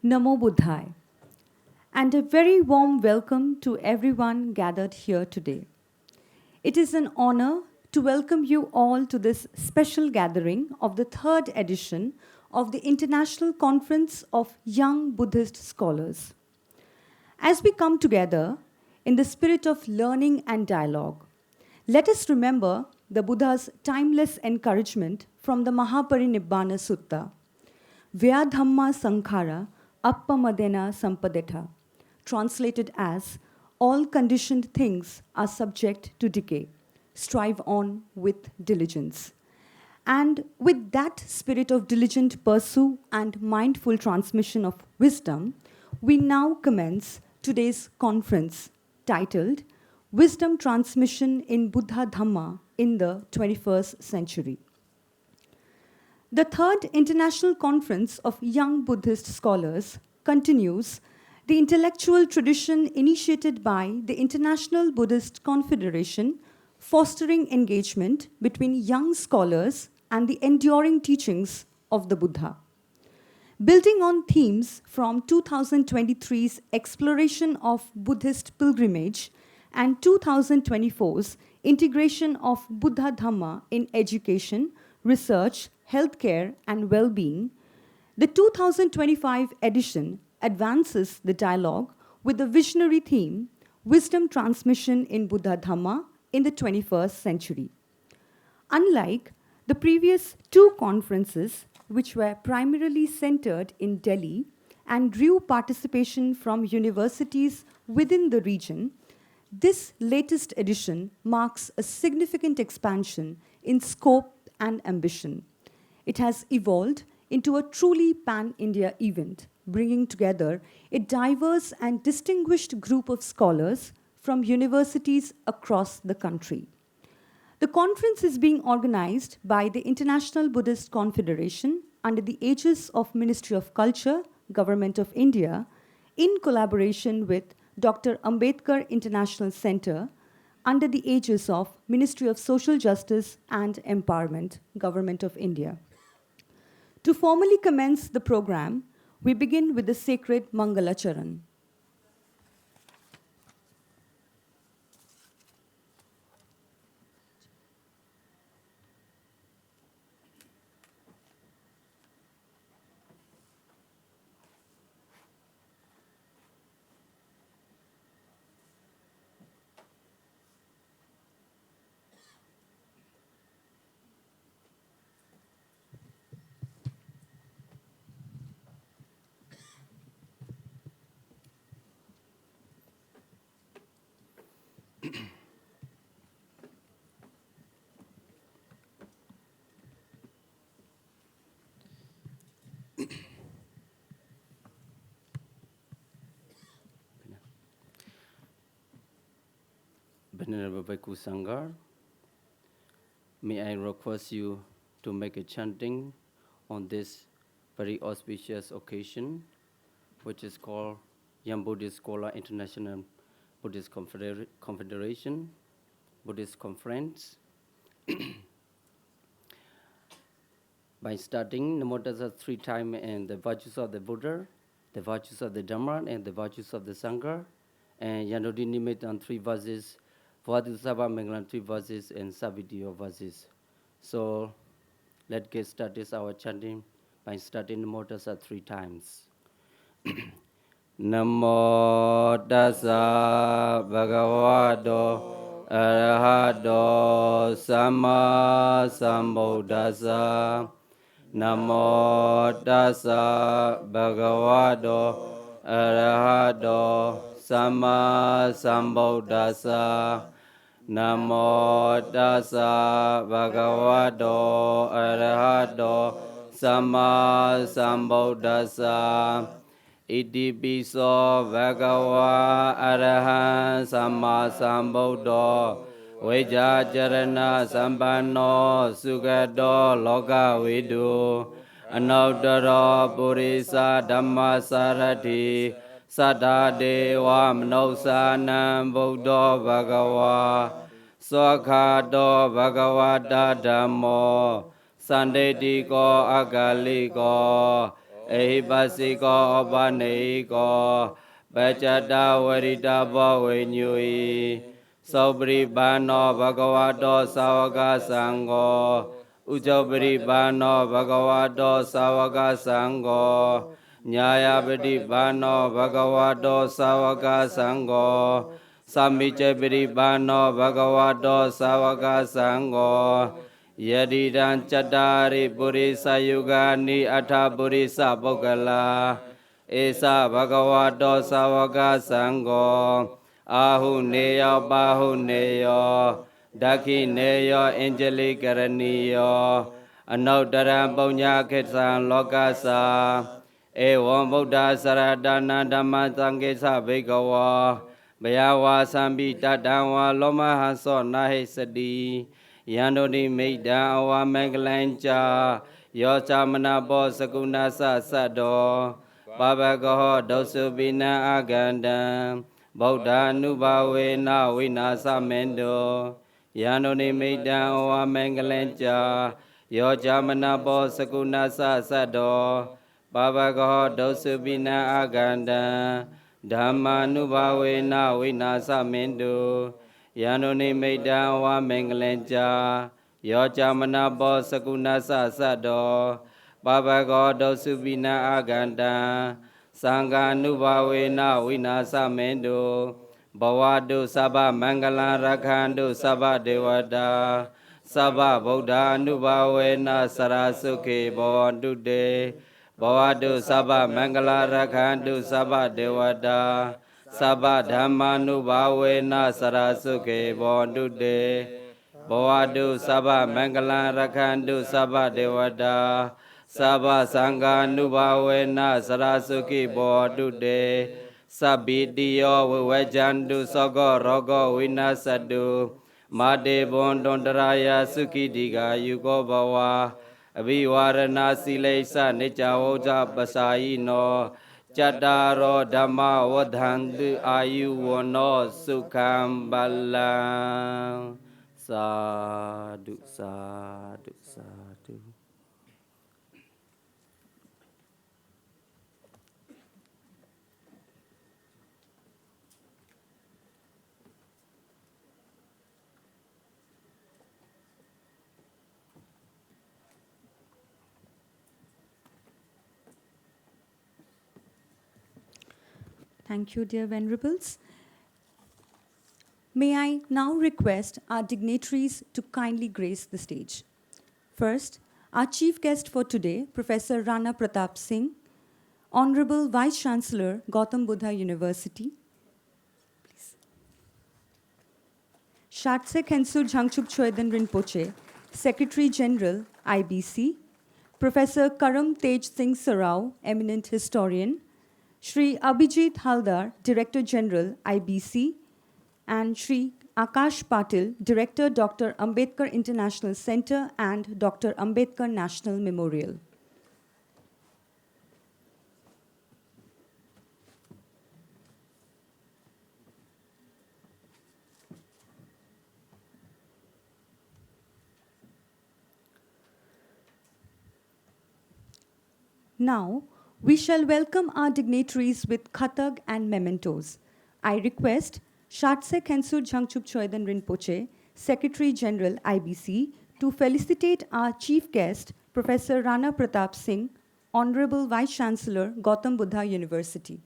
Namo Buddhaya, and a very warm welcome to everyone gathered here today. It is an honor to welcome you all to this special gathering of the third edition of the International Conference of Young Buddhist Scholars. As we come together in the spirit of learning and dialogue, let us remember the Buddha's timeless encouragement from the Mahaparinibbana Sutta, Buddha Dhamma Sankhara Appamadena Sampadeta, translated as, all conditioned things are subject to decay. Strive on with diligence. And with that spirit of diligent pursuit and mindful transmission of wisdom, we now commence today's conference titled Wisdom Transmission in Buddha Dhamma in the 21st Century. The third International Conference of Young Buddhist Scholars continues the intellectual tradition initiated by the International Buddhist Confederation, fostering engagement between young scholars and the enduring teachings of the Buddha. Building on themes from 2023's exploration of Buddhist Pilgrimage and 2024's integration of Buddha Dhamma in education, research, healthcare, and well-being, the 2025 edition advances the dialogue with the visionary theme, Wisdom Transmission in Buddha Dhamma in the 21st Century. Unlike the previous two conferences, which were primarily centered in Delhi and drew participation from universities within the region, this latest edition marks a significant expansion in scope and ambition. It has evolved into a truly pan-India event, bringing together a diverse and distinguished group of scholars from universities across the country. The conference is being organized by the International Buddhist Confederation under the aegis of Ministry of Culture, Government of India, in collaboration with Dr. Ambedkar International Center, under the aegis of Ministry of Social Justice and Empowerment, Government of India. To formally commence the program, we begin with the sacred Mangala Charan. Venerable Bhikkhu Sangha, may I request you to make a chanting on this very auspicious occasion, which is called Young Buddhist Scholar International Buddhist Confederation, Buddhist Conference. By starting Namo Tassa 3 times and the virtues of the Buddha, the virtues of the Dhamma, and the virtues of the Sangha, and Yanodi Nimitan 3 verses, Vadu Sabha Mangalam 3 verses, and Savidiyo verses. So let's get started our chanting by starting Namo Tassa 3 times. Namo Tassa Bhagavato Arahato Samma Sambuddhassa. Namo Tassa Bhagavato Arahato Samma Sambuddhassa. Namo Tassa Bhagavato Arahato Samma Sambuddhassa. Iti piso Bhagava Arahan Samma Sambuddho Vijacharana Sampanno Sugado Loka Vidu Anuttara Purisa Dhamma Sarati Saddha Deva Manosanam Buddho Bhagava Swakhato Bhagavata Dhammo Sandetiko Akaliko Ehipasiko opaneko Bachata warita bawenyui Sobri bano bhagavato savaka sangho Ujabri bano bhagavato savaka sangho Nyayapati bano bhagavato savaka sangho Samichapati bano bhagavato savaka sangho Yadidan Chatari Purisa Yugani Atha Purisa Bogala Esa Bhagavato Savaka Sangho Ahu Neyo Bahu Neyo Daki Neyo Angeli Karaniyo Anaudaram Punya Ketsan Lokasa Evam Buddha Saradana Dhamma Sangesa Bhagawa Bayawa Sambi Tadawa Loma Haso Nahe Sadi Yandoni Meida Awa Mangalancha Yocha Manabo Sakunasa Sado Babagaho Dosubina Agandam Buddha Nubawe Na Vinasa Mendo Yandoni Meida Awa Mangalancha Yocha Manabo Sakunasa Sado Babagaho Dosubina Agandam Dhamma Nubawe Na Vinasa Mendo Yanoni Meida wa Mengalenja Yocha Manabo Sakunasa Sado Babago Dosubina Aganda Sangha Nubawe Na Vinasa Mendo Bawadu Saba Mangala Rakhandu Saba Devada Saba Buddha Nubawe Na Sarasuke Bawandude Bawadu Saba Mangala Rakhandu Saba Devada Sabba Dhammanu Bhavena Sarasuke Bondude Bhavadu Sabba Mangalan Rakhandu Sabba Devada Sabba Sanghanu Bhavena Sarasuke Bondude Sabbidiyo Vivajandu Sogo Rogo Vinasadu Made Bondondaraya Sukidiga Yugo Bhava Abhivarana Silesa Nicha Oja Basayi No Chadaro Dhamma Vadhantu Ayu Vano Sukham Balam Sadhu Sadhu Sadhu. Thank you, dear Venerables. May I now request our dignitaries to kindly grace the stage. First, our chief guest for today, Professor Rana Pratap Singh, Honorable Vice Chancellor, Gautam Buddha University. Please. Shatse Khensur Jangchup Choydan Rinpoche, Secretary General, IBC. Professor Karam Tej Singh Sarao, eminent historian. Shri Abhijit Haldar, Director General, IBC, and Shri Akash Patil, Director, Dr. Ambedkar International Center and Dr. Ambedkar National Memorial. Now, we shall welcome our dignitaries with khatag and mementos. I request Shatse Khensur Jangchup Choydan Rinpoche, Secretary General, IBC, to felicitate our chief guest, Professor Rana Pratap Singh, Honorable Vice Chancellor, Gautam Buddha University.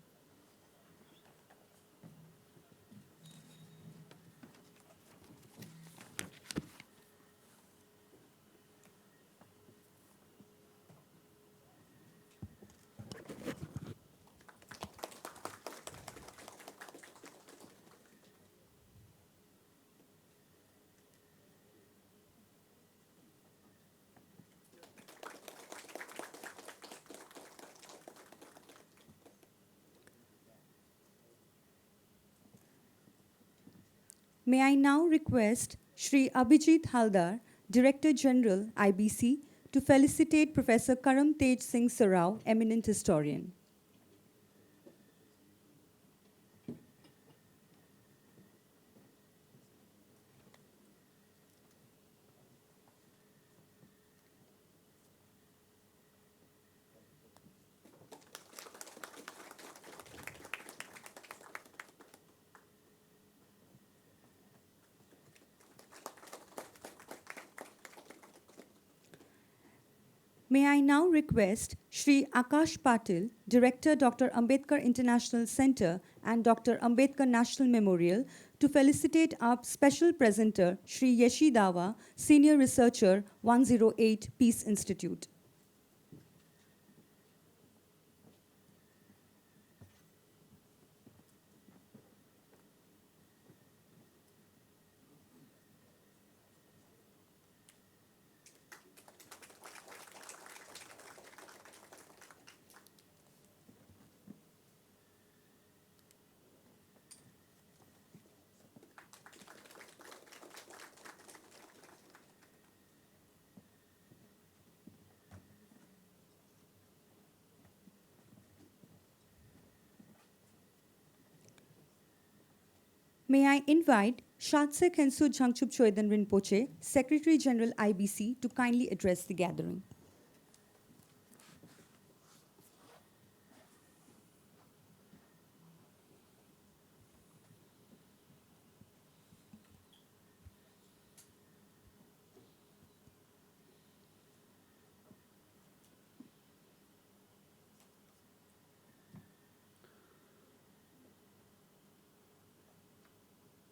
May I now request Shri Abhijit Haldar, Director General, IBC, to felicitate Professor Karam Tej Singh Sarao, eminent historian. May I now request Shri Akash Patil, Director, Dr. Ambedkar International Center and Dr. Ambedkar National Memorial, to felicitate our special presenter, Shri Yeshi Dawa, Senior Researcher, 108 Peace Institute. May I invite Shatse Khensu Jangchup Choydan Rinpoche, Secretary General IBC, to kindly address the gathering.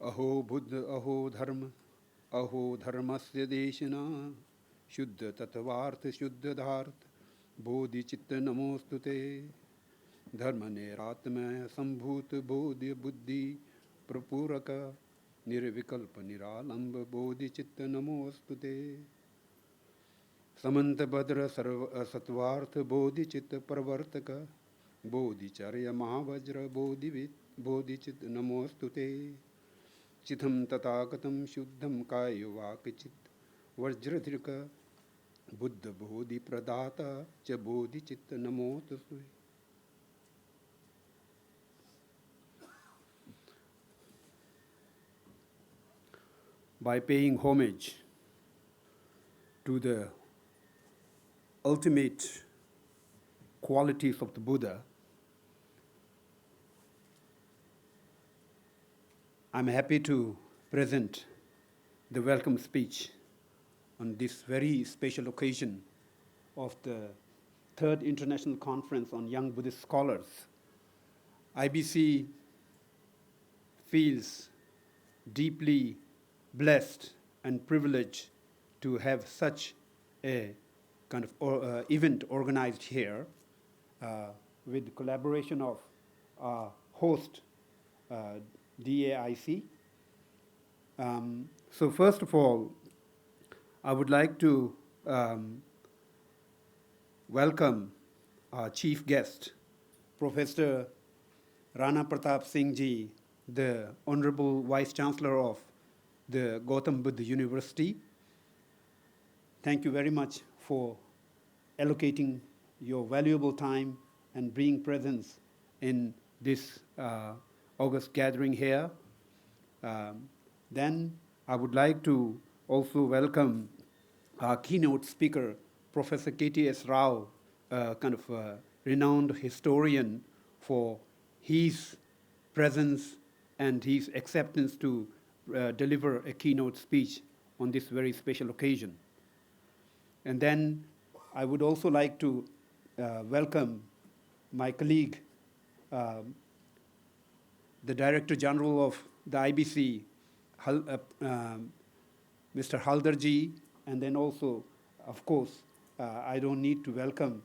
अहो बुद्ध अहो धर्मस्य देशिना शुद्ध तत्वार्थ शुद्ध धार्थ बोधि चित्त नमोस्तुते धर्म निरात्मय संभूत बोधि बुद्धि प्रपूरक निर्विकल्प निरालंब बोधि चित्त नमोस्तुते समंत भद्र सर्व सत्वार्थ बोधि चित्त प्रवर्तक बोधिचर्य महावज्र बोधि चित्त नमोस्तुते चिथम तथागतम शुद्धम काय वाक चित्त वज्रधृक बुद्ध बोधि प्रदाता च बोधि चित्त नमोस्तुते. By paying homage to the ultimate qualities of the Buddha, I'm happy to present the welcome speech on this very special occasion of the Third International Conference on Young Buddhist Scholars. IBC feels deeply blessed and privileged to have such a kind of event organized here with the collaboration of our host, DAIC. So first of all, I would like to welcome our chief guest, Professor Rana Pratap Singh Ji, the Honorable Vice Chancellor of the Gautam Buddha University. Thank you very much for allocating your valuable time and being present in this August gathering here. Then I would like to also welcome our keynote speaker, Professor K.T.S. Rao, kind of a renowned historian, for his presence and his acceptance to deliver a keynote speech on this very special occasion. And then I would also like to welcome my colleague, the Director General of the IBC, Mr. Haldarji, and then also, of course, I don't need to welcome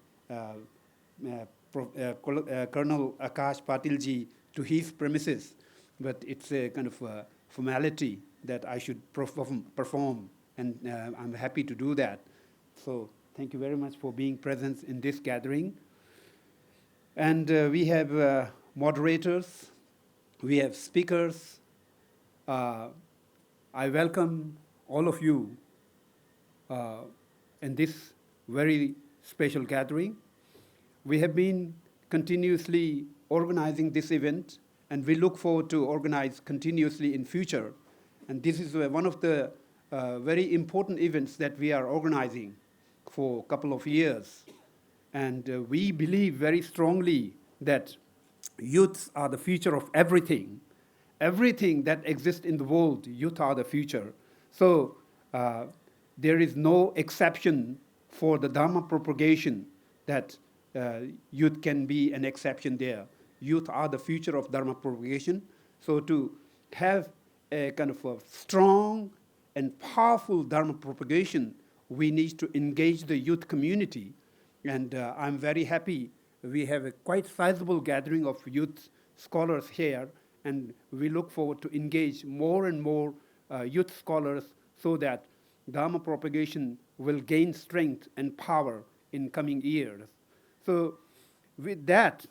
Colonel Akash Patilji to his premises, but it's a kind of a formality that I should perform, and I'm happy to do that. So thank you very much for being present in this gathering. And we have moderators, we have speakers. I welcome all of you in this very special gathering. We have been continuously organizing this event, and we look forward to organize continuously in future. And this is one of the very important events that we are organizing for a couple of years. And we believe very strongly that youths are the future of everything. Everything that exists in the world, youth are the future. So there is no exception for the Dharma propagation, that youth can be an exception there. Youth are the future of Dharma propagation. So to have a kind of a strong and powerful Dharma propagation, we need to engage the youth community. And I'm very happy we have a quite sizable gathering of youth scholars here, and we look forward to engage more and more youth scholars so that Dharma propagation will gain strength and power in coming years. So with that,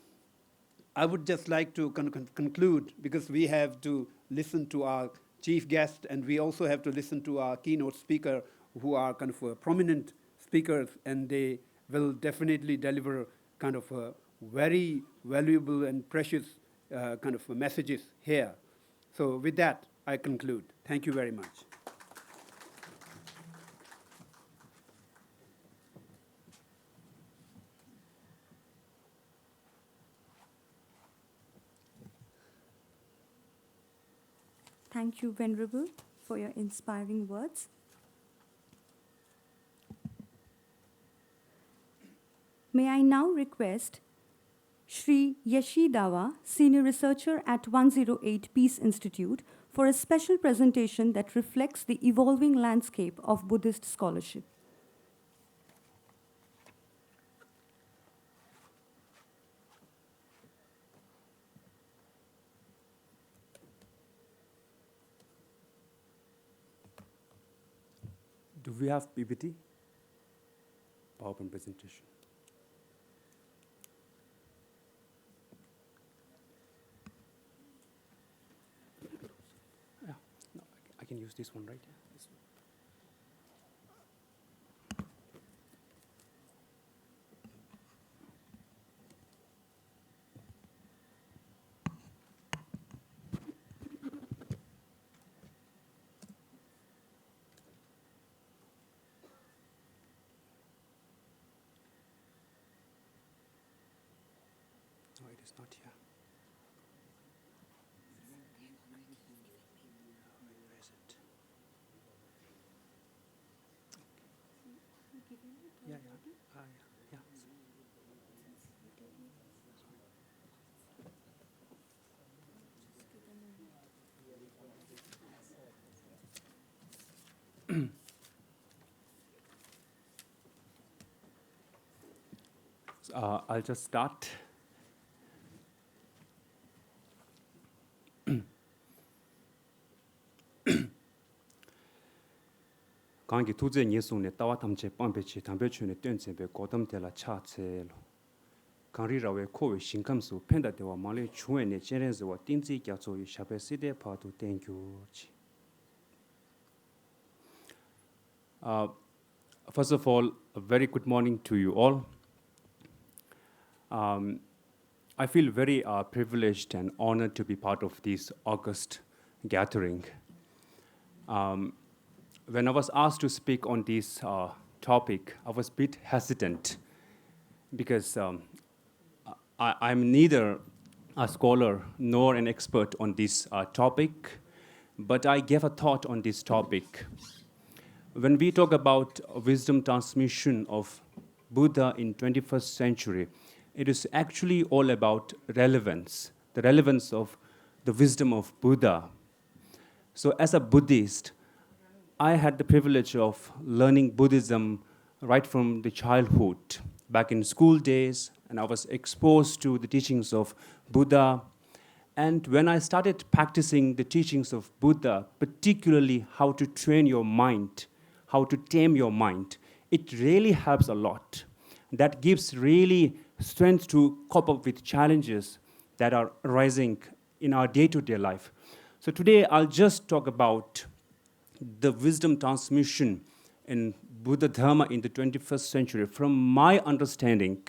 I would just like to conclude, because we have to listen to our chief guest, and we also have to listen to our keynote speaker, who are kind of prominent speakers, and they will definitely deliver kind of very valuable and precious kind of messages here. So with that, I conclude. Thank you very much. Thank you, Venerable, for your inspiring words. May I now request Shri Yeshi Dawa, Senior Researcher at 108 Peace Institute, for a special presentation that reflects the evolving landscape of Buddhist scholarship. Do we have PPT? PowerPoint presentation. Yeah, no, I can use this one, right? Yeah, this one. No, it is not here. Where is it? Yeah, yeah. I'll just start. 강기 투제 예송네 따와 탐제 뻔배치 담배춘에 뜬제베 고담텔라 차체로 강리라웨 코웨 신감수 펜다데와 말레 추에네 제렌즈와 띵지 갸조이 샤베시데 파도 땡큐지. First of all, a very good morning to you all. I feel very privileged and honored to be part of this August gathering. When I was asked to speak on this topic, I was a bit hesitant because I'm neither a scholar nor an expert on this topic, but I gave a thought on this topic. When we talk about wisdom transmission of Buddha in 21st century, it is actually all about relevance, the relevance of the wisdom of Buddha. So as a Buddhist, I had the privilege of learning Buddhism right from the childhood, back in school days, and I was exposed to the teachings of Buddha. And when I started practicing the teachings of Buddha, particularly how to train your mind, how to tame your mind, it really helps a lot. That gives really strength to cope up with challenges that are arising in our day-to-day life. So today I'll just talk about the wisdom transmission in Buddha Dhamma in the 21st century. From my understanding,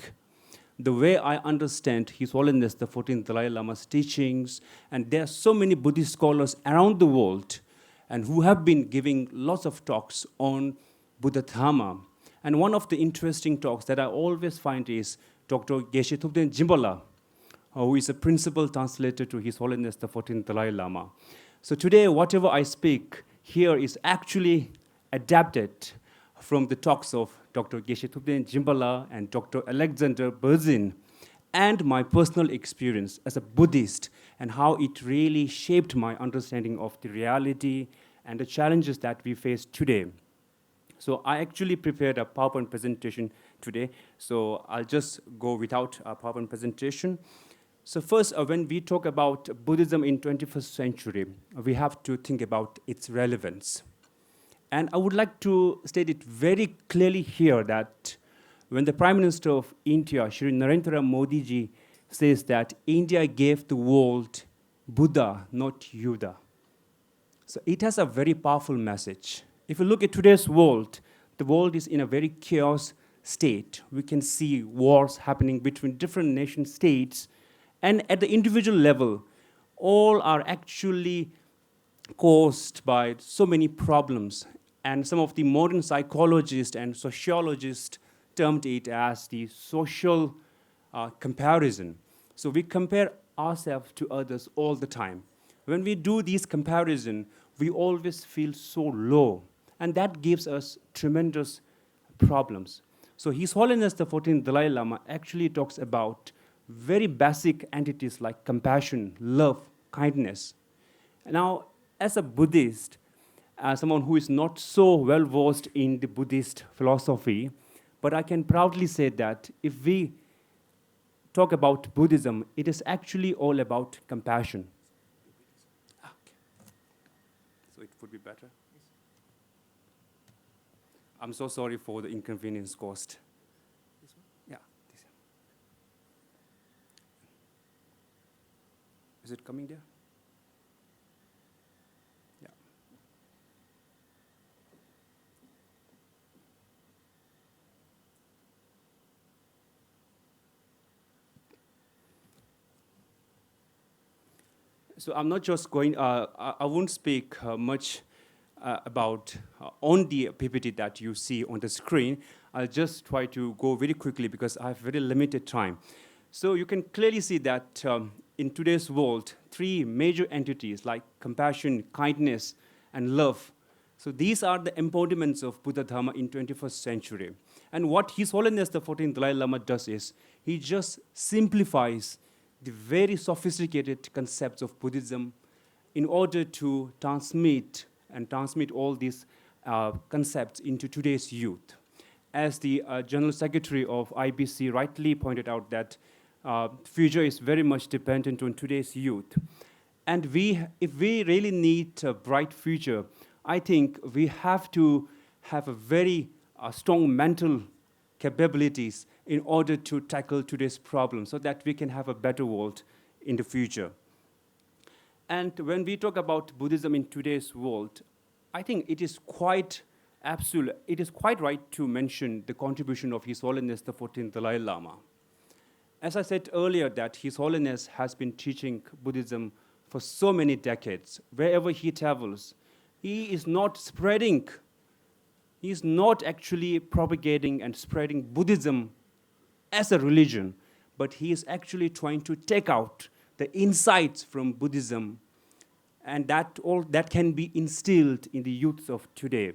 the way I understand His Holiness the 14th Dalai Lama's teachings, and there are so many Buddhist scholars around the world and who have been giving lots of talks on Buddha Dhamma. And one of the interesting talks that I always find is Dr. Geshe Thupten Jimbala, who is a principal translator to His Holiness the 14th Dalai Lama. So today, whatever I speak here is actually adapted from the talks of Dr. Geshe Thupten Jimbala and Dr. Alexander Berzin, and my personal experience as a Buddhist and how it really shaped my understanding of the reality and the challenges that we face today. So I actually prepared a PowerPoint presentation today, so I'll just go without a PowerPoint presentation. So first, when we talk about Buddhism in 21st century, we have to think about its relevance. And I would like to state it very clearly here that when the Prime Minister of India, Shri Narendra Modi ji, says that India gave the world Buddha, not Yuddha. So it has a very powerful message. If you look at today's world, the world is in a very chaos state. We can see wars happening between different nation states, and at the individual level, all are actually caused by so many problems. And some of the modern psychologists and sociologists termed it as the social comparison. So we compare ourselves to others all the time. When we do these comparisons, we always feel so low, and that gives us tremendous problems. So His Holiness the 14th Dalai Lama actually talks about very basic entities like compassion, love, kindness. Now, as a Buddhist, someone who is not so well versed in the Buddhist philosophy, but I can proudly say that if we talk about Buddhism, it is actually all about compassion. Okay. So it would be better? I'm so sorry for the inconvenience caused. This one? Yeah, this one. Is it coming there? Yeah. So I'm not just going, I won't speak much about on the PPT that you see on the screen. I'll just try to go very quickly because I have very limited time. So you can clearly see that in today's world, three major entities like compassion, kindness, and love. So these are the embodiments of Buddha Dhamma in 21st century. And what His Holiness the 14th Dalai Lama does is, he just simplifies the very sophisticated concepts of Buddhism in order to transmit all these concepts into today's youth. As the General Secretary of IBC rightly pointed out that future is very much dependent on today's youth. And if we really need a bright future, I think we have to have a very strong mental capabilities in order to tackle today's problem so that we can have a better world in the future. And when we talk about Buddhism in today's world, I think it is quite absolute, it is quite right to mention the contribution of His Holiness the 14th Dalai Lama. As I said earlier, that His Holiness has been teaching Buddhism for so many decades. Wherever he travels, he is not actually propagating and spreading Buddhism as a religion, but he is actually trying to take out the insights from Buddhism, and that can be instilled in the youths of today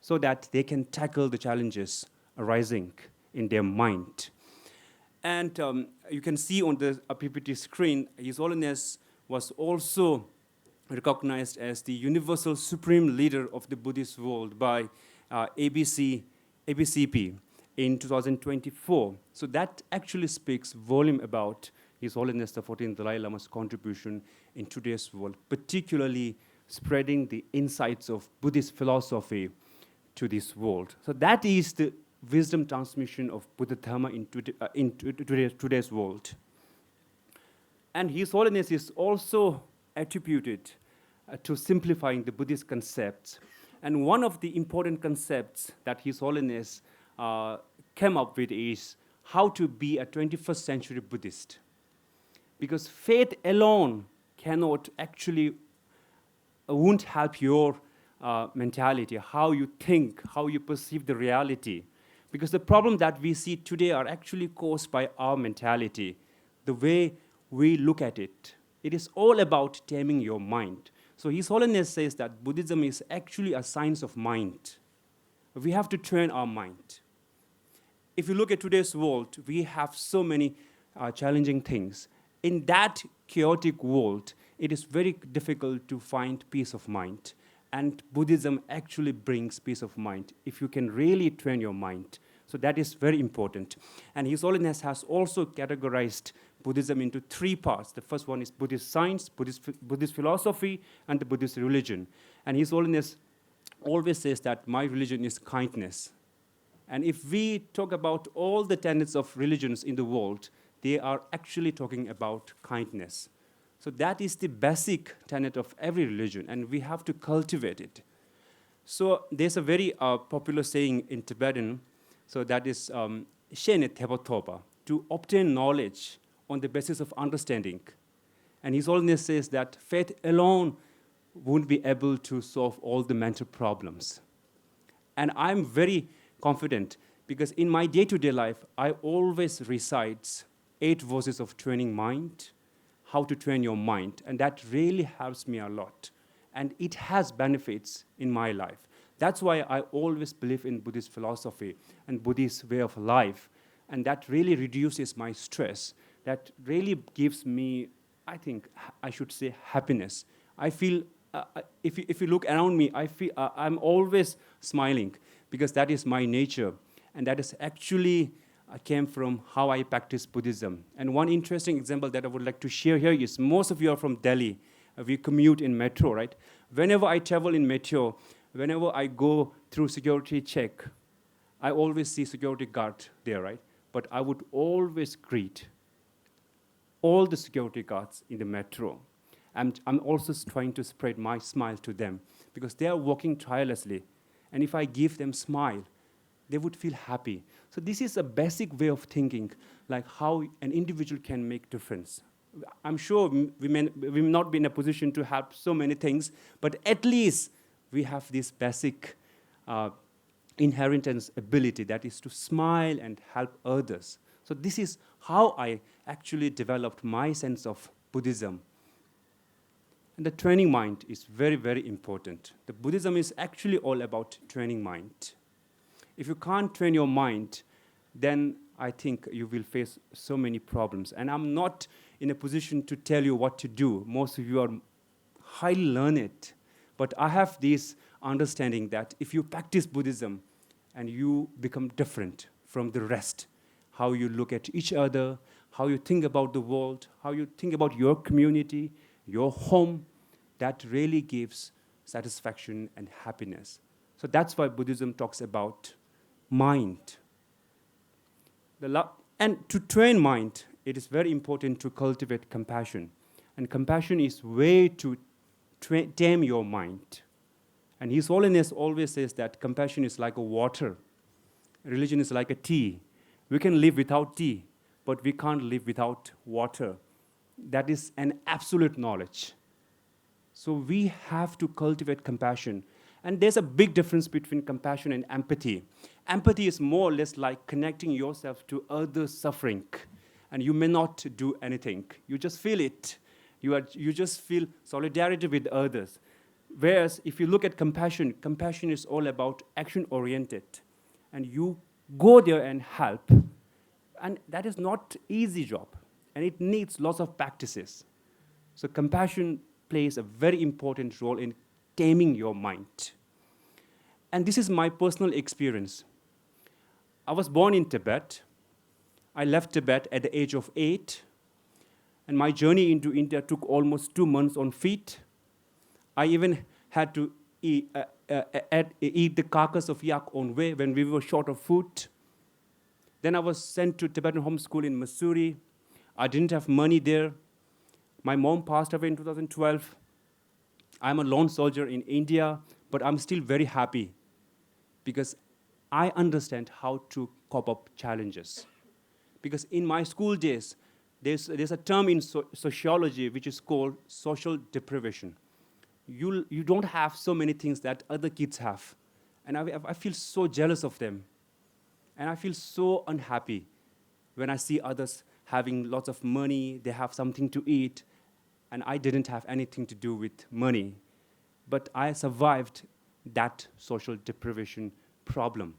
so that they can tackle the challenges arising in their mind. And you can see on the PPT screen, His Holiness was also recognized as the universal supreme leader of the Buddhist world by ABCP in 2024. So that actually speaks volume about His Holiness the 14th Dalai Lama's contribution in today's world, particularly spreading the insights of Buddhist philosophy to this world. So that is the wisdom transmission of Buddha Dhamma in today's world. And His Holiness is also attributed to simplifying the Buddhist concepts. And one of the important concepts that His Holiness came up with is how to be a 21st century Buddhist. Because faith alone cannot actually, won't help your mentality, how you think, how you perceive the reality. Because the problem that we see today are actually caused by our mentality, the way we look at it. It is all about taming your mind. So His Holiness says that Buddhism is actually a science of mind. We have to train our mind. if you look at today's world, we have so many challenging things. In that chaotic world, it is very difficult to find peace of mind. And Buddhism actually brings peace of mind if you can really train your mind. So that is very important. And His Holiness has also categorized Buddhism into three parts. The first one is Buddhist science, Buddhist philosophy, and the Buddhist religion. And His Holiness always says that my religion is kindness. And if we talk about all the tenets of religions in the world, they are actually talking about kindness. So that is the basic tenet of every religion, and we have to cultivate it. So there's a very popular saying in Tibetan, so that is "Shene Tebotoba," to obtain knowledge on the basis of understanding. And His Holiness says that faith alone won't be able to solve all the mental problems. And I'm very confident because in my day-to-day life, I always recite 8 verses of training mind, how to train your mind, and that really helps me a lot. And it has benefits in my life. That's why I always believe in Buddhist philosophy and Buddhist way of life, and that really reduces my stress. That really gives me, I think, I should say, happiness. I feel, if you look around me, I feel I'm always smiling because that is my nature, and that is actually came from how I practice Buddhism. And one interesting example that I would like to share here is most of you are from Delhi. We commute in metro, right? Whenever I travel in metro, whenever I go through security check, I always see security guard there, right? But I would always greet all the security guards in the metro. I'm also trying to spread my smile to them because they are working tirelessly. And if I give them smile, they would feel happy. So this is a basic way of thinking, like how an individual can make difference. I'm sure we may not be in a position to help so many things, but at least we have this basic inheritance ability, that is to smile and help others. So this is how I actually developed my sense of Buddhism. And the training mind is very, very important. The Buddhism is actually all about training mind. If you can't train your mind, then I think you will face so many problems. And I'm not in a position to tell you what to do. Most of you are highly learned. But I have this understanding that if you practice Buddhism and you become different from the rest, how you look at each other, how you think about the world, how you think about your community, your home, that really gives satisfaction and happiness. So that's why Buddhism talks about mind. And to train mind, it is very important to cultivate compassion. And compassion is way to tame your mind. And His Holiness always says that compassion is like a water. Religion is like a tea. We can live without tea, but we can't live without water. That is an absolute knowledge. So we have to cultivate compassion. And there's a big difference between compassion and empathy. Empathy is more or less like connecting yourself to others' suffering. And you may not do anything. You just feel it. You just feel solidarity with others. Whereas if you look at compassion, compassion is all about action-oriented. And you go there and help. And that is not an easy job. And it needs lots of practices. So compassion plays a very important role in taming your mind. And this is my personal experience. I was born in Tibet. I left Tibet at the age of 8. And my journey into India took almost 2 months on feet. I even had to eat the carcass of yak on way when we were short of food. Then I was sent to Tibetan home school in Missouri. I didn't have money there. My mom passed away in 2012. I'm a lone soldier in India, but I'm still very happy because I understand how to cope up challenges. Because in my school days, there's a term in sociology which is called social deprivation. You don't have so many things that other kids have. And I feel so jealous of them. And I feel so unhappy when I see others having lots of money, they have something to eat, and I didn't have anything to do with money. But I survived that social deprivation problem.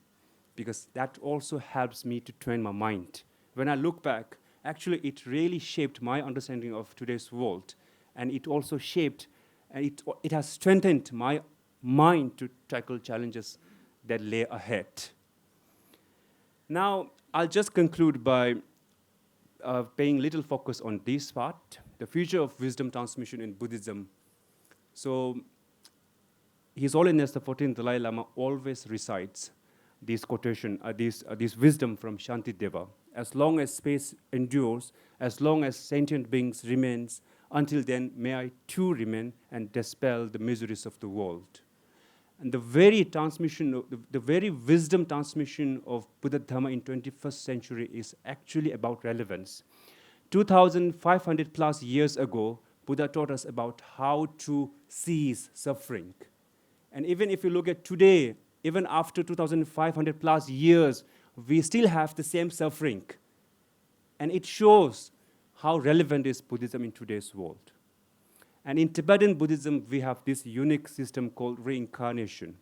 because that also helps me to train my mind. When I look back, actually it really shaped my understanding of today's world, and it also shaped, and it has strengthened my mind to tackle challenges that lay ahead. Now, I'll just conclude by paying little focus on this part, the future of wisdom transmission in Buddhism. So, His Holiness the 14th Dalai Lama always recites this quotation, this wisdom from Shantideva. As long as space endures, as long as sentient beings remains, until then may I too remain and dispel the miseries of the world. And the very transmission, the very wisdom transmission of Buddha Dhamma in 21st century is actually about relevance. 2,500 plus years ago, Buddha taught us about how to cease suffering. And even if you look at today, even after 2,500 plus years, we still have the same suffering. And it shows how relevant is Buddhism in today's world. And in Tibetan Buddhism, we have this unique system called reincarnation.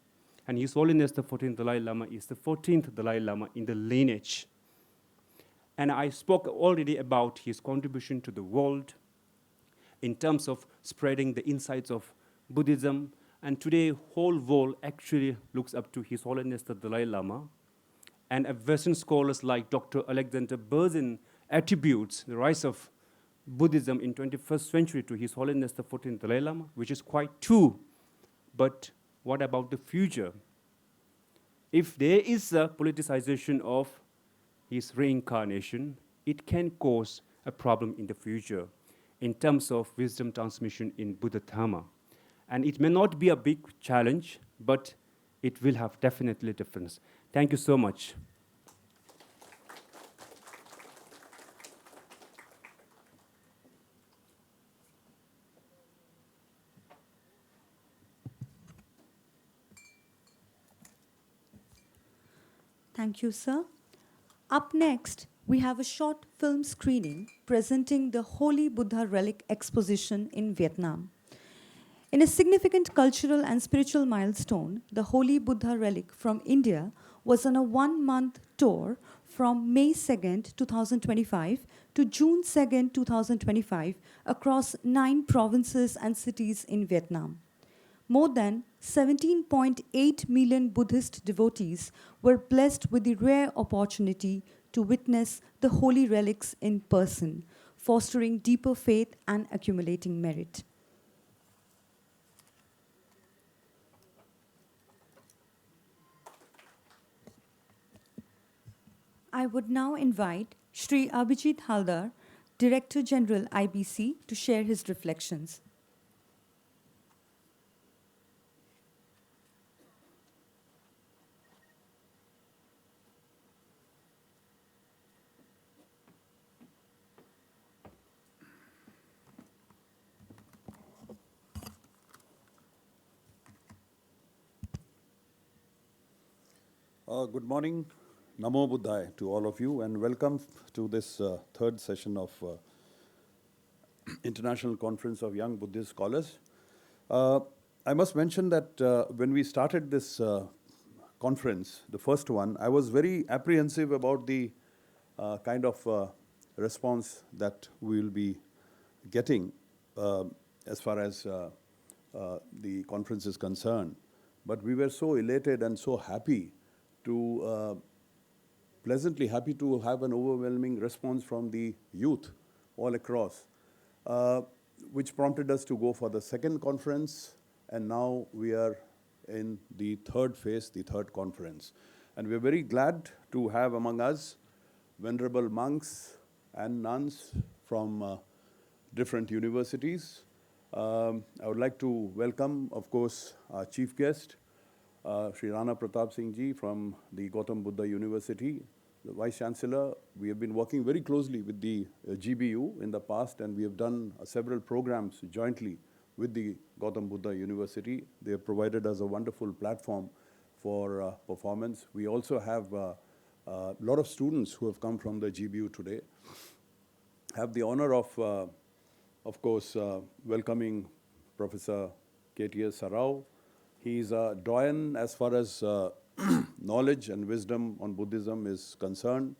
And His Holiness the 14th Dalai Lama is the 14th Dalai Lama in the lineage. And I spoke already about his contribution to the world in terms of spreading the insights of Buddhism. And today, whole world actually looks up to His Holiness the Dalai Lama. And Western scholars like Dr. Alexander Berzin attributes the rise of Buddhism in 21st century to His Holiness the 14th Dalai Lama, which is quite true. But what about the future? If there is a politicization of his reincarnation, it can cause a problem in the future in terms of wisdom transmission in Buddha Dhamma. And it may not be a big challenge, but it will have definitely a difference. Thank you so much. Thank you, sir. Up next, we have a short film screening presenting the Holy Buddha Relic Exposition in Vietnam. In a significant cultural and spiritual milestone, the Holy Buddha Relic from India was on a 1-month tour from May 2nd, 2025 to June 2nd, 2025 across 9 provinces and cities in Vietnam. More than 17.8 million Buddhist devotees were blessed with the rare opportunity to witness the holy relics in person, fostering deeper faith and accumulating merit. I would now invite Shri Abhijit Haldar, Director General IBC, to share his reflections. Good morning, Namo Buddhaya to all of you, and welcome to this third session of International Conference of Young Buddhist Scholars. I must mention that when we started this conference, the first one, I was very apprehensive about the kind of response that we will be getting as far as the conference is concerned. But we were so elated and so happy pleasantly happy to have an overwhelming response from the youth all across, which prompted us to go for the second conference, and now we are in the third phase, the third conference. And we're very glad to have among us venerable monks and nuns from different universities. I would like to welcome, of course, our chief guest, Sri Rana Pratap Singh Ji from the Gautam Buddha University, the Vice Chancellor. We have been working very closely with the GBU in the past, and we have done several programs jointly with the Gautam Buddha University. They have provided us a wonderful platform for performance. We also have a lot of students who have come from the GBU today. Have the honor of course, welcoming Professor K.T.S. Sarao. He is a doyen as far as knowledge and wisdom on Buddhism is concerned.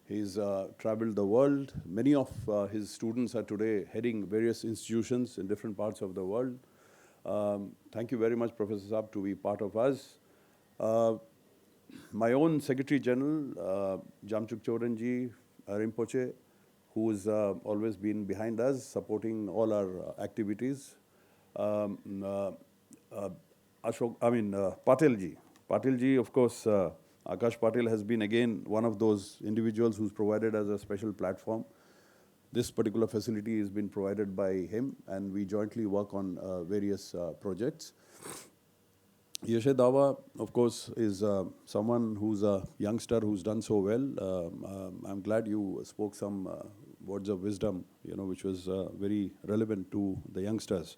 He's traveled the world. Many of his students are today heading various institutions in different parts of the world. Thank you very much, Professor Saab, to be part of us. My own Secretary General, Jamchuk Choranji Rinpoche, who's always been behind us, supporting all our activities. Patelji. Patelji, of course, Akash Patel has been again one of those individuals who's provided us a special platform. This particular facility has been provided by him, and we jointly work on various projects. Yeshe Dawa, of course, is someone who's a youngster who's done so well. I'm glad you spoke some words of wisdom, which was very relevant to the youngsters.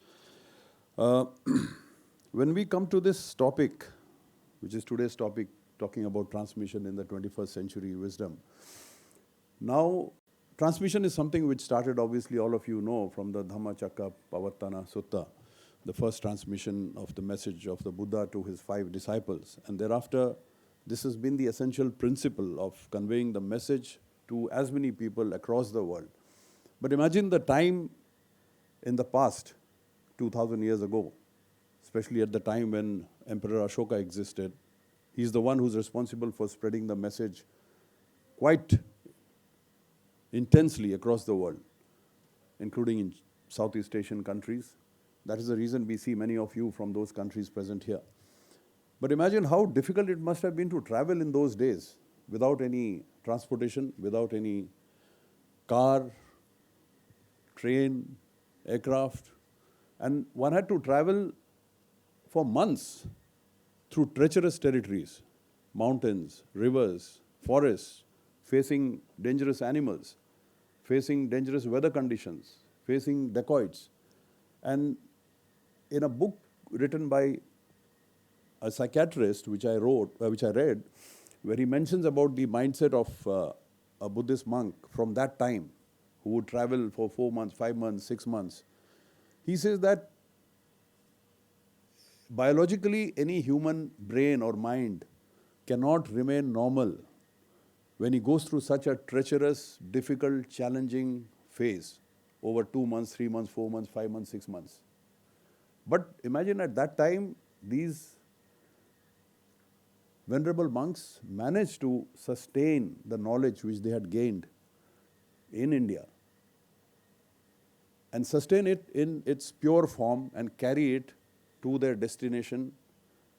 When we come to this topic, which is today's topic, talking about transmission in the 21st century wisdom. Now, transmission is something which started, obviously, all of you know, from the Dhammacakka Pavattana Sutta, the first transmission of the message of the Buddha to his 5 disciples. And thereafter, this has been the essential principle of conveying the message to as many people across the world. But imagine the time in the past, 2,000 years ago, especially at the time when Emperor Ashoka existed. He's the one who's responsible for spreading the message quite intensely across the world, including in Southeast Asian countries. That is the reason we see many of you from those countries present here. But imagine how difficult it must have been to travel in those days without any transportation, without any car, train, aircraft. And one had to travel for months through treacherous territories, mountains, rivers, forests, facing dangerous animals, facing dangerous weather conditions, facing dacoits. And in a book written by a psychiatrist, which I read, where he mentions about the mindset of a Buddhist monk from that time, who would travel for 4 months, 5 months, 6 months. He says that biologically, any human brain or mind cannot remain normal when he goes through such a treacherous, difficult, challenging phase over 2 months, 3 months, 4 months, 5 months, 6 months. But imagine at that time, these venerable monks managed to sustain the knowledge which they had gained in India and sustain it in its pure form and carry it to their destination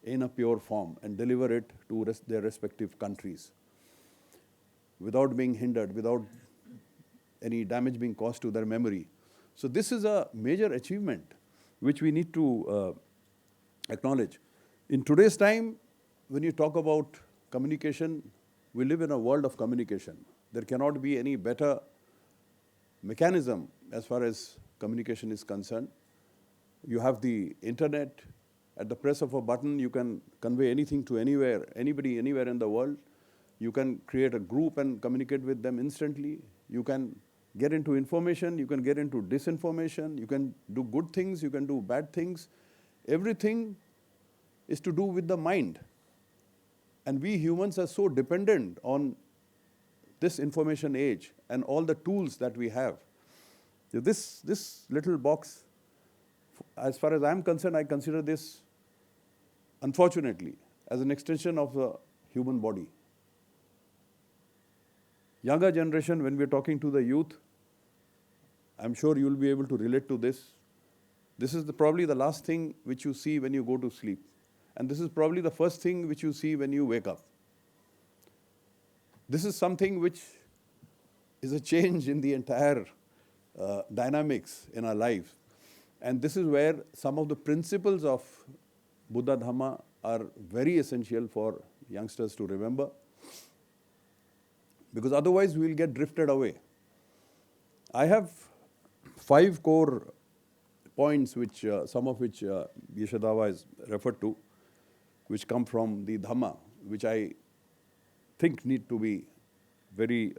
in a pure form and deliver it to their respective countries without being hindered, without any damage being caused to their memory. So this is a major achievement which we need to acknowledge. In today's time, when you talk about communication, we live in a world of communication. There cannot be any better mechanism as far as communication is concerned. You have the internet. At the press of a button, you can convey anything to anywhere, anybody, anywhere in the world. You can create a group and communicate with them instantly. You can get into information, you can get into disinformation, you can do good things, you can do bad things. Everything is to do with the mind. And we humans are so dependent on this information age and all the tools that we have. This little box, as far as I'm concerned, I consider this, unfortunately, as an extension of the human body. Younger generation, when we're talking to the youth, I'm sure you'll be able to relate to this. This is probably the last thing which you see when you go to sleep. And this is probably the first thing which you see when you wake up. This is something which is a change in the entire dynamics in our life. And this is where some of the principles of Buddha Dhamma are very essential for youngsters to remember. Because otherwise we will get drifted away. I have 5 core points, which some of which Yeshe Dawa is referred to, which come from the Dhamma, which I think need to be very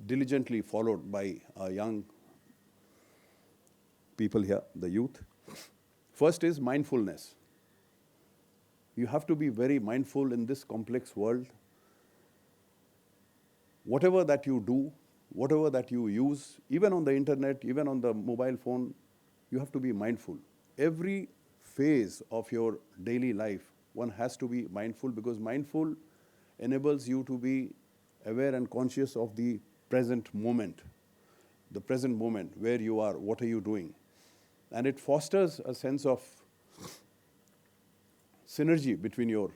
diligently followed by young people here, the youth. First is mindfulness. You have to be very mindful in this complex world. Whatever that you do, whatever that you use, even on the internet, even on the mobile phone, you have to be mindful. Every phase of your daily life, one has to be mindful, because mindful enables you to be aware and conscious of the present moment where you are, what are you doing. And it fosters a sense of synergy between your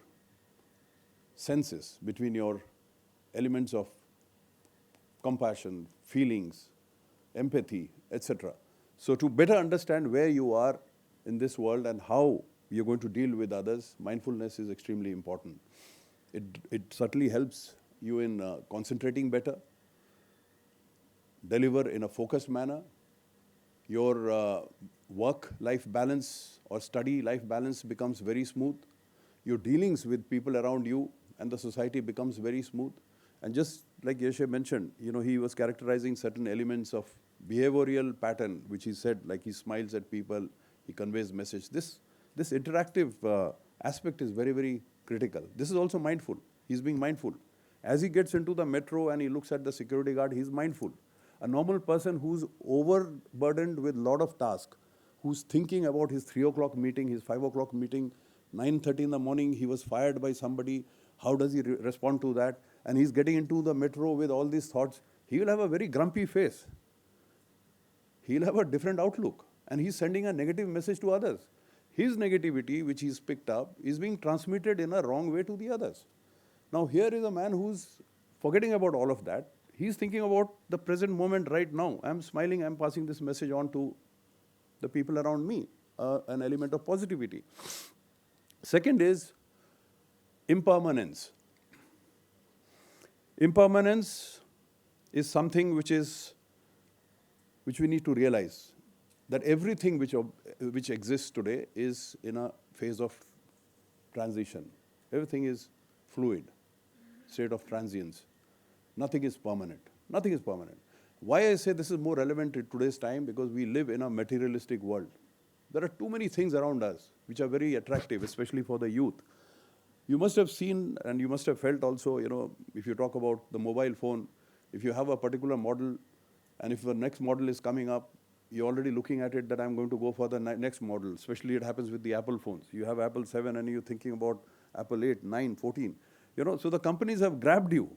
senses, between your elements of compassion, feelings, empathy, etc. So to better understand where you are in this world and how you're going to deal with others, mindfulness is extremely important. It certainly helps you in concentrating better, deliver in a focused manner. Your work-life balance or study-life balance becomes very smooth. Your dealings with people around you and the society becomes very smooth. And just like Yeshe mentioned, he was characterizing certain elements of behavioral pattern, which he said, like he smiles at people, he conveys message. This interactive aspect is very, very critical. This is also mindful. He's being mindful. As he gets into the metro and he looks at the security guard, he's mindful. A normal person who's overburdened with a lot of tasks, who's thinking about his 3 o'clock meeting, his 5 o'clock meeting, 9:30 in the morning, he was fired by somebody, how does he respond to that? And he's getting into the metro with all these thoughts, he will have a very grumpy face. He'll have a different outlook, and he's sending a negative message to others. His negativity, which he's picked up, is being transmitted in a wrong way to the others. Now here is a man who's forgetting about all of that. He's thinking about the present moment right now. I'm smiling, I'm passing this message on to the people around me, an element of positivity. Second is impermanence. Impermanence is something which we need to realize, that everything which exists today is in a phase of transition. Everything is fluid, state of transience. Nothing is permanent. Nothing is permanent. Why I say this is more relevant in today's time? Because we live in a materialistic world. There are too many things around us which are very attractive, especially for the youth. You must have seen and you must have felt also, if you talk about the mobile phone, if you have a particular model and if the next model is coming up, you're already looking at it that I'm going to go for the next model. Especially it happens with the Apple phones. You have Apple 7 and you're thinking about Apple 8, 9, 14. So the companies have grabbed you.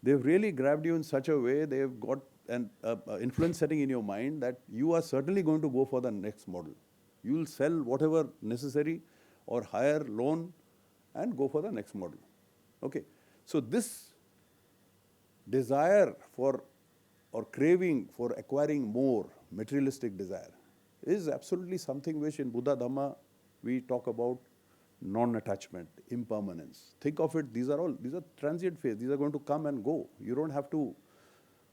They've really grabbed you in such a way, they've got an influence setting in your mind that you are certainly going to go for the next model. You will sell whatever necessary or hire loan and go for the next model. Okay. So this desire for or craving for acquiring more, materialistic desire, is absolutely something which in Buddha Dhamma we talk about non-attachment, impermanence. Think of it, these are transient phase. These are going to come and go. You don't have to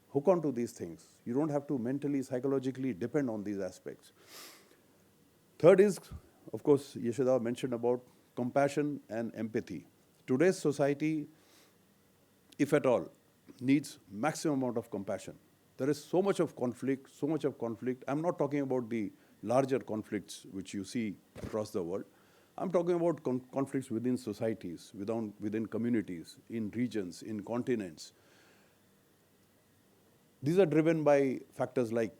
hook onto these things. You don't have to mentally, psychologically depend on these aspects. Third is, of course, Yeshada mentioned about compassion and empathy. Today's society, if at all, needs maximum amount of compassion. There is so much of conflict, so much of conflict. I'm not talking about the larger conflicts which you see across the world. I'm talking about conflicts within societies, within communities, in regions, in continents. These are driven by factors like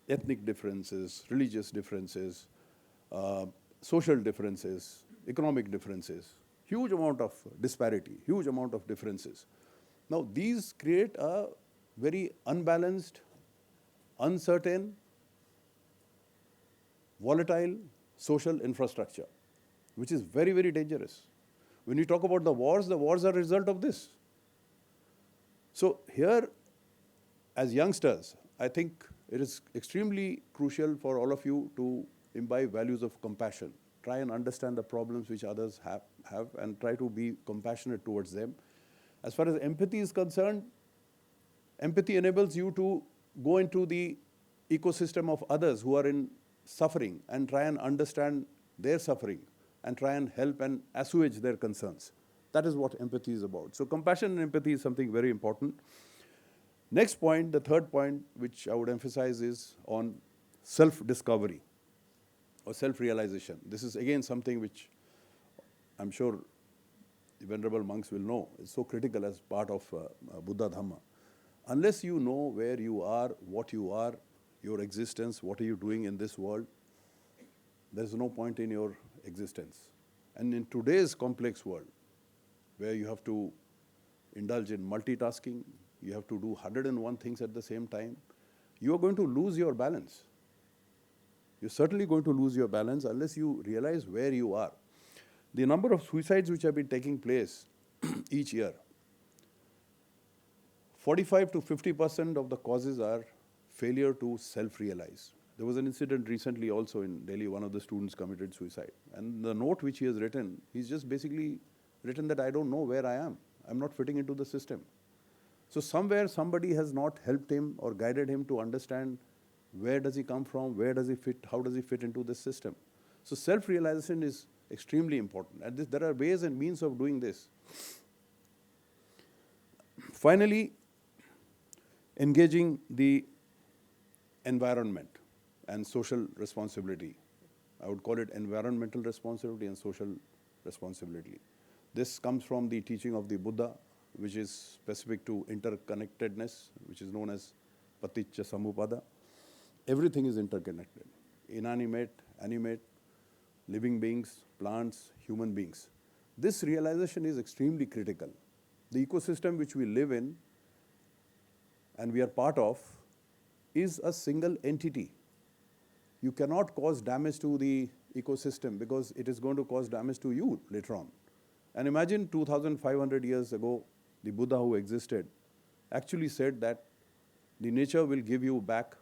ethnic differences, religious differences, social differences, economic differences, huge amount of disparity, huge amount of differences. Now, these create a very unbalanced, uncertain, volatile social infrastructure, which is very, very dangerous. When you talk about the wars are a result of this. So here, as youngsters, I think it is extremely crucial for all of you to imbibe values of compassion. Try and understand the problems which others have and try to be compassionate towards them. As far as empathy is concerned, empathy enables you to go into the ecosystem of others who are in suffering and try and understand their suffering and try and help and assuage their concerns. That is what empathy is about. So compassion and empathy is something very important. Next point, the third point, which I would emphasize is on self-discovery or self-realization. This is again something which I'm sure the venerable monks will know, is so critical as part of Buddha Dhamma. Unless you know where you are, your existence, what are you doing in this world, there's no point in your existence. And in today's complex world, where you have to indulge in multitasking, you have to do 101 things at the same time, you are going to lose your balance. You're certainly going to lose your balance unless you realize where you are. The number of suicides which have been taking place each year, 45 to 50% of the causes are failure to self-realize. There was an incident recently also in Delhi, one of the students committed suicide. And the note which he has written, he's just basically written that I don't know where I am. I'm not fitting into the system. So somewhere somebody has not helped him or guided him to understand where does he come from, where does he fit, how does he fit into this system. So self-realization is extremely important. And there are ways and means of doing this. Finally, engaging the environment and social responsibility. I would call it environmental responsibility and social responsibility. This comes from the teaching of the Buddha, which is specific to interconnectedness, which is known as paticca samuppada. Everything is interconnected. Inanimate, animate, living beings, plants, human beings. This realization is extremely critical. The ecosystem which we live in and we are part of is a single entity. You cannot cause damage to the ecosystem because it is going to cause damage to you later on. And imagine 2,500 years ago, the Buddha who existed actually said that the nature will give you back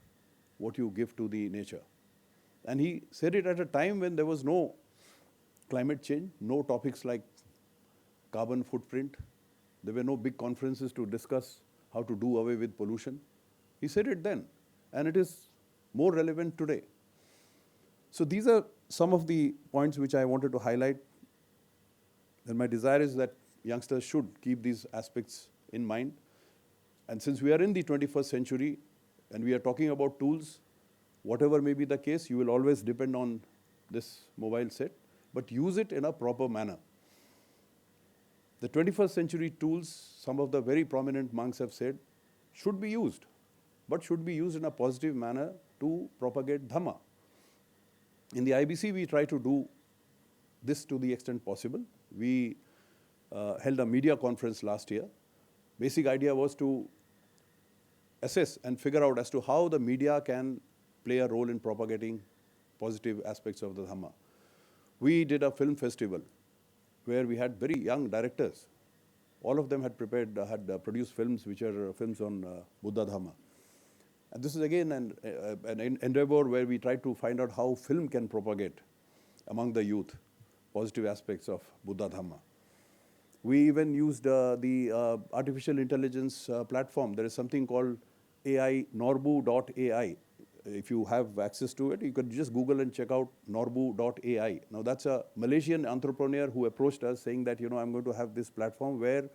what you give to the nature. And he said it at a time when there was no climate change, no topics like carbon footprint. There were no big conferences to discuss how to do away with pollution. He said it then, and it is more relevant today. So these are some of the points which I wanted to highlight. And my desire is that youngsters should keep these aspects in mind. And since we are in the 21st century and we are talking about tools, whatever may be the case, you will always depend on this mobile set, but use it in a proper manner. The 21st century tools, some of the very prominent monks have said, should be used, but should be used in a positive manner to propagate Dhamma. In the IBC, we try to do this to the extent possible. We held a media conference last year. Basic idea was to assess and figure out as to how the media can play a role in propagating positive aspects of the Dhamma. We did a film festival where we had very young directors. All of them had produced films which are films on Buddha Dhamma. And this is again an endeavor where we try to find out how film can propagate among the youth positive aspects of Buddha Dhamma. We even used the artificial intelligence platform. There is something called AI, norbu.ai. If you have access to it, you could just Google and check out norbu.ai. Now that's a Malaysian entrepreneur who approached us saying that, I'm going to have this platform where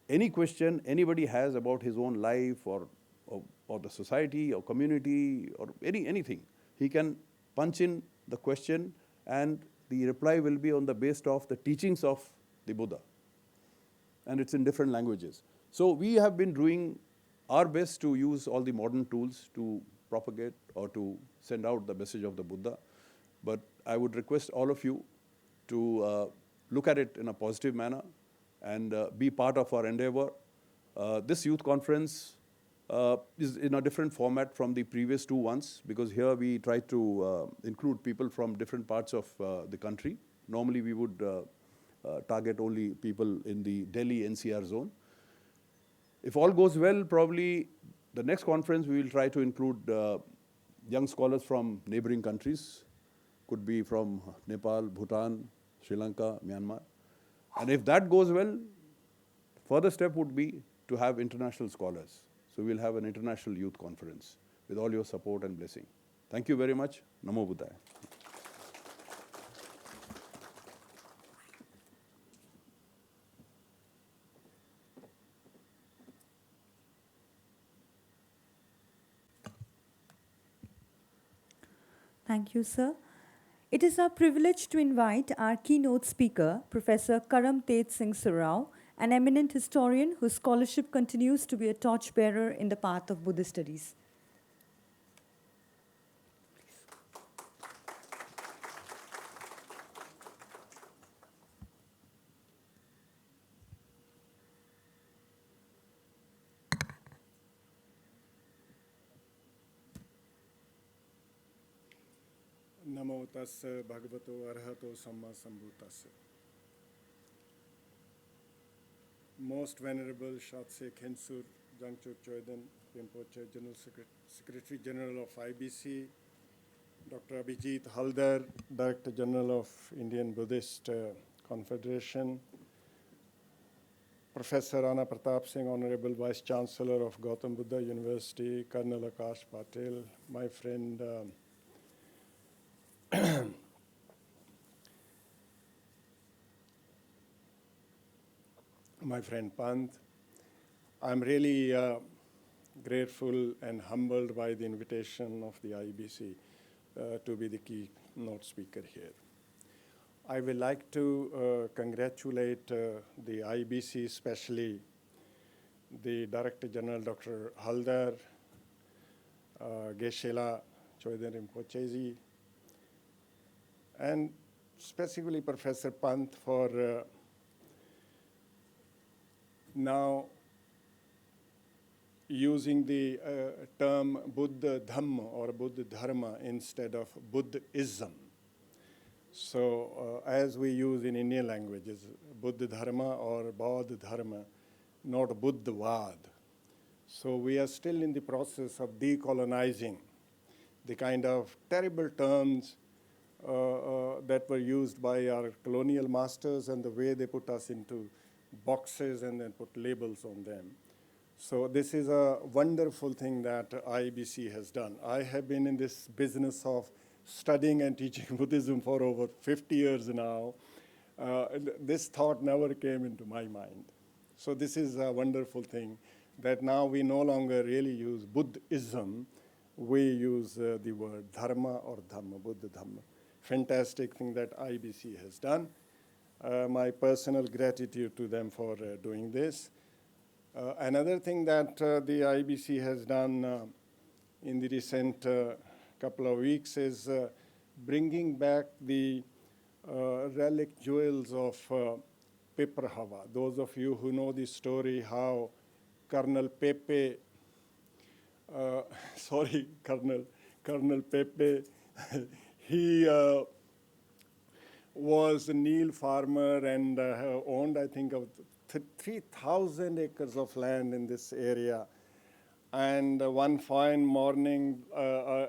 any question anybody has about his own life or the society or community or anything, he can punch in the question and the reply will be on the basis of the teachings of the Buddha. And it's in different languages. So we have been doing our best to use all the modern tools to propagate or to send out the message of the Buddha. But I would request all of you to look at it in a positive manner and be part of our endeavor. This youth conference is in a different format from the previous two ones because here we try to include people from different parts of the country. Normally we would target only people in the Delhi NCR zone. If all goes well, probably the next conference we will try to include young scholars from neighboring countries. Could be from Nepal, Bhutan, Sri Lanka, Myanmar. And if that goes well, further step would be to have international scholars. So we'll have an international youth conference with all your support and blessing. Thank you very much. Namo Buddhaya. Thank you, sir. It is our privilege to invite our keynote speaker, Professor Karam Tej Singh Sarao, an eminent historian whose scholarship continues to be a torchbearer in the path of Buddhist studies. Namo tassa bhagavato arahato samma sambuddhassa. Most Venerable Shatse Khensur Jangchuk Choiden Rinpoche, General Secretary General of IBC, Dr. Abhijit Haldar, Director General of Indian Buddhist Confederation, Professor Rana Pratap Singh, Honorable Vice Chancellor of Gautam Buddha University, Colonel Akash Patel, my friend my friend Pant. I'm really grateful and humbled by the invitation of the IBC to be the keynote speaker here. I would like to congratulate the IBC, especially the Director General, Dr. Haldar, Geshe-la Choiden Rinpoche, and specifically Professor Pant for now using the term Buddha Dhamma or Buddha Dharma instead of Buddhism. So as we use in Indian languages, Buddha Dharma or Buddha Dharma, not Buddhavad. So we are still in the process of decolonizing the kind of terrible terms that were used by our colonial masters and the way they put us into boxes and then put labels on them. So this is a wonderful thing that IBC has done. I have been in this business of studying and teaching Buddhism for over 50 years now. This thought never came into my mind. So this is a wonderful thing that now we no longer really use Buddhism. We use the word Dharma or Dhamma, Buddha Dhamma. Fantastic thing that IBC has done. My personal gratitude to them for doing this. Another thing that the IBC has done in the recent couple of weeks is bringing back the relic jewels of Piprahava. Those of you who know the story how Colonel Pepe, Colonel Pepe, he was a Nile farmer and owned, I think, 3,000 acres of land in this area. And one fine morning,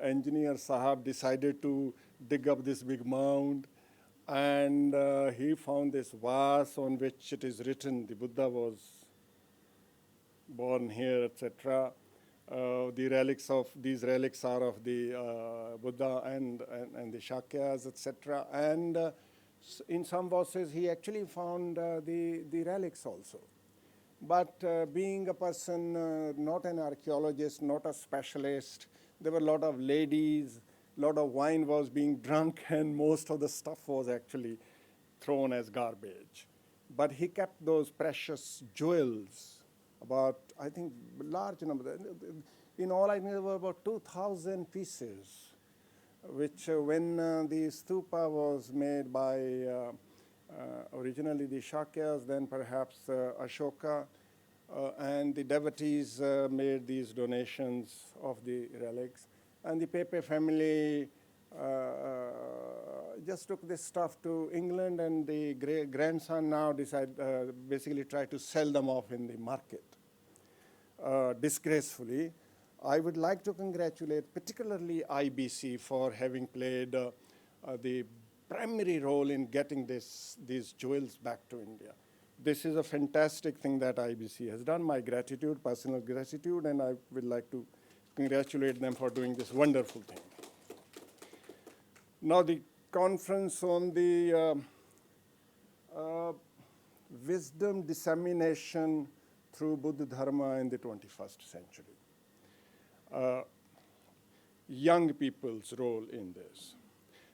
engineer Sahab decided to dig up this big mound. And he found this vase on which it is written, the Buddha was born here, etc. These relics are of the Buddha and the Shakyas, etc. And in some vases, he actually found the relics also. But being a person, not an archaeologist, not a specialist, there were a lot of ladies, a lot of wine was being drunk, and most of the stuff was actually thrown as garbage. But he kept those precious jewels, about, I think, large number. In all, I think there were about 2,000 pieces, which when the stupa was made by originally the Shakyas, then perhaps Ashoka, and the devotees made these donations of the relics. And the Pepe family just took this stuff to England, and the grandson now basically tried to sell them off in the market, disgracefully. I would like to congratulate particularly IBC for having played the primary role in getting these jewels back to India. This is a fantastic thing that IBC has done. My gratitude, personal gratitude, and I would like to congratulate them for doing this wonderful thing. Now the conference on the wisdom dissemination through Buddha Dharma in the 21st century. Young people's role in this.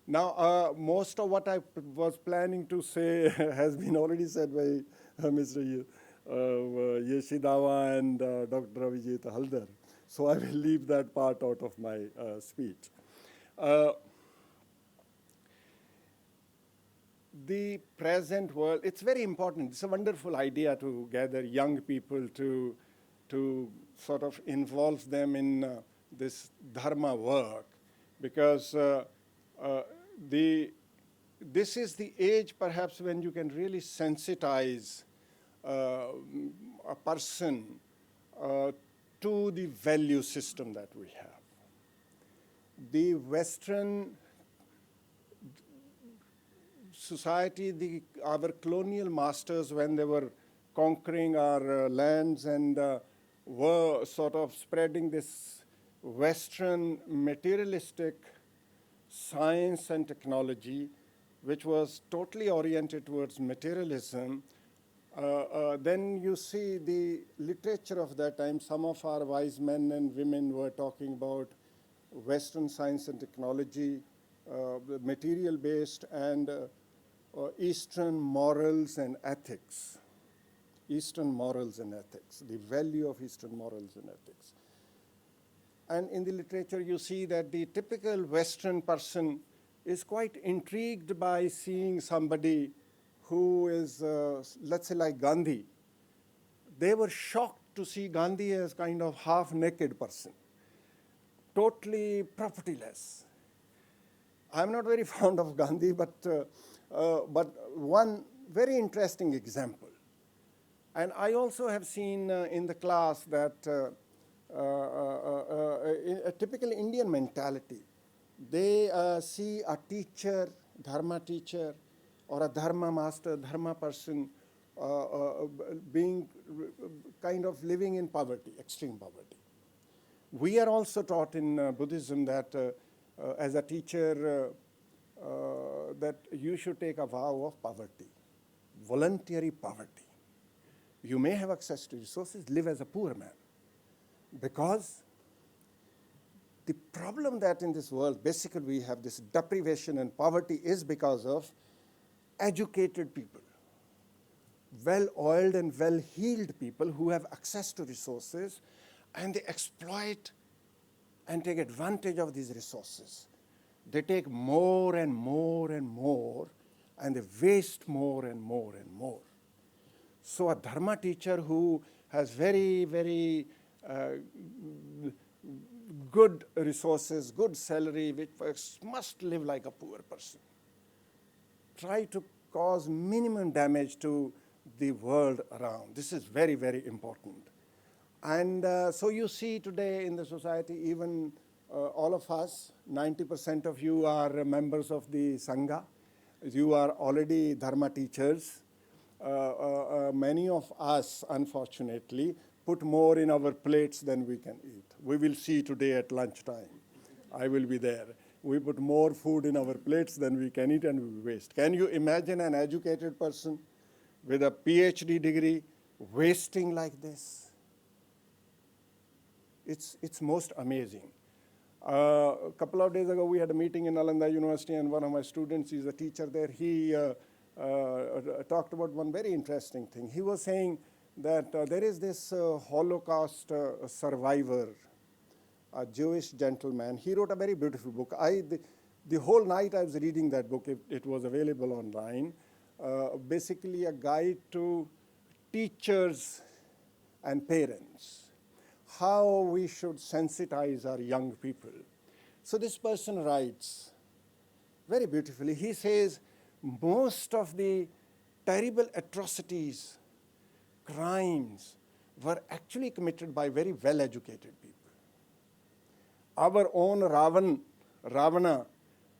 Now, most of what I was planning to say has been already said by Mr. Yeshidawa and Dr. Avijit Haldar. So I will leave that part out of my speech. The present world, it's very important. It's a wonderful idea to gather young people to sort of involve them in this dharma work, because this is the age perhaps when you can really sensitize a person to the value system that we have. The Western society, our colonial masters, when they were conquering our lands and were sort of spreading this Western materialistic science and technology, which was totally oriented towards materialism, then you see the literature of that time. Some of our wise men and women were talking about Western science and technology, material-based, and Eastern morals and ethics. Eastern morals and ethics, the value of Eastern morals and ethics. And in the literature, you see that the typical Western person is quite intrigued by seeing somebody who is, let's say, like Gandhi. They were shocked to see Gandhi as kind of half-naked person, totally propertyless. I'm not very fond of Gandhi, but one very interesting example. And I also have seen in the class that a typical Indian mentality, they see a teacher, dharma teacher, or a dharma master, dharma person being kind of living in poverty, extreme poverty. We are also taught in Buddhism that as a teacher, that you should take a vow of poverty, voluntary poverty. You may have access to resources, live as a poor man. Because the problem that in this world, basically we have this deprivation and poverty is because of educated people, well-oiled and well-heeled people who have access to resources, and they exploit and take advantage of these resources. They take more and more and more, and they waste more and more and more. So a dharma teacher who has very, very good resources, good salary, which must live like a poor person. Try to cause minimum damage to the world around. This is very, very important. And so you see today in the society, even all of us, 90% of you are members of the Sangha. You are already dharma teachers. Many of us, unfortunately, put more in our plates than we can eat. We will see today at lunchtime. I will be there. We put more food in our plates than we can eat, and we waste. Can you imagine an educated person with a PhD degree wasting like this? It's most amazing. A couple of days ago, we had a meeting in Nalanda University, and one of my students is a teacher there. He talked about one very interesting thing. He was saying that there is this Holocaust survivor, a Jewish gentleman. He wrote a very beautiful book. The whole night I was reading that book. It was available online. Basically a guide to teachers and parents, how we should sensitize our young people. So this person writes very beautifully. He says, most of the terrible atrocities, crimes, were actually committed by very well-educated people. Our own Ravana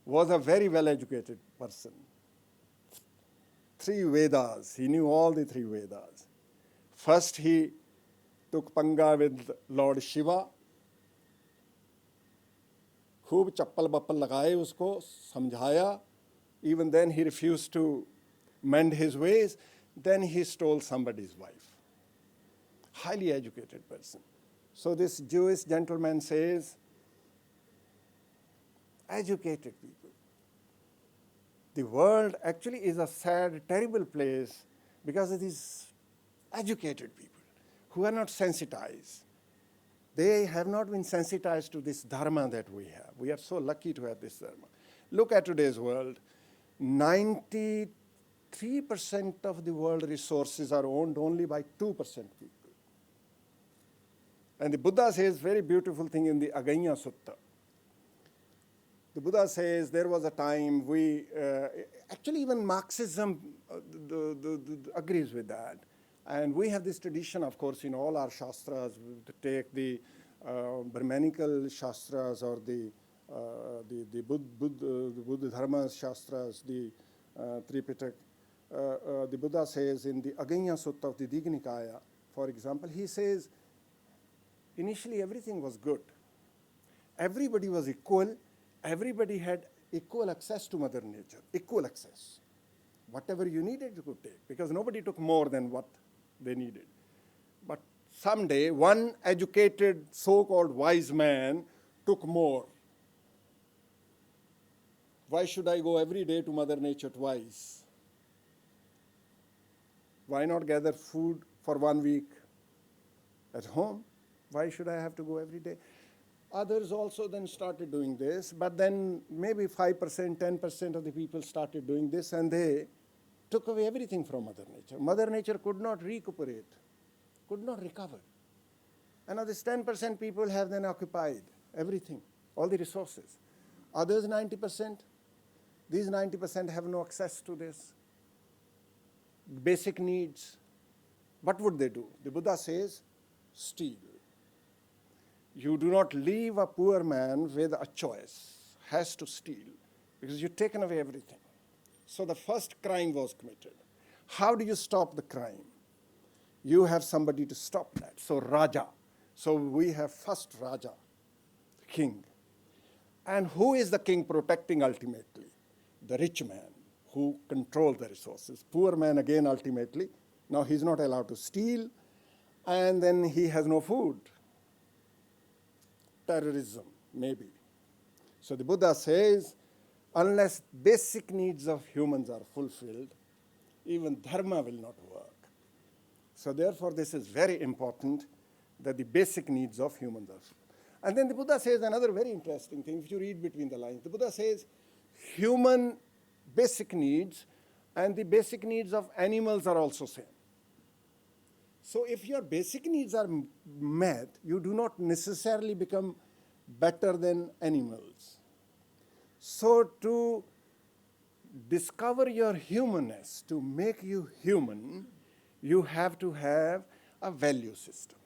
was a very well-educated person. 3 Vedas, he knew all the 3 Vedas. First, he took panga with Lord Shiva. खूब चप्पल बप्पल लगाए उसको, समझाया. Even then he refused to mend his ways. Then he stole somebody's wife. Highly educated person. So this Jewish gentleman says, educated people, the world actually is a sad, terrible place because of these educated people who are not sensitized. They have not been sensitized to this dharma that we have. We are so lucky to have this dharma. Look at today's world. 93% of the world resources are owned only by 2% people. And the Buddha says very beautiful thing in the Aganya Sutta. The Buddha says there was a time actually even Marxism agrees with that. And we have this tradition, of course, in all our shastras, to take the Brahmanical shastras or the Buddha Dhamma shastras, the Tripitak. The Buddha says in the Aganya Sutta of the Digha Nikaya, for example, he says, initially everything was good. Everybody was equal. Everybody had equal access to Mother Nature, equal access. Whatever you needed, you could take, because nobody took more than what they needed. But someday, one educated, so-called wise man took more. Why should I go every day to Mother Nature twice? Why not gather food for 1 week at home? Why should I have to go every day? Others also then started doing this, but then maybe 5%, 10% of the people started doing this, and they took away everything from Mother Nature. Mother Nature could not recuperate, could not recover. And now this 10% people have then occupied everything, all the resources. Others 90%, these 90% have no access to this. Basic needs. What would they do? The Buddha says, steal. You do not leave a poor man with a choice, has to steal, because you've taken away everything. So the first crime was committed. How do you stop the crime? You have somebody to stop that. So Raja. So we have first Raja, king. And who is the king protecting ultimately? The rich man who controls the resources. Poor man again ultimately. Now he's not allowed to steal, and then he has no food. Terrorism, maybe. So the Buddha says, unless basic needs of humans are fulfilled, even dharma will not work. So therefore, this is very important that the basic needs of humans are fulfilled. And then the Buddha says another very interesting thing, if you read between the lines. The Buddha says human basic needs and the basic needs of animals are also same. So if your basic needs are met, you do not necessarily become better than animals. So to discover your humanness, to make you human, you have to have a value system,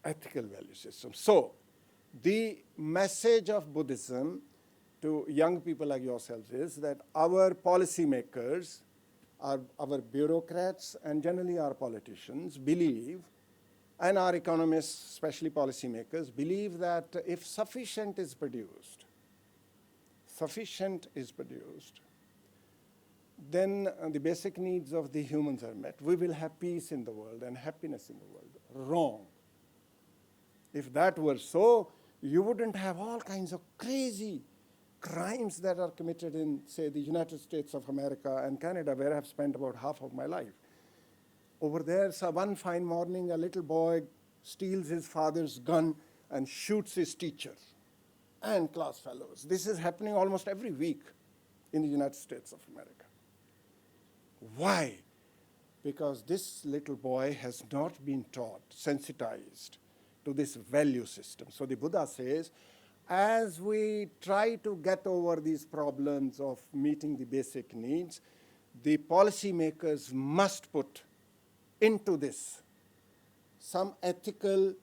ethical value system. So the message of Buddhism to young people like yourselves is that our policymakers, our bureaucrats, and generally our politicians believe, and our economists, especially policymakers, believe that if sufficient is produced, then the basic needs of the humans are met. We will have peace in the world and happiness in the world. Wrong. If that were so, you wouldn't have all kinds of crazy crimes that are committed in, say, the United States of America and Canada, where I've spent about half of my life. Over there, so one fine morning, a little boy steals his father's gun and shoots his teacher and class fellows. This is happening almost every week in the United States of America. Why? Because this little boy has not been taught, sensitized to this value system. So the Buddha says, as we try to get over these problems of meeting the basic needs, the policymakers must put into this some ethical,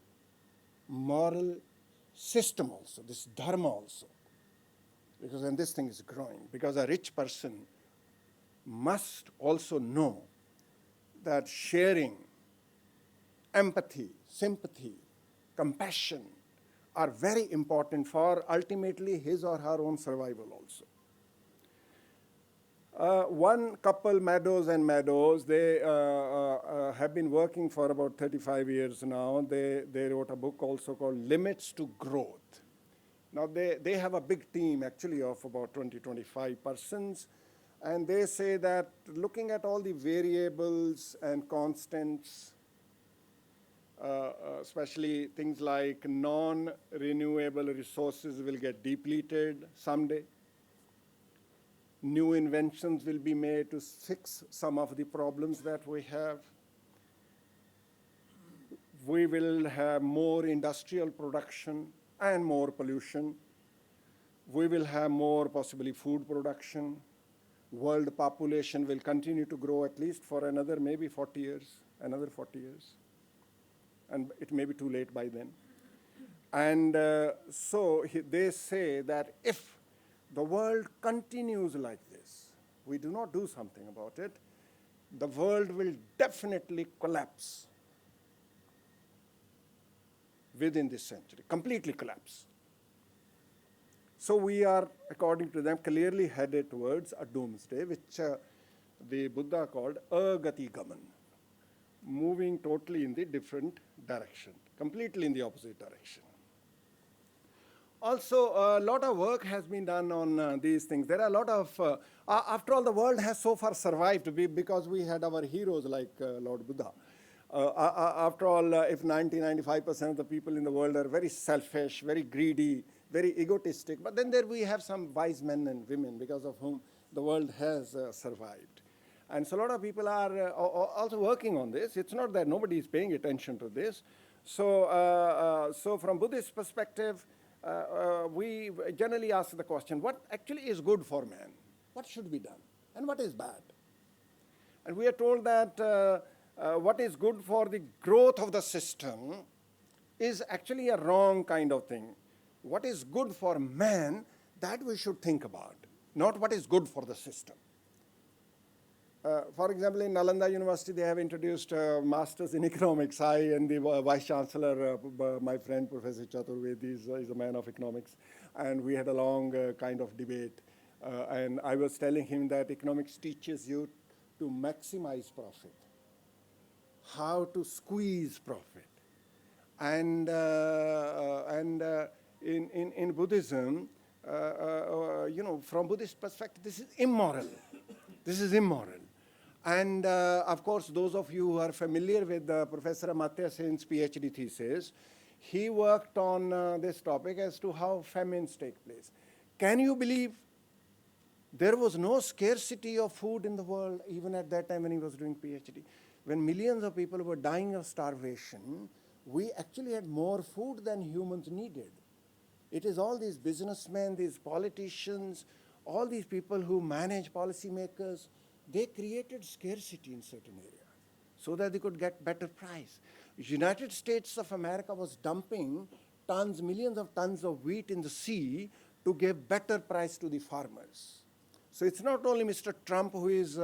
moral system also, this dharma also. Because then this thing is growing. Because a rich person must also know that sharing, empathy, sympathy, compassion are very important for ultimately his or her own survival also. One couple, Meadows and Meadows, they have been working for about 35 years now. They wrote a book also called Limits to Growth. Now, they have a big team, actually, of about 20, 25 persons. And they say that looking at all the variables and constants, especially things like non-renewable resources will get depleted someday. New inventions will be made to fix some of the problems that we have. We will have more industrial production and more pollution. We will have more possibly food production. World population will continue to grow at least for another maybe 40 years, another 40 years. And it may be too late by then. And so they say that if the world continues like this, we do not do something about it, the world will definitely collapse within this century, completely collapse. So we are, according to them, clearly headed towards a doomsday, which the Buddha called agati gaman, moving totally in the different direction, completely in the opposite direction. Also, a lot of work has been done on these things. There are a lot of, after all, the world has so far survived because we had our heroes like Lord Buddha. After all, if 90-95% of the people in the world are very selfish, very greedy, very egotistic, but then there we have some wise men and women because of whom the world has survived. And so a lot of people are also working on this. It's not that nobody is paying attention to this. So, so from Buddhist perspective, we generally ask the question, what actually is good for man? What should be done? And what is bad? And we are told that what is good for the growth of the system is actually a wrong kind of thing. What is good for man, that we should think about, not what is good for the system. For example, in Nalanda University, they have introduced masters in economics. I and the vice chancellor, my friend Professor Chaturvedi, is a man of economics, and we had a long kind of debate. And I was telling him that economics teaches you to maximize profit, how to squeeze profit. And in Buddhism, you know, from Buddhist perspective, this is immoral. This is immoral. And of course, those of you who are familiar with Professor Amartya Sen's PhD thesis, he worked on this topic as to how famines take place. Can you believe there was no scarcity of food in the world even at that time when he was doing PhD? When millions of people were dying of starvation, we actually had more food than humans needed. It is all these businessmen, these politicians, all these people who manage policymakers, they created scarcity in certain areas so that they could get better price. United States of America was dumping tons, millions of tons of wheat in the sea to give better price to the farmers. So it's not only Mr. Trump who is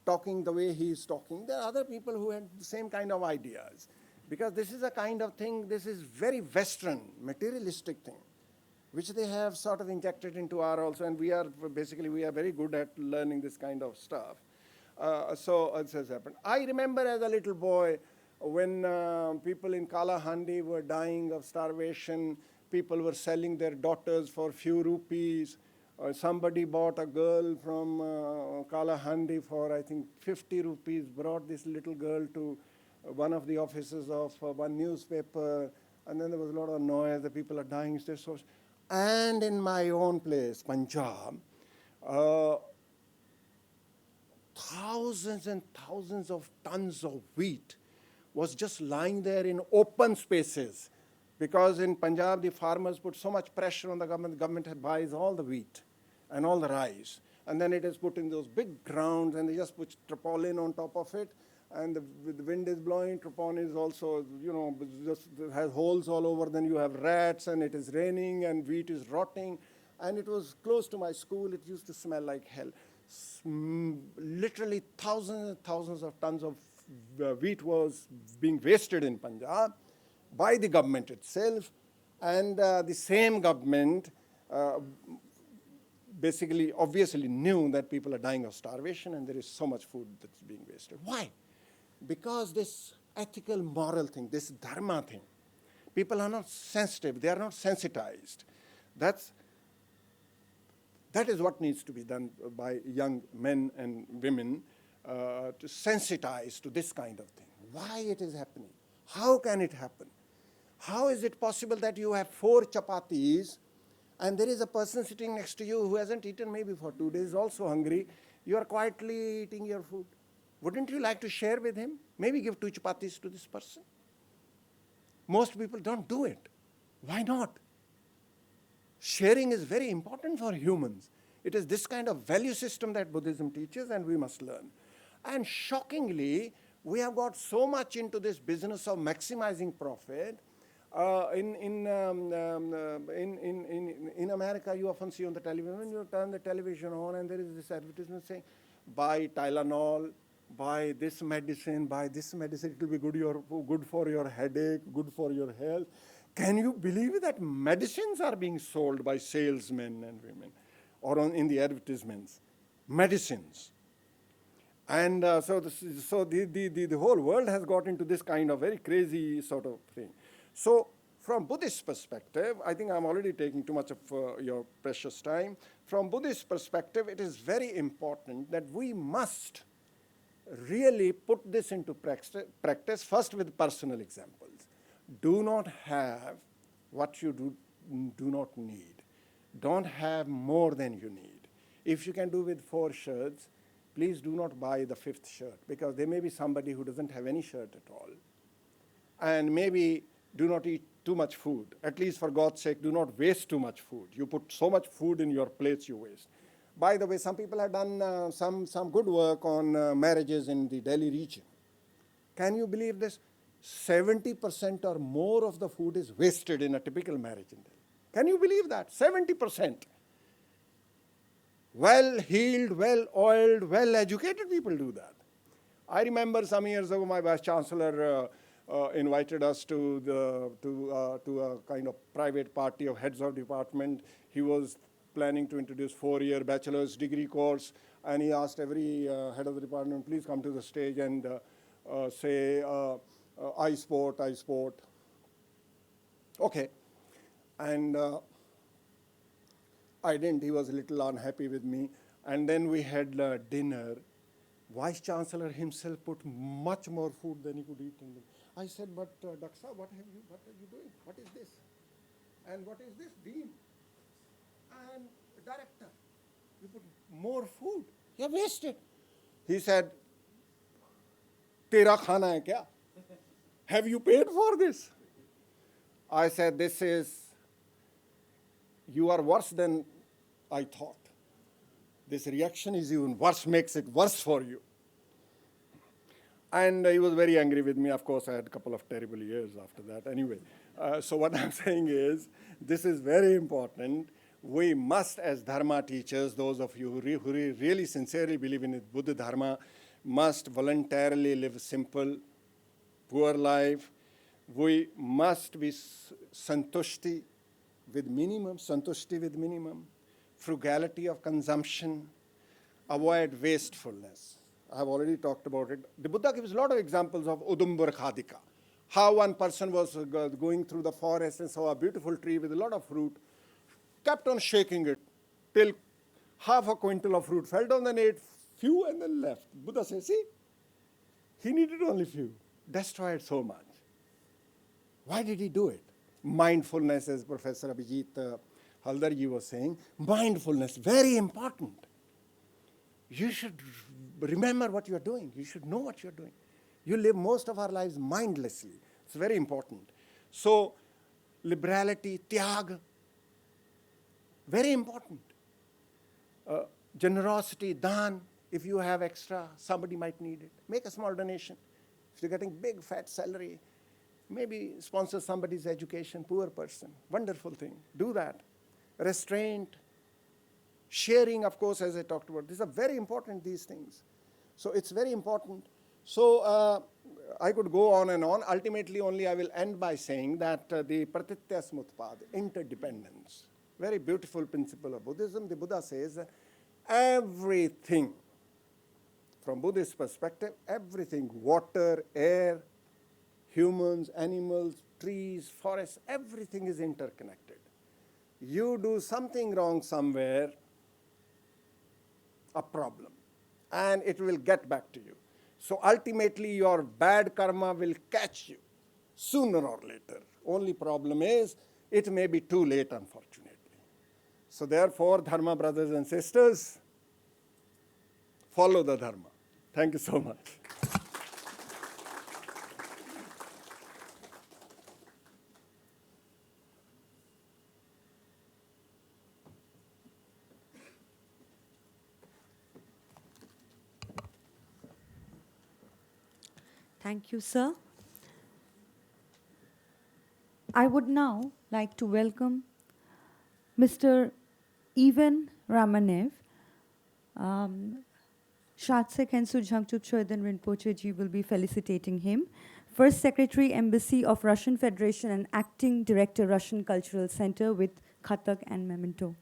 talking the way he is talking. There are other people who had the same kind of ideas. Because this is a kind of thing, this is very Western, materialistic thing, which they have sort of injected into our also, and we are basically, we are very good at learning this kind of stuff. So it has happened. I remember as a little boy, when people in Kalahandi were dying of starvation, people were selling their daughters for few rupees. Somebody bought a girl from Kalahandi for, I think, 50 rupees, brought this little girl to one of the offices of one newspaper, and then there was a lot of noise, the people are dying. So, and in my own place, Punjab, thousands and thousands of tons of wheat was just lying there in open spaces, because in Punjab, the farmers put so much pressure on the government buys all the wheat and all the rice, and then it is put in those big grounds, and they just put tarpaulin on top of it, and the wind is blowing, tarpaulin is also, you know, just has holes all over, then you have rats, and it is raining, and wheat is rotting, and it was close to my school, it used to smell like hell. Literally thousands and thousands of tons of wheat was being wasted in Punjab by the government itself, and the same government basically obviously knew that people are dying of starvation and there is so much food that's being wasted. Why? Because this ethical, moral thing, this dharma thing, people are not sensitive, they are not sensitized. That is what needs to be done by young men and women to sensitize to this kind of thing. Why it is happening? How can it happen? How is it possible that you have 4 chapatis and there is a person sitting next to you who hasn't eaten maybe for 2 days, also hungry? You are quietly eating your food. Wouldn't you like to share with him? Maybe give 2 chapatis to this person. Most people don't do it. Why not? Sharing is very important for humans. It is this kind of value system that Buddhism teaches, and we must learn. And shockingly, we have got so much into this business of maximizing profit. In America, you often see on the television, when you turn the television on and there is this advertisement saying, buy Tylenol, buy this medicine, it will be good for your headache, good for your health. Can you believe that medicines are being sold by salesmen and women, or in the advertisements? Medicines. And so the whole world has got into this kind of very crazy sort of thing. So from Buddhist perspective, I think I'm already taking too much of your precious time. From Buddhist perspective, it is very important that we must really put this into practice first with personal examples. Do not have what you do not need. Don't have more than you need. If you can do with 4 shirts, please do not buy the 5th shirt, because there may be somebody who doesn't have any shirt at all. And maybe do not eat too much food. At least for God's sake, do not waste too much food. You put so much food in your plates, you waste. By the way, some people have done some good work on marriages in the Delhi region. Can you believe this? 70% or more of the food is wasted in a typical marriage in Delhi. Can you believe that? 70%. Well-heeled, well-oiled, well-educated people do that. I remember some years ago, my vice chancellor invited us to a kind of private party of heads of department. He was planning to introduce 4-year bachelor's degree course, and he asked every head of the department, please come to the stage and say, I sport. Okay. And I didn't. He was a little unhappy with me. And then we had dinner. Vice Chancellor himself put much more food than he could eat. I said, but Daksa, what are you doing? What is this? And what is this? Dean. And director. You put more food. You wasted. He said, Tera khana hai kya? Have you paid for this? I said, you are worse than I thought. This reaction is even worse, makes it worse for you. And he was very angry with me. Of course, I had a couple of terrible years after that. Anyway, so what I'm saying is, this is very important. We must, as Dharma teachers, those of you who really sincerely believe in it, Buddha Dhamma, must voluntarily live simple, poor life. We must be santushti with minimum, frugality of consumption, avoid wastefulness. I have already talked about it. The Buddha gives a lot of examples of Udumbara Khadika. How one person was going through the forest and saw a beautiful tree with a lot of fruit, kept on shaking it till half a quintal of fruit fell down, then ate few and then left. Buddha says, see, he needed only few, destroyed so much. Why did he do it? Mindfulness, as Professor Abhijit Haldarji was saying, mindfulness, very important. You should remember what you're doing. You should know what you're doing. You live most of our lives mindlessly. It's very important. So, liberality, tyag, very important. Generosity, dan, if you have extra, somebody might need it. Make a small donation. If you're getting big, fat salary, maybe sponsor somebody's education, poor person. Wonderful thing. Do that. Restraint, sharing, of course, as I talked about. These are very important, these things. So it's very important. So I could go on and on. Ultimately, only I will end by saying that the pratitya smutpad, interdependence, very beautiful principle of Buddhism. The Buddha says that everything, from Buddhist perspective, everything, water, air, humans, animals, trees, forests, everything is interconnected. you do something wrong somewhere, a problem, and it will get back to you. So ultimately, your bad karma will catch you sooner or later. Only problem is, it may be too late, unfortunately. So therefore, Dharma brothers and sisters, follow the Dharma. Thank you so much. Thank you, sir. I would now like to welcome Mr. Ivan Ramanev. Shatsek Hensu Jangchuk Choydan Rinpoche ji will be felicitating him. First Secretary, Embassy of Russian Federation and Acting Director, Russian Cultural Center with Khatak and Memento.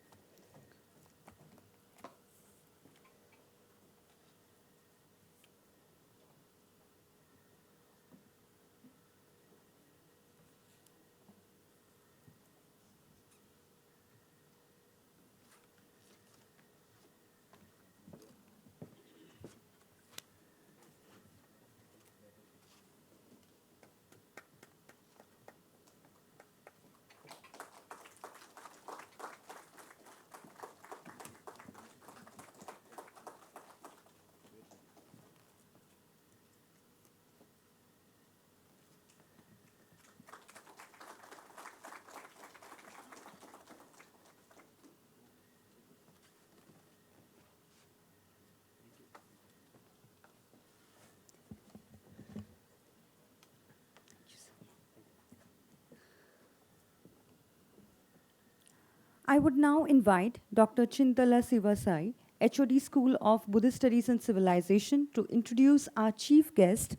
I would now invite Dr. Chintala Sivasai, HOD School of Buddhist Studies and Civilization, to introduce our chief guest,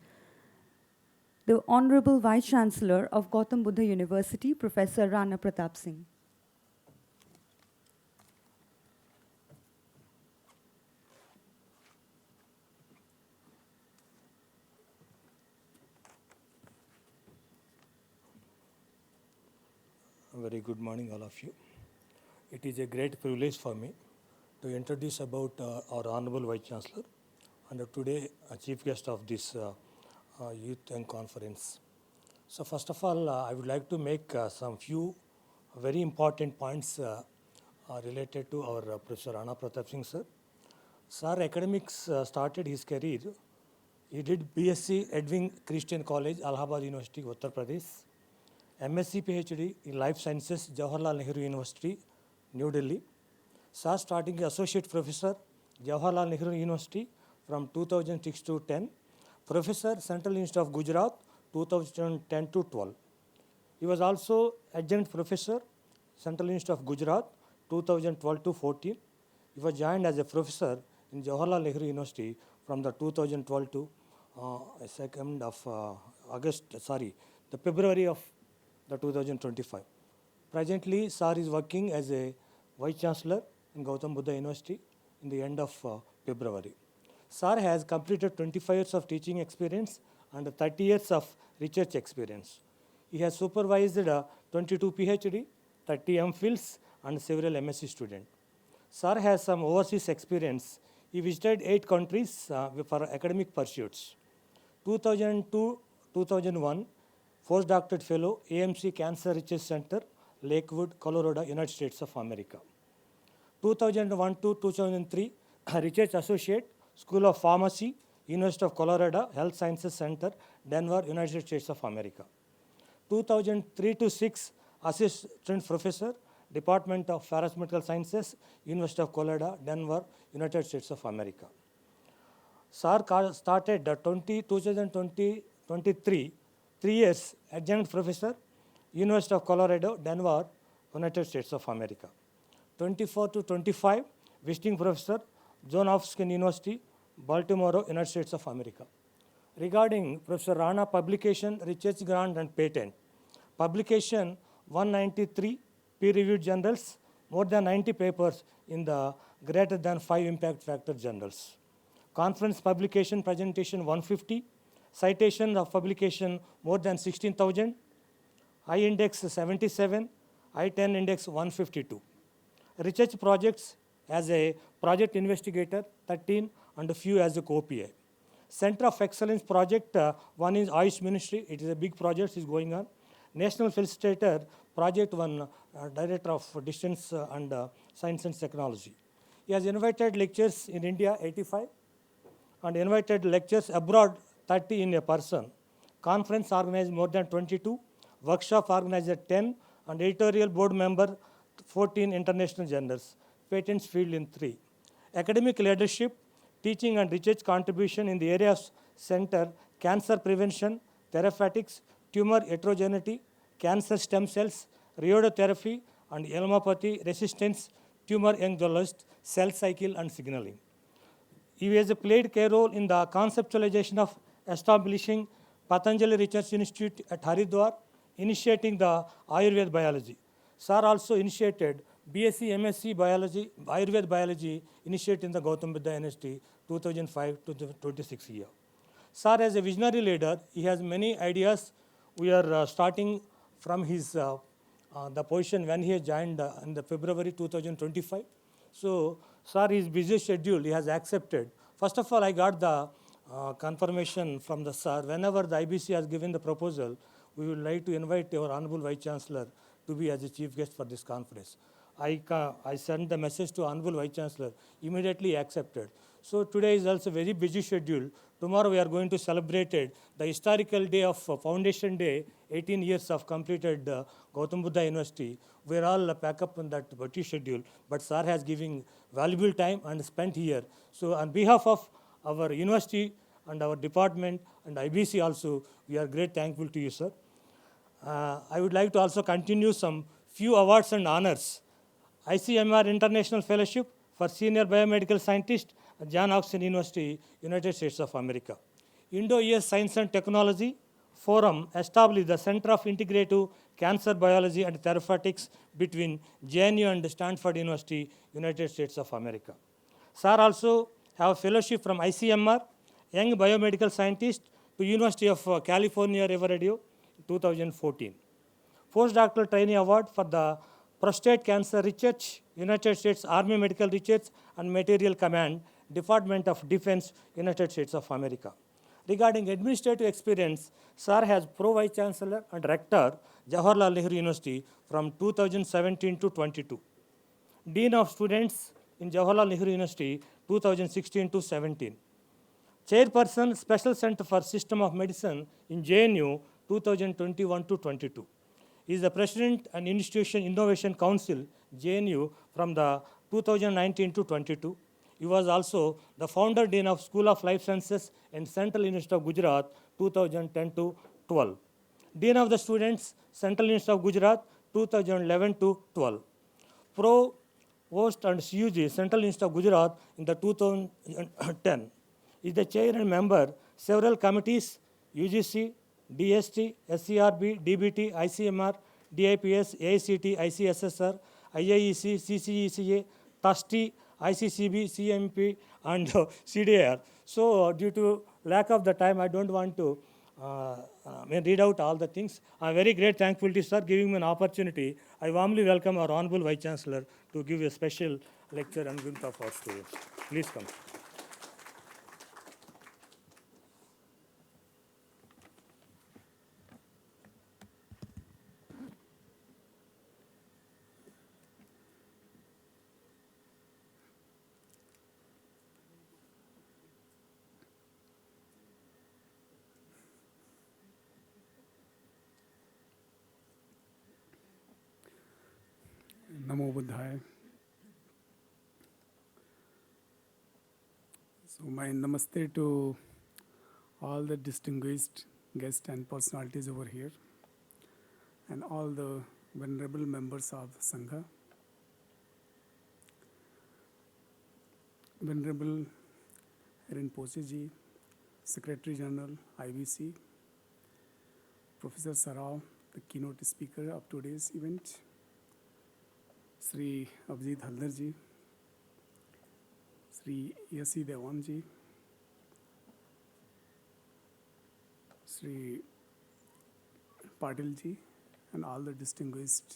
the Honorable Vice Chancellor of Gautam Buddha University, Professor Rana Pratap Singh. A very good morning, all of you. It is a great privilege for me to introduce about our Honorable Vice Chancellor and today a chief guest of this youth and conference. So first of all, I would like to make some few very important points related to our Professor Rana Pratap Singh sir. Sir academics started his career. He did BSc Edwin Christian College, Allahabad University, Uttar Pradesh. MSc PhD in Life Sciences, Jawaharlal Nehru University, New Delhi. Sir starting Associate Professor, Jawaharlal Nehru University from 2006 to 10. Professor, Central Institute of Gujarat, 2010 to 12. He was also Adjunct Professor, Central Institute of Gujarat, 2012 to 14. He was joined as a professor in Jawaharlal Nehru University from the 2012 to the February of the 2025. Presently, Sir is working as a Vice Chancellor in Gautam Buddha University in the end of February. Sir has completed 25 years of teaching experience and 30 years of research experience. He has supervised 22 PhD, 30 MPhils and several MSc students. Sir has some overseas experience. He visited 8 countries for academic pursuits. 2002-2001, postdoctorate fellow, AMC Cancer Research Center, Lakewood, Colorado, United States of America. 2001 to 2003, Research Associate, School of Pharmacy, University of Colorado, Health Sciences Center, Denver, United States of America. 2003 to 6, Assistant Professor, Department of Pharmaceutical Sciences, University of Colorado, Denver, United States of America. Sir started 2023, 3 years, Adjunct Professor, University of Colorado, Denver, United States of America. 24 to 25, Visiting Professor, John Hopkins University, Baltimore, United States of America. Regarding Professor Rana publication, research grant and patent. Publication 193 peer-reviewed journals, more than 90 papers in the greater than 5 impact factor journals. Conference publication presentation 150, citation of publication more than 16,000, high index 77, I-10 index 152. Research projects as a project investigator, 13, and a few as a co-PA. Center of Excellence project, one is Ayush Ministry. It is a big project is going on. National Facilitator, project one, Director of Distance and Science and Technology. He has invited lectures in India, 85, and invited lectures abroad, 30 in a person. Conference organized more than 22, workshop organized at 10, and editorial board member, 14 international journals. Patents filed in 3. Academic leadership, teaching and research contribution in the areas center, cancer prevention, therapeutics, tumor heterogeneity, cancer stem cells, radiotherapy, and allelopathy, resistance, tumor young journalist, cell cycle, and signaling. He has played a key role in the conceptualization of establishing Patanjali Research Institute at Haridwar, initiating the Ayurveda biology. Sir also initiated BSc, MSc biology, Ayurveda biology, initiated in the Gautam Buddha University, 2005 to 26 year. Sir, as a visionary leader, he has many ideas. We are starting from his the position when he has joined in the February 2025. So, sir, his busy schedule, he has accepted. First of all, I got the confirmation from the sir. Whenever the IBC has given the proposal, we would like to invite our Honorable Vice Chancellor to be as a chief guest for this conference. I sent the message to Honorable Vice Chancellor, immediately accepted. So today is also a very busy schedule. Tomorrow we are going to celebrate the historical day of Foundation Day, 18 years of completed Gautam Buddha University. We are all pack up on that busy schedule, but sir has given valuable time and spent here. So on behalf of our university and our department and IBC also, we are great thankful to you, sir. I would like to also continue some few awards and honors. ICMR International Fellowship for Senior Biomedical Scientist at John Hopkins University, United States of America. Indo-US Science and Technology Forum established the Center of Integrative Cancer Biology and Therapeutics between JNU and Stanford University, United States of America. Sir also have a fellowship from ICMR, Young Biomedical Scientist, to University of California, Riverhead, 2014. Postdoctoral Training Award for the Prostate Cancer Research, United States Army Medical Research and Material Command, Department of Defense, United States of America. Regarding administrative experience, sir has Pro Vice Chancellor and Rector, Jawaharlal Nehru University from 2017 to 22. Dean of Students in Jawaharlal Nehru University, 2016 to 17. Chairperson, Special Center for System of Medicine in JNU, 2021 to 22. He is the President and Institution Innovation Council, JNU, from the 2019 to 22. He was also the Founder Dean of School of Life Sciences and Central University of Gujarat, 2010 to 12. Dean of the Students, Central University of Gujarat, 2011 to 12. Provost and CUG, Central University of Gujarat, in the 2010. He is the chair and member several committees, UGC, DST, SCRB, DBT, ICMR, DIPS, AICT, ICSSR, IIEC, CCECA, TUSTI, ICCB, CMP, and CDAR. So due to lack of the time, I don't want to read out all the things. I'm very great thankful to sir giving me an opportunity. I warmly welcome our Honorable Vice Chancellor to give a special lecture on behalf of our students. Please come. Namo Buddhaya. So my namaste to all the distinguished guests and personalities over here, and all the venerable members of the Sangha. Venerable Rinpoche Ji, Secretary General, IBC, Professor Sarao, the keynote speaker of today's event, Sri Abhijit Haldar Ji, Sri Yasi Dewan Ji, Sri Patil Ji, and all the distinguished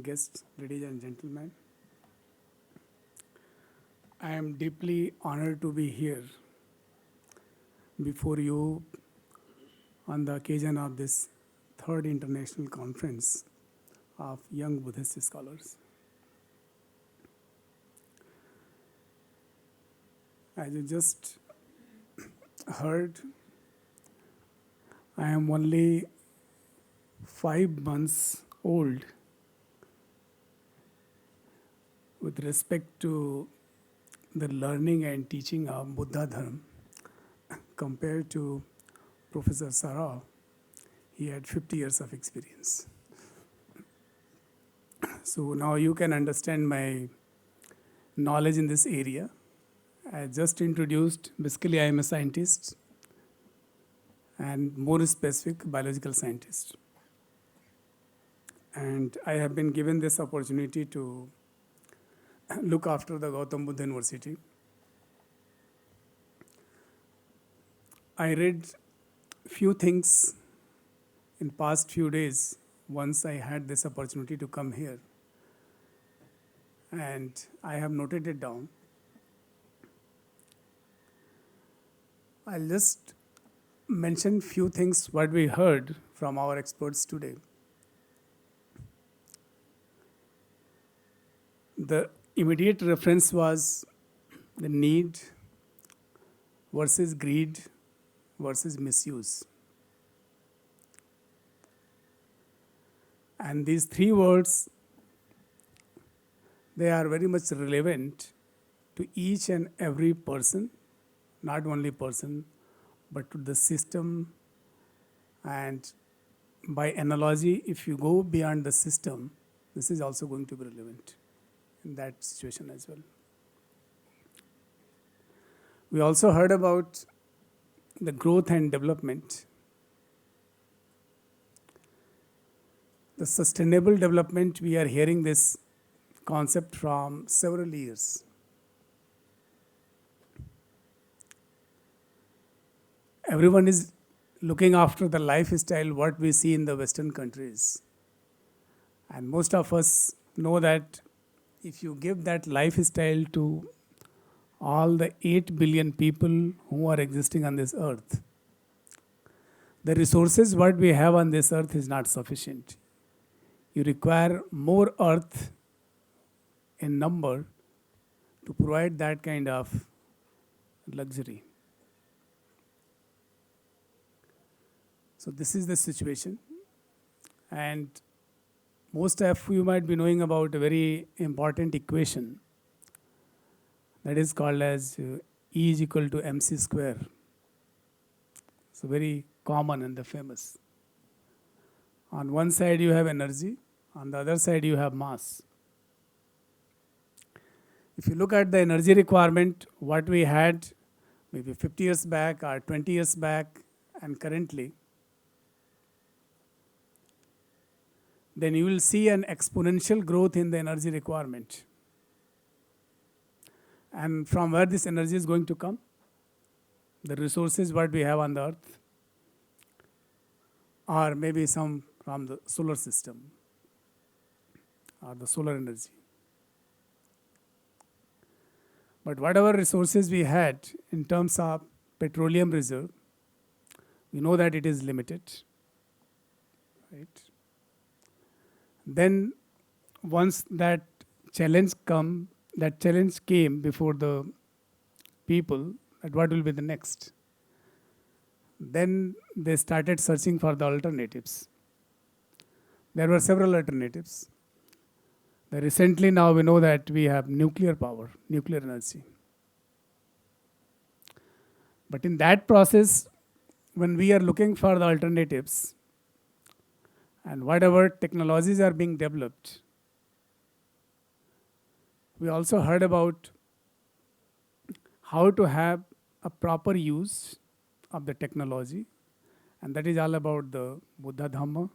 guests, ladies and gentlemen. I am deeply honored to be here before you on the occasion of this third international conference of young Buddhist scholars. As you just heard, I am only 5 months old with respect to the learning and teaching of Buddha Dhamma compared to Professor Saraf. He had 50 years of experience. So now you can understand my knowledge in this area. I just introduced, basically I am a scientist and more specific biological scientist. And I have been given this opportunity to look after the Gautam Buddha University. I read few things in past few days once I had this opportunity to come here. And I have noted it down. I'll just mention few things what we heard from our experts today. The immediate reference was the need versus greed versus misuse. And these three words, they are very much relevant to each and every person, not only person, but to the system. And by analogy, if you go beyond the system, this is also going to be relevant in that situation as well. We also heard about the growth and development. The sustainable development, we are hearing this concept from several years. Everyone is looking after the lifestyle what we see in the Western countries. And most of us know that if you give that lifestyle to all the 8 billion people who are existing on this earth, the resources what we have on this earth is not sufficient. You require more earth in number to provide that kind of luxury. So this is the situation. And most of you might be knowing about a very important equation that is called as E is equal to mc square. So very common and famous. On one side you have energy, on the other side you have mass. If you look at the energy requirement, what we had maybe 50 years back or 20 years back and currently, then you will see an exponential growth in the energy requirement. And from where this energy is going to come? The resources what we have on the earth, or maybe some from the solar system, or the solar energy. But whatever resources we had in terms of petroleum reserve, we know that it is limited, right? Then once that challenge came before the people, that what will be the next? Then they started searching for the alternatives. There were several alternatives. Recently now we know that we have nuclear power, nuclear energy. But in that process, when we are looking for the alternatives, and whatever technologies are being developed, we also heard about how to have a proper use of the technology, and that is all about the Buddha Dhamma.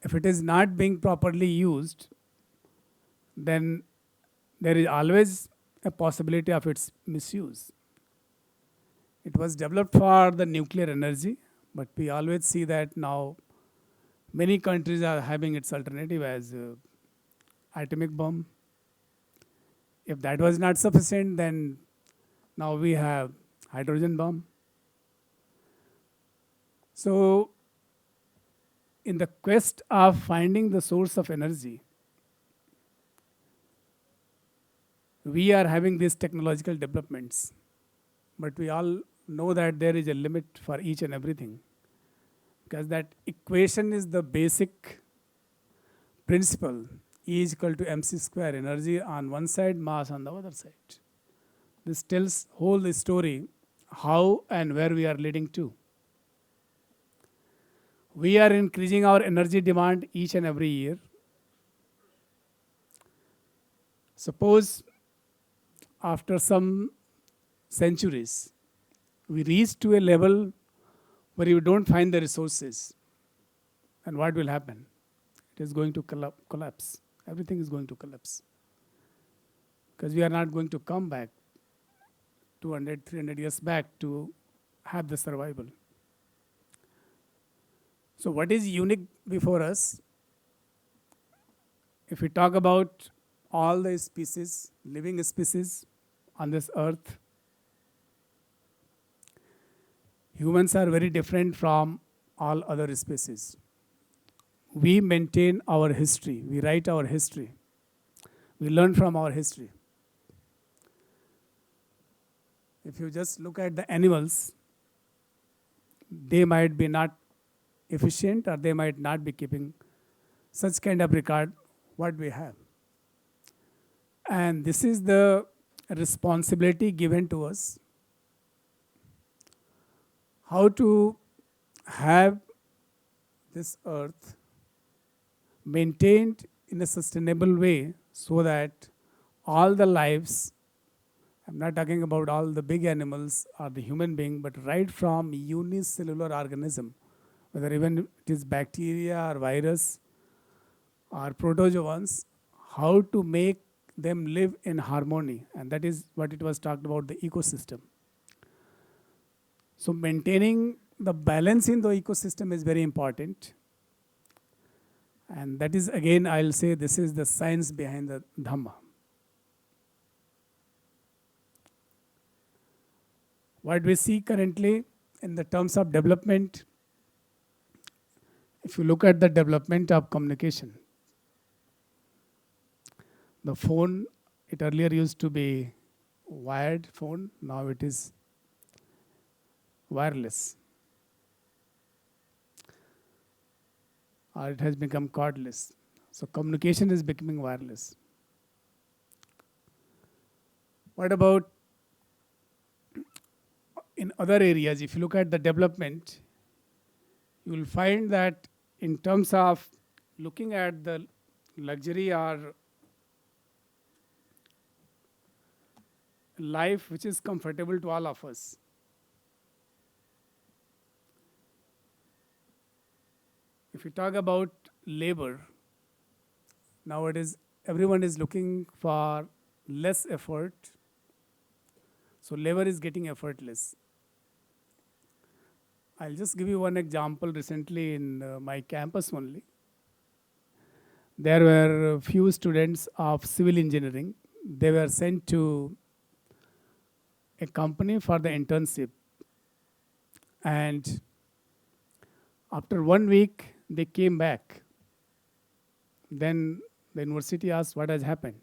If it is not being properly used, then there is always a possibility of its misuse. It was developed for the nuclear energy, but we always see that now Many countries are having its alternative as atomic bomb. If that was not sufficient, then now we have hydrogen bomb. So, in the quest of finding the source of energy, we are having these technological developments, but we all know that there is a limit for each and everything, because that equation is the basic principle. E is equal to mc square, energy on one side, mass on the other side. This tells whole the story, how and where we are leading to. We are increasing our energy demand each and every year. Suppose after some centuries, we reach to a level where you don't find the resources, and what will happen? It is going to collapse. Everything is going to collapse, because we are not going to come back 200, 300 years back to have the survival. So what is unique before us? If we talk about all the species, living species on this earth, humans are very different from all other species. We maintain our history, we write our history, we learn from our history. If you just look at the animals, they might be not efficient, or they might not be keeping such kind of record what we have. And this is the responsibility given to us, how to have this earth maintained in a sustainable way, so that all the lives, I'm not talking about all the big animals or the human being, but right from unicellular organism, whether even it is bacteria or virus or protozoans, how to make them live in harmony. And that is what it was talked about, the ecosystem. So maintaining the balance in the ecosystem is very important. And that is, again, I'll say this is the science behind the Dhamma. What we see currently in the terms of development, if you look at the development of communication, the phone, it earlier used to be wired phone, now it is wireless. Or it has become cordless. So communication is becoming wireless. What about in other areas? If you look at the development, you will find that in terms of looking at the luxury or life which is comfortable to all of us, if you talk about labor, nowadays everyone is looking for less effort. So labor is getting effortless. I'll just give you one example. Recently in my campus only, there were a few students of civil engineering. They were sent to a company for the internship. And after 1 week, they came back. Then the university asked what has happened.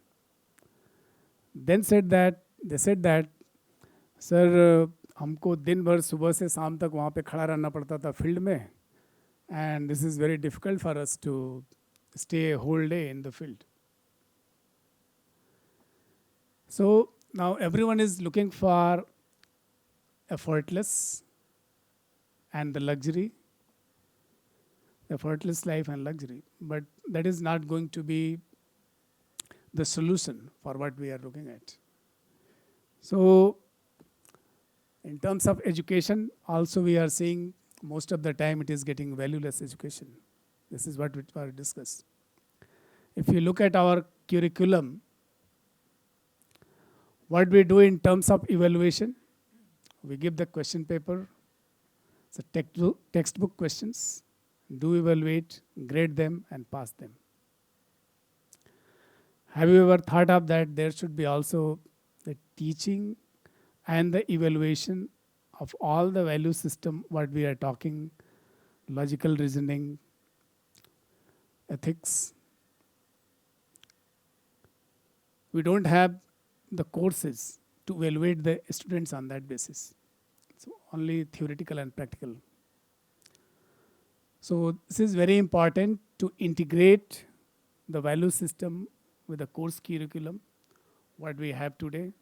Then they said that, sir, हमको दिन भर सुबह से शाम तक वहाँ पे खड़ा रहना पड़ता था फील्ड में, and this is very difficult for us to stay a whole day in the field. So now everyone is looking for effortless and the luxury, effortless life and luxury, but that is not going to be the solution for what we are looking at. So in terms of education, also we are seeing most of the time it is getting valueless education. This is what we discussed. If you look at our curriculum, what we do in terms of evaluation, we give the question paper, it's a textbook questions, do evaluate, grade them, and pass them. Have you ever thought of that there should be also the teaching and the evaluation of all the value system, what we are talking, logical reasoning, ethics? We don't have the courses to evaluate the students on that basis. So only theoretical and practical. So this is very important to integrate the value system with the course curriculum, what we have today.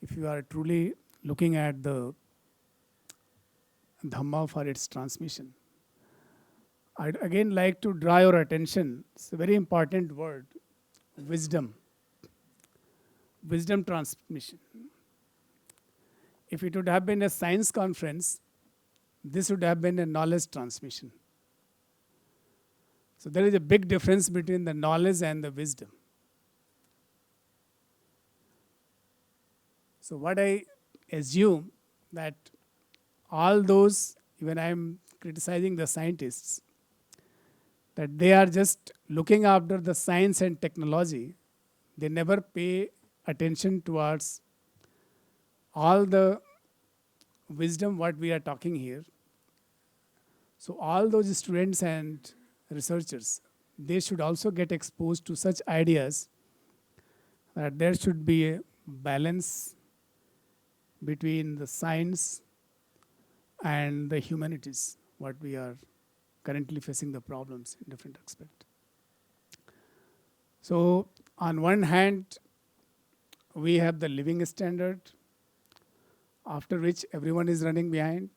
If you are truly looking at the Dhamma for its transmission. I'd again like to draw your attention, it's a very important word, wisdom. Wisdom transmission. If it would have been a science conference, this would have been a knowledge transmission. So there is a big difference between the knowledge and the wisdom. So what I assume that all those, even I am criticizing the scientists, that they are just looking after the science and technology. They never pay attention towards all the wisdom what we are talking here. So all those students and researchers, they should also get exposed to such ideas that there should be a balance between the science and the humanities, what we are currently facing the problems in different aspects. So on one hand, we have the living standard, after which everyone is running behind.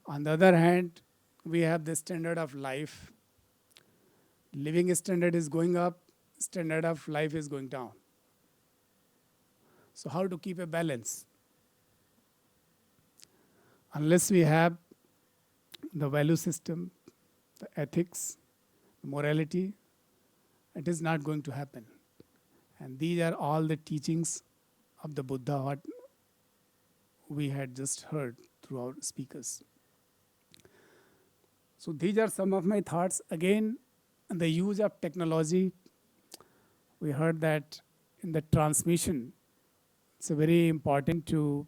On the other hand, we have the standard of life. Living standard is going up, standard of life is going down. So how to keep a balance? Unless we have the value system, the ethics, morality, it is not going to happen. And these are all the teachings of the Buddha, what we had just heard through our speakers. So these are some of my thoughts. Again, the use of technology, we heard that in the transmission, it's very important to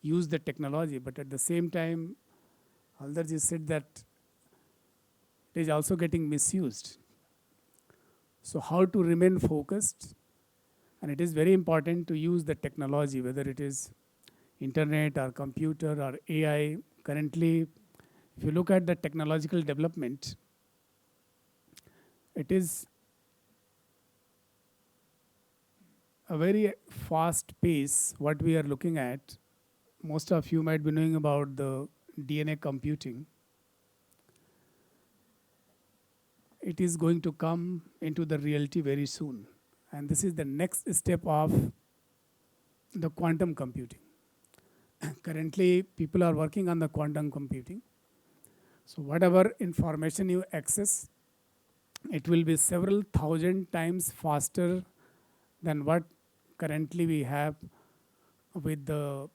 use the technology, but at the same time, Haldarji said that it is also getting misused. So how to remain focused? And it is very important to use the technology, whether it is internet or computer or AI. Currently, if you look at the technological development, it is a very fast pace what we are looking at. Most of you might be knowing about the DNA computing. It is going to come into the reality very soon. And this is the next step of the quantum computing. Currently, people are working on the quantum computing. So whatever information you access, it will be several thousand times faster than what currently we have with the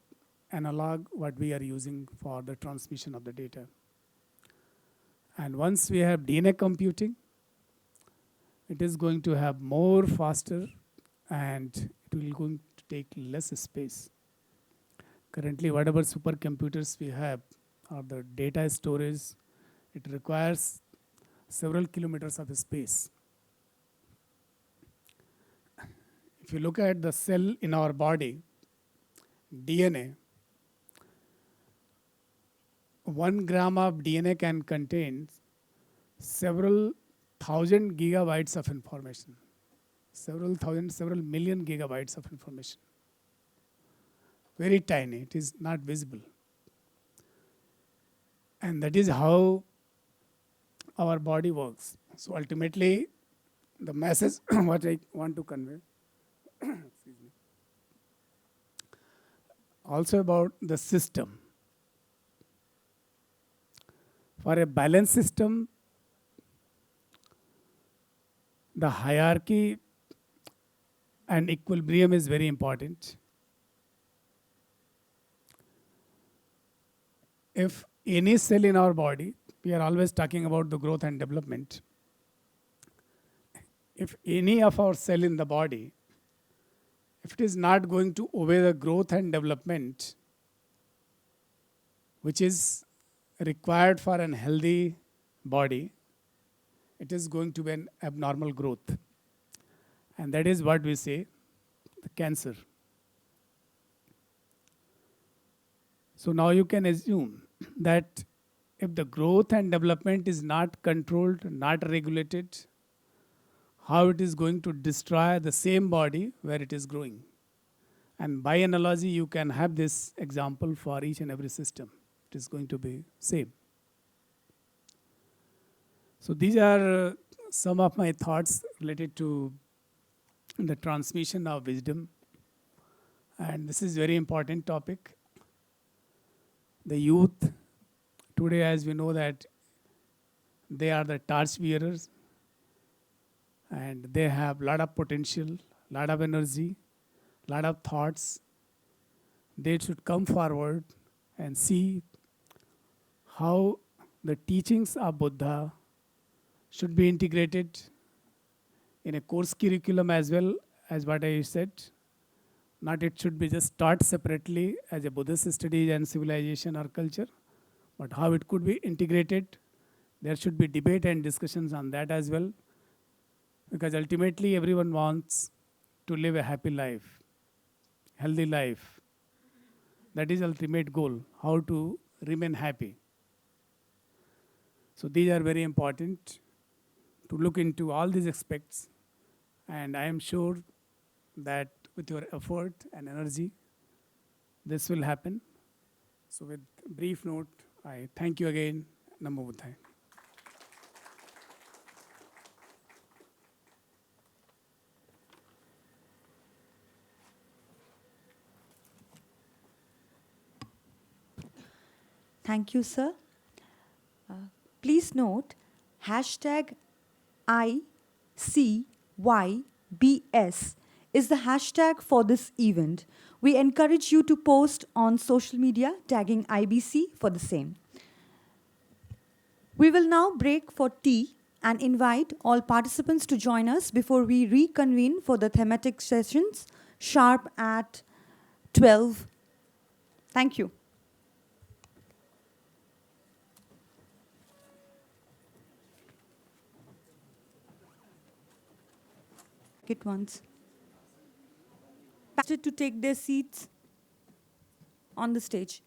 analog what we are using for the transmission of the data. And once we have DNA computing, it is going to have more faster and it will going to take less space. Currently, whatever supercomputers we have or the data storage, it requires several kilometers of space. If you look at the cell in our body, DNA, 1 gram of DNA can contain several thousand gigabytes of information. Several million gigabytes of information. Very tiny, it is not visible. And that is how our body works. So ultimately, the message what I want to convey, excuse me, also about the system. For a balanced system, the hierarchy and equilibrium is very important. If any cell in our body we are always talking about the growth and development. If any of our cell in the body, if it is not going to obey the growth and development, which is required for an healthy body, it is going to be an abnormal growth. And that is what we say, the cancer. So now you can assume that if the growth and development is not controlled, not regulated, how it is going to destroy the same body where it is growing. And by analogy, you can have this example for each and every system. It is going to be same. So these are some of my thoughts related to the transmission of wisdom. And this is very important topic. The youth, today as we know that they are the torch bearers and they have a lot of potential, lot of energy, lot of thoughts. They should come forward and see how the teachings of Buddha should be integrated in a course curriculum as well as what I said. Not it should be just taught separately as a Buddhist studies and civilization or culture, but how it could be integrated. There should be debate and discussions on that as well, because ultimately everyone wants to live a happy life, healthy life. That is ultimate goal, how to remain happy. So these are very important to look into all these aspects, and I am sure that with your effort and energy, this will happen. So with brief note, I thank you again. Namo Buddhaya. Thank you, sir. Please note, hashtag ICYBS is the hashtag for this event. We encourage you to post on social media tagging IBC for the same. We will now break for tea and invite all participants to join us before we reconvene for the thematic sessions sharp at 12. Thank you. It once. To take their seats on the stage.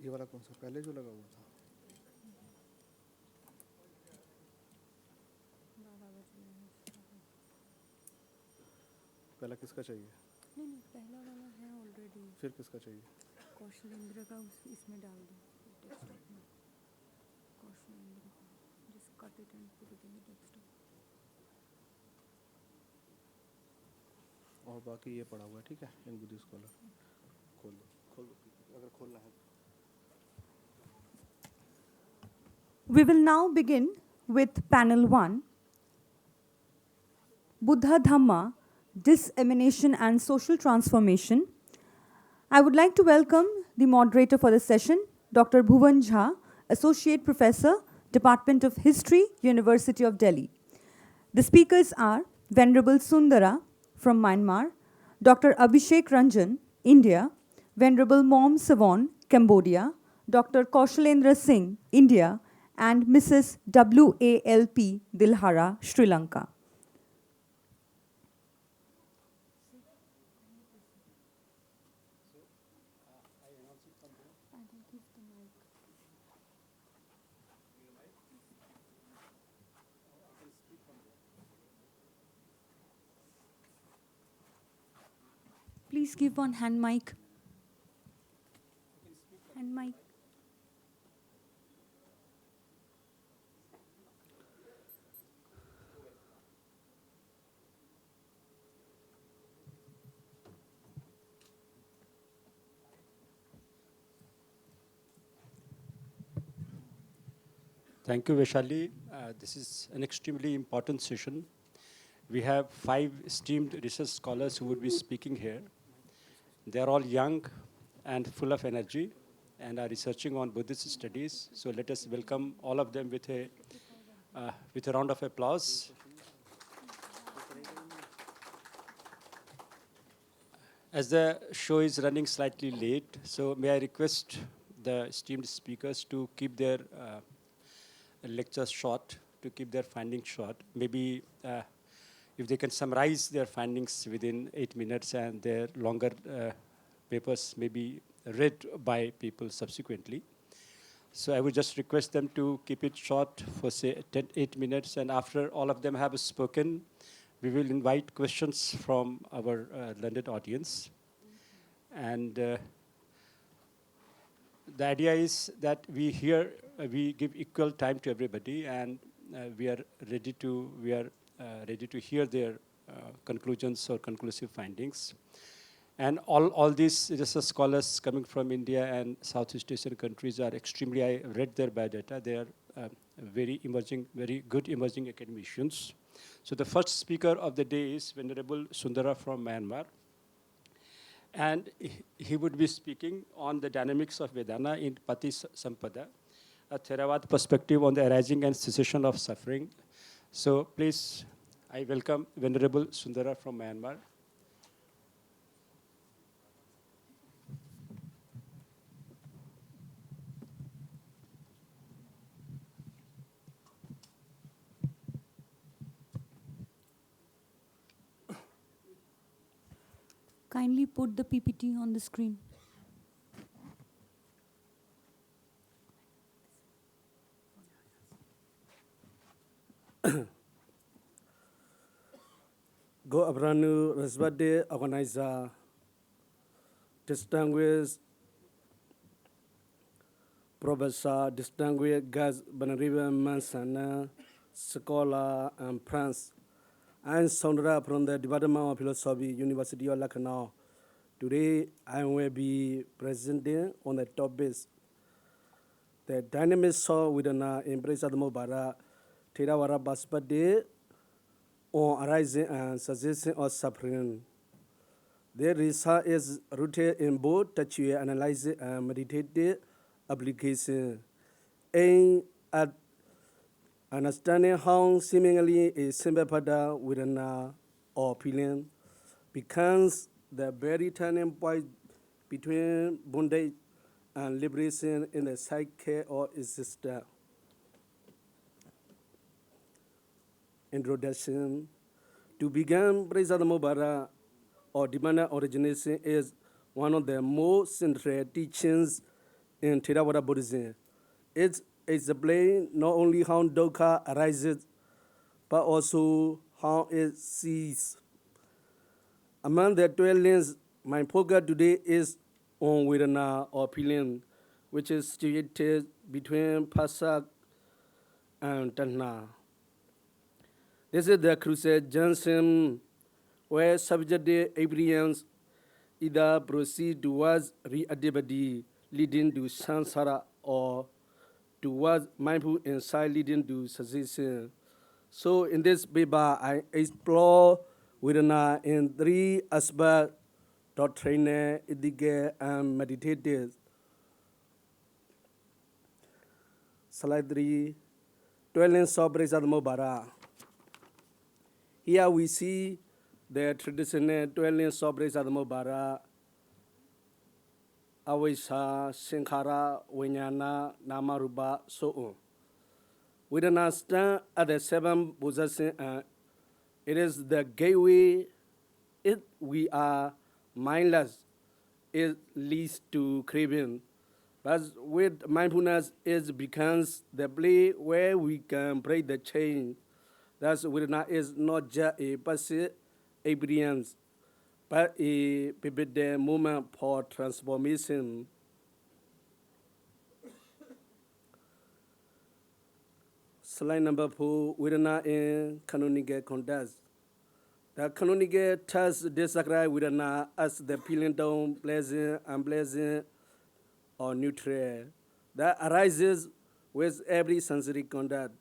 ये वाला कौन सा पहले जो लगा हुआ था? पहला किसका चाहिए? नहीं नहीं, पहला वाला है ऑलरेडी। फिर किसका चाहिए? कौशलेंद्र का इसमें डाल दो टेक्स्ट में। कौशलेंद्र का just cut it and put it in the text. और बाकी ये पड़ा हुआ है, ठीक है? इन बुद्धिस्ट स्कॉलर खोल दो अगर खोलना है। We will now begin with panel 1, Buddha Dhamma, Dissemination and Social Transformation. I would like to welcome the moderator for the session, Dr. Bhuvan Jha, Associate Professor, Department of History, University of Delhi. The speakers are Venerable Sundara from Myanmar, Dr. Abhishek Ranjan, India, Venerable Mom Savon, Cambodia, Dr. Kaushalendra Singh, India, and Mrs. WALP Dilhara, Sri Lanka. Please give one hand mic. Hand mic. Thank you, Vaishali. This is an extremely important session. We have 5 esteemed research scholars who would be speaking here. They are all young and full of energy and are researching on Buddhist studies. So let us welcome all of them with a round of applause. As the show is running slightly late, so may I request the esteemed speakers to keep their lectures short, to keep their findings short. Maybe if they can summarize their findings within 8 minutes and their longer papers may be read by people subsequently. So I would just request them to keep it short for say 8 minutes, and after all of them have spoken, we will invite questions from our learned audience. And the idea is that we give equal time to everybody, and we are ready to hear their conclusions or conclusive findings. And all these research scholars coming from India and Southeast Asian countries are extremely, I read their biodata, they are very good emerging academicians. So the first speaker of the day is Venerable Sundara from Myanmar. And he would be speaking on the dynamics of Vedana in Pati Sampada, a Theravada perspective on the arising and cessation of suffering. So please, I welcome Venerable Sundara from Myanmar. Kindly put the PPT on the screen. Go Abranu Resbade organizer, distinguished Professor, distinguished guest Banariba Mansana, scholar and friends. I'm Sondra from the Department of Philosophy, University of Lucknow. Today, I will be presenting on the topic the dynamics of Vedana in Buddha Dhamma Theravada perspective on arising and cessation of suffering. Their research is rooted in both textual analysis and meditative application, aimed at understanding how seemingly a simple pattern within or feeling becomes the very turning point between bondage and liberation in the psyche or existence. Introduction. To begin, Buddha Dhamma or Divine origination is one of the most central teachings in Theravada Buddhism. It explains not only how dukkha arises, but also how it ceases. Among the 12 links, my focus today is on Vedana or feeling, which is situated between Passak and Tanha. This is the crucial junction where subjective experience either proceed towards reactivity leading to samsara or towards mindful insight leading to cessation. So in this paper, I explore Vedana in 3 aspects: doctrinal, ethical, and meditative. Slide 3, 12 links of Buddha Dhamma. Here we see the traditional 12 links of Buddha Dhamma Avesa, Sankhara, Vijnana, Namarupa, so on. Vedana stand at the seven possessing and it is the gateway. If we are mindless, it leads to craving. But with mindfulness, it becomes the place where we can break the chain. Thus, Vedana is not just a passive experience, but a pivotal moment for transformation. Slide number 4, Vedana in canonical context. The canonical text describes Vedana as the feeling down, pleasant, unpleasant, or neutral that arises with every sensory contact.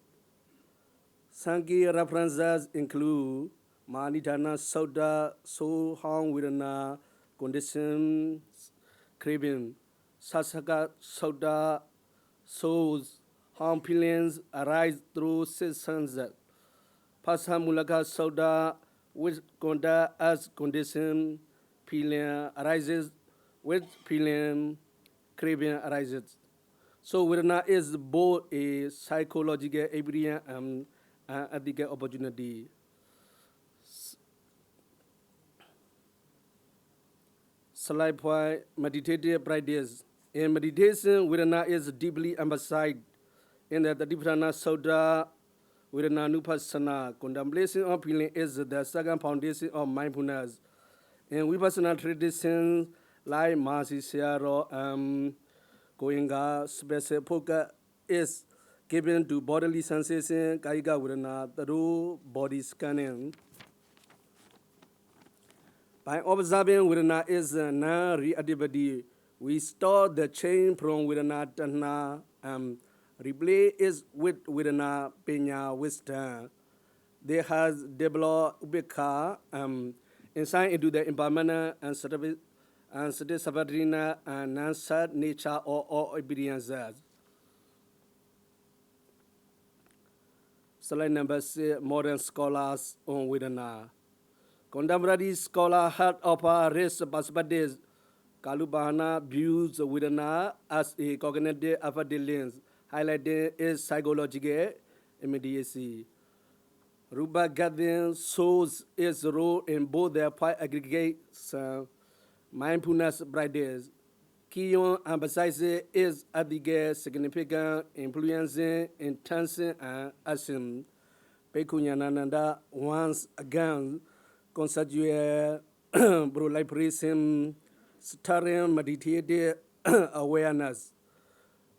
Sankhya references include Manidhana Sauda, soul, harm, Vedana, conditions, craving. Sasaka Sauda, souls, harm, feelings arise through six senses. Pasamulaka Sauda, which conduct as condition, feeling arises with feeling, craving arises. So Vedana is both a psychological experience and an ethical opportunity. Slide point, meditative practice. In meditation, Vedana is deeply emphasized in the Dipana Sauda, Vedana Nupassana. Contemplation of feeling is the second foundation of mindfulness. In Vipassana traditions like Mahasi Sayadaw and Goenka, special focus is given to bodily sensation, Kaika Vedana, through body scanning. By observing Vedana is non-reactivity, we start the chain from Vedana Tanha and replace it with Vedana Penya wisdom. They has developed Ubekha insight into the impermanent and satisfactory and non-sad nature of all experiences. Slide number 6, modern scholars on Vedana. Contemporary scholars have offered rich perspectives. Kalupahana views Vedana as a cognitive affective highlighting its psychological immediacy. Rupa Gadin shows its role in both their five aggregates mindfulness practice. Kiyon emphasizes its ethical significance, influencing intention and action. Pekunyanananda once again conceptual proliferation, stirring meditative awareness.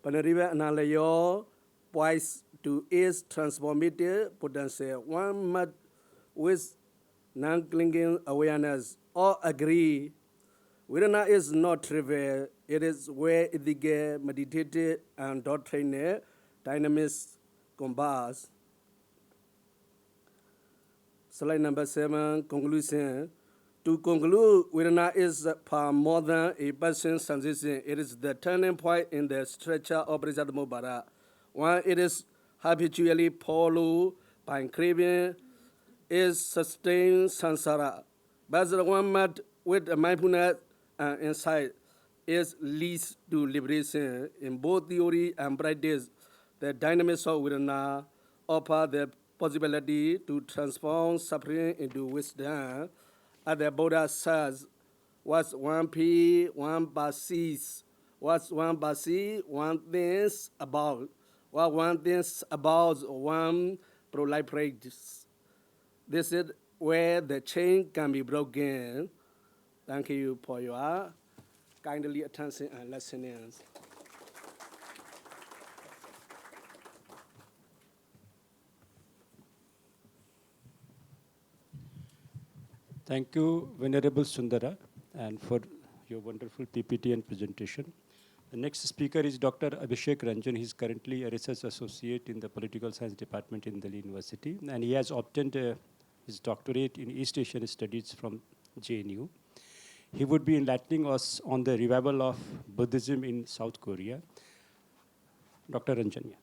Panariva Analayo points to its transformative potential. One must with non-clinging awareness all agree Vedana is not trivial. It is where ethical, meditative, and doctrinal dynamics combine. Slide number 7, conclusion. To conclude, Vedana is far more than a person's transition. It is the turning point in the structure of Buddha Dhamma. When it is habitually followed by craving, is sustained samsara. But the one met with mindfulness and insight is leads to liberation. In both theory and practice, the dynamics of Vedana offer the possibility to transform suffering into wisdom. As the Buddha says, what's one P, one basis, what's one basis, one thinks about, what one thinks about, one proliferates. This is where the chain can be broken. Thank you for your kindly attention and listening. Thank you, Venerable Sundara, and for your wonderful PPT and presentation. The next speaker is Dr. Abhishek Ranjan. He's currently a research associate in the Political Science Department in Delhi University, and he has obtained his doctorate in East Asian Studies from JNU. He would be enlightening us on the revival of Buddhism in South Korea. Dr. Ranjan. Yeah.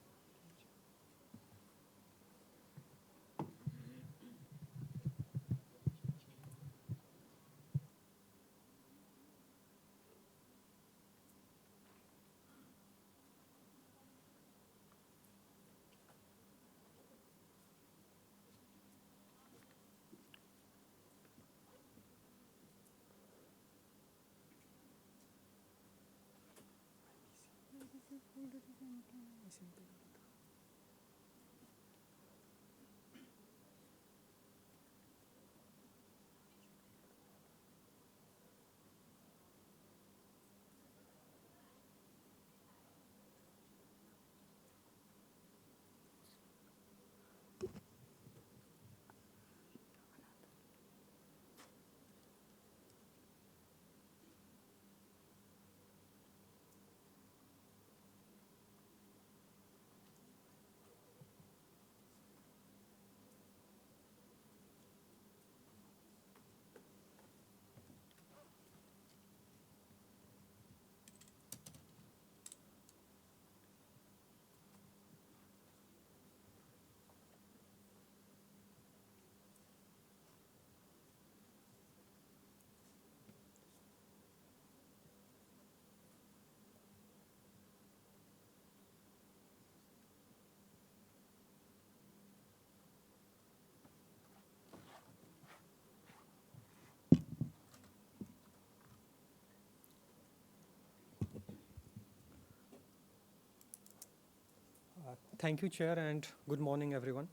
Thank you, Chair, and good morning, everyone.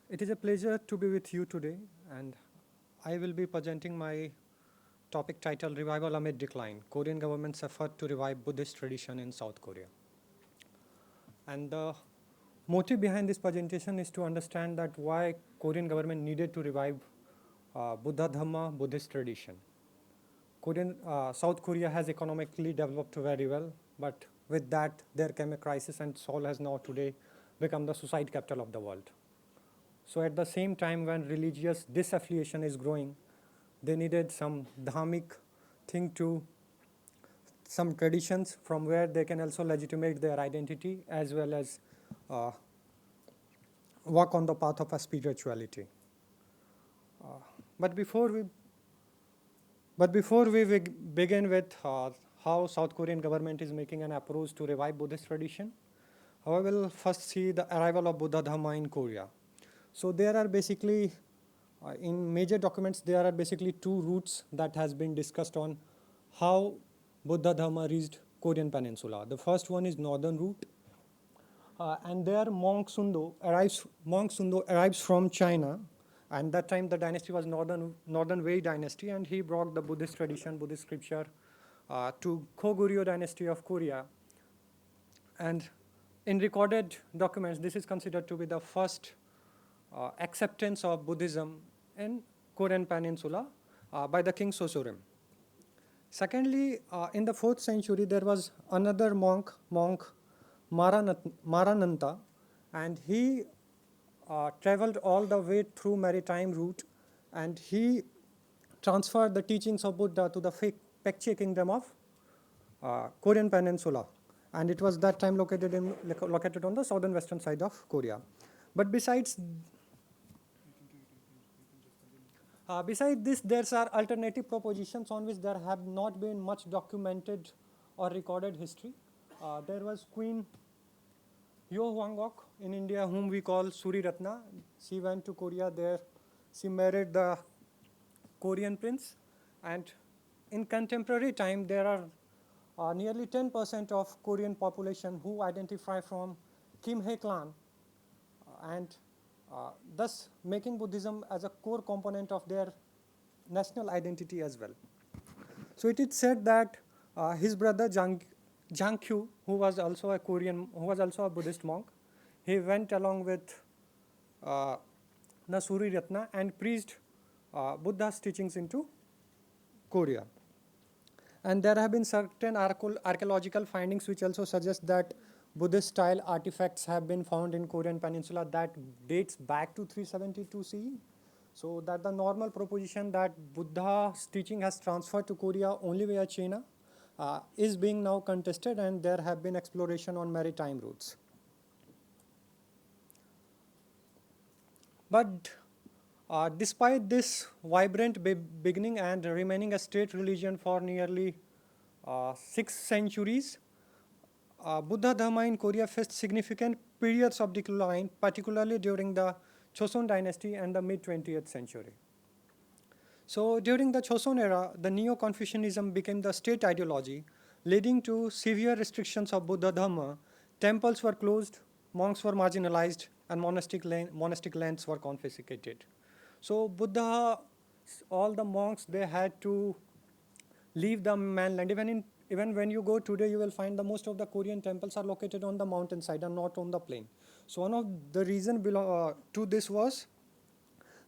It is a pleasure to be with you today, and I will be presenting my topic titled Revival Amid Decline, Korean Government's Effort to Revive Buddhist Tradition in South Korea. And the motive behind this presentation is to understand that why Korean government needed to revive Buddha Dhamma Buddhist tradition. South Korea has economically developed very well, but with that, there came a crisis, and Seoul has now today become the suicide capital of the world. So at the same time, when religious disaffiliation is growing, they needed some dhammic thing to, some traditions from where they can also legitimate their identity as well as walk on the path of a spirituality. But before we begin with how South Korean government is making an approach to revive Buddhist tradition, I will first see the arrival of Buddha Dhamma in Korea. So there are basically, in major documents, there are basically two routes that has been discussed on how Buddha Dhamma reached Korean Peninsula. The first one is northern route, and there Monk Sundo arrives from China, and that time the dynasty was Northern Wei dynasty, and he brought the Buddhist tradition, Buddhist scripture to Goguryeo dynasty of Korea. And in recorded documents, this is considered to be the first acceptance of Buddhism in Korean Peninsula by the King Sosorim. Secondly, in the 4th century, there was another monk Marananta, and he traveled all the way through maritime route, and he transferred the teachings of Buddha to the Paekche kingdom of Korean Peninsula, and it was that time located on the southern western side of Korea. But besides this, there are alternative propositions on which there have not been much documented or recorded history. There was Queen Yo Hwangok in India, whom we call Suri Ratna. She went to Korea there. She married the Korean prince, and in contemporary time, there are nearly 10% of Korean population who identify from Kim He clan, and thus making Buddhism as a core component of their national identity as well. So it is said that his brother Jangkyu, who was also a Buddhist monk, he went along with Suri Ratna and preached Buddha's teachings into Korea. And there have been certain archaeological findings which also suggest that Buddhist style artifacts have been found in Korean Peninsula that dates back to 372 CE. So that the normal proposition that Buddha's teaching has transferred to Korea only via China is being now contested, and there have been exploration on maritime routes. But despite this vibrant beginning and remaining a state religion for nearly 6 centuries, Buddha Dhamma in Korea faced significant periods of decline, particularly during the Joseon dynasty and the mid-20th century. So during the Joseon era, the Neo-Confucianism became the state ideology, leading to severe restrictions of Buddha Dhamma. Temples were closed, monks were marginalized, and monastic lands were confiscated. So Buddha, all the monks, they had to leave the mainland. Even when you go today, you will find the most of the Korean temples are located on the mountainside and not on the plain. So one of the reasons to this was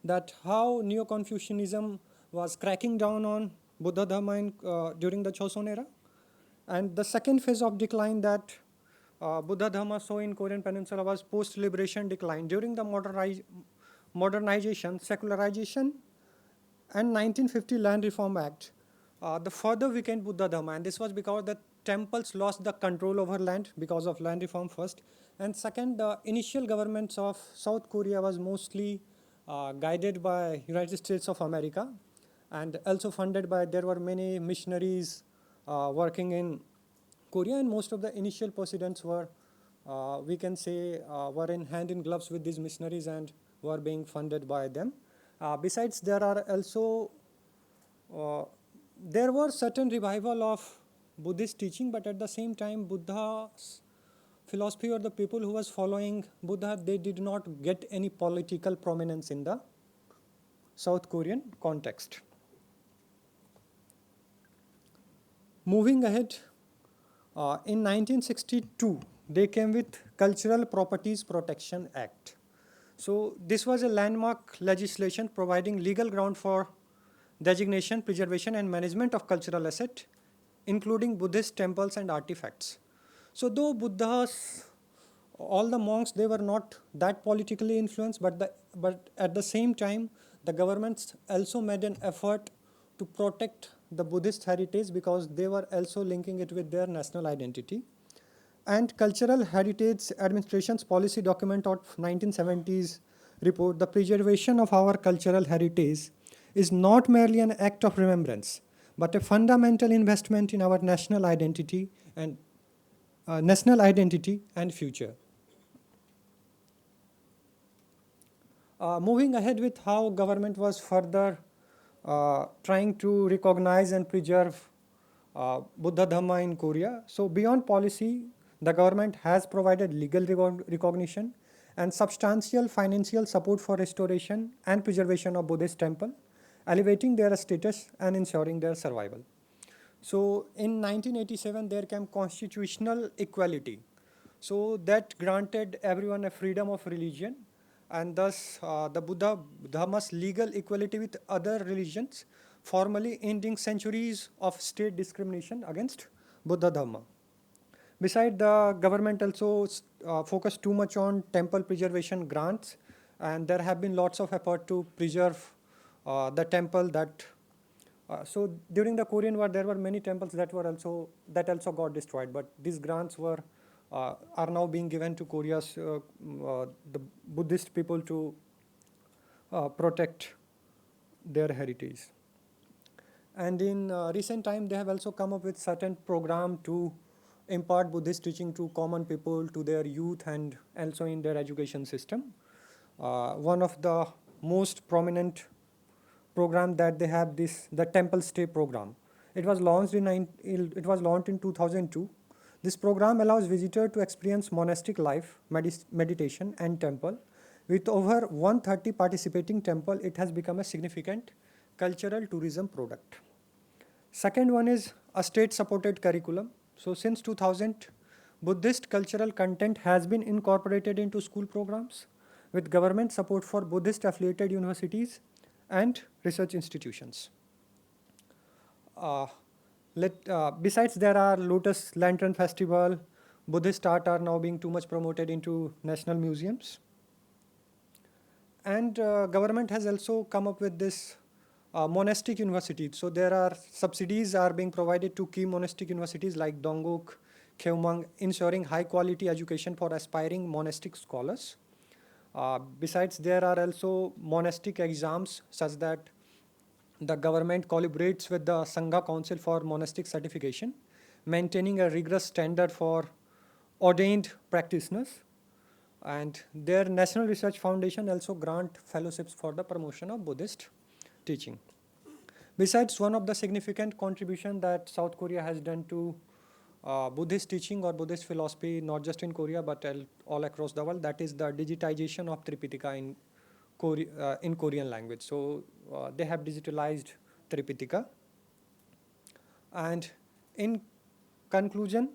that how Neo-Confucianism was cracking down on Buddha Dhamma during the Joseon era. And the second phase of decline that Buddha Dhamma saw in Korean Peninsula was post-liberation decline. During the modernization, secularization, and 1950 Land Reform Act, the further weakened Buddha Dhamma, and this was because the temples lost the control over land because of land reform first, and second, the initial governments of South Korea was mostly guided by United States of America, and also funded by, there were many missionaries working in Korea, and most of the initial presidents were, we can say, were in hand in gloves with these missionaries and were being funded by them. Besides, there are also there were certain revival of Buddhist teaching, but at the same time, Buddha's philosophy or the people who was following Buddha, they did not get any political prominence in the South Korean context. Moving ahead, in 1962, they came with Cultural Properties Protection Act. So this was a landmark legislation providing legal ground for designation, preservation, and management of cultural assets, including Buddhist temples and artifacts. So though Buddhas, all the monks, they were not that politically influenced, but at the same time, the governments also made an effort to protect the Buddhist heritage because they were also linking it with their national identity. And Cultural Heritage Administration's policy document of 1970s report, the preservation of our cultural heritage is not merely an act of remembrance, but a fundamental investment in our national identity and future. Moving ahead with how government was further trying to recognize and preserve Buddha Dhamma in Korea. So beyond policy, the government has provided legal recognition and substantial financial support for restoration and preservation of Buddhist temple, elevating their status and ensuring their survival. So in 1987, there came constitutional equality. So that granted everyone a freedom of religion, and thus the Buddha Dhamma's legal equality with other religions, formally ending centuries of state discrimination against Buddha Dhamma. Besides, the government also focused too much on temple preservation grants, and there have been lots of effort to preserve the temple that. So during the Korean War, there were many temples that also got destroyed, but these grants are now being given to Korea's the Buddhist people to protect their heritage. And in recent time, they have also come up with certain program to impart Buddhist teaching to common people, to their youth, and also in their education system. One of the most prominent program that they have the Temple Stay program. It was launched in 2002. This program allows visitors to experience monastic life, meditation, and temple. With over 130 participating temple, it has become a significant cultural tourism product. Second one is a state-supported curriculum. So since 2000, Buddhist cultural content has been incorporated into school programs with government support for Buddhist-affiliated universities and research institutions. Besides, there are Lotus Lantern Festival, Buddhist art are now being too much promoted into national museums. And government has also come up with this monastic universities. So there are subsidies are being provided to key monastic universities like Dongguk, Kyeomwang, ensuring high quality education for aspiring monastic scholars. Besides, there are also monastic exams such that the government collaborates with the Sangha Council for monastic certification, maintaining a rigorous standard for ordained practitioners. And their National Research Foundation also grant fellowships for the promotion of Buddhist teaching. Besides, one of the significant contribution that South Korea has done to Buddhist teaching or Buddhist philosophy, not just in Korea but all across the world. That is the digitization of Tripitaka in Korean language. So they have digitalized Tripitaka. And in conclusion,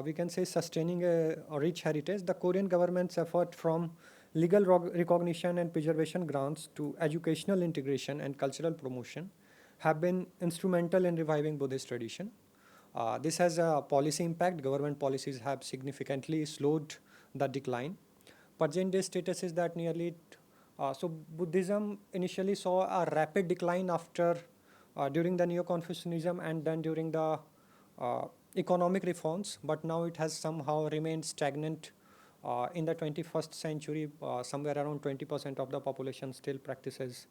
we can say sustaining a rich heritage, the Korean government's effort from legal recognition and preservation grants to educational integration and cultural promotion have been instrumental in reviving Buddhist tradition. This has a policy impact. Government policies have significantly slowed the decline. Present day status is that so Buddhism initially saw a rapid decline after during the Neo-Confucianism and then during the economic reforms, but now it has somehow remained stagnant. In the 21st century, somewhere around 20% of the population still practices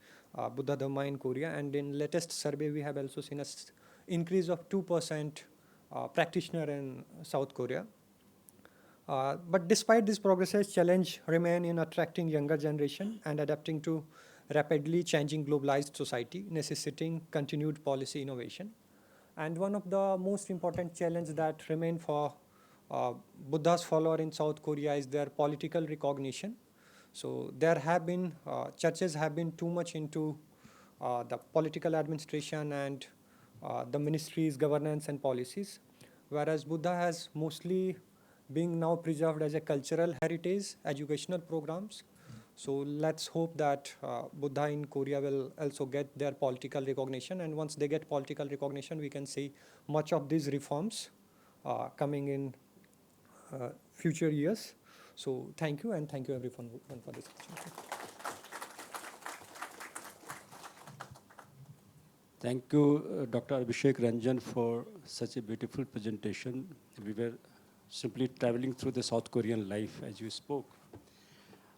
Buddha Dhamma in Korea, and in latest survey we have also seen an increase of 2% practitioner in South Korea. But despite this progress, challenge remain in attracting younger generation and adapting to rapidly changing globalized society, necessitating continued policy innovation. And one of the most important challenges that remain for Buddha's follower in South Korea is their political recognition. So there have been, churches have been too much into the political administration and the ministries, governance and policies, whereas Buddha has mostly being now preserved as a cultural heritage, educational programs. So let's hope that Buddha in Korea will also get their political recognition, and once they get political recognition, we can see much of these reforms coming in future years. So thank you, and thank you everyone for this opportunity. Thank you, Dr. Abhishek Ranjan, for such a beautiful presentation. We were simply traveling through the South Korean life as you spoke.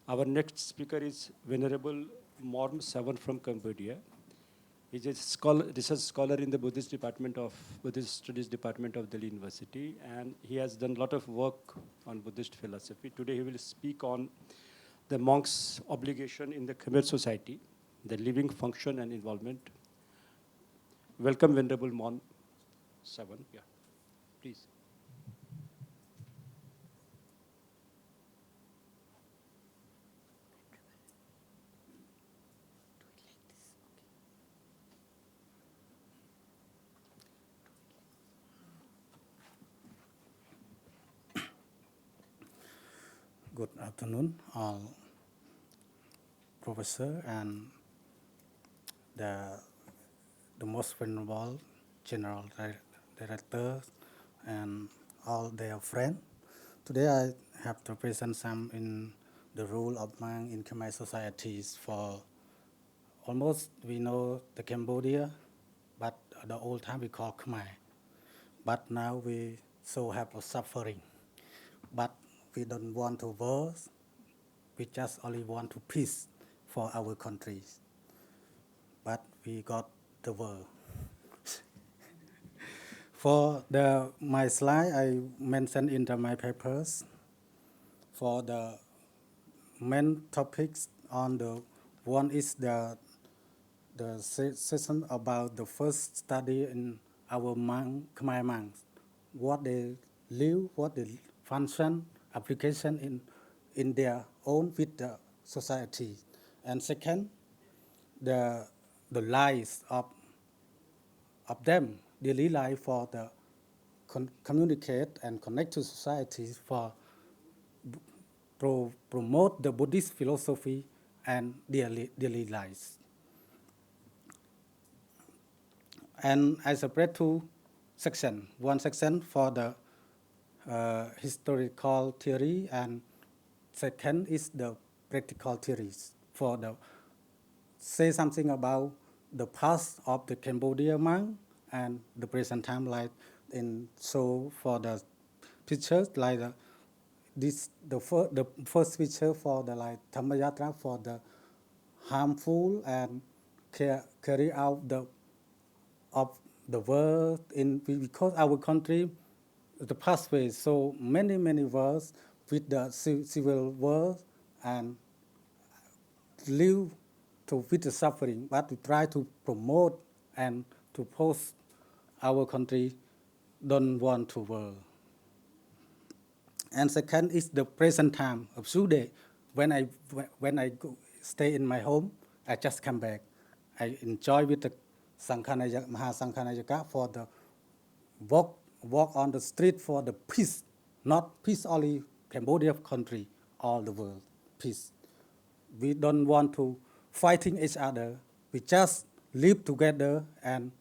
Our next speaker is Venerable Morm Savan from Cambodia. He's a research scholar in the Buddhist Studies Department of Delhi University, and he has done a lot of work on Buddhist philosophy. Today he will speak on the monk's obligation in the Khmer society, the living function and involvement. Welcome, Venerable Morm Savan. Yeah, please. Good afternoon, all professor and the most venerable general director and all their friends. Today I have to present some in the role of monk in Khmer societies. For almost we know the Cambodia, but the old time we call Khmer. But now we so have a suffering. But we don't want to war, we just only want to peace for our countries. But we got the war. For my slide, I mentioned in my papers, for the main topics on the one is the session about the first study in our Khmer monks, what they live, what they function, application in their own with the society. And second, the lives of them, daily life for the communicate and connect to society for promote the Buddhist philosophy and daily lives. And I separate two sections. One section for the historical theory, and second is the practical theories for the say something about the past of the Cambodia monk and the present time, like in so for the pictures like the first picture for the like Dhammayatra for the harmful and carry out of the world in because our country the pathway so many wars with the civil war and live with the suffering, but to try to promote and to post our country don't want to war. And second is the present time of Sude. When I stay in my home, I just come back. I enjoy with the Mahasankhanayaka for the walk on the street for the peace, not peace only Cambodia country, all the world, peace. We don't want to fighting each other. We just live together, and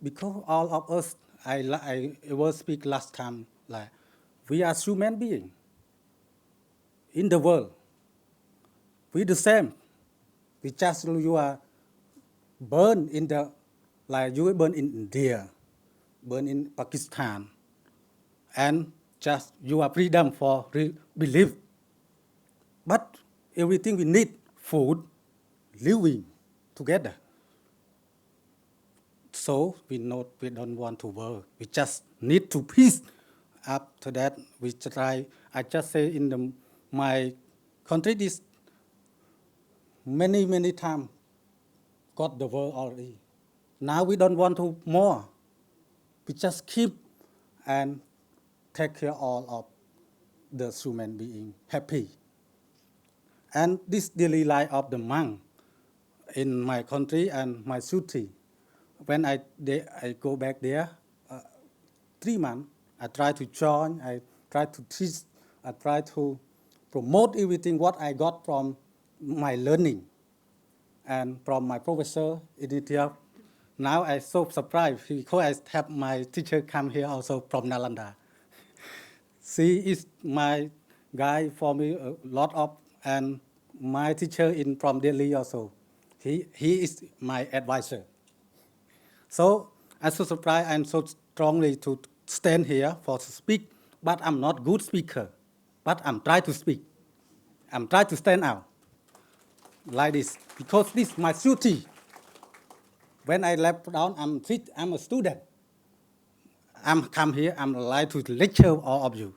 because all of us, I will speak last time, like we are human beings in the world. We the same. We just you are born in the like you were born in India, born in Pakistan, and just you are freedom for belief. But everything we need, food, living together. So we don't want to war. We just need to peace. After that, we try. I just say in my country this many times got the war already. Now we don't want to more. We just keep and take care all of the human being happy. And this daily life of the monk in my country and my city. When I go back there, 3 months, I try to join, I try to teach, I try to promote everything what I got from my learning and from my professor in India. Now I'm so surprised because I have my teacher come here also from Nalanda. She is my guide for me a lot of, and my teacher from Delhi also. He is my advisor. So I'm so surprised and so strongly to stand here for to speak, but I'm not good speaker. But I'm trying to speak. I'm trying to stand out like this because this is my duty. When I left down, I'm a student. I'm come here, I'm like to lecture all of you.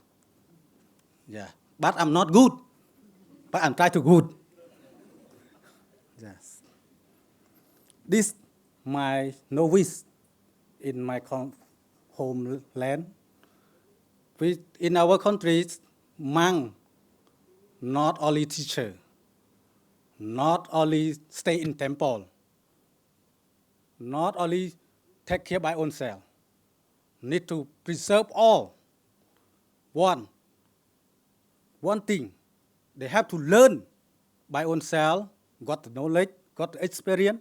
Yeah, but I'm not good. But I'm trying to good. Yes. This my novice in my homeland. In our countries, monk, not only teacher, not only stay in temple, not only take care by oneself, need to preserve all. One thing, they have to learn by oneself, got the knowledge, got the experience.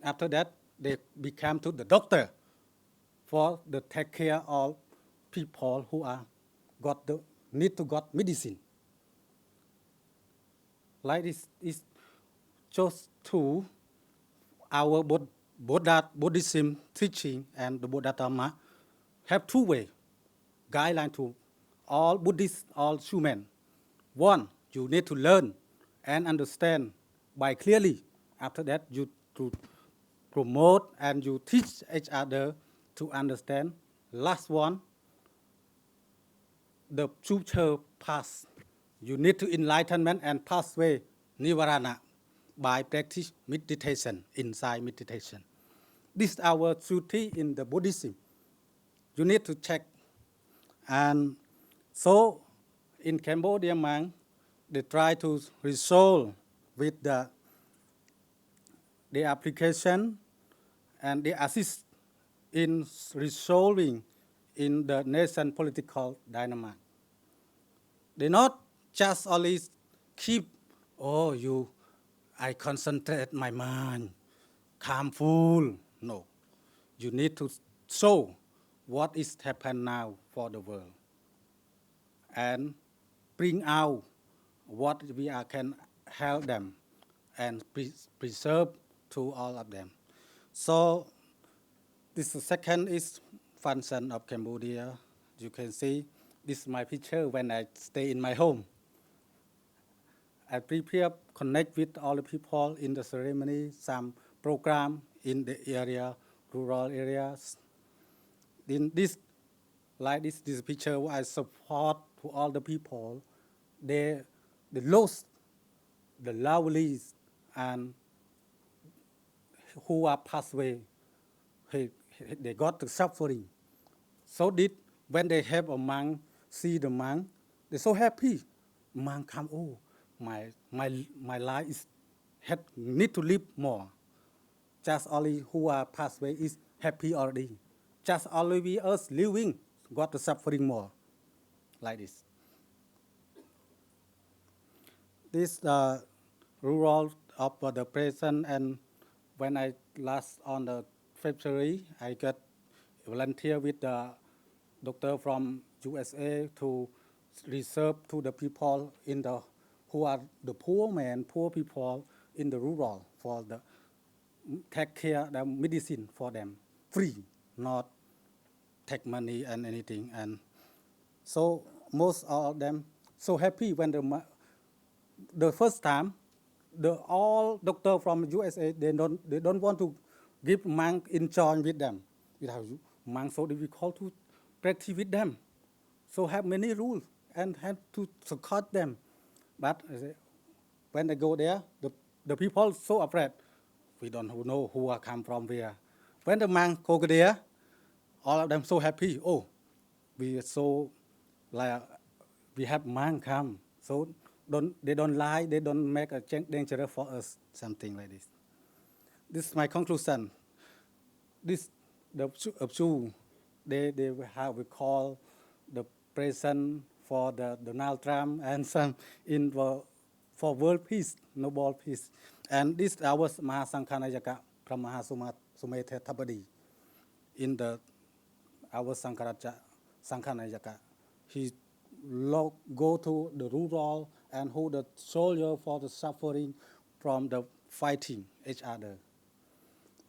After that, they become to the doctor for the take care of people who are need to got medicine. Like this is just to our Buddhism teaching and the Buddha Dhamma have 2 ways, guideline to all Buddhists, all human. One, you need to learn and understand by clearly. After that, you to promote and you teach each other to understand. Last one, the future path. You need to enlightenment and pathway nivarana by practice meditation, inside meditation. This is our duty in the Buddhism. You need to check. And so in Cambodia, monk, they try to resolve with the application and they assist in resolving in the nation political dynamic. They not just only keep, I concentrate my mind, calmful. No, you need to show what is happening now for the world and bring out what we can help them and preserve to all of them. So this second is function of Cambodia. You can see this is my picture when I stay in my home. I prepare, connect with all the people in the ceremony, some program in the area, rural areas. In this, like this picture, I support to all the people. They lost the lovely and who are passed away. They got the suffering. So when they have a monk, see the monk, They're so happy. Monk come, oh, my life is need to live more. Just only who are passed away is happy already. Just only we us living got the suffering more, like this. This rural of the present, and when I last on the February, I got volunteer with the doctor from USA to reserve to the people in the who are the poor man, poor people in the rural for the take care the medicine for them free, not take money and anything. And so most of them so happy when the first time all doctor from USA they don't want to give monk in join with them. Without monk so difficult to practice with them. So have many rules and have to support them. But when they go there, the people so afraid. We don't know who are come from where. When the monk go there, all of them so happy. Oh, we are so like we have monk come. So they don't lie, they don't make a danger for us, something like this. This is my conclusion. This the Jew, they have we call the present for the Donald Trump and some in for world peace, Nobel peace. And this our Mahasankhanayaka from Mahasumete Tabadi in the our Sankhanayaka. He go to the rural and hold the soldier for the suffering from the fighting each other.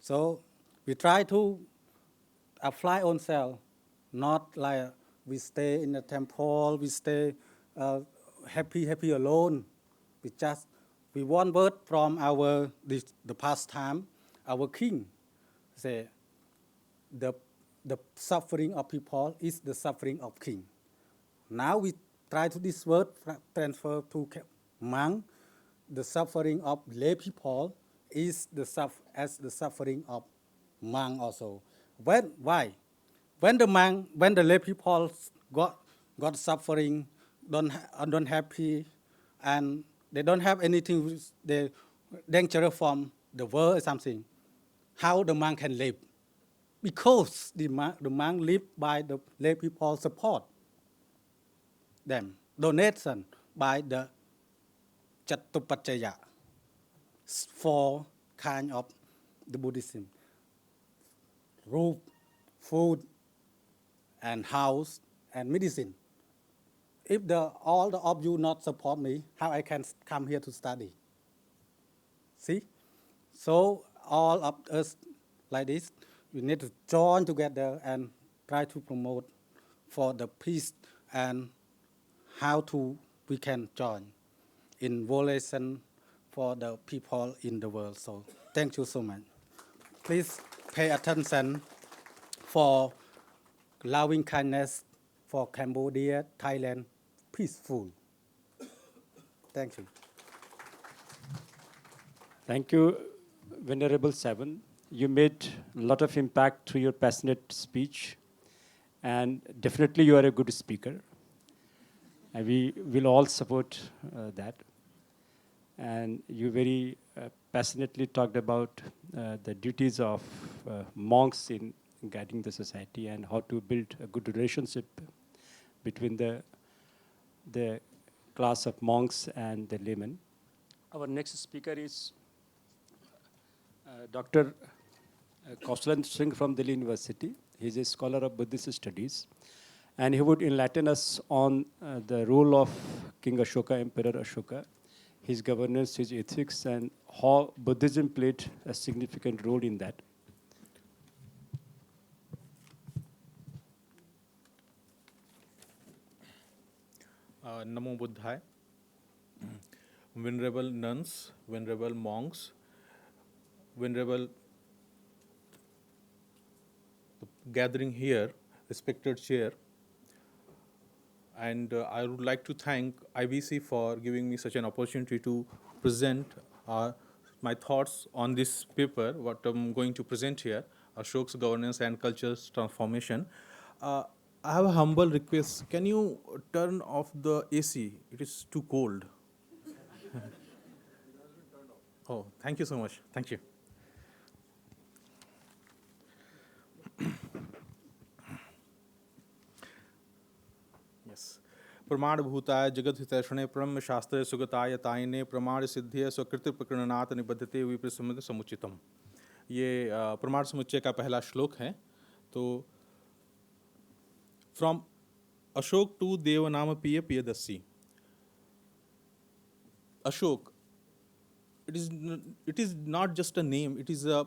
So we try to apply ourselves, not like we stay in the temple, we stay happy alone. We want word from the past time, our king say the suffering of people is the suffering of king. Now we try to this word transfer to monk. The suffering of lay people is the suffering of monk also. Why? When the lay people got suffering, don't happy, and they don't have anything, they danger from the world or something. How the monk can live? Because the monk live by the lay people support them, donation by the Chatupachaya, 4 kind of the Buddhism: roof, food, and house, and medicine. If all of you not support me, how I can come here to study? See? So all of us like this, we need to join together and try to promote for the peace and how we can join in violation for the people in the world. So thank you so much. Please pay attention for loving kindness for Cambodia, Thailand, peaceful. Thank you. Thank you, Venerable Seven. You made a lot of impact through your passionate speech, and definitely you are a good speaker. And we will all support that. And you very passionately talked about the duties of monks in guiding the society and how to build a good relationship between the class of monks and the laymen. Our next speaker is Dr. Kaushal Singh from Delhi University. He's a scholar of Buddhist studies. And he would enlighten us on the role of King Ashoka, Emperor Ashoka, his governance, his ethics, and how Buddhism played a significant role in that. Namo Buddhaya. Venerable nuns, venerable monks, venerable gathering here, respected chair, and I would like to thank IBC for giving me such an opportunity to present my thoughts on this paper, what I'm going to present here, Ashok's Governance and Culture's Transformation. I have a humble request. Can you turn off the AC? It is too cold. Oh, thank you so much. Thank you. Yes. प्रमाण भूताय जगत हितैषणे ब्रह्म शास्त्र सुगताय तायने प्रमाण सिद्धिय स्वकृति प्रकरणात् निबद्धते विप्रसम्मत समुचितम। ये प्रमाण समुच्चय का पहला श्लोक है। तो फ्रॉम अशोक टू देवनाम पिय Piyadassi. Ashok, it is not just a name, it is a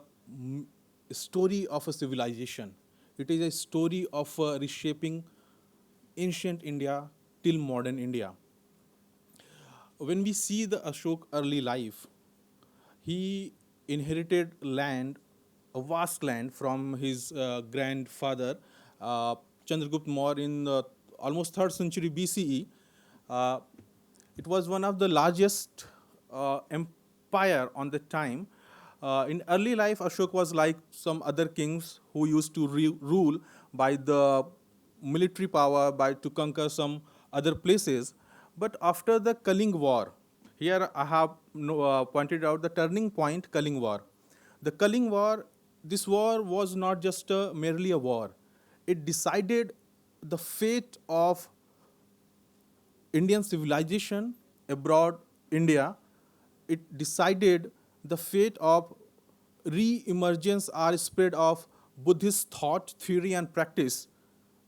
story of a civilization. It is a story of reshaping ancient India till modern India. When we see the Ashok early life, he inherited land, a vast land from his grandfather, Chandragupta Maurya in almost 3rd century BCE. It was one of the largest empire on the time. In early life, Ashok was like some other kings who used to rule by the military power, to conquer some other places. But after the Kaling War, here I have pointed out the turning point, Kaling War. The Kaling War, this war was not just merely a war. It decided the fate of Indian civilization abroad India. It decided the fate of re-emergence or spread of Buddhist thought, theory and practice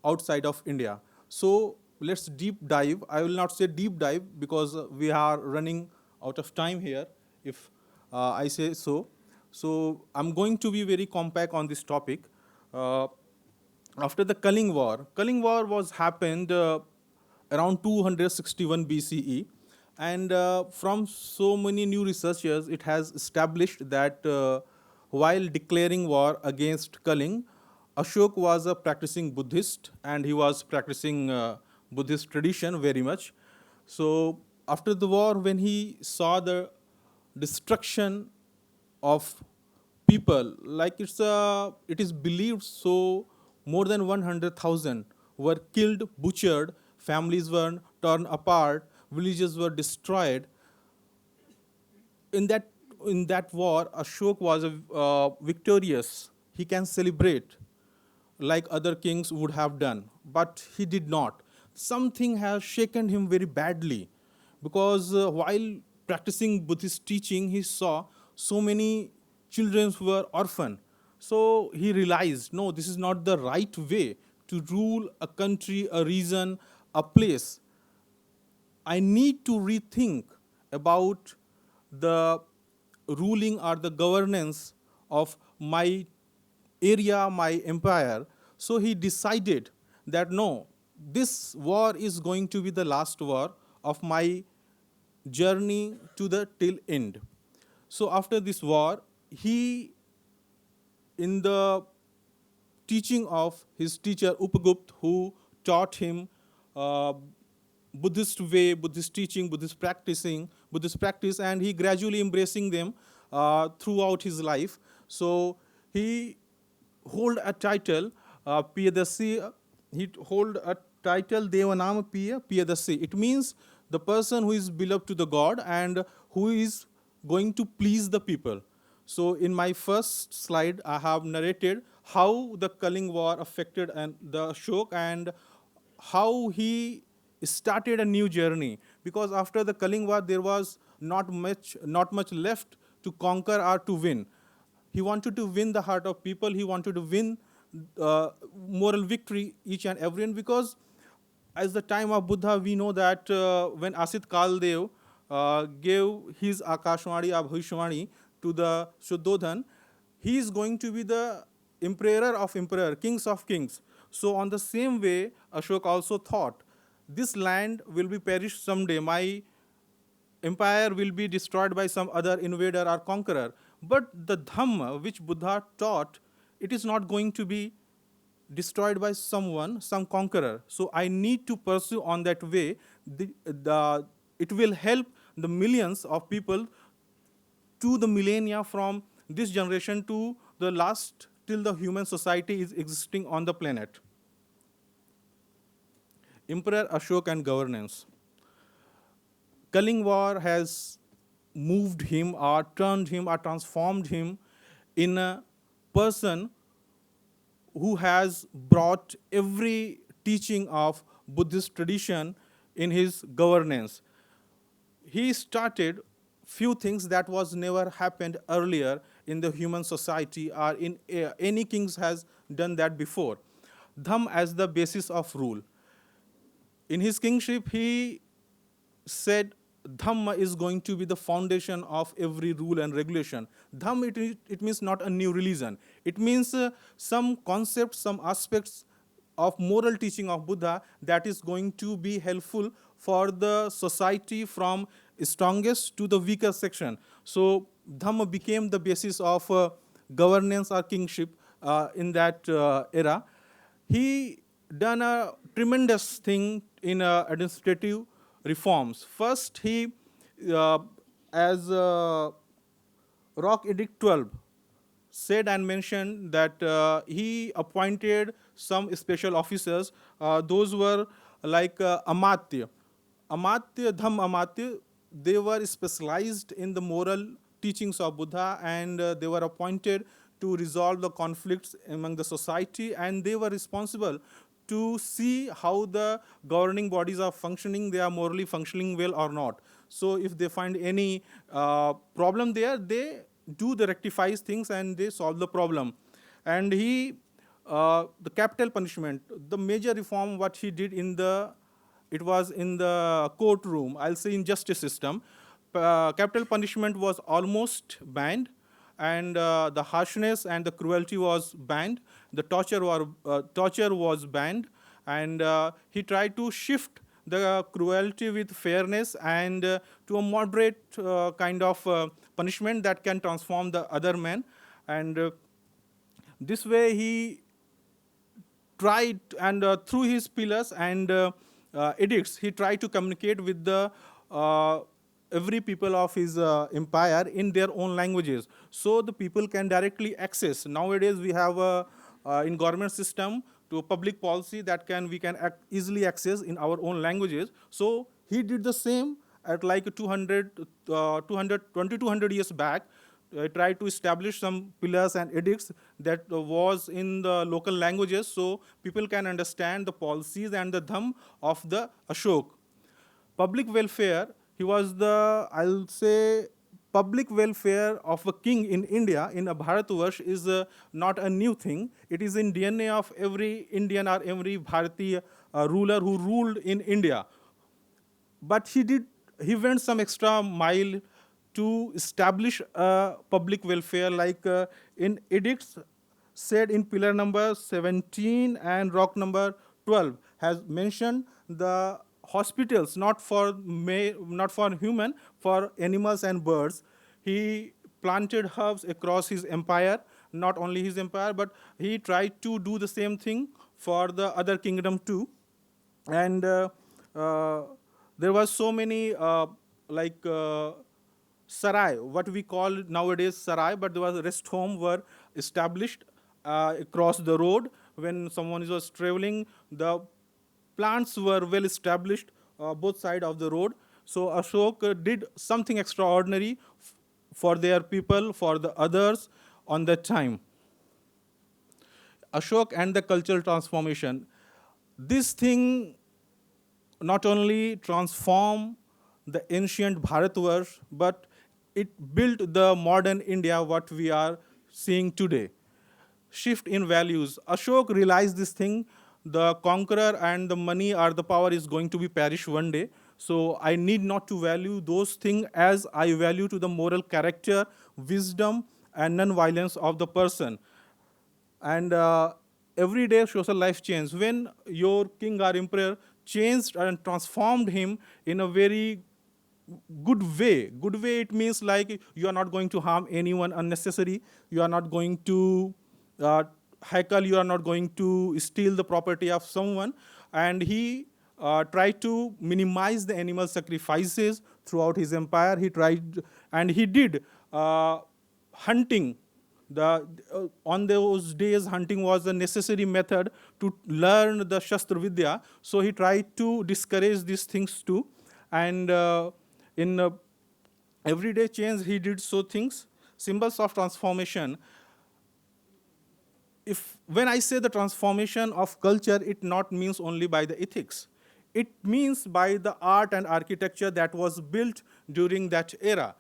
outside of India. So let's deep dive. I will not say deep dive because we are running out of time here if I say so. So I'm going to be very compact on this topic. After the Kaling War was happened around 261 BCE. And from so many new researchers, it has established that while declaring war against Kaling, Ashok was a practicing Buddhist and he was practicing Buddhist tradition very much. So after the war, when he saw the destruction of people, like it is believed so more than 100,000 were killed, butchered, families were torn apart, villages were destroyed. In that war, Ashok was victorious. He can celebrate like other kings would have done, but he did not. Something has shaken him very badly because while practicing Buddhist teaching, he saw so many children who were orphaned. So he realized, no, this is not the right way to rule a country, a region, a place. I need to rethink about the ruling or the governance of my area, my empire. So he decided that no, this war is going to be the last war of my journey to the till end. So after this war, he, in the teaching of his teacher Upagupta, who taught him Buddhist way, Buddhist teaching, Buddhist practice, and he gradually embracing them throughout his life. So he hold a title, Piyadasi. He hold a title Devanam Piyadasi. It means the person who is beloved to the God and who is going to please the people. So in my first slide, I have narrated how the Kaling War affected and the Ashok and how he started a new journey. Because after the Kaling War, there was not much left to conquer or to win. He wanted to win the heart of people. He wanted to win moral victory each and everyone. Because as the time of Buddha, we know that when Asit Kaldev gave his Akashwani, Abhishwani to the Shuddhodhan, he is going to be the emperor of emperor, kings of kings. So on the same way, Ashok also thought, this land will be perished someday. My empire will be destroyed by some other invader or conqueror. But the Dhamma, which Buddha taught, it is not going to be destroyed by someone, some conqueror. So I need to pursue on that way. It will help the millions of people to the millennia from this generation to the last till the human society is existing on the planet. Emperor Ashok and governance. Kaling War has moved him or turned him or transformed him in a person who has brought every teaching of Buddhist tradition in his governance. He started few things that was never happened earlier in the human society or in any kings has done that before. Dham as the basis of rule. In his kingship, he said Dhamma is going to be the foundation of every rule and regulation. Dhamma, it means not a new religion. It means some concepts, some aspects of moral teaching of Buddha that is going to be helpful for the society from strongest to the weaker section. So Dhamma became the basis of governance or kingship in that era. He done a tremendous thing in administrative reforms. First, he, as Rock Edict 12 said and mentioned that he appointed some special officers. Those were like Amatya. Amatya, Dham Amatya, they were specialized in the moral teachings of Buddha, and they were appointed to resolve the conflicts among the society, and they were responsible to see how the governing bodies are functioning, they are morally functioning well or not. So if they find any problem there, they do the rectifies things and they solve the problem. And he, the capital punishment, the major reform what he did in the, it was in the courtroom, I'll say in justice system, capital punishment was almost banned, and the harshness and the cruelty was banned. The torture was banned, and he tried to shift the cruelty with fairness and to a moderate kind of punishment that can transform the other man. And this way he tried, and through his pillars and edicts, he tried to communicate with the every people of his empire in their own languages, so the people can directly access. Nowadays we have in government system to a public policy that we can easily access in our own languages. So he did the same at like 200 years back. Tried to establish some pillars and edicts that was in the local languages, so people can understand the policies and the dham of the Ashok. Public welfare, he was the, I'll say, public welfare of a king in India, in a Bharatvarsh, is not a new thing. It is in DNA of every Indian or every Bharatiya ruler who ruled in India. But he went some extra mile to establish public welfare, like in edicts said in pillar number 17 and rock number 12 has mentioned the hospitals, not for human, for animals and birds. He planted herbs across his empire, not only his empire, but he tried to do the same thing for the other kingdom too. And there was so many sarai, what we call nowadays sarai, but there was rest home were established across the road. When someone was traveling, the plants were well established both sides of the road. So Ashok did something extraordinary for their people, for the others on that time. Ashok and the cultural transformation. This thing not only transformed the ancient Bharatvarsh, but it built the modern India, what we are seeing today. Shift in values. Ashok realized this thing, the conqueror and the money or the power is going to be perish one day. So I need not to value those things as I value to the moral character, wisdom, and non-violence of the person. And every day social life changed. When your king or emperor changed and transformed him in a very good way. Good way, it means like you are not going to harm anyone unnecessary. You are not going to heckle, you are not going to steal the property of someone. And he tried to minimize the animal sacrifices throughout his empire. He tried, and he did hunting On those days, hunting was a necessary method to learn the Shastra Vidya. So he tried to discourage these things too. And in everyday change, he did so things, symbols of transformation. When I say the transformation of culture, it not means only by the ethics. It means by the art and architecture that was built during that era.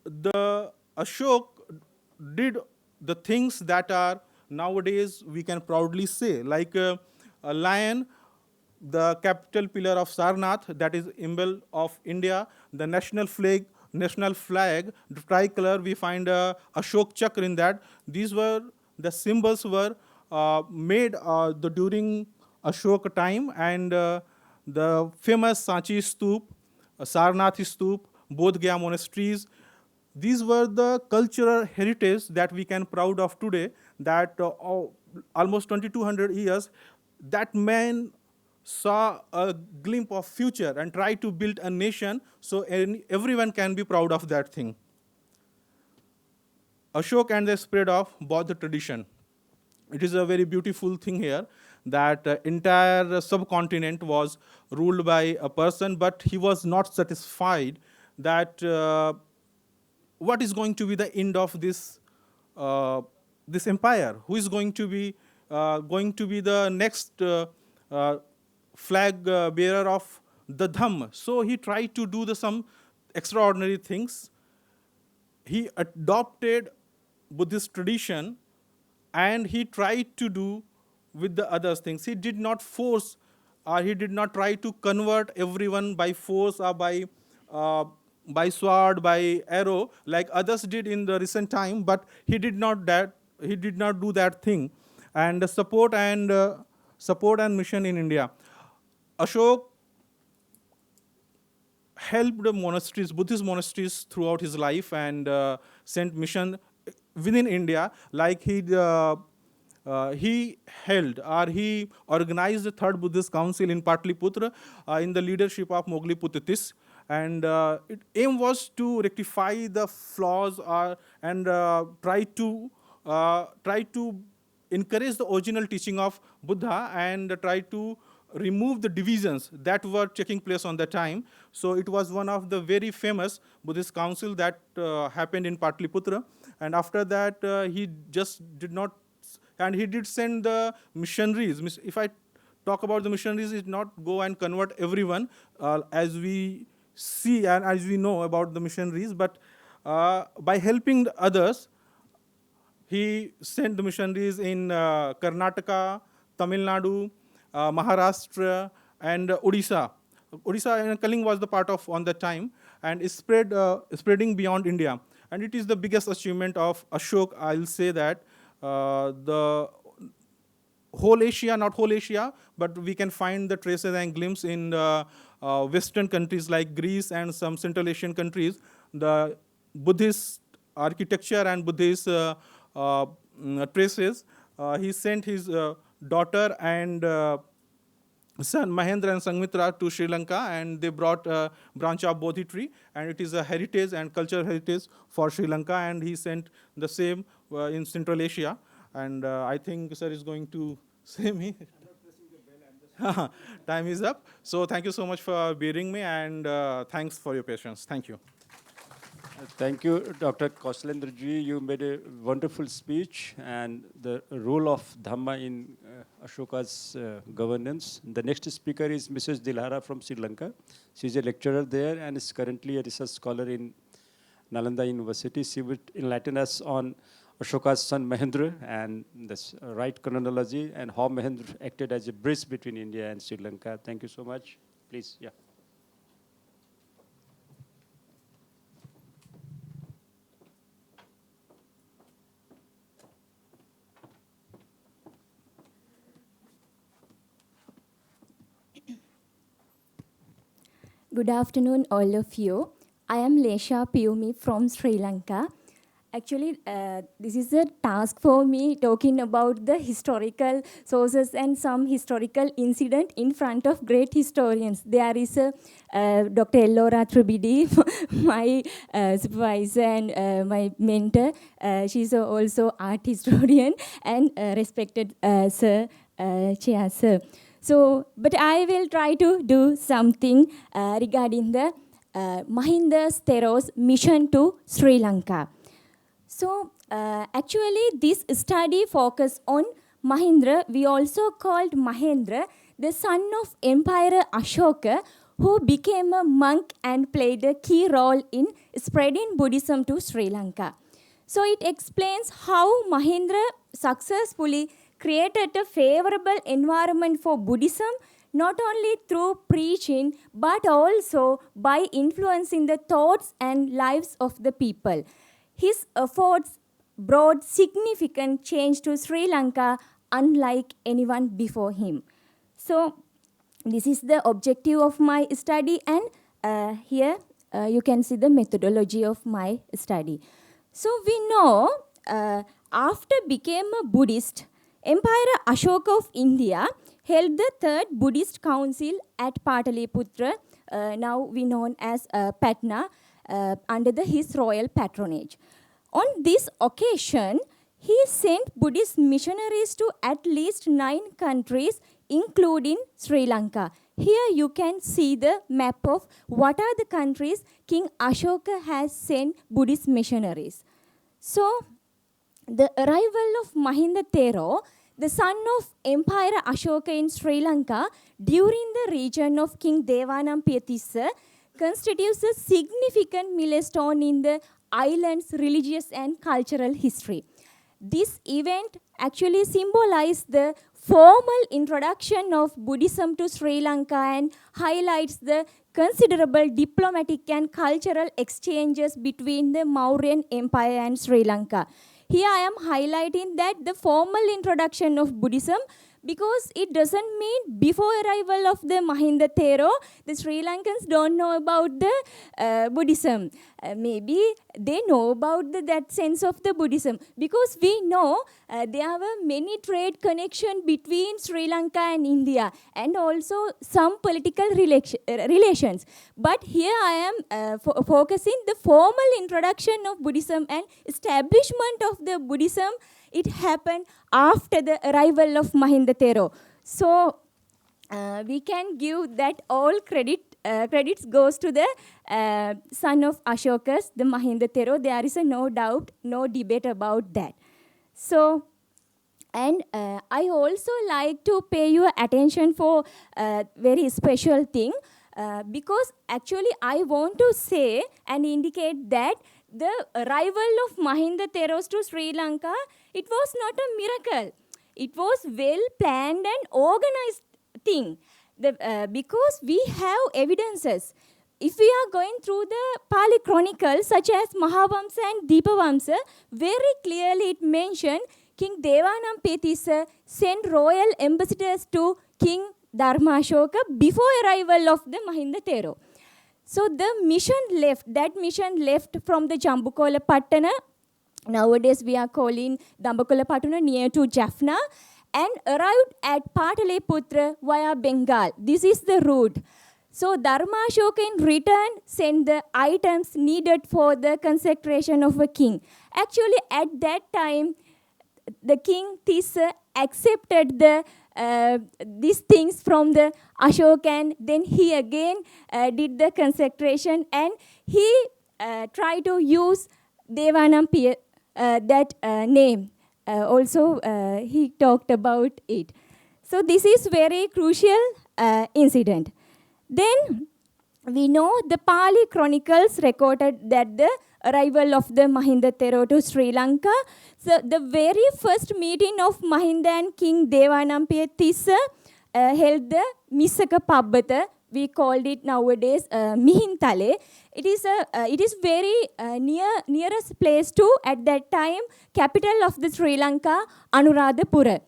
The Ashok did the things that are nowadays we can proudly say, like a lion, the capital pillar of Sarnath, that is symbol of India, the national flag, the tricolor, we find Ashok Chakra in that. These were, the symbols were made during Ashok time, and the famous Sanchi Stoop, Sarnath Stoop, Bodh Gaya monasteries, these were the cultural heritage that we can proud of today, that almost 2200 years, that man saw a glimpse of future and tried to build a nation, so everyone can be proud of that thing. Ashok and the spread of Buddha tradition. It is a very beautiful thing here, that entire subcontinent was ruled by a person, but he was not satisfied that what is going to be the end of this this empire? Who is going to be the next flag bearer of the Dhamma? So he tried to do some extraordinary things. He adopted Buddhist tradition, and he tried to do with the other things. He did not force, or he did not try to convert everyone by force or by sword, by arrow, like others did in the recent time, but he did not do that thing. And support and mission in India. Ashok helped monasteries, Buddhist monasteries throughout his life, and sent mission within India, like he held, or he organized the Third Buddhist Council in Patliputra in the leadership of Mogliputra Tis. And its aim was to rectify the flaws and try to encourage the original teaching of Buddha, and try to remove the divisions that were taking place on the time. So it was one of the very famous Buddhist council that happened in Patliputra. And after that, he just did not, and he did send the missionaries. If I talk about the missionaries, it not go and convert everyone, as we see and as we know about the missionaries, but by helping the others, he sent the missionaries in Karnataka, Tamil Nadu, Maharashtra, and Odisha. Odisha and Kaling was the part of on that time, and is spreading beyond India. And it is the biggest achievement of Ashok. I'll say that the whole Asia, not whole Asia, but we can find the traces and glimpses in the Western countries like Greece and some Central Asian countries. The Buddhist architecture and Buddhist traces. He sent his daughter and son Mahendra and Sangmitra to Sri Lanka, and they brought a branch of Bodhi tree, and it is a heritage and cultural heritage for Sri Lanka, and he sent the same in Central Asia. And I think sir is going to say me. Time is up. So thank you so much for bearing me, and thanks for your patience. Thank you. Thank you, Dr. Kauslendraji. You made a wonderful speech, and the role of Dhamma in Ashoka's governance. The next speaker is Mrs. Dilhara from Sri Lanka. She is a lecturer there and is currently a research scholar in Nalanda University. She will enlighten us on Ashoka's son Mahendra and the right chronology and how Mahendra acted as a bridge between India and Sri Lanka. Thank you so much. Please, yeah. Good afternoon, all of you. I am Lesha Piyumi from Sri Lanka, Actually, this is a task for me talking about the historical sources and some historical incident in front of great historians. There is a Dr. Ellora Tribidi, my supervisor and my mentor. She's also art historian and respected sir, chair sir. So, but I will try to do something regarding the Mahinda Thero's mission to Sri Lanka. So actually this study focused on Mahindra. We also called Mahendra the son of Emperor Ashoka, who became a monk and played a key role in spreading Buddhism to Sri Lanka. So it explains how Mahindra successfully created a favorable environment for Buddhism, not only through preaching, but also by influencing the thoughts and lives of the people. His efforts brought significant change to Sri Lanka, unlike anyone before him. So this is the objective of my study, and here you can see the methodology of my study. So we know after became a Buddhist, Emperor Ashoka of India held the third Buddhist council at Pataliputra, now we known as Patna, under his royal patronage. On this occasion, he sent Buddhist missionaries to at least 9 countries, including Sri Lanka. Here you can see the map of what are the countries King Ashoka has sent Buddhist missionaries. So, the arrival of Mahinda Thero, the son of Emperor Ashoka in Sri Lanka during the reign of King Devanampaya Tissa, constitutes a significant milestone in the island's religious and cultural history. This event actually symbolizes the formal introduction of Buddhism to Sri Lanka and highlights the considerable diplomatic and cultural exchanges between the Mauryan Empire and Sri Lanka. Here I am highlighting that the formal introduction of Buddhism, because it doesn't mean before arrival of the Mahinda Thero, the Sri Lankans don't know about the Buddhism. Maybe they know about that sense of the Buddhism, because we know there were many trade connections between Sri Lanka and India, and also some political relations. But here I am focusing the formal introduction of Buddhism and establishment of the Buddhism. It happened after the arrival of Mahinda Thero. So we can give that all credits goes to the son of Ashokas, the Mahinda Thero. There is no doubt, no debate about that. So, and I also like to pay your attention for a very special thing, because actually I want to say and indicate that the arrival of Mahinda Theros to Sri Lanka, it was not a miracle. It was well planned and organized thing. Because we have evidences. If we are going through the Pali Chronicles, such as Mahavamsa and Deepavamsa, very clearly it mentioned King Devanampaya Tissa sent royal ambassadors to King Dharmashoka before arrival of the Mahinda Thero. So the mission left from the Jambukola Pattana. Nowadays we are calling Jambukola Pattana near to Jaffna, and arrived at Pataliputra via Bengal. This is the route. So Dharmashoka in return sent the items needed for the consecration of a king. Actually at that time, the king Tissa accepted these things from the Ashoka, and then he again did the consecration, and he tried to use Devanampaya, that name. Also he talked about it. So this is very crucial incident. Then we know the Pali Chronicles recorded that the arrival of the Mahinda Thero to Sri Lanka. So the very first meeting of Mahinda and King Devanampaya Tissa held the Misaka Pabbata. We called it nowadays Mihintale. It is very nearest place to, at that time, capital of the Sri Lanka, Anuradhapura.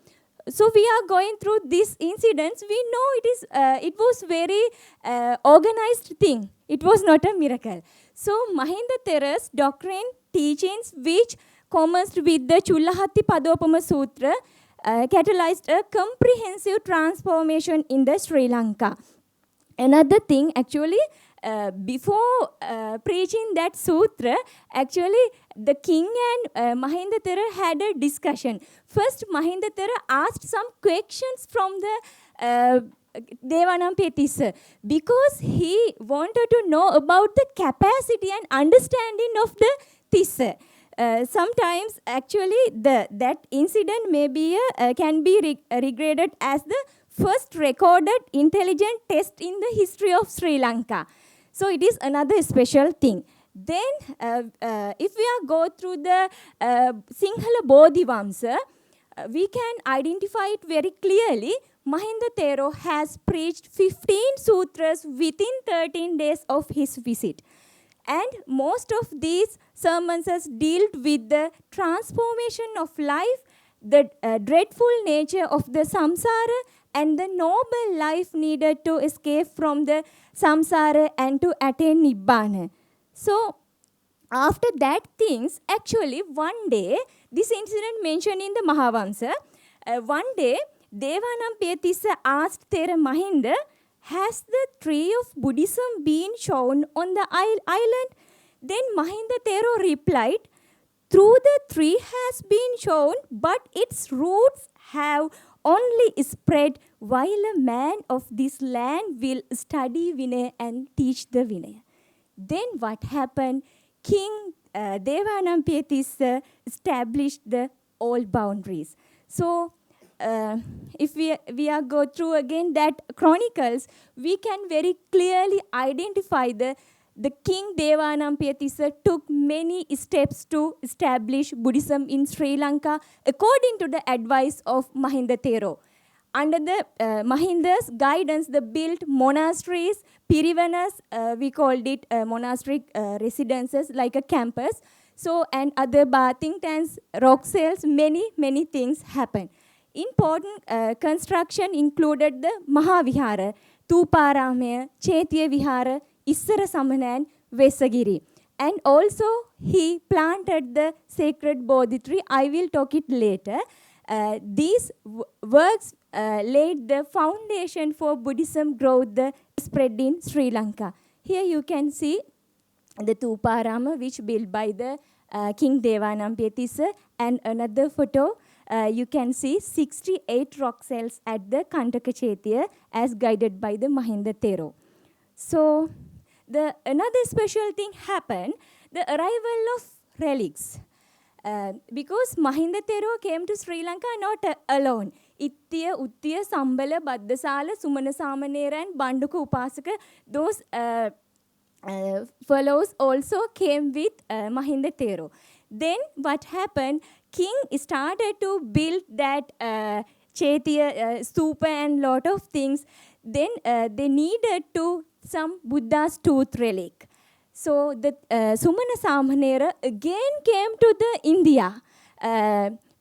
So we are going through these incidents. We know it was very organized thing. It was not a miracle. So Mahinda Thero's doctrine teachings which commenced with the Chullahatti Padopama Sutra catalyzed a comprehensive transformation in the Sri Lanka. Another thing, actually, before preaching that sutra, actually the king and Mahinda Thera had a discussion. First, Mahinda Thera asked some questions from the Devanampiya Tissa because he wanted to know about the capacity and understanding of the Tissa. Sometimes, actually, that incident may be can be regarded as the first recorded intelligent test in the history of Sri Lanka. So it is another special thing. Then, if we are go through the Sinhala Bodhivamsa, we can identify it very clearly. Mahinda Thero has preached 15 sutras within 13 days of his visit. And most of these sermons dealt with the transformation of life, the dreadful nature of the samsara, and the noble life needed to escape from the samsara and to attain nibbana. So, after that things, actually one day, this incident mentioned in the Mahavamsa, one day, Devanampiya Tissa asked Thera Mahinda, has the tree of Buddhism been shown on the island? Then Mahinda Thero replied, through the tree has been shown, but its roots have only spread while a man of this land will study Vinaya and teach the Vinaya. Then what happened? King Devanampiya Tissa established the old boundaries. So, if we are go through again that chronicles, we can very clearly identify the King Devanampiya Tissa took many steps to establish Buddhism in Sri Lanka according to the advice of Mahinda Thero. Under the Mahinda's guidance, they built monasteries, pirivanas, we called it monastic residences like a campus. So, and other bathing tanks, rock cells, many things happened. Important construction included the Mahavihara, Tuparamaya, Chaitya Vihara, Issara Samana and Vesagiri. And also he planted the sacred Bodhi tree. I will talk it later. These works laid the foundation for Buddhism growth, the spread in Sri Lanka. Here you can see the Tuparama, which built by the King Devanampiya Tissa, and another photo. You can see 68 rock cells at the Kantaka Chaitya as guided by the Mahinda Thero. So, another special thing happened, the arrival of relics. Because Mahinda Thero came to Sri Lanka not alone. Ittiya, Uttiya, Sambala, Baddasala, Sumana Samanera and Banduka Upasaka, those fellows also came with Mahinda Thero. Then what happened? King started to build that Chaitya stupa and lot of things. Then they needed to some Buddha's tooth relic. So the Sumana Samanera again came to the India,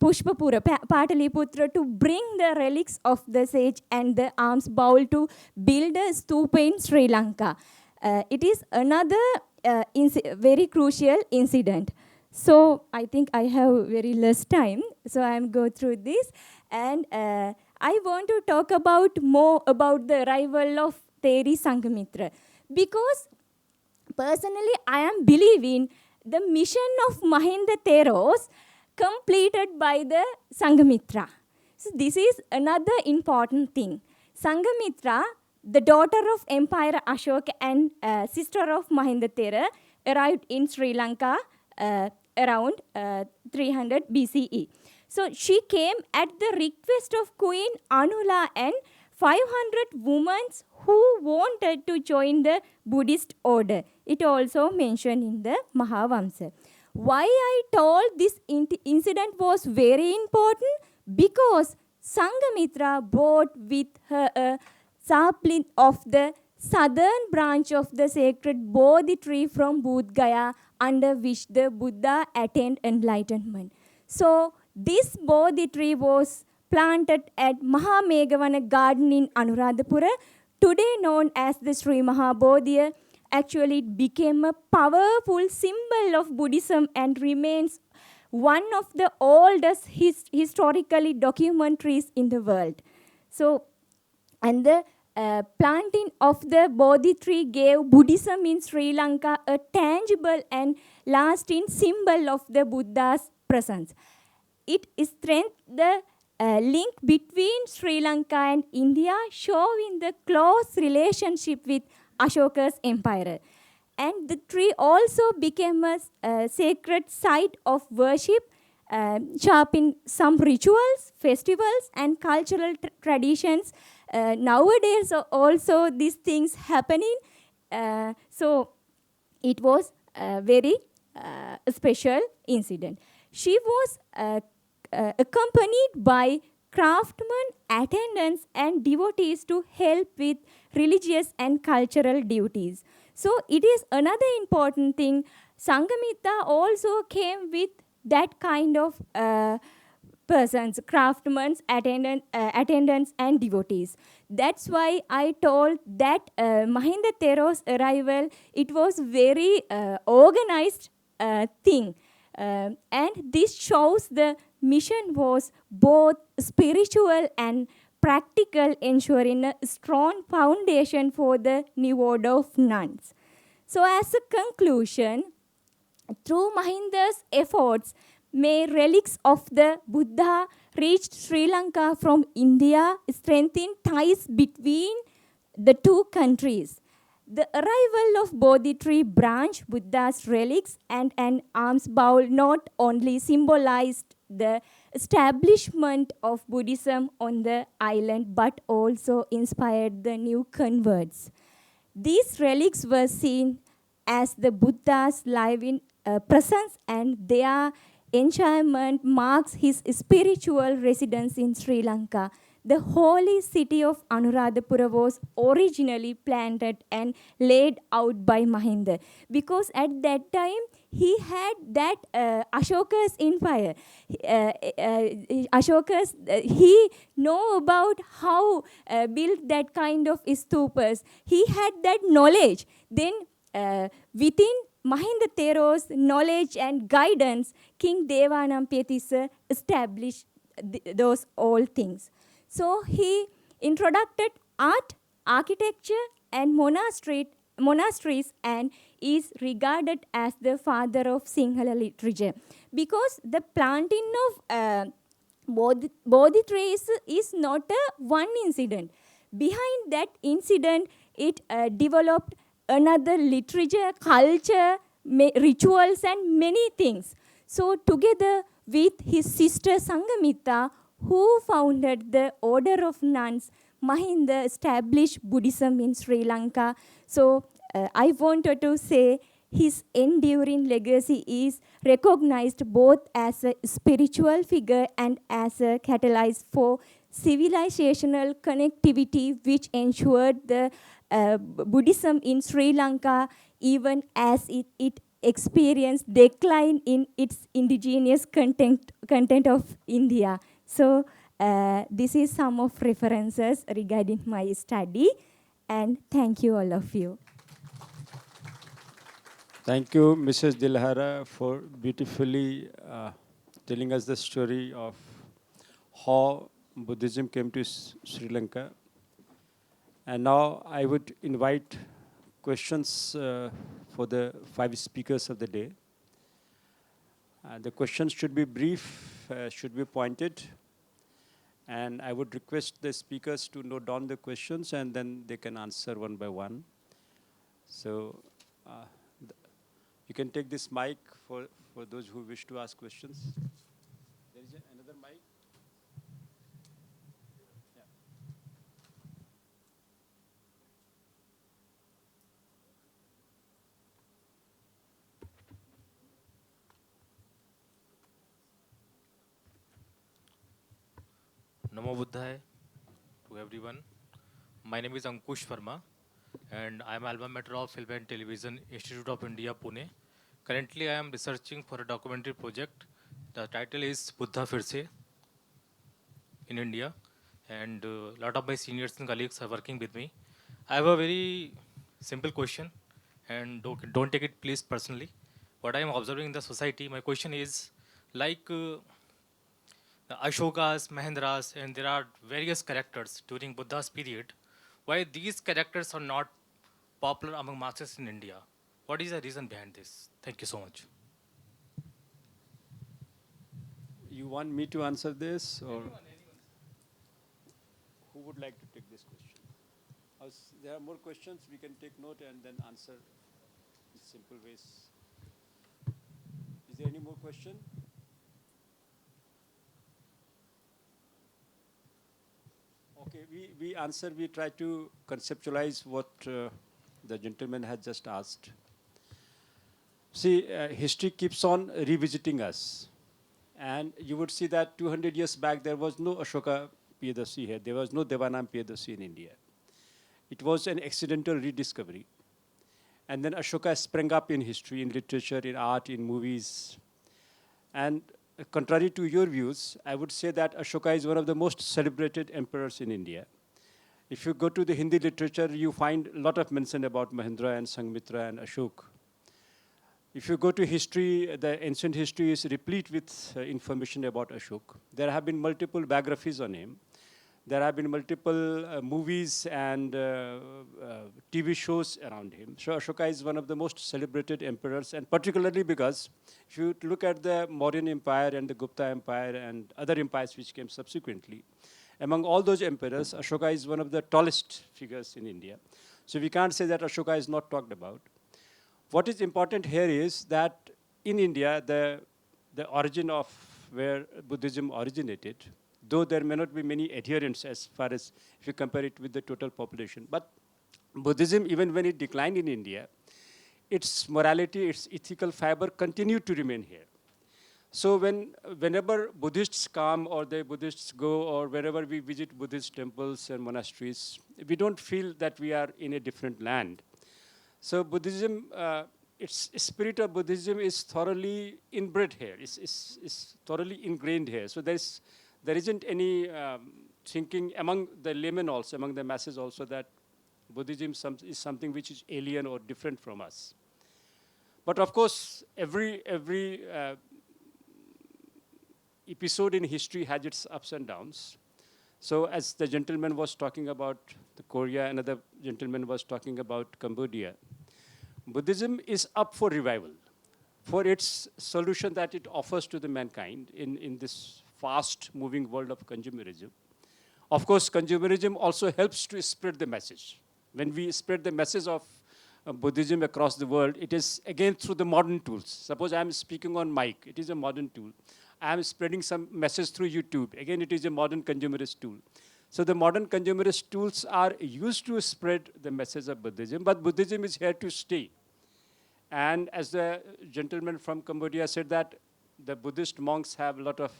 Pushpapura, Pataliputra, to bring the relics of the sage and the alms bowl to build a stupa in Sri Lanka. It is another very crucial incident. So I think I have very less time, so I am go through this. And I want to talk more about the arrival of Theri Sanghamitra, because personally I am believing the mission of Mahinda Theros completed by the Sanghamitra. So this is another important thing. Sanghamitra, the daughter of Emperor Ashoka and sister of Mahinda Thera, arrived in Sri Lanka around 300 BCE. So she came at the request of Queen Anula and 500 women who wanted to join the Buddhist order. It also mentioned in the Mahavamsa. Why I told this incident was very important? Because Sanghamitra brought with her a sapling of the southern branch of the sacred Bodhi tree from Bodh Gaya, under which the Buddha attained enlightenment. So this Bodhi tree was planted at Mahameghavana garden in Anuradhapura, today known as the Sri Mahabodhiya, actually it became a powerful symbol of Buddhism and remains one of the oldest historically documentaries in the world. So, and the planting of the Bodhi tree gave Buddhism in Sri Lanka a tangible and lasting symbol of the Buddha's presence. It strengthened the link between Sri Lanka and India, showing the close relationship with Ashoka's empire. And the tree also became a sacred site of worship, shaping some rituals, festivals, and cultural traditions. Nowadays, also these things happening. So it was a very special incident. She was accompanied by craftsmen, attendants, and devotees to help with religious and cultural duties. So it is another important thing. Sanghamitta also came with that kind of persons, craftsmen, attendants, and devotees. That's why I told that Mahinda Thero's arrival, it was very organized thing. And this shows the mission was both spiritual and practical, ensuring a strong foundation for the new order of nuns. So as a conclusion, through Mahinda's efforts, may relics of the Buddha reached Sri Lanka from India, strengthening ties between the two countries. The arrival of Bodhi tree branch, Buddha's relics, and an alms bowl not only symbolized the establishment of Buddhism on the island, but also inspired the new converts. These relics were seen as the Buddha's living presence, and their enchantment marks his spiritual residence in Sri Lanka. The holy city of Anuradhapura was originally planted and laid out by Mahinda, because at that time he had that Ashoka's empire. Ashoka's, he know about how build that kind of stupas. He had that knowledge. Then within Mahinda Thero's knowledge and guidance, King Devanampiyatissa established those all things. So he introduced art, architecture, and monasteries, and is regarded as the father of Sinhala literature. Because the planting of Bodhi trees is not a one incident. Behind that incident, it developed another literature, culture, rituals, and many things. So together with his sister Sanghamitta, who founded the order of nuns, Mahinda established Buddhism in Sri Lanka. So I wanted to say his enduring legacy is recognized both as a spiritual figure and as a catalyst for civilizational connectivity, which ensured the Buddhism in Sri Lanka, even as it experienced decline in its indigenous content of India. So this is some of references regarding my study, and thank you all of you. Thank you, Mrs. Dilhara, for beautifully telling us the story of how Buddhism came to Sri Lanka. And now I would invite questions for the 5 speakers of the day. The questions should be brief, should be pointed, and I would request the speakers to note down the questions, and then they can answer one by one. So you can take this mic for those who wish to ask questions. There is another mic. Namo Buddhaya to everyone. My name is Ankush Verma, and I am alma mater of Film and Television Institute of India, Pune. Currently, I am researching for a documentary project. The title is Buddha Firse in India, and a lot of my seniors and colleagues are working with me. I have a very simple question. and don't take it please personally. What I am observing in the society, my question is, like the Ashokas, Mahendras, and there are various characters during Buddha's period, why these characters are not popular among masses in India? What is the reason behind this? Thank you so much. You want me to answer this, or who would like to take this question? There are more questions, we can take note and then answer in simple ways. Is there any more question? Okay, we try to conceptualize what the gentleman has just asked. See, history keeps on revisiting us. And you would see that 200 years back, there was no Ashoka Piyadasi here. There was no Devanam Piyadasi in India. It was an accidental rediscovery. And then Ashoka sprang up in history, in literature, in art, in movies. And contrary to your views, I would say that Ashoka is one of the most celebrated emperors in India. If you go to the Hindi literature, you find a lot of mention about Mahendra and Sanghmitra and Ashok. If you go to history, the ancient history is replete with information about Ashok. There have been multiple biographies on him. There have been multiple movies and TV shows around him. So Ashoka is one of the most celebrated emperors, and particularly because if you look at the Mauryan Empire and the Gupta Empire and other empires which came subsequently, among all those emperors, Ashoka is one of the tallest figures in India. So we can't say that Ashoka is not talked about. What is important here is that in India, the origin of where Buddhism originated, though there may not be many adherents as far as if you compare it with the total population, but Buddhism, even when it declined in India, its morality, its ethical fiber continued to remain here. So whenever Buddhists come or the Buddhists go, or wherever we visit Buddhist temples and monasteries, we don't feel that we are in a different land. So Buddhism, its spirit of Buddhism is thoroughly inbred here, is thoroughly ingrained here. So there isn't any thinking among the laymen also, among the masses also, that Buddhism is something which is alien or different from us. But of course, every episode in history has its ups and downs. So as the gentleman was talking about the Korea, another gentleman was talking about Cambodia, Buddhism is up for revival, for its solution that it offers to the mankind in this fast-moving world of consumerism. Of course, consumerism also helps to spread the message. When we spread the message of Buddhism across the world, it is again through the modern tools. Suppose I am speaking on mic, it is a modern tool. I am spreading some message through YouTube, again it is a modern consumerist tool. So the modern consumerist tools are used to spread the message of Buddhism, but Buddhism is here to stay. And as the gentleman from Cambodia said, that the Buddhist monks have a lot of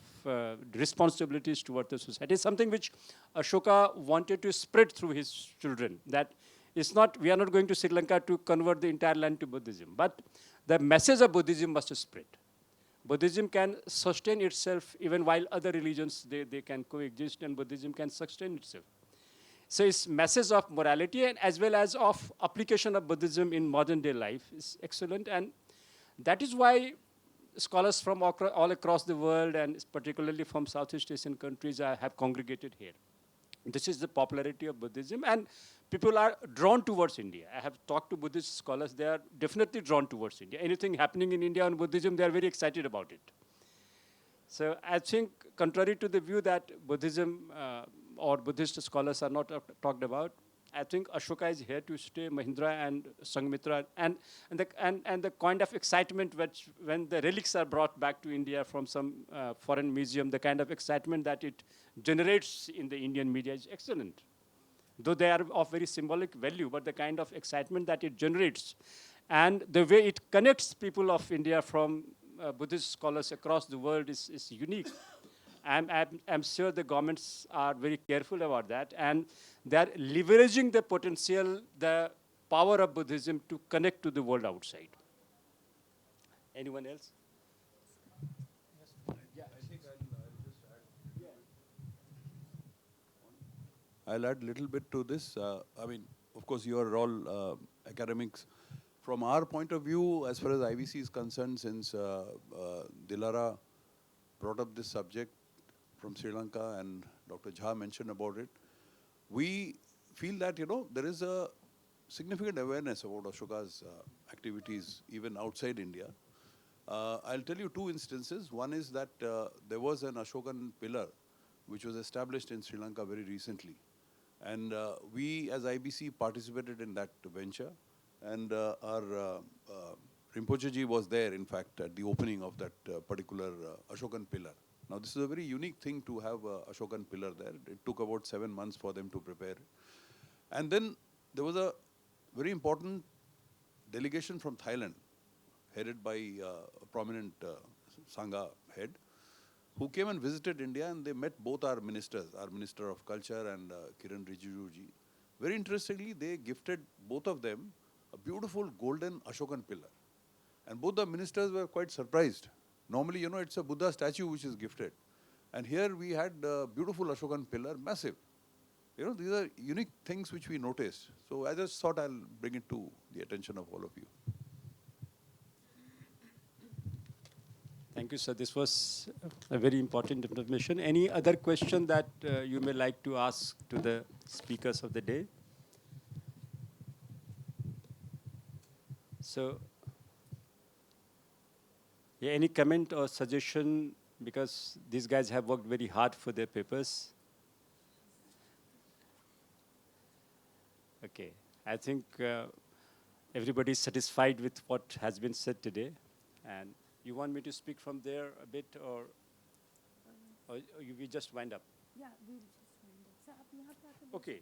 responsibilities toward the society. It's something which Ashoka wanted to spread through his children. That it's not, we are not going to Sri Lanka to convert the entire land to Buddhism, but the message of Buddhism must spread. Buddhism can sustain itself even while other religions, they can coexist, and Buddhism can sustain itself. So its message of morality and as well as of application of Buddhism in modern day life is excellent, and that is why scholars from all across the world, and particularly from Southeast Asian countries, have congregated here. This is the popularity of Buddhism, and people are drawn towards India. I have talked to Buddhist scholars, they are definitely drawn towards India. Anything happening in India on Buddhism, they are very excited about it. So I think, contrary to the view that Buddhism or Buddhist scholars are not talked about, I think Ashoka is here to stay, Mahendra and Sanghmitra, and the kind of excitement which, when the relics are brought back to India from some foreign museum, the kind of excitement that it generates in the Indian media is excellent. Though they are of very symbolic value, but the kind of excitement that it generates and the way it connects people of India from Buddhist scholars across the world is unique. I'm sure the governments are very careful about that, and they're leveraging the potential, the power of Buddhism to connect to the world outside. Anyone else? I'll add a little bit to this. I mean, of course, you are all academics, From our point of view, as far as IBC is concerned, since Dilara brought up this subject from Sri Lanka and Dr. Jha mentioned about it, we feel that, there is a significant awareness about Ashoka's activities even outside India. I'll tell you two instances. One is that there was an Ashokan pillar which was established in Sri Lanka very recently. And we as IBC participated in that venture. And our Rinpoche ji was there, in fact, at the opening of that particular Ashokan pillar. Now, this is a very unique thing to have a Ashokan pillar there. It took about 7 months for them to prepare. And then there was a very important delegation from Thailand, headed by a prominent Sangha head, who came and visited India, and they met both our ministers, our Minister of Culture and Kiran Rijiju ji. Very interestingly, they gifted both of them a beautiful golden Ashokan pillar. And both the ministers were quite surprised. Normally, it's a Buddha statue which is gifted. And here we had a beautiful Ashokan pillar, massive. These are unique things which we noticed. So I just thought I'll bring it to the attention of all of you. Thank you, sir. This was a very important information. Any other question that you may like to ask to the speakers of the day? So, yeah, any comment or suggestion, because these guys have worked very hard for their papers. Okay, I think everybody is satisfied with what has been said today. And you want me to speak from there a bit, or we just wind up? Yeah, we'll just wind up. Okay.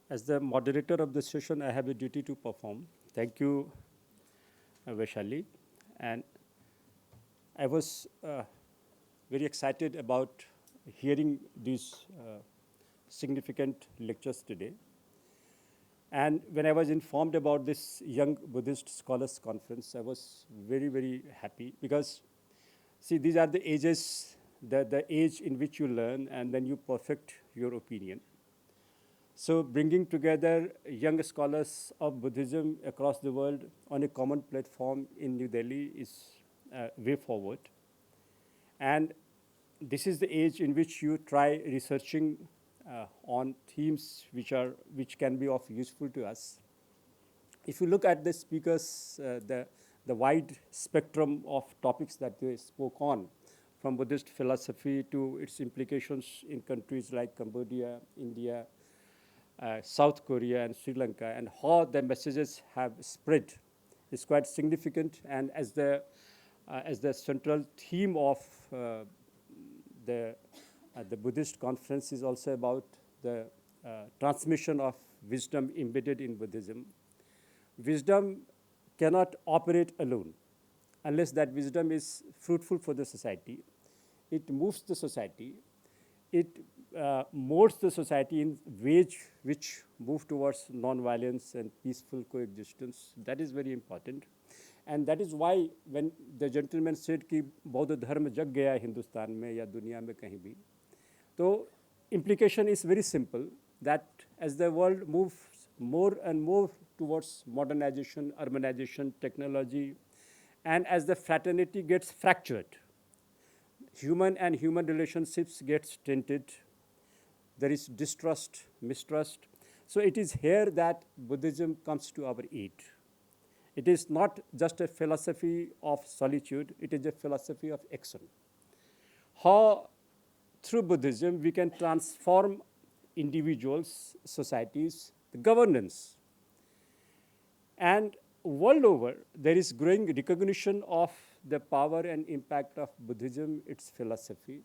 As the moderator of the session, I have a duty to perform. Thank you, Vaishali. And I was very excited about hearing these significant lectures today. And when I was informed about this Young Buddhist Scholars Conference, I was very, very happy because, see, these are the ages, the age in which you learn and then you perfect your opinion. So bringing together young scholars of Buddhism across the world on a common platform in New Delhi is a way forward. And this is the age in which you try researching on themes which can be of useful to us. If you look at the speakers, the wide spectrum of topics that they spoke on, from Buddhist philosophy to its implications in countries like Cambodia, India, South Korea and Sri Lanka, and how the messages have spread is quite significant. And as the central theme of the Buddhist conference is also about the transmission of wisdom embedded in Buddhism. Wisdom cannot operate alone unless that wisdom is fruitful for the society. It moves the society. It molds the society in ways which move towards non-violence and peaceful coexistence. That is very important. And that is why when the gentleman said कि बौद्ध धर्म जग गया है हिंदुस्तान में या दुनिया में कहीं भी, तो implication is very simple, that as the world moves more and more towards modernization, urbanization, technology, and as the fraternity gets fractured, human and human relationships gets tainted, there is distrust, mistrust. So it is here that Buddhism comes to our aid. It is not just a philosophy of solitude, it is a philosophy of action. How through Buddhism we can transform individuals, societies, the governance. And world over, there is growing recognition of the power and impact of Buddhism, its philosophy.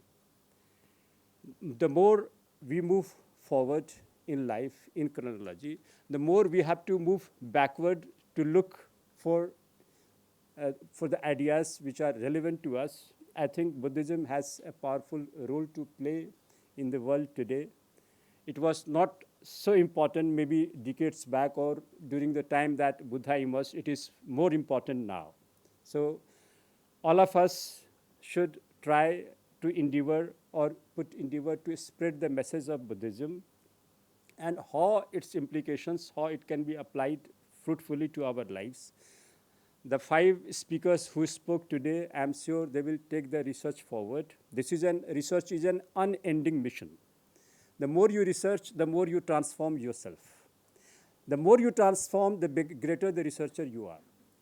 The more we move forward in life, in chronology, the more we have to move backward to look for the ideas which are relevant to us. I think Buddhism has a powerful role to play in the world today. It was not so important maybe decades back or during the time that Buddha emerged. It is more important now. So all of us should try to endeavor or put endeavor to spread the message of Buddhism and how its implications, how it can be applied fruitfully to our lives. The 5 speakers who spoke today, I'm sure they will take the research forward. Research is an unending mission. The more you research, the more you transform yourself. The more you transform, the greater the researcher you are.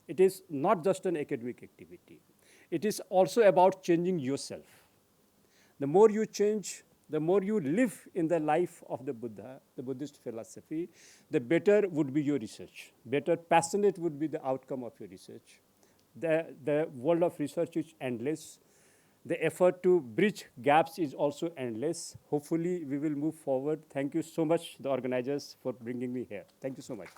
It is not just an academic activity. It is also about changing yourself. The more you change, the more you live in the life of the Buddha, the Buddhist philosophy, the better would be your research. Better, passionate would be the outcome of your research. The world of research is endless. The effort to bridge gaps is also endless. Hopefully, we will move forward. Thank you so much, the organizers, for bringing me here. Thank you so much.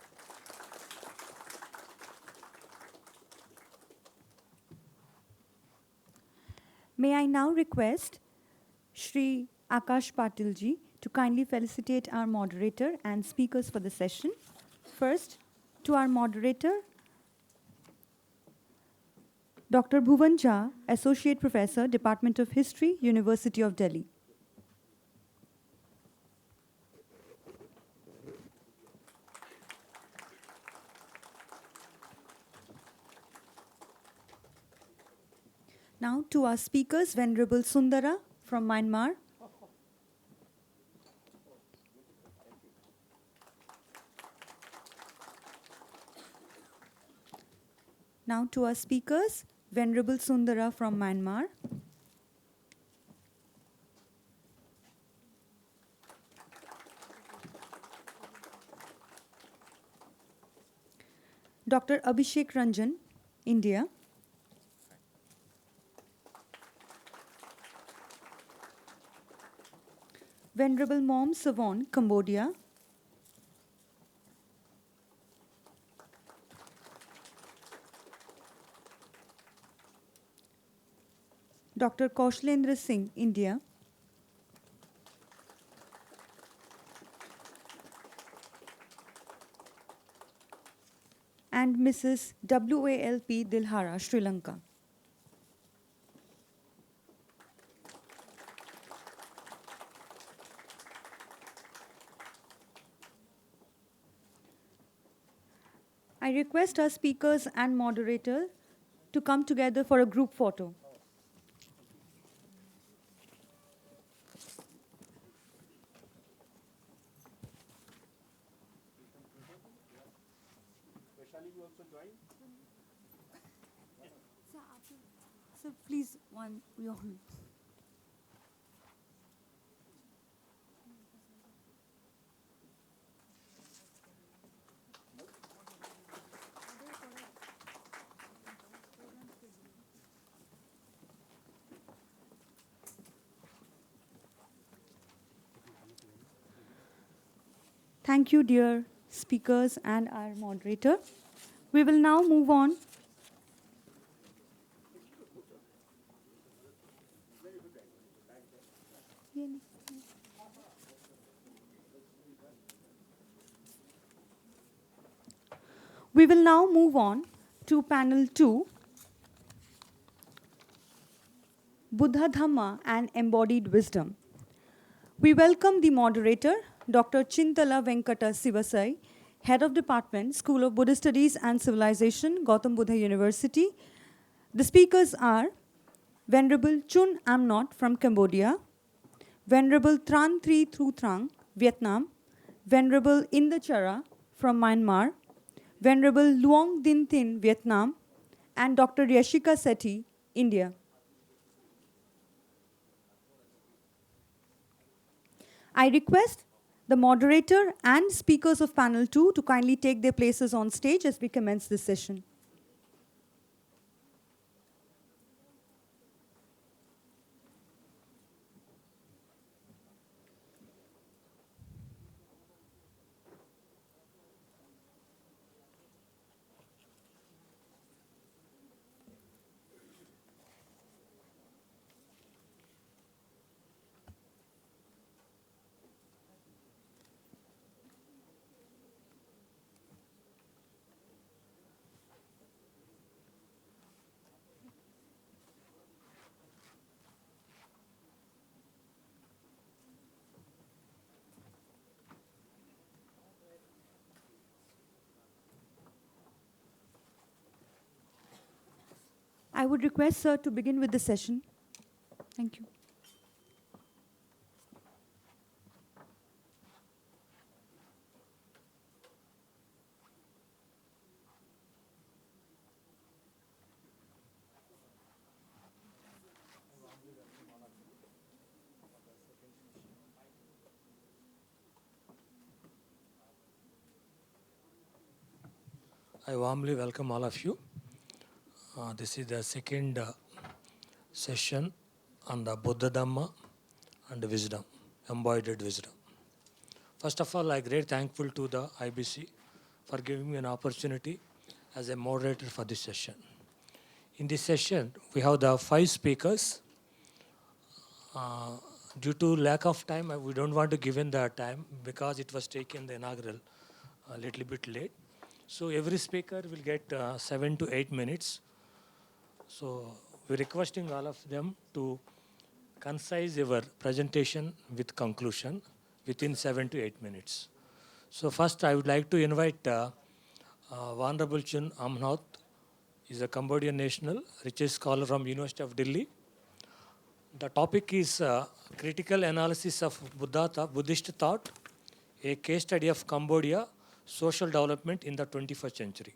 May I now request Shri Akash Patil ji to kindly felicitate our moderator and speakers for the session. First, to our moderator, Dr. Bhuvan Jha, Associate Professor, Department of History, University of Delhi. Now to our speakers, Venerable Sundara from Myanmar. Now to our speakers, Venerable Sundara from Myanmar. Dr. Abhishek Ranjan, India. Venerable Mom Savon, Cambodia. Dr. Kaushlendra Singh, India. And Mrs. W.A.L.P. Dilhara, Sri Lanka. I request our speakers and moderator to come together for a group photo. So please, we all. Thank you, dear speakers and our moderator. We will now move on. We will now move on to panel 2, Buddha Dhamma and Embodied Wisdom. We welcome the moderator, Dr. Chintala Venkata Sivasai, Head of Department, School of Buddhist Studies and Civilization, Gautam Buddha University. The speakers are Venerable Chun Amnot from Cambodia, Venerable Tran Tri Thu Trang, Vietnam, Venerable Indachara from Myanmar, Venerable Luong Din Tin, Vietnam, and Dr. Yashika Sethi, India. I request the moderator and speakers of panel 2 to kindly take their places on stage as we commence this session. I would request Sir to begin with the session. Thank you. I warmly welcome all of you. This is the second session on the Buddha Dhamma and wisdom, embodied wisdom. First of all, I'm great thankful to the IBC for giving me an opportunity as a moderator for this session. In this session, we have the 5 speakers. Due to lack of time, we don't want to give in the time because it was taken the inaugural a little bit late. So every speaker will get 7 to 8 minutes. So we're requesting all of them to concise your presentation with conclusion within 7 to 8 minutes. So first I would like to invite Honorable Chun Amnath. He's a Cambodian national, research scholar from University of Delhi. The topic is critical analysis of Buddhist thought, a case study of Cambodia, social development in the 21st century.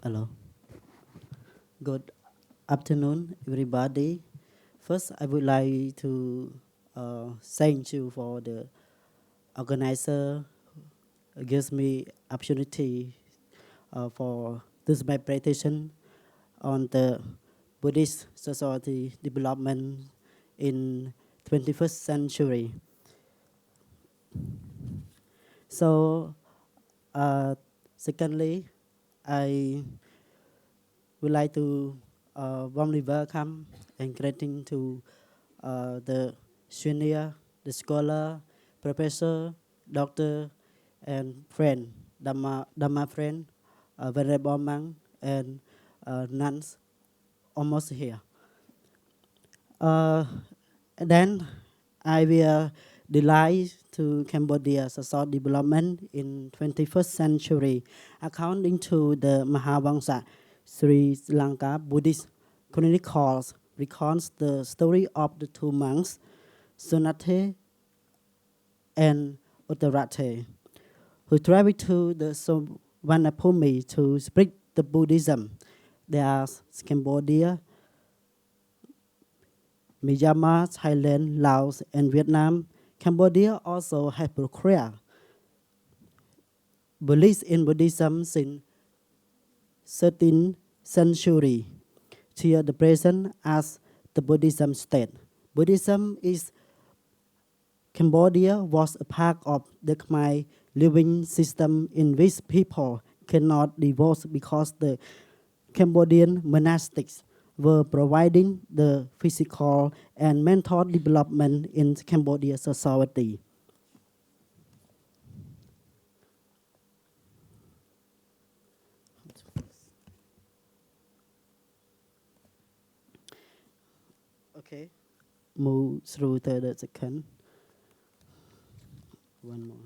Hello. Good afternoon, everybody. First, I would like to thank you for the organizer who gives me opportunity for this my presentation on the Buddhist society development in 21st century. So, secondly, I would like to warmly welcome and greeting to the senior, the scholar, professor, doctor, and friend, Dhamma friend, venerable monk, and nuns almost here. Then I will delight to Cambodia's social development in 21st century, according to the Mahavamsa Sri Lanka Buddhist Chronicles, recounts the story of the 2 monks, Sunate and Uttarate, who traveled to the Suvarnabhumi to spread the Buddhism. There are Cambodia, Myanmar, Thailand, Laos, and Vietnam. Cambodia also has proclaimed beliefs in Buddhism since 13th century till the present as the Buddhism state. Buddhism is Cambodia was a part of the Khmer living system in which people cannot divorce because the Cambodian monastics were providing the physical and mental development in Cambodian society. Okay, move through the second. One more.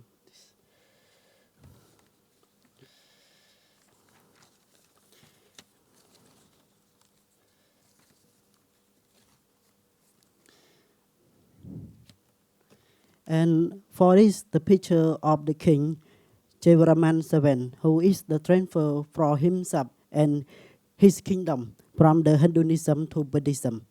And for this, the picture of the king, Jevaraman VII, who is the transfer for himself and his kingdom from the Hinduism to Buddhism.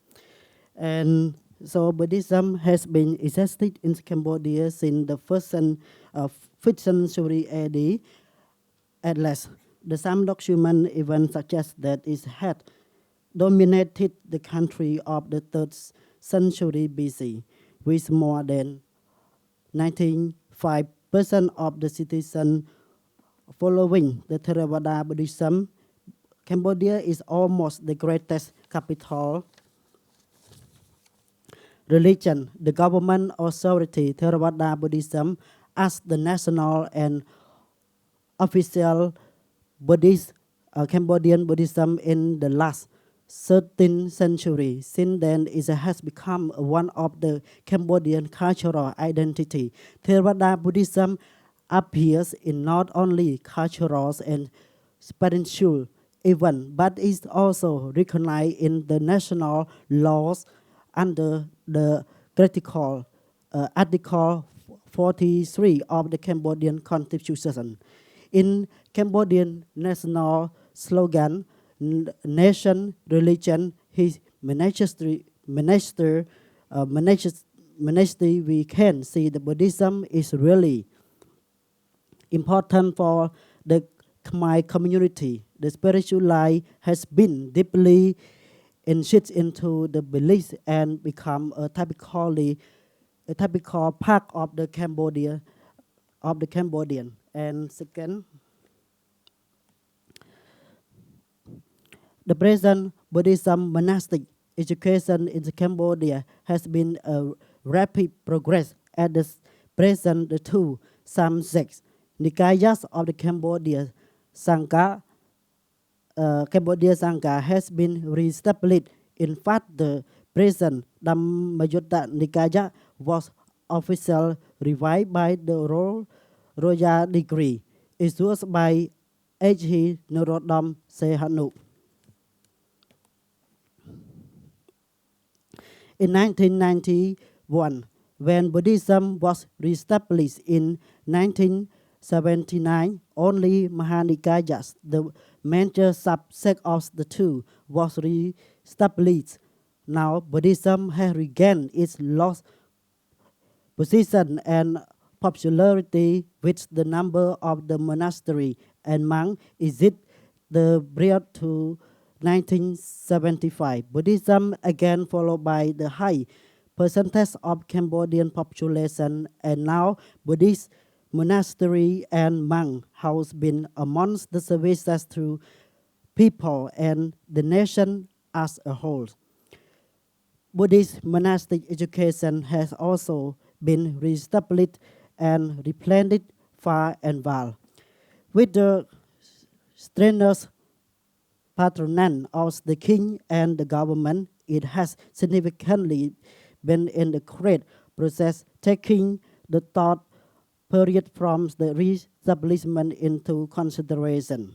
And so Buddhism has been existed in Cambodia since the 5th century AD. At last, some document even suggest that it had dominated the country of the 3rd century BC, with more than 95% of the citizens following the Theravada Buddhism. Cambodia is almost the greatest capital religion. The government authority, Theravada Buddhism, as the national and official Buddhist Cambodian Buddhism in the last 13th century. Since then, it has become one of the Cambodian cultural identity. Theravada Buddhism appears in not only cultural and spiritual events, but is also recognized in the national laws under the Article 43 of the Cambodian Constitution. In Cambodian national slogan, nation, religion, his monastery, we can see the Buddhism is really important for the Khmer community. The spiritual life has been deeply enshrined into the beliefs and become a typical part of the Cambodian. And second, the present Buddhism monastic education in Cambodia has been a rapid progress. At the present, the two subsects, Nikayas of the Cambodia Sangha, has been reestablished. In fact, the present Dhammayutta Nikaya was officially revived by the royal decree issued by H.H. Norodom Sihanouk. In 1991, when Buddhism was reestablished in 1979, only Mahanikayas, the major subsect of the two, was reestablished. Now, Buddhism has regained its lost position and popularity, with the number of the monastery and monks exceed the period to 1975. Buddhism again followed by the high percentage of Cambodian population, and now Buddhist monastery and monk has been amongst the services to people and the nation as a whole. Buddhist monastic education has also been reestablished and replenished far and wide. With the strenuous patronage of the king and the government, it has significantly been in the great process, taking the third period from the re-establishment into consideration.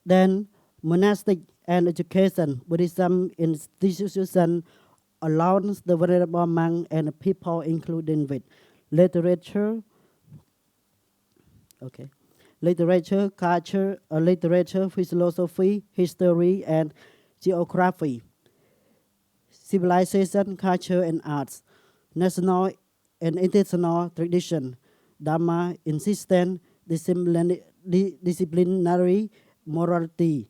Then, monastic and education, Buddhism institution allows the venerable monk and people, including with literature, culture, philosophy, history, and geography, civilization, culture, and arts, national and international tradition, Dhamma, insistent, disciplinary morality,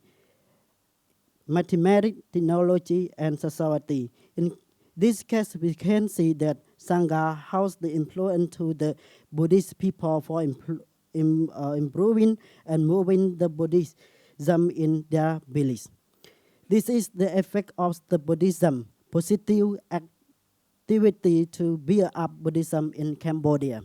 mathematics, technology, and society. In this case, we can see that Sangha has the influence to the Buddhist people for improving and moving the Buddhism in their beliefs. This is the effect of the Buddhism, positive activity to build up Buddhism in Cambodia.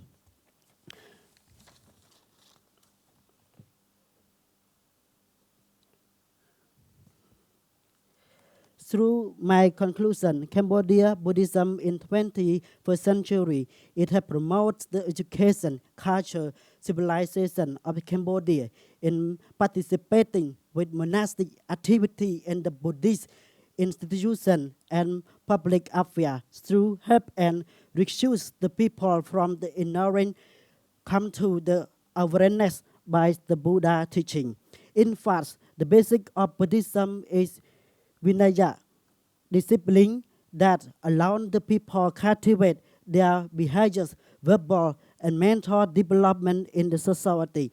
Through my conclusion, Cambodia Buddhism in 21st century, it has promoted the education, culture, civilization of Cambodia in participating with monastic activity in the Buddhist institution and public affairs through help and reduce the people from the ignorance come to the awareness by the Buddha teaching. In fact, the basic of Buddhism is Vinaya, discipline that allows the people cultivate their behaviors, verbal and mental development in the society.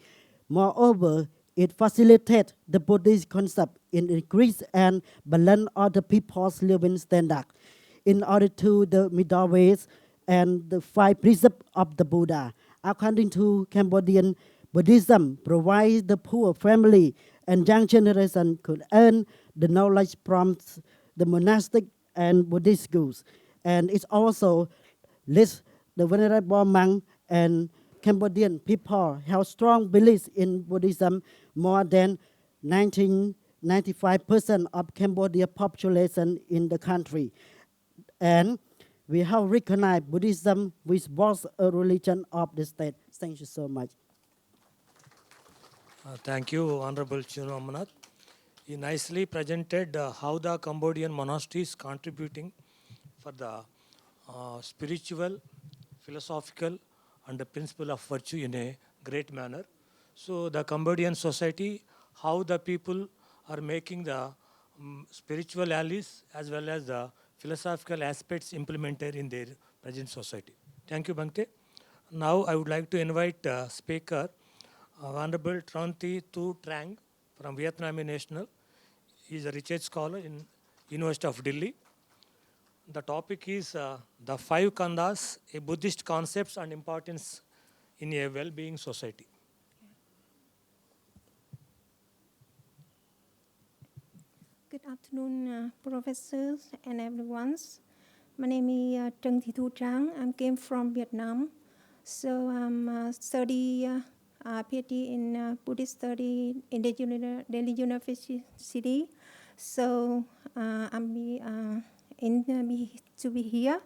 Moreover, it facilitates the Buddhist concept in increase and balance other people's living standard in order to the middle ways and the 5 precepts of the Buddha. According to Cambodian Buddhism, provides the poor family and young generation could earn the knowledge from the monastic and Buddhist schools. And it also lists the Venerable Monk and Cambodian people have strong beliefs in Buddhism. More than 95% of Cambodia population in the country. And we have recognized Buddhism with both a religion of the state. Thank you so much. Thank you, Honorable Chino Amanath. He nicely presented how the Cambodian monastery is contributing for the spiritual, philosophical, and the principle of virtue in a great manner. So the Cambodian society, how the people are making the spiritual allies as well as the philosophical aspects implemented in their present society. Thank you, Bhante. Now I would like to invite speaker, Honorable Tran Tu Trang from Vietnamese National. He is a research scholar in University of Delhi. The topic is the 5 khandhas, a Buddhist concepts and importance in a well-being society. Good afternoon, professors and everyone. My name is Trân Thị Thu Trang. I came from Vietnam. So I'm study PhD in Buddhist study in the Delhi University. So I'm to be here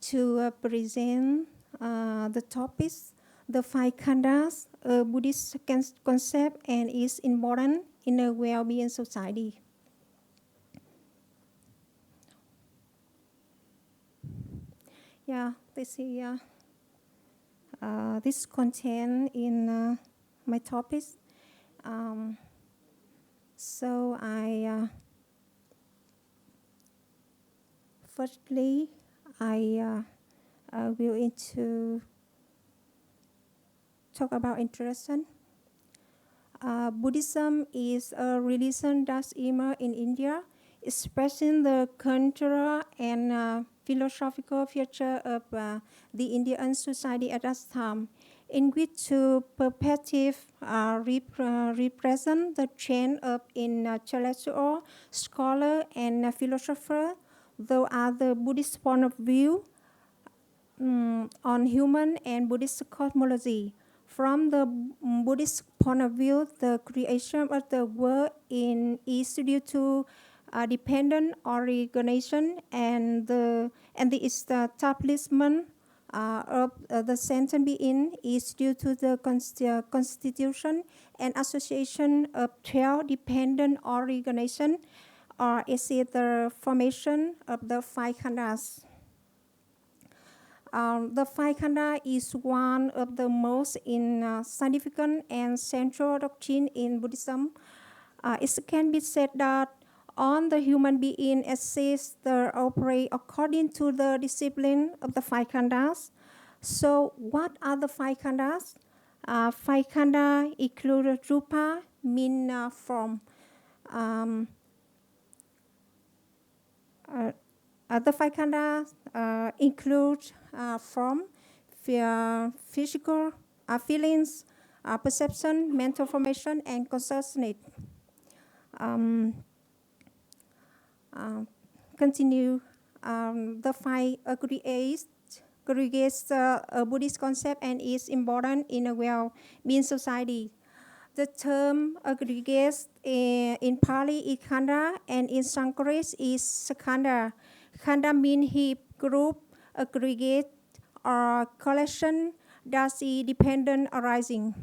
to present the topics, the 5 khandhas, a Buddhist concept and its importance in a well-being society. Yeah, this is this content in my topics. So I firstly I will into talk about introduction. Buddhism is a religion that emerged in India, expressing the cultural and philosophical feature of the Indian society at that time, in which two perspectives represent the trend of intellectual scholar and philosopher, though other Buddhist point of view on human and Buddhist cosmology. From the Buddhist point of view, the creation of the world is due to dependent organization and the establishment of the sentient being is due to the constitution and association of 12 dependent organization, or is it the formation of the 5 khandhas. The 5 khandhas is one of the most significant and central doctrine in Buddhism. It can be said that all the human being exist or operate according to the discipline of the 5 khandhas. So what are the 5 khandhas? 5 khandhas include rupa, mean form. The 5 khandhas include form, physical feelings, perception, mental formation, and consciousness. Continue. The 5 aggregates a Buddhist concept and is important in a well-being society. The term aggregates in Pali is khandha and in Sanskrit is skandha. Khandha means heap, group, aggregate, or collection that is dependent arising.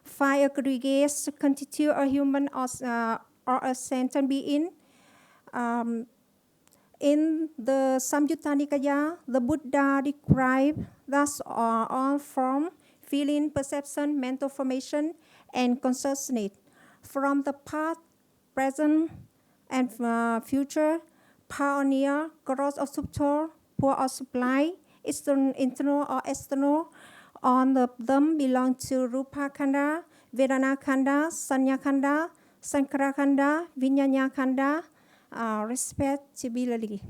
5 aggregates constitute a human or a sentient being. In the Samyutta Nikaya, the Buddha described thus all form, feeling, perception, mental formation, and consciousness. From the past, present, and future, pioneer, growth or subtle, poor or supply, internal or external, all of them belong to Rupa Khandha, Vedana Khandha, Sanya Khandha, Sankhara Khandha, Vijnana Khandha, respectively.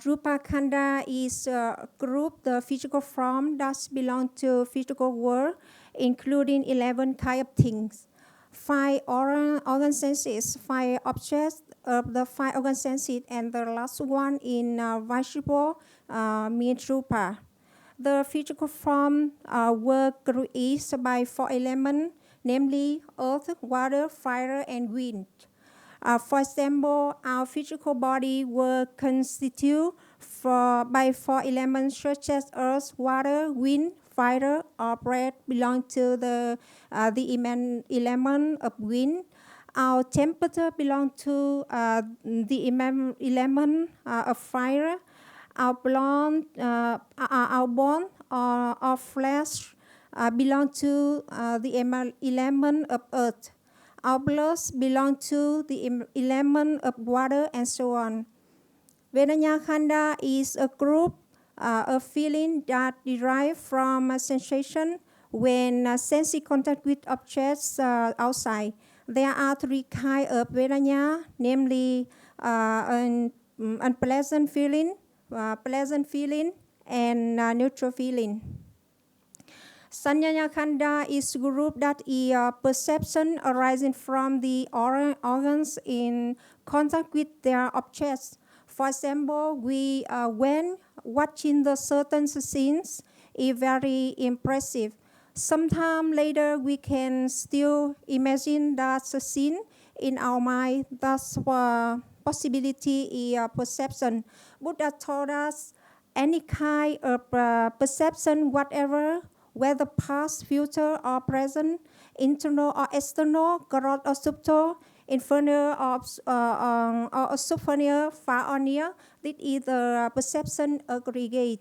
Rupa Khandha is a group, the physical form that belong to physical world, including 11 kinds of things. 5 organ senses, 5 objects of the five organ senses, and the last one in visible means rupa. The physical form were created by four elements, namely earth, water, fire, and wind. For example, our physical body were constituted by four elements such as earth, water, wind, fire, or breath belong to the element of wind. Our temperature belong to the element of fire. Our bone or flesh belong to the element of earth. Our blood belong to the element of water, and so on. Vedana Khanda is a group of feeling that derive from a sensation when sensory contact with objects outside. There are three kinds of Vedana, namely unpleasant feeling, pleasant feeling, and neutral feeling. Sanjaya Khanda is a group that is perception arising from the organs in contact with their objects. For example, when watching the certain scenes is very impressive. Sometime later, we can still imagine that scene in our mind. That's possibility is perception. Buddha told us any kind of perception, whatever, whether past, future, or present, internal or external, gross or subtle, infernal or supernal, far or near, this is the perception aggregate.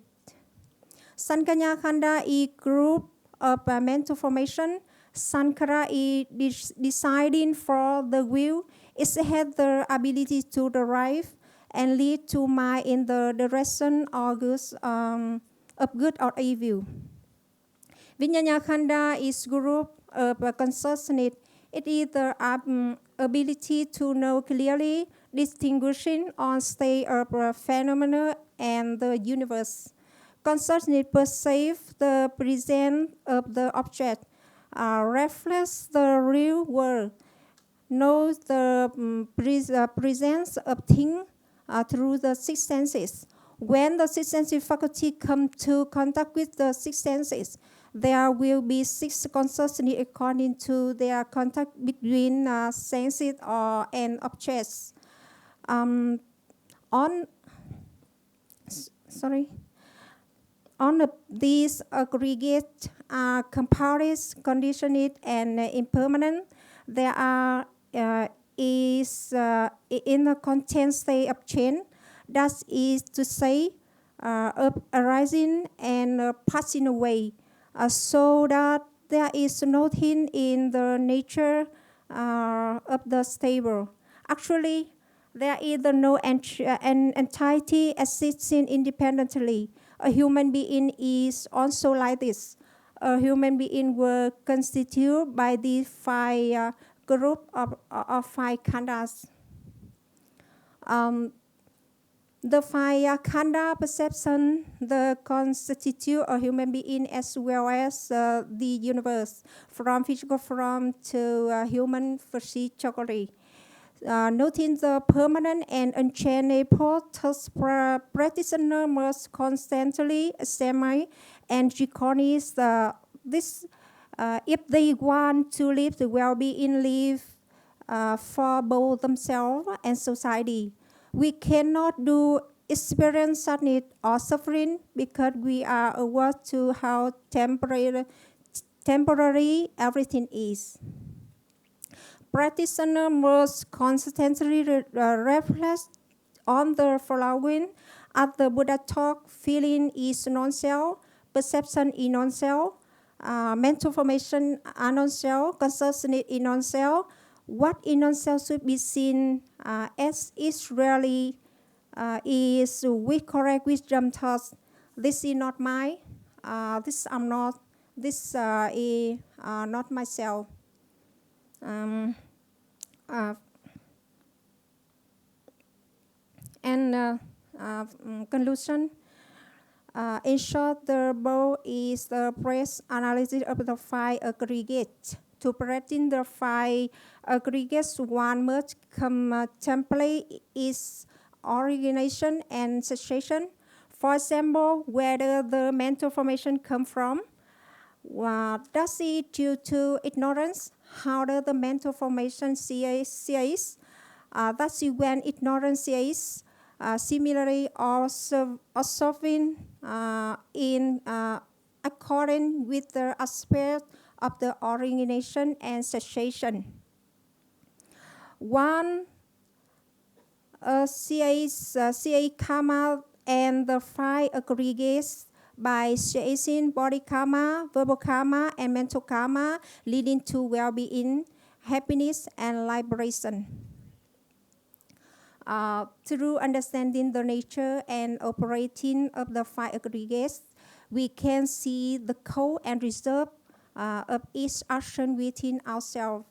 Sankanya Khanda is group of mental formation. Sankara is deciding for the will. It has the ability to derive and lead to mind in the direction of good or evil. Vijnana Khanda is group of consciousness. It is the ability to know clearly, distinguishing on state of phenomena and the universe. Consciousness perceives the presence of the object, reflects the real world, knows the presence of things through the six senses. When the six senses faculty come to contact with the six senses, there will be six consciousness according to their contact between senses and objects. On these aggregate composite, conditioned, and impermanent, there are is in the content state of change. That is to say, arising and passing away. So that there is nothing in the nature of the stable. Actually, there is no entity existing independently. A human being is also like this. A human being were constituted by these five group of five khandas. The five khanda perception, the constitute a human being as well as the universe, from physical form to human physiology. Noting the permanent and unchangeable, thus practitioner must constantly examine and recognize this if they want to live the well-being life for both themselves and society. We cannot do experience sadness or suffering because we are aware to how temporary everything is. Practitioner must constantly reflect on the following. As the Buddha taught, feeling is non-self, perception is non-self, mental formation are non-self, consciousness is non-self. What in non-self should be seen as is really is with correct wisdom thoughts. This is not mine. This I'm not. This is not myself. Conclusion. In short, the bow is the press analysis of the five aggregates. to practice the five aggregates. One must contemplate is origination and cessation. For example, whether the mental formation come from, does it due to ignorance? How does the mental formation cease? That's when ignorance ceases. Similarly, also solving in according with the aspect of the origination and cessation. One CA karma and the five aggregates by chasing body karma, verbal karma, and mental karma, leading to well-being, happiness, and liberation. Through understanding the nature and operating of the five aggregates, we can see the cause and result of each action within ourselves,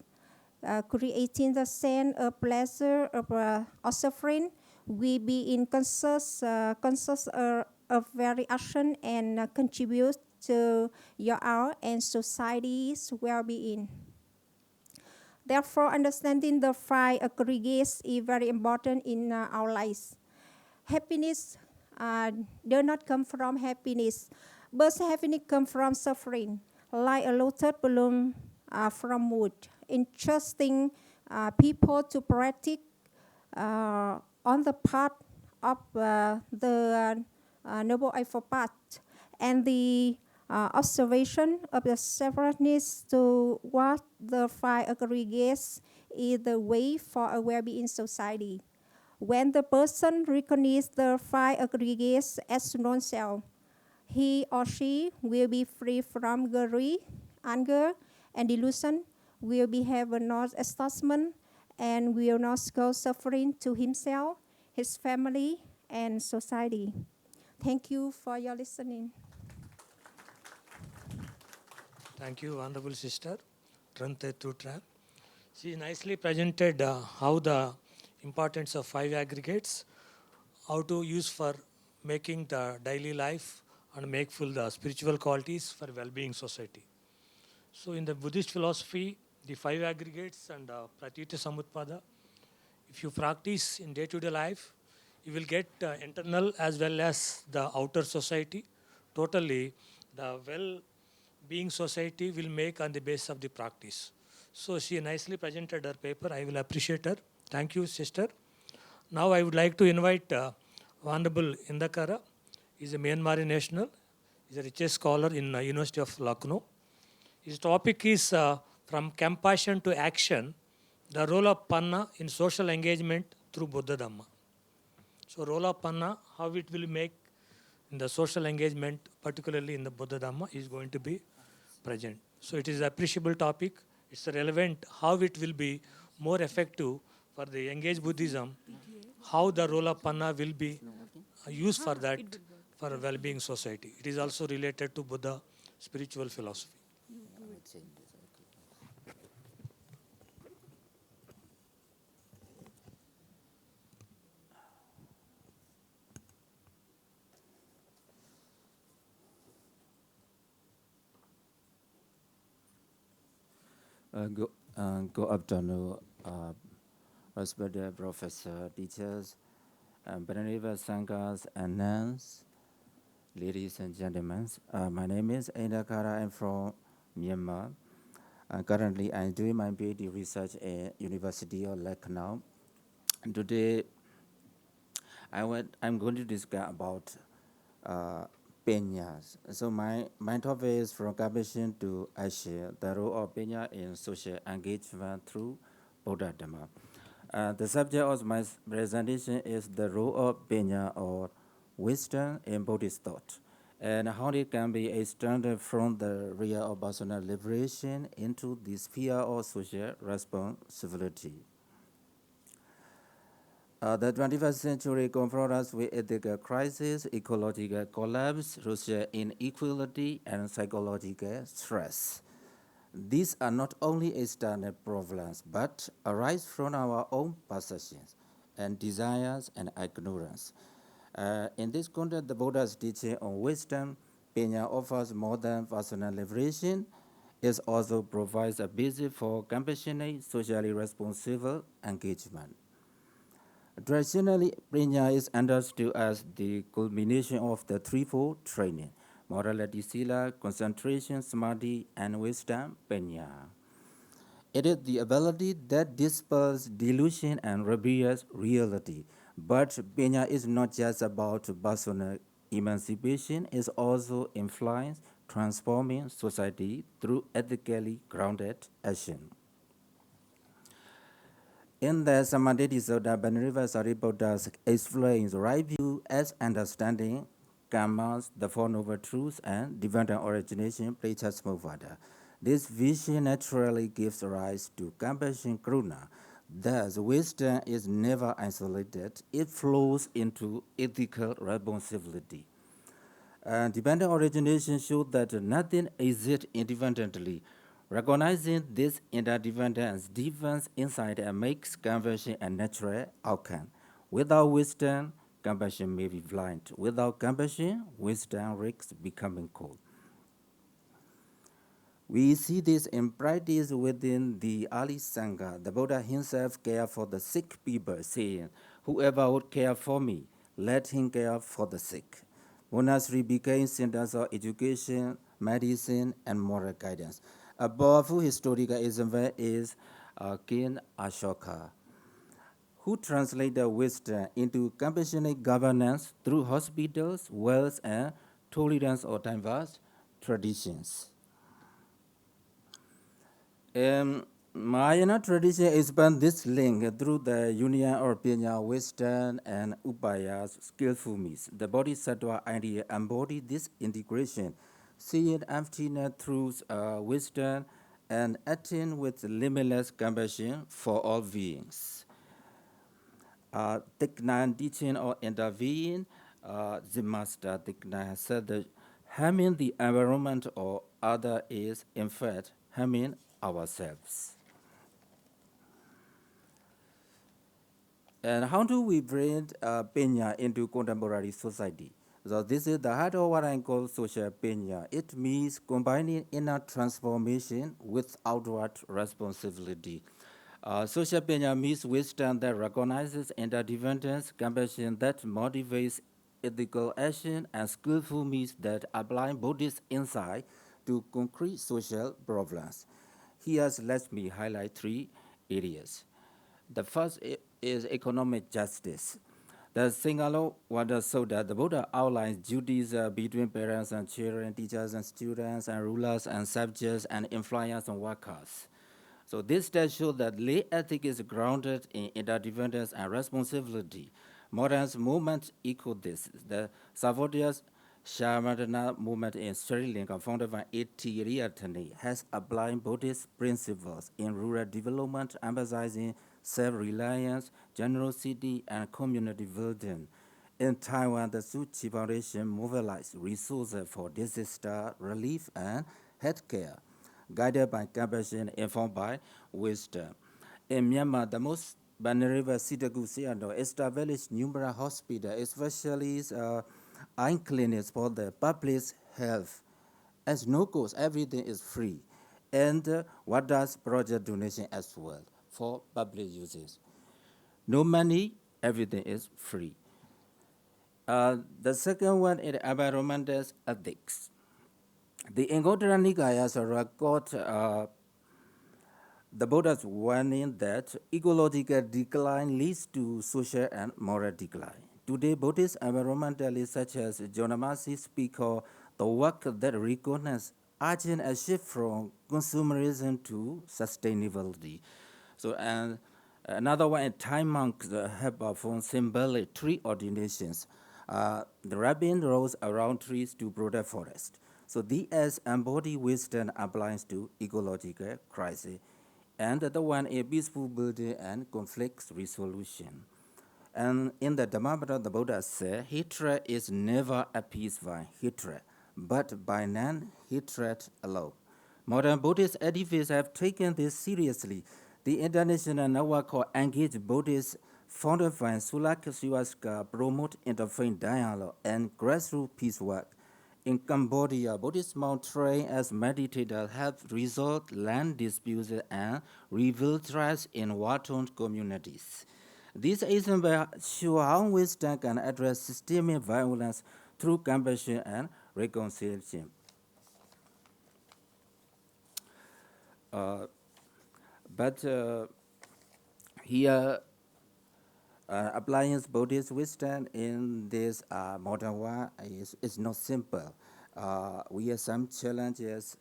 creating the sense of pleasure or suffering. We be in conscious of very action and contribute to your own and society's well-being. Therefore, understanding the five aggregates is very important in our lives. Happiness does not come from happiness, but happiness comes from suffering, like a lotus bloom from wood. Interesting people to practice on the path of the Noble Eightfold Path, and the observation of the separateness to what the five aggregates is the way for a well-being society. When the person recognizes the five aggregates as non-self, he or she will be free from greed, anger, and delusion, will be have no attachment, and will not cause suffering to himself, his family, and society. Thank you for your listening. Thank you, Honorable Sister Trante Tutrak. She nicely presented how the importance of five aggregates, how to use for making the daily life and make full the spiritual qualities for well-being society. So in the Buddhist philosophy, the five aggregates and Pratitya Samutpada, if you practice in day-to-day life, you will get internal as well as the outer society. Totally, the well-being society will make on the basis of the practice. So she nicely presented her paper. I will appreciate her. Thank you, sister. Now I would like to invite Honorable Indakara. He's a Myanmar national. He's a richest scholar in University of Lucknow. His topic is from compassion to action, the role of Panna in social engagement through Buddha Dhamma. So role of Panna, how it will make in the social engagement, particularly in the Buddha Dhamma, is going to be present. So it is an appreciable topic. It's relevant how it will be more effective for the engaged Buddhism, how the role of Panna will be used for that, for a well-being society. It is also related to Buddha spiritual philosophy. Good afternoon, respected professor, teachers, Venerable Sanghas and nuns, ladies and gentlemen. My name is Indakara. I'm from Myanmar. Currently, I'm doing my PhD research at University of Lucknow. And today, I'm going to discuss about peñas. So my topic is from compassion to action, the role of peña in social engagement through Buddha Dhamma. The subject of my presentation is the role of peña or wisdom in Buddhist thought, and how it can be extended from the realm of personal liberation into the sphere of social responsibility. The 21st century confronts us with ethical crisis, ecological collapse, social inequality, and psychological stress. These are not only external problems, but arise from our own perceptions and desires and ignorance. In this context, the Buddha's teaching on wisdom, peña offers more than personal liberation. It also provides a basis for compassionate, socially responsible engagement. Traditionally, prajna is understood as the culmination of the threefold training: morality, sila, concentration, samadhi, and wisdom, panya. It is the ability that dispels delusion and reveals reality. But panya is not just about personal emancipation, it also implies transforming society through ethically grounded action. In the Samadhi Sutta, Venerable Sariputta explains right view as understanding karmas, the Four Noble Truths, and divine origination, Prajasmovada. This vision naturally gives rise to compassion, karuna. Thus, wisdom is never isolated, it flows into ethical responsibility. Dependent origination shows that nothing exists independently. Recognizing this interdependence deepens insight and makes compassion a natural outcome. Without wisdom, compassion may be blind. Without compassion, wisdom risks becoming cold. We see this in practice within the early Sangha. The Buddha himself cared for the sick people, saying, "Whoever would care for me, let him care for the sick." Monastery became centers of education, medicine, and moral guidance. A powerful historical example is King Ashoka, who translated wisdom into compassionate governance through hospitals, wells, and tolerance of diverse traditions. Mahayana tradition expands this link through the union of panya, wisdom, and upayas, skillful means. The bodhisattva idea embodies this integration, seeing emptiness through wisdom and acting with limitless compassion for all beings. Thich Nhat teaching or intervene, the master Thich Nhat said that harming the environment or other is, in fact, harming ourselves. And how do we bring penya into contemporary society? So this is the heart of what I call social penya. It means combining inner transformation with outward responsibility. Social penya means wisdom that recognizes interdependence, compassion that motivates ethical action, and skillful means that apply Buddhist insight to concrete social problems. Here, let me highlight three areas. The first is economic justice. The Singalo Wada Soda, the Buddha outlines duties between parents and children, teachers and students, and rulers and subjects, and employers and workers. So this text shows that lay ethic is grounded in interdependence and responsibility. Modern movements echo this. The Savotia's Shamadana movement in Sri Lanka, founded by A.T. Riyatane, has applied Buddhist principles in rural development, emphasizing self-reliance, generosity, and community building. In Taiwan, the Tzu Chi Foundation mobilized resources for disaster relief and healthcare, guided by compassion, informed by wisdom. In Myanmar, the most vulnerable Sitaku Siano established numerous hospitals, especially eye clinics for the public health. As no cost, everything is free. And what does project donation as well for public uses? No money, everything is free. The second one is environmental ethics. The Anguttara Nikayas record the Buddha's warning that ecological decline leads to social and moral decline. Today, Buddhist environmentalists such as Jonamasi speak of the work that recognizes urgent a shift from consumerism to sustainability. So, and another one, Thai monks have performed symbolic tree ordinations. The rabbin rose around trees to protect forest. So these embody wisdom applies to ecological crisis. And the one a peaceful building and conflict resolution. And in the Dhammapada, the Buddha said, hatred is never appeased by hatred, but by non-hatred alone. Modern Buddhist edifices have taken this seriously. The international network called Engaged Buddhists, founded by Sulak Siwaska, promote interfaith dialogue and grassroots peace work. In Cambodia, Buddhist monk trained as meditators have resolved land disputes and revealed tribes in war-torn communities. These examples show how wisdom can address systemic violence through compassion and reconciliation. But here, applying Buddhist wisdom in this modern world is not simple. We have some challenges,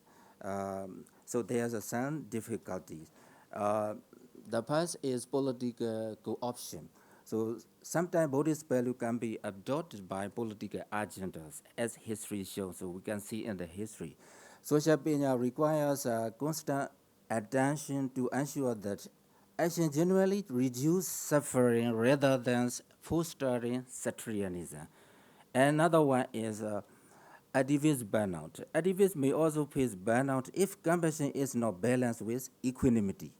so there's some difficulties. The first is political co-option. So sometimes Buddhist value can be adopted by political agendas, as history shows. So we can see in the history. Social Penya requires constant attention to ensure that action generally reduce suffering rather than fostering sectarianism. Another one is activist burnout. Activists may also face burnout if compassion is not balanced with equanimity.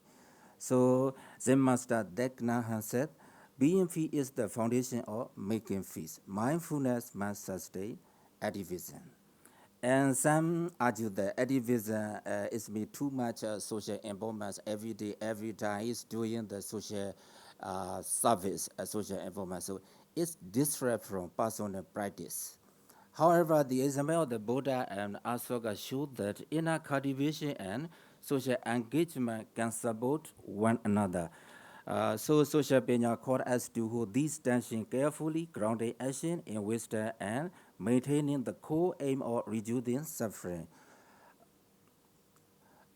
So Zen Master Thich Nhat Hanh said, being free is the foundation of making peace. Mindfulness must sustain activism. And some argue that activism is made too much social involvement every day, every time is doing the social service, social involvement. So it's distinct from personal practice. However, the example of the Buddha and Ashoka showed that inner cultivation and social engagement can support one another. So Social Penya called us to hold these tensions carefully, grounding action in wisdom and maintaining the core aim of reducing suffering.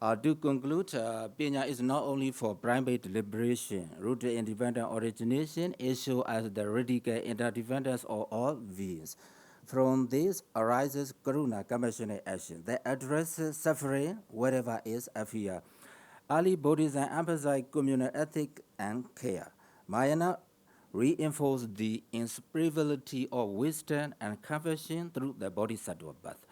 To conclude, Penya is not only for private liberation, rooted in independent origination, it shows us the radical interdependence of all beings. From this arises karuna, compassionate action, that addresses suffering wherever is appear. Early Buddhism emphasized communal ethic and care. Mahayana reinforced the inseparability of wisdom and compassion through the Bodhisattva path.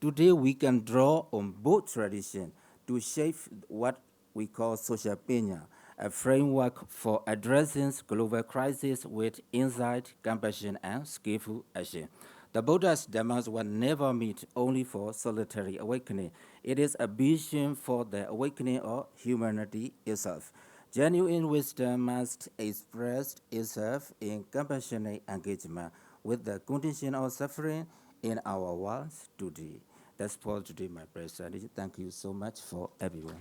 Today, we can draw on both traditions to shape what we call social penya, a framework for addressing global crises with insight, compassion, and skillful action. The Buddha's Dhammas were never meant only for solitary awakening. It is a vision for the awakening of humanity itself. Genuine wisdom must express itself in compassionate engagement with the condition of suffering in our world today. That's for today, my presentation. Thank you so much for everyone.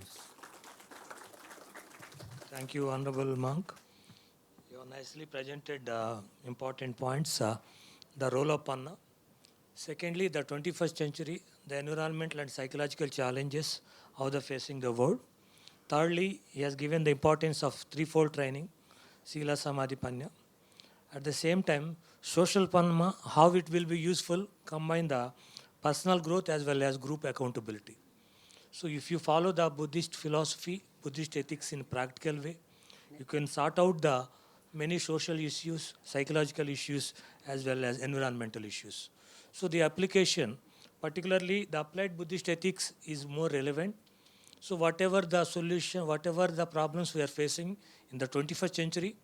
Thank you, Honorable Monk. You have nicely presented important points. The role of Panna. Secondly, the 21st century, the environmental and psychological challenges, how they're facing the world. Thirdly, he has given the importance of threefold training, Sila, Samadhi, Panya. At the same time, social Panna, how it will be useful, combine the personal growth as well as group accountability. So if you follow the Buddhist philosophy, Buddhist ethics in practical way, you can sort out the many social issues, psychological issues, as well as environmental issues. So the application, particularly the applied Buddhist ethics, is more relevant. So whatever the solution, whatever the problems we are facing in the 21st century,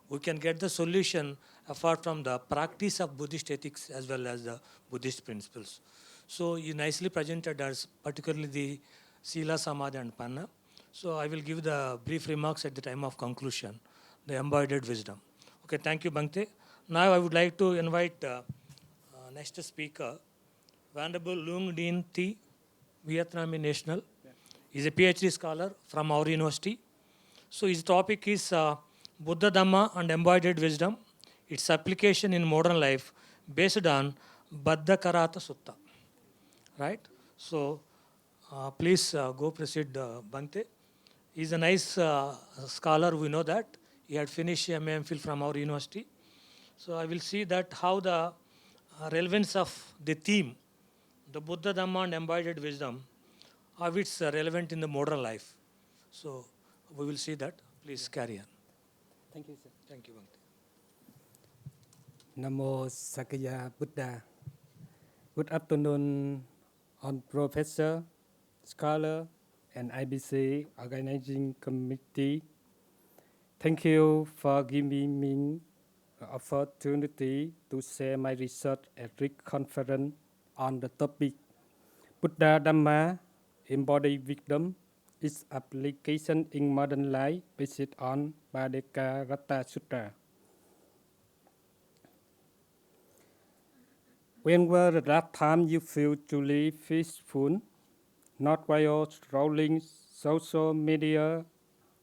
we can get the solution apart from the practice of Buddhist ethics as well as the Buddhist principles. So you nicely presented as particularly the Sila, Samadhi and Panna. So I will give the brief remarks at the time of conclusion, the embodied wisdom. Okay, thank you, Bhante. Now I would like to invite next speaker, Venerable Luong Dien Thi, Vietnamese national. He's a PhD scholar from our university. So his topic is Buddha Dhamma and embodied wisdom, its application in modern life based on Baddha Karata Sutta. Right? So please go proceed, Bhante. He's a nice scholar, we know that. He had finished MA MPhil from our university. So I will see that how the relevance of the theme, the Buddha Dhamma and embodied wisdom, how it's relevant in the modern life. So we will see that. Please carry on. Thank you, sir. Thank you, Bhante. Namo Sakya Buddha. Good afternoon, on Professor, Scholar, and IBC Organizing Committee. Thank you for giving me the opportunity to share my research at this conference on the topic Buddha Dhamma, embodied wisdom, its application in modern life based on Bhadeka Sutta. When was the last time you feel truly peaceful, not while scrolling social media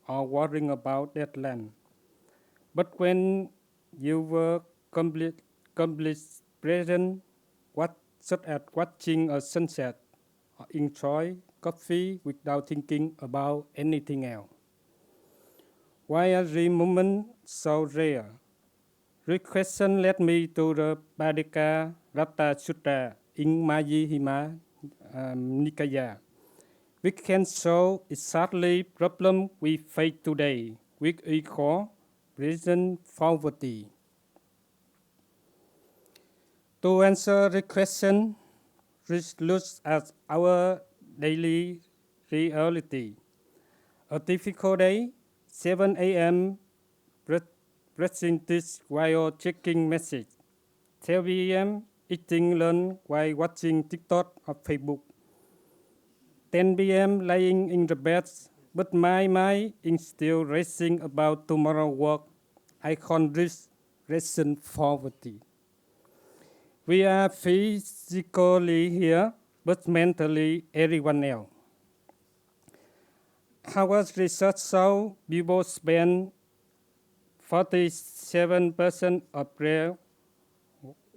or worrying about deadline, but when you were complete present, such as watching a sunset or enjoy coffee without thinking about anything else? Why are these moments so rare? This question led me to the Bhadeka Sutta in Majjhima Nikaya, which can show exactly problem we face today, which we call present poverty. To answer the question, which looks at our daily reality. A typical day, 7 a.m. brushing teeth while checking message. 12 p.m. eating lunch while watching TikTok or Facebook. 10 p.m. lying in the bed, but my mind is still racing about tomorrow's work. I call this present poverty. We are physically here, but mentally everyone else. Our research shows people spend 47% of their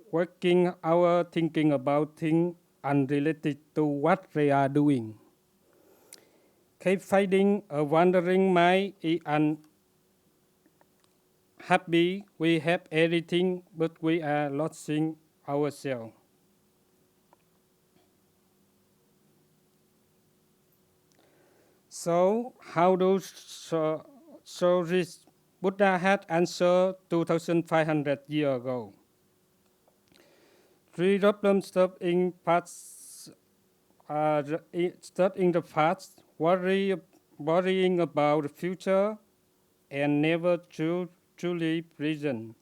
working hour thinking about things unrelated to what they are doing. Keep finding a wandering mind is unhappy. We have everything, but we are losing ourselves. So, how do so this Buddha had answered 2,500 years ago? Three problems stuck in the past, worrying about the future, and never truly present.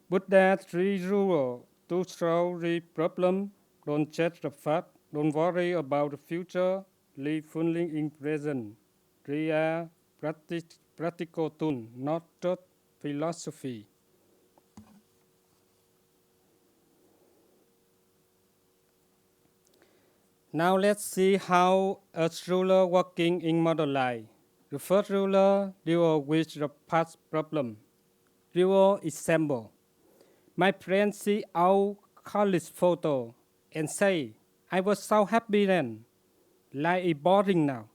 Buddha three rules to solve the problem: don't judge the past, don't worry about the future, live fully in present. They are practical tools, not just philosophy. Now let's see how a ruler working in modern life. The first ruler deals with the past problem. Real example. My friend see our college photo and say, I was so happy then. Life is boring now.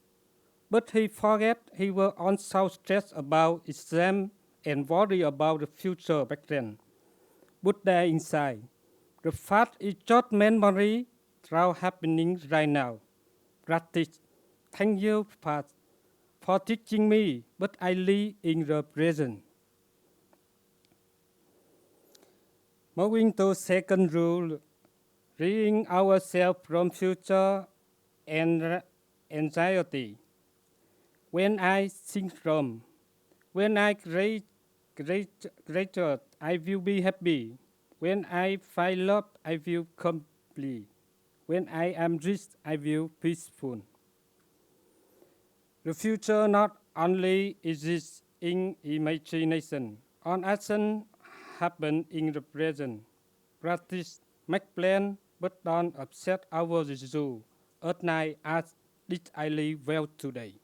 But he forget he was also stressed about exam and worry about the future back then. Buddha inside. The fact is just memory now happening right now. Practice. Thank you, past, for teaching me, but I live in the present. Moving to second rule, freeing ourselves from future and anxiety. When I syndrome, when I graduate, I will be happy. When I find love, I will complete. When I am rich, I will peaceful. The future not only exists in imagination, on action happen in the present. Practice, make plan, but don't upset our result. At night, ask, did I live well today?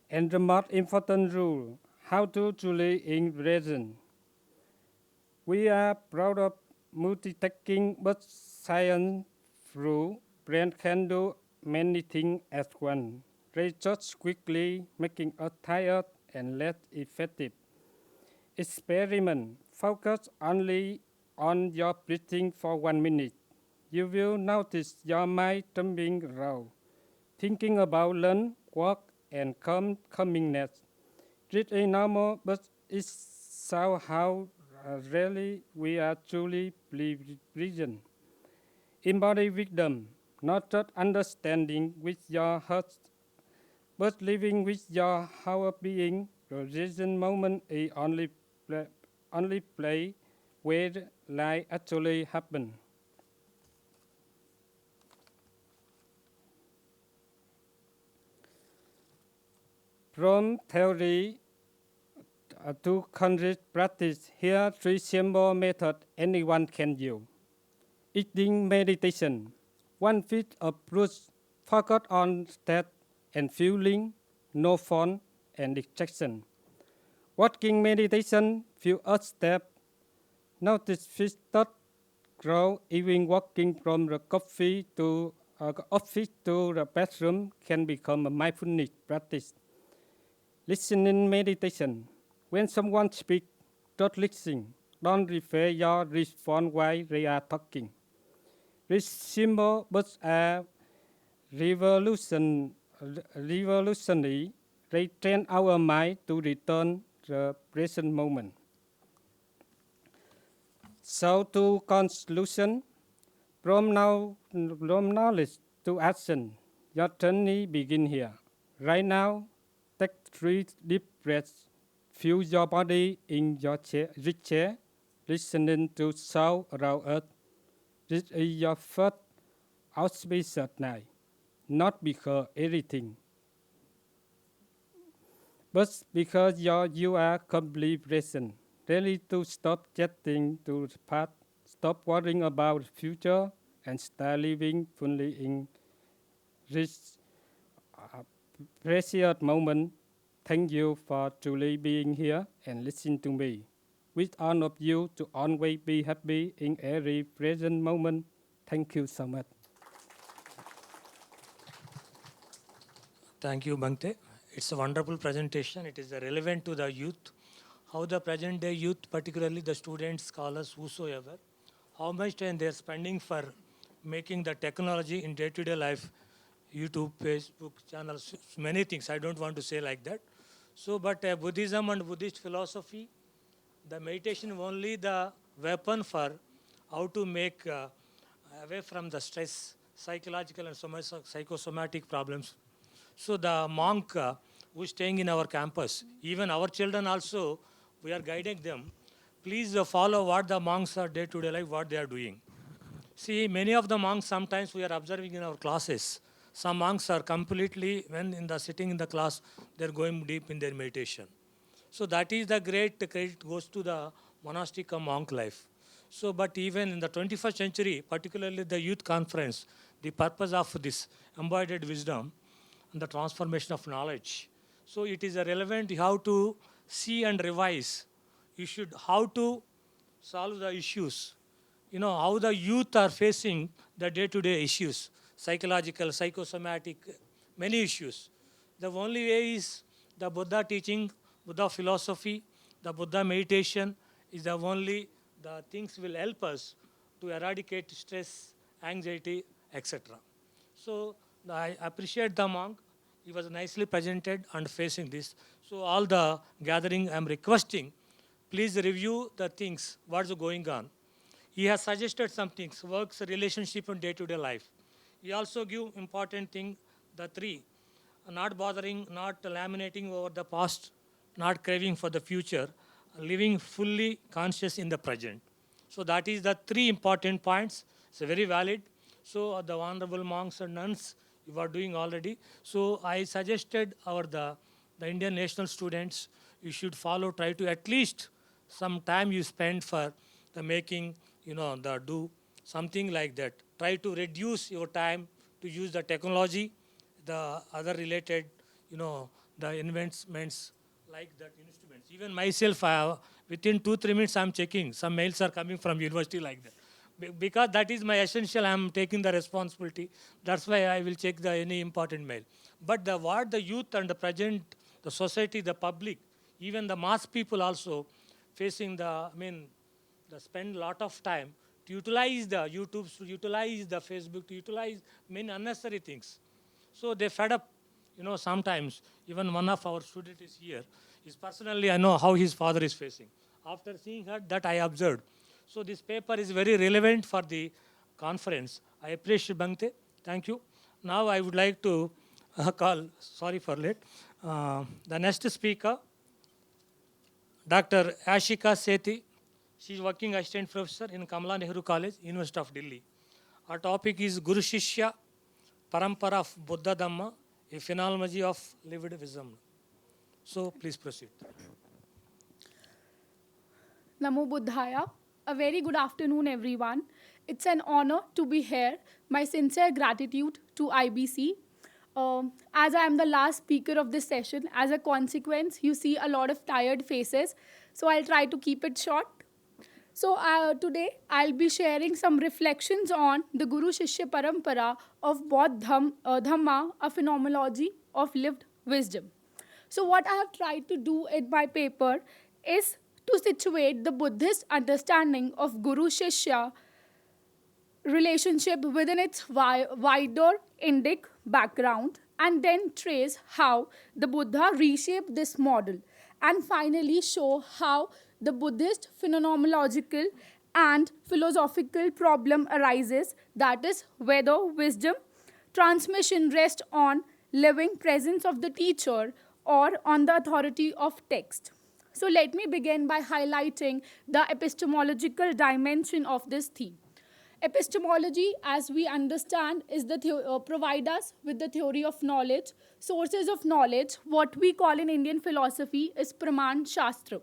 And the most important rule, how to truly in present. We are proud of multitasking, but science through brain can do many things at once. They just quickly, making us tired and less effective. Experiment. Focus only on your breathing for 1 minute. You will notice your mind jumping around, thinking about lunch, work, and commingness. This is normal, but it's how rarely we are truly present. Embody wisdom, not just understanding with your heart, but living with your whole being. The present moment is only play where life actually happen. From theory to concrete practice, here are 3 simple methods anyone can use. Eating meditation. 1 feet of fruits, focus on state and feeling, no phone and distraction. Walking meditation, few earth step. Notice fish thought grow, even walking from the office to the bathroom can become a mindfulness practice. Listening meditation. When someone speaks, don't listen. Don't refer your response while they are talking. This symbol but a revolutionary. They train our mind to return the present moment. So to conclusion, from knowledge to action, your journey begins here. Right now, take 3 deep breaths. Feel your body in your rich chair, listening to sound around us. This is your first auspicious at night, not because everything, but because you are completely present, ready to stop jetting to the past, stop worrying about the future, and start living fully in this precious moment. Thank you for truly being here and listening to me. Wish all of you to always be happy in every present moment. Thank you so much. Thank you, Bhante. It's a wonderful presentation. It is relevant to the youth. How the present day youth, particularly the students, scholars, whosoever, how much time they're spending for making the technology in day-to-day life, YouTube, Facebook, channels, many things. I don't want to say like that. So, but Buddhism and Buddhist philosophy, the meditation only the weapon for how to make away from the stress, psychological and psychosomatic problems. So the monk who's staying in our campus, even our children also, we are guiding them. Please follow what the monks are day-to-day life, what they are doing. See, many of the monks sometimes we are observing in our classes. Some monks are completely, when sitting in the class, they're going deep in their meditation. So that is the great credit goes to the monastic or monk life. So, but even in the 21st century, particularly the youth conference, the purpose of this embodied wisdom and the transformation of knowledge. So it is relevant how to see and revise. You should how to solve the issues. You know, how the youth are facing the day-to-day issues, psychological, psychosomatic, many issues. The only way is the Buddha teaching, Buddha philosophy, the Buddha meditation is the only the things will help us to eradicate stress, anxiety, etc. So I appreciate the monk. He was nicely presented and facing this. So all the gathering, I'm requesting, please review the things, what's going on. He has suggested some things, works, relationship, and day-to-day life. He also give important thing, the 3, not bothering, not laminating over the past, not craving for the future, living fully conscious in the present. So that is the 3 important points. It's very valid. So the honorable monks and nuns, you are doing already. So I suggested the Indian national students, you should follow, try to at least some time you spend for the making, do something like that. Try to reduce your time to use the technology, the other related, the investments like that instruments. Even myself, within 2-3 minutes, I'm checking. Some mails are coming from university like that. Because that is my essential, I'm taking the responsibility. That's why I will check any important mail. But what the youth and the present, the society, the public, even the mass people also facing they spend a lot of time to utilize the YouTube, to utilize the Facebook, to utilize many unnecessary things. So they fed up, sometimes. Even one of our students is here. Personally, I know how his father is facing. After seeing her, that I observed. So this paper is very relevant for the conference. I appreciate Bhante. Thank you. Now I would like to call, sorry for late, the next speaker, Dr. Ashika Sethi, She is working assistant professor in Kamala Nehru College, University of Delhi. Our topic is Guru Shishya Parampara of Buddha Dhamma, a phenomenology of lived wisdom. So please proceed. Namo Buddhaya. A very good afternoon, everyone. It's an honor to be here. My sincere gratitude to IBC. As I am the last speaker of this session, as a consequence, you see a lot of tired faces. So I'll try to keep it short. So today, I'll be sharing some reflections on the Guru Shishya Parampara of Buddha Dhamma, a phenomenology of lived wisdom. So what I have tried to do in my paper is to situate the Buddhist understanding of Guru Shishya relationship within its wider Indic background, and then trace how the Buddha reshaped this model, and finally show how the Buddhist phenomenological and philosophical problem arises, that is, whether wisdom transmission rests on living presence of the teacher or on the authority of text. So let me begin by highlighting the epistemological dimension of this theme. Epistemology, as we understand, is provide us with the theory of knowledge, sources of knowledge. What we call in Indian philosophy is Praman Shastra.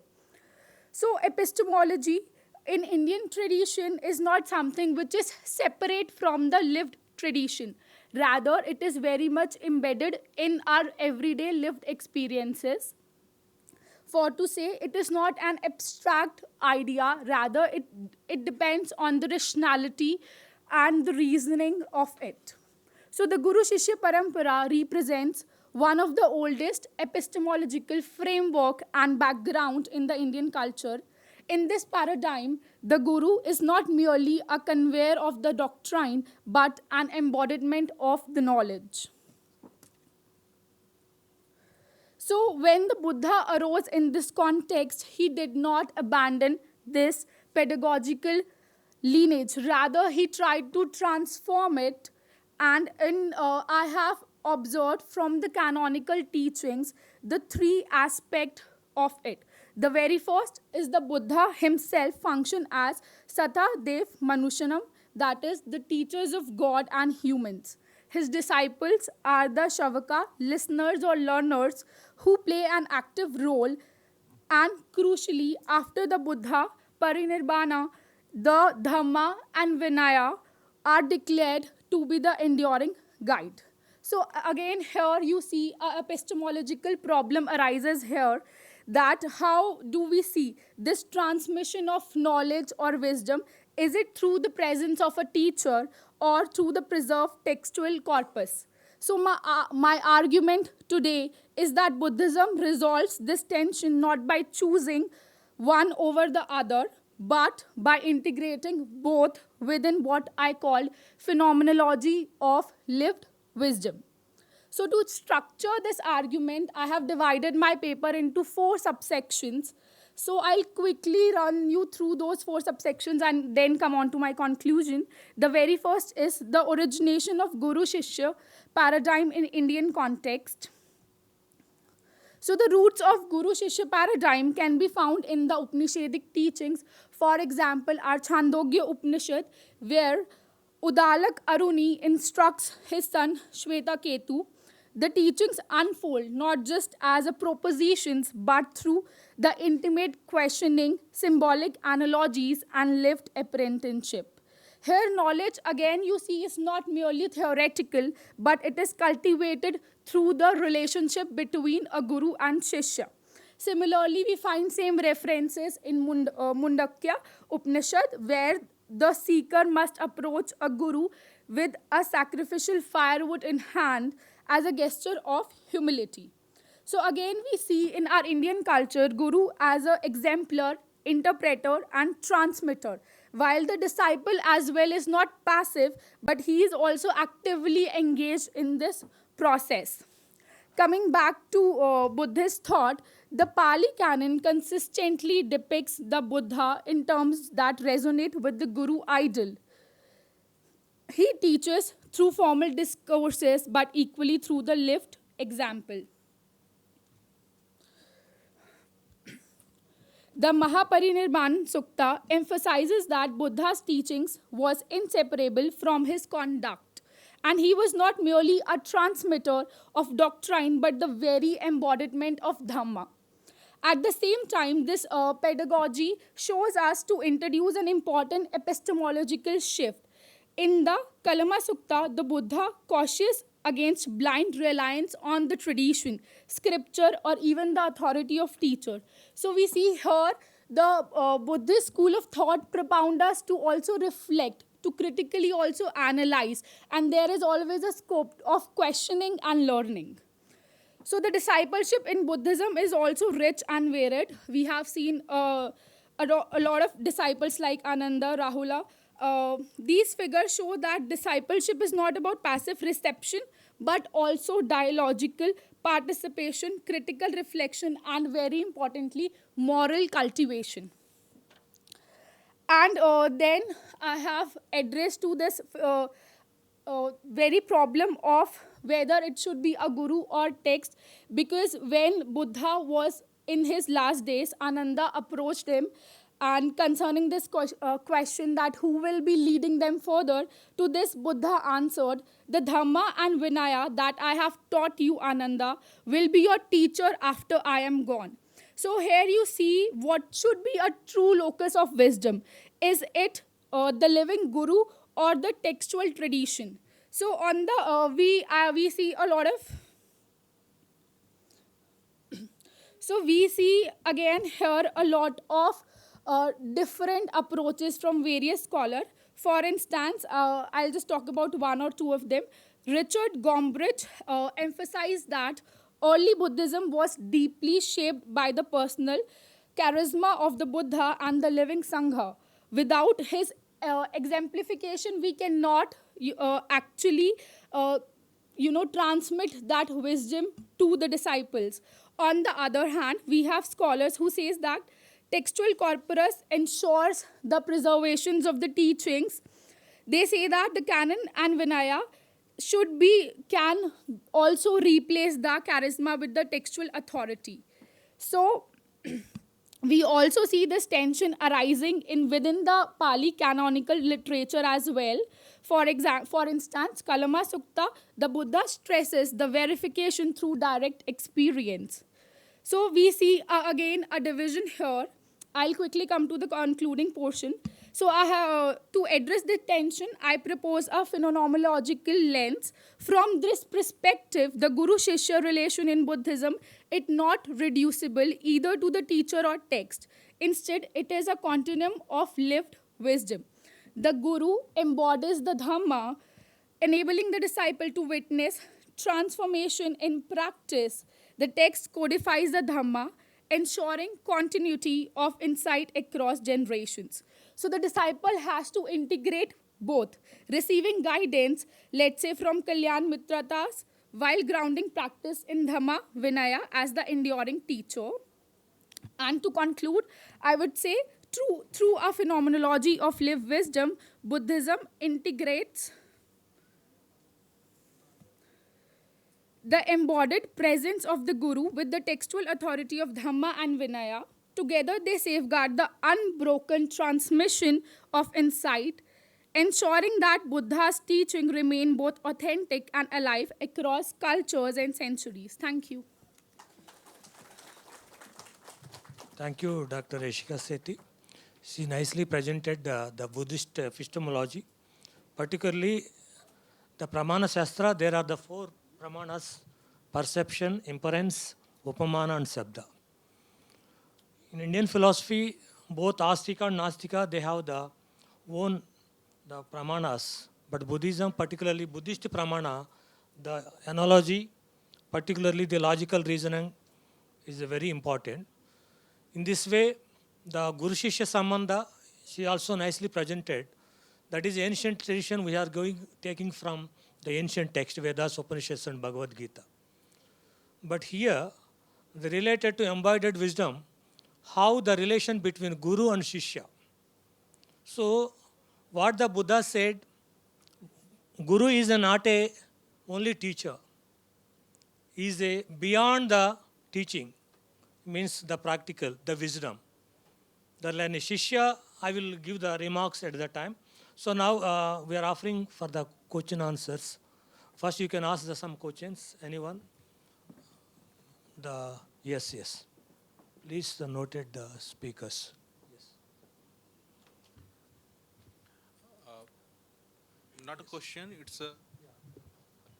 So epistemology in Indian tradition is not something which is separate from the lived tradition. Rather, it is very much embedded in our everyday lived experiences. For to say it is not an abstract idea, rather it depends on the rationality and the reasoning of it. So the Guru Shishya Parampara represents one of the oldest epistemological framework and background in the Indian culture. In this paradigm, the Guru is not merely a conveyor of the doctrine, but an embodiment of the knowledge. So when the Buddha arose in this context, he did not abandon this pedagogical lineage. Rather, he tried to transform it. And I have observed from the canonical teachings the three aspects of it. The very first is the Buddha himself function as Sata Dev Manushanam, that is, the teachers of God and humans. His disciples are the Shavaka, listeners or learners, who play an active role. And crucially, after the Buddha Parinirvana, the Dhamma and Vinaya are declared to be the enduring guide. So again, here you see an epistemological problem arises here, that how do we see this transmission of knowledge or wisdom? Is it through the presence of a teacher or through the preserved textual corpus? So my argument today is that Buddhism resolves this tension not by choosing one over the other, but by integrating both within what I call phenomenology of lived wisdom. So to structure this argument, I have divided my paper into 4 subsections. So I'll quickly run you through those 4 subsections and then come on to my conclusion. The very first is the origination of Guru Shishya paradigm in Indian context. So the roots of Guru Shishya paradigm can be found in the Upanishadic teachings. For example, our Chandogya Upanishad, where Udalak Aruni instructs his son Shweta Ketu. The teachings unfold not just as a propositions, but through the intimate questioning, symbolic analogies, and lived apprenticeship. Here, knowledge, again, you see, is not merely theoretical, but it is cultivated through the relationship between a guru and shishya. Similarly, we find same references in Mundakya Upanishad, where the seeker must approach a guru with a sacrificial firewood in hand as a gesture of humility. So again, we see in our Indian culture, guru as an exemplar, interpreter, and transmitter. While the disciple as well is not passive, but he is also actively engaged in this process. Coming back to Buddhist thought, the Pali Canon consistently depicts the Buddha in terms that resonate with the Guru ideal. He teaches through formal discourses, but equally through the lived The Mahaparinirvan Sukta emphasizes that Buddha's teachings was inseparable from his conduct, and he was not merely a transmitter of doctrine but the very embodiment of Dhamma. At the same time, this pedagogy shows us to introduce an important epistemological shift. In the Kalama Sukta, the Buddha cautions against blind reliance on the tradition, scripture, or even the authority of teacher. So we see here the Buddhist school of thought propound us to also reflect, to critically also analyze, and there is always a scope of questioning and learning. So the discipleship in Buddhism is also rich and varied. We have seen a lot of disciples like Ananda, Rahula. These figures show that discipleship is not about passive reception, but also dialogical participation, critical reflection, and very importantly, moral cultivation. And then I have addressed to this very problem of whether it should be a guru or text, because when Buddha was in his last days, Ananda approached him and concerning this question that who will be leading them further. To this, Buddha answered, the Dhamma and Vinaya that I have taught you, Ananda, will be your teacher after I am gone. So here you see what should be a true locus of wisdom. Is it the living guru or the textual tradition? So on the we see a lot of so we see again here a lot of different approaches from various scholars. For instance, I'll just talk about one or two of them. Richard Gombrich emphasized that early Buddhism was deeply shaped by the personal charisma of the Buddha and the living Sangha. Without his exemplification, we cannot actually transmit that wisdom to the disciples. On the other hand, we have scholars who says that textual corpus ensures the preservations of the teachings. They say that the canon and Vinaya can also replace the charisma with the textual authority. So we also see this tension arising within the Pali canonical literature as well. For instance, Kalama Sukta, the Buddha stresses the verification through direct experience. So we see again a division here. I'll quickly come to the concluding portion. So to address the tension, I propose a phenomenological lens. From this perspective, the Guru-Shishya relation in Buddhism is not reducible either to the teacher or text. Instead, it is a continuum of lived wisdom. The Guru embodies the Dhamma, enabling the disciple to witness transformation in practice. The text codifies the Dhamma, ensuring continuity of insight across generations. So the disciple has to integrate both, receiving guidance, let's say from Kalyan Mitratas, while grounding practice in Dhamma Vinaya as the enduring teacher. And to conclude, I would say through a phenomenology of lived wisdom, Buddhism integrates the embodied presence of the Guru with the textual authority of Dhamma and Vinaya. Together, they safeguard the unbroken transmission of insight, ensuring that Buddha's teaching remain both authentic and alive across cultures and centuries. Thank you. Thank you, Dr. Rishika Sethi. She nicely presented the Buddhist epistemology, particularly the Pramana Shastra. There are the four Pramanas: perception, inference, upamana, and sabda. In Indian philosophy, both Astika and Nastika, they have the Pramanas. But Buddhism, particularly Buddhist Pramana, the analogy, particularly the logical reasoning, is very important. In this way, the Guru Shishya Sambandha, she also nicely presented. That is ancient tradition we are taking from the ancient text, Vedas, Upanishads, and Bhagavad Gita. But here, the related to embodied wisdom, how the relation between Guru and Shishya. So, what the Buddha said, Guru is not a only teacher. He is a beyond the teaching, means the practical, the wisdom. the learning. Shishya, I will give the remarks at that time. So now we are offering for the question answers. First you can ask some questions, anyone? Yes. Please noted the speakers. Not a question, it's a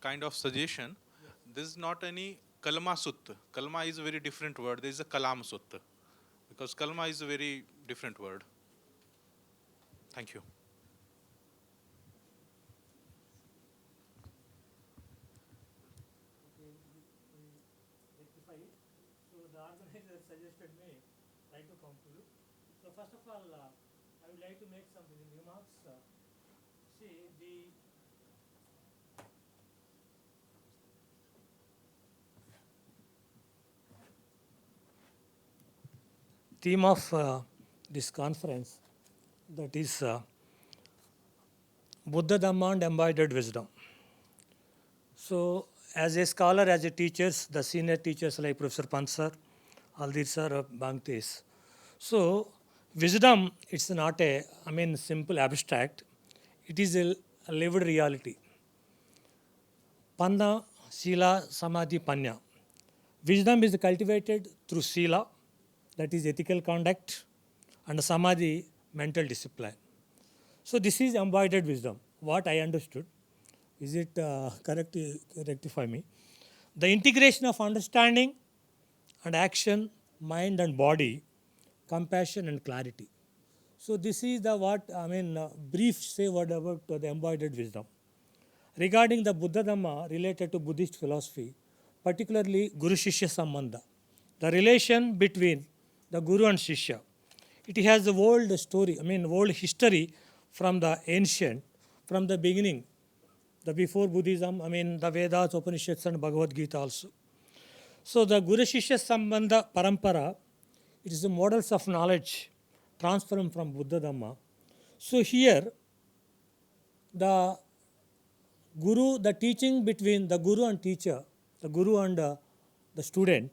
kind of suggestion. This is not any kalma sutta. Kalma is a very different word. There is a kalam sutta. Because kalma is a very different word. Thank you. So the organizer suggested me try to conclude. So first of all, I would like to make some remarks. See, the theme of this conference, that is Buddha Dhamma and embodied wisdom. So as a scholar, as a teachers, the senior teachers like Professor Pansar, all these are Bhaktis. So wisdom, it's not a, simple abstract. It is a lived reality. Panna, Sila, Samadhi, Panya. Wisdom is cultivated through Sila, that is ethical conduct, and Samadhi, mental discipline. So this is embodied wisdom, what I understood. Is it correct? Rectify me. The integration of understanding and action, mind and body, compassion and clarity. So this is the brief say word about the embodied wisdom. Regarding the Buddha Dhamma related to Buddhist philosophy, particularly Guru Shishya Sambandha, the relation between the Guru and Shishya, it has the old story, old history from the ancient, from the beginning, the before Buddhism, the Vedas, Upanishads and Bhagavad Gita also. So the Guru Shishya Sambandha Parampara, it is the models of knowledge transferred from Buddha Dhamma. So here, the Guru, the teaching between the Guru and teacher, the Guru and the student,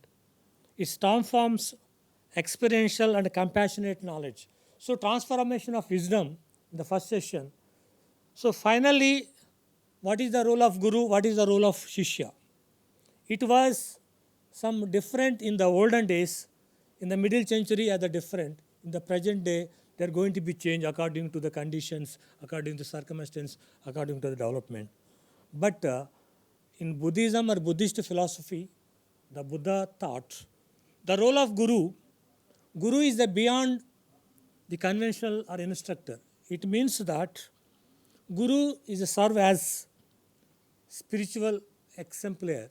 it transforms experiential and compassionate knowledge. So transformation of wisdom in the first session. So finally, what is the role of Guru? What is the role of Shishya? It was some different in the olden days. In the middle century, are the different. In the present day, they are going to be changed according to the conditions, according to circumstances, according to the development. But in Buddhism or Buddhist philosophy, the Buddha taught, the role of Guru is the beyond the conventional or instructor. It means that Guru is a serve as spiritual exemplar.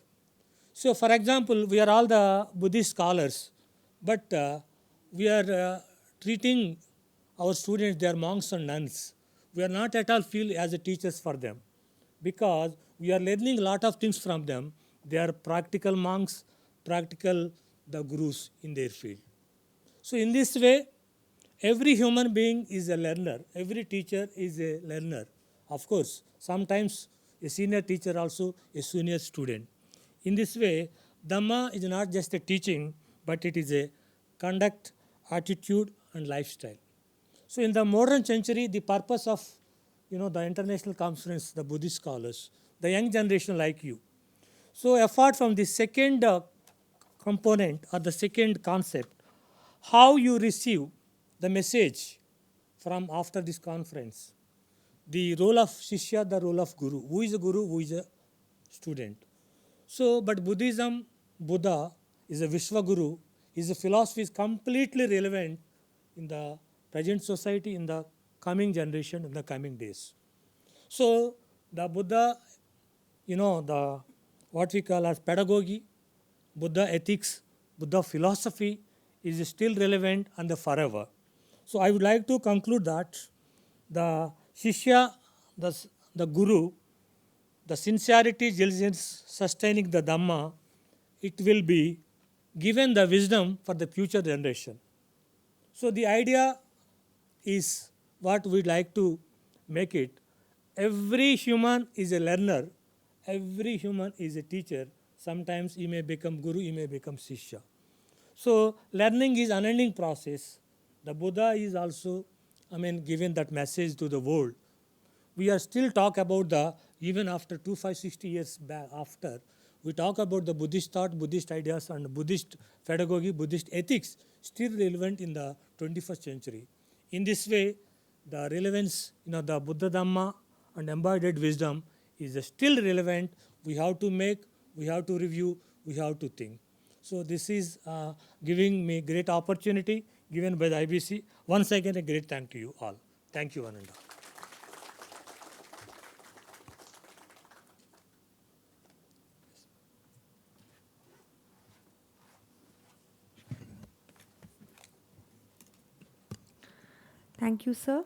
So for example, we are all the Buddhist scholars, but we are treating our students, they are monks and nuns. We are not at all feel as a teachers for them, because we are learning a lot of things from them. They are practical monks, practical the gurus in their field. So in this way, every human being is a learner. Every teacher is a learner. Of course, sometimes a senior teacher also a senior student. In this way, Dhamma is not just a teaching, but it is a conduct, attitude, and lifestyle. So in the modern century, the purpose of the international conference, the Buddhist scholars, the young generation like you. So apart from the second component or the second concept, how you receive the message from after this conference, the role of Shishya, the role of Guru. Who is a Guru, who is a student? So, but Buddhism, Buddha is a Vishwaguru. His philosophy is completely relevant in the present society, in the coming generation, in the coming days. So, the Buddha, the what we call as pedagogy, Buddha ethics, Buddha philosophy is still relevant and forever. So, I would like to conclude that the Shishya, the Guru, the sincerity, diligence, sustaining the Dhamma, it will be given the wisdom for the future generation. So the idea is what we'd like to make it. Every human is a learner. Every human is a teacher. Sometimes he may become Guru, he may become Shishya. So learning is an unending process. The Buddha is also, giving that message to the world. We are still talk about even after 2560 years back after, we talk about the Buddhist thought, Buddhist ideas, and Buddhist pedagogy, Buddhist ethics, still relevant in the 21st century. In this way, the relevance, the Buddha Dhamma and embodied wisdom is still relevant. We have to make, we have to review, we have to think. So this is giving me great opportunity given by the IBC. Once again, a great thank to you all. Thank you, one and all. Thank you, sir.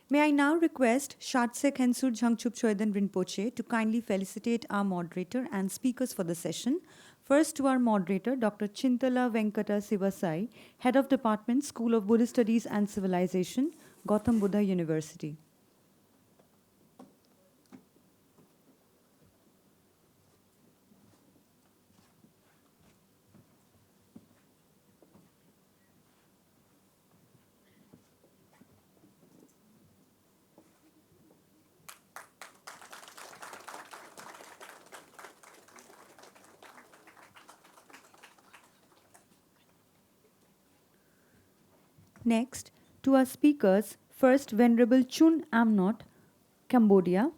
May I now request Shatsek Hensur Jangchup Choydan Rinpoche to kindly felicitate our moderator and speakers for the session. First to our moderator, Dr. Chintala Venkata Sivasai, Head of Department, School of Buddhist Studies and Civilization, Gautam Buddha University. Next, to our speakers, first Venerable Chun Amnot, Cambodia.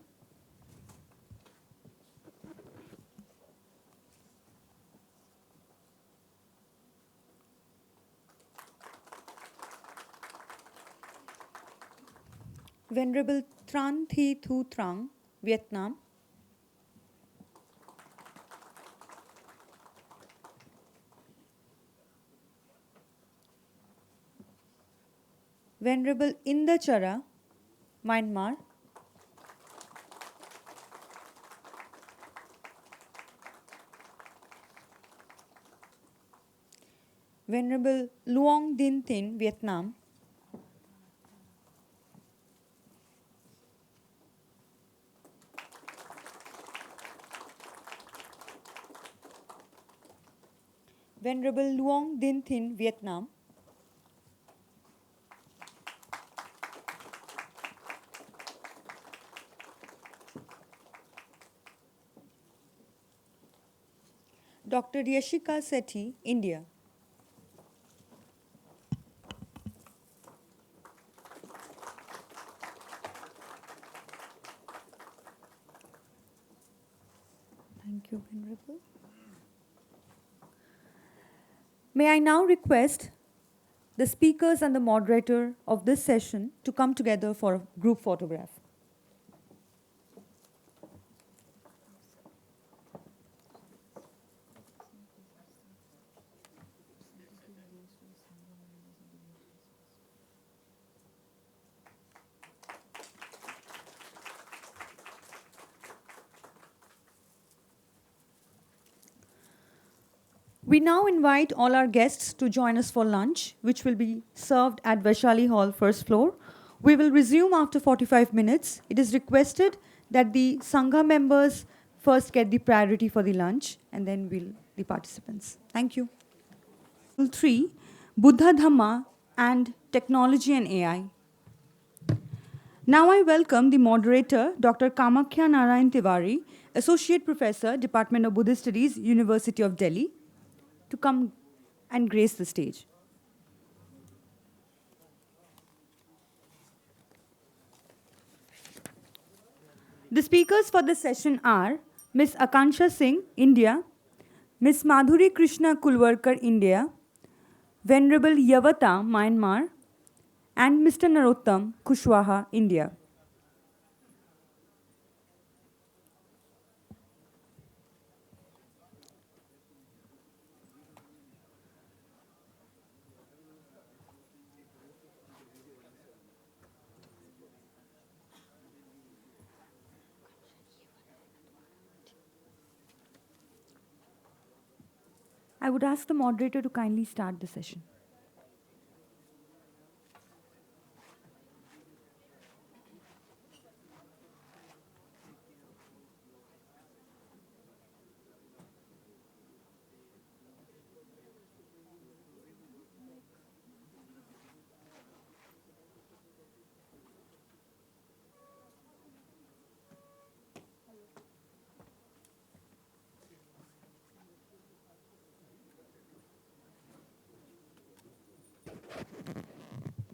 Venerable Tran Thi Thu Trang, Vietnam. Venerable Inda Chara, Myanmar. Venerable Luong Din Thin, Vietnam. Venerable Luong Din Thin, Vietnam. Dr. Yashika Sethi, India. Thank you, Venerable. May I now request the speakers and the moderator of this session to come together for a group photograph. We now invite all our guests to join us for lunch, which will be served at Vaishali Hall, first floor. We will resume after 45 minutes. It is requested that the Sangha members first get the priority for the lunch, and then the participants. Thank you. 3, Buddha Dhamma and Technology and AI. Now I welcome the moderator, Dr. Kamakhya Narayan Tiwari, Associate Professor, Department of Buddhist Studies, University of Delhi, to come and grace the stage. The speakers for this session are Ms. Akansha Singh, India, Ms. Madhuri Krishna Kulwarkar, India, Venerable Yavata, Myanmar, and Mr. Narottam Kushwaha, India. I would ask the moderator to kindly start the session.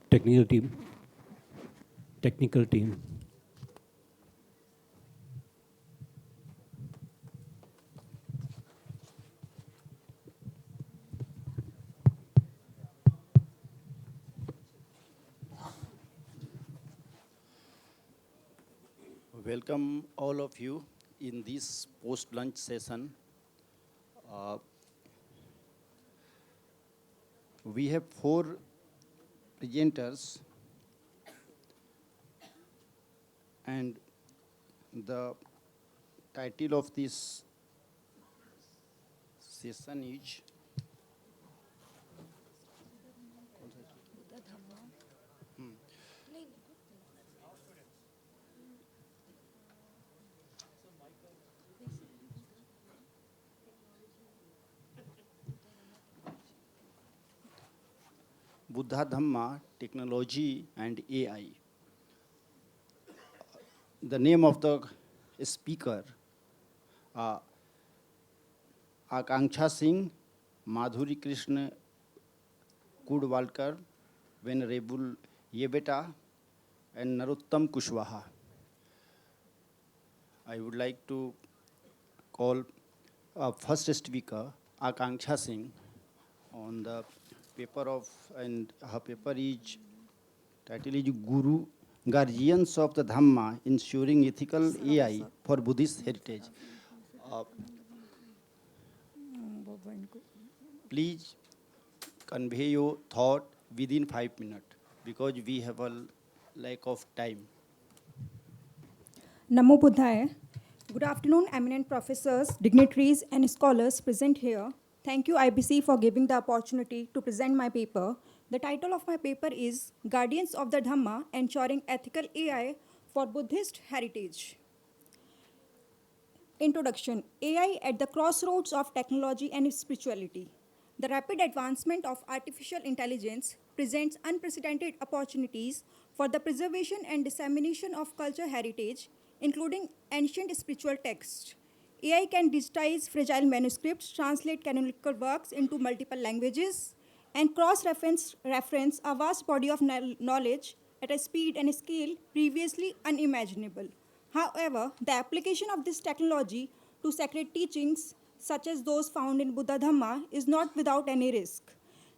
technical team. Technical team. Welcome all of you in this post-lunch session. We have 4 presenters, and the title of this session is Buddha Dhamma, Technology and AI. The name of the speaker, Akanksha Singh, Madhuri Krishna Kudwalkar, Venerable Yebeta, and Narottam Kushwaha. I would like to call first speaker, Akanksha Singh, on the paper of, and her paper is, title is Guru, Guardians of the Dhamma, Ensuring Ethical AI for Buddhist Heritage. Please convey your thought within 5 minutes, because we have a lack of time. Namo Buddhaya. Good afternoon, eminent professors, dignitaries, and scholars present here. Thank you, IBC, for giving the opportunity to present my paper. The title of my paper is Guardians of the Dhamma, Ensuring Ethical AI for Buddhist Heritage. Introduction. AI at the crossroads of technology and spirituality. The rapid advancement of artificial intelligence presents unprecedented opportunities for the preservation and dissemination of cultural heritage, including ancient spiritual texts. AI can digitize fragile manuscripts, translate canonical works into multiple languages, and cross-reference a vast body of knowledge at a speed and scale previously unimaginable. However, the application of this technology to sacred teachings, such as those found in Buddha Dhamma, is not without any risk.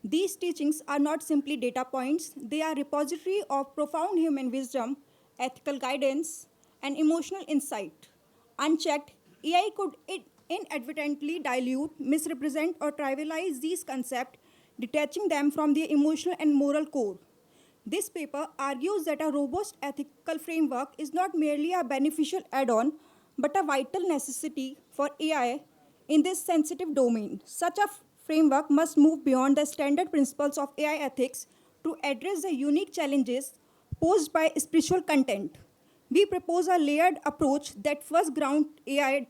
These teachings are not simply data points, they are a repository of profound human wisdom, ethical guidance, and emotional insight. Unchecked, AI could inadvertently dilute, misrepresent, or trivialize these concepts, detaching them from their emotional and moral core. This paper argues that a robust ethical framework is not merely a beneficial add-on, but a vital necessity for AI in this sensitive domain. Such a framework must move beyond the standard principles of AI ethics to address the unique challenges posed by spiritual content. We propose a layered approach that first grounds AI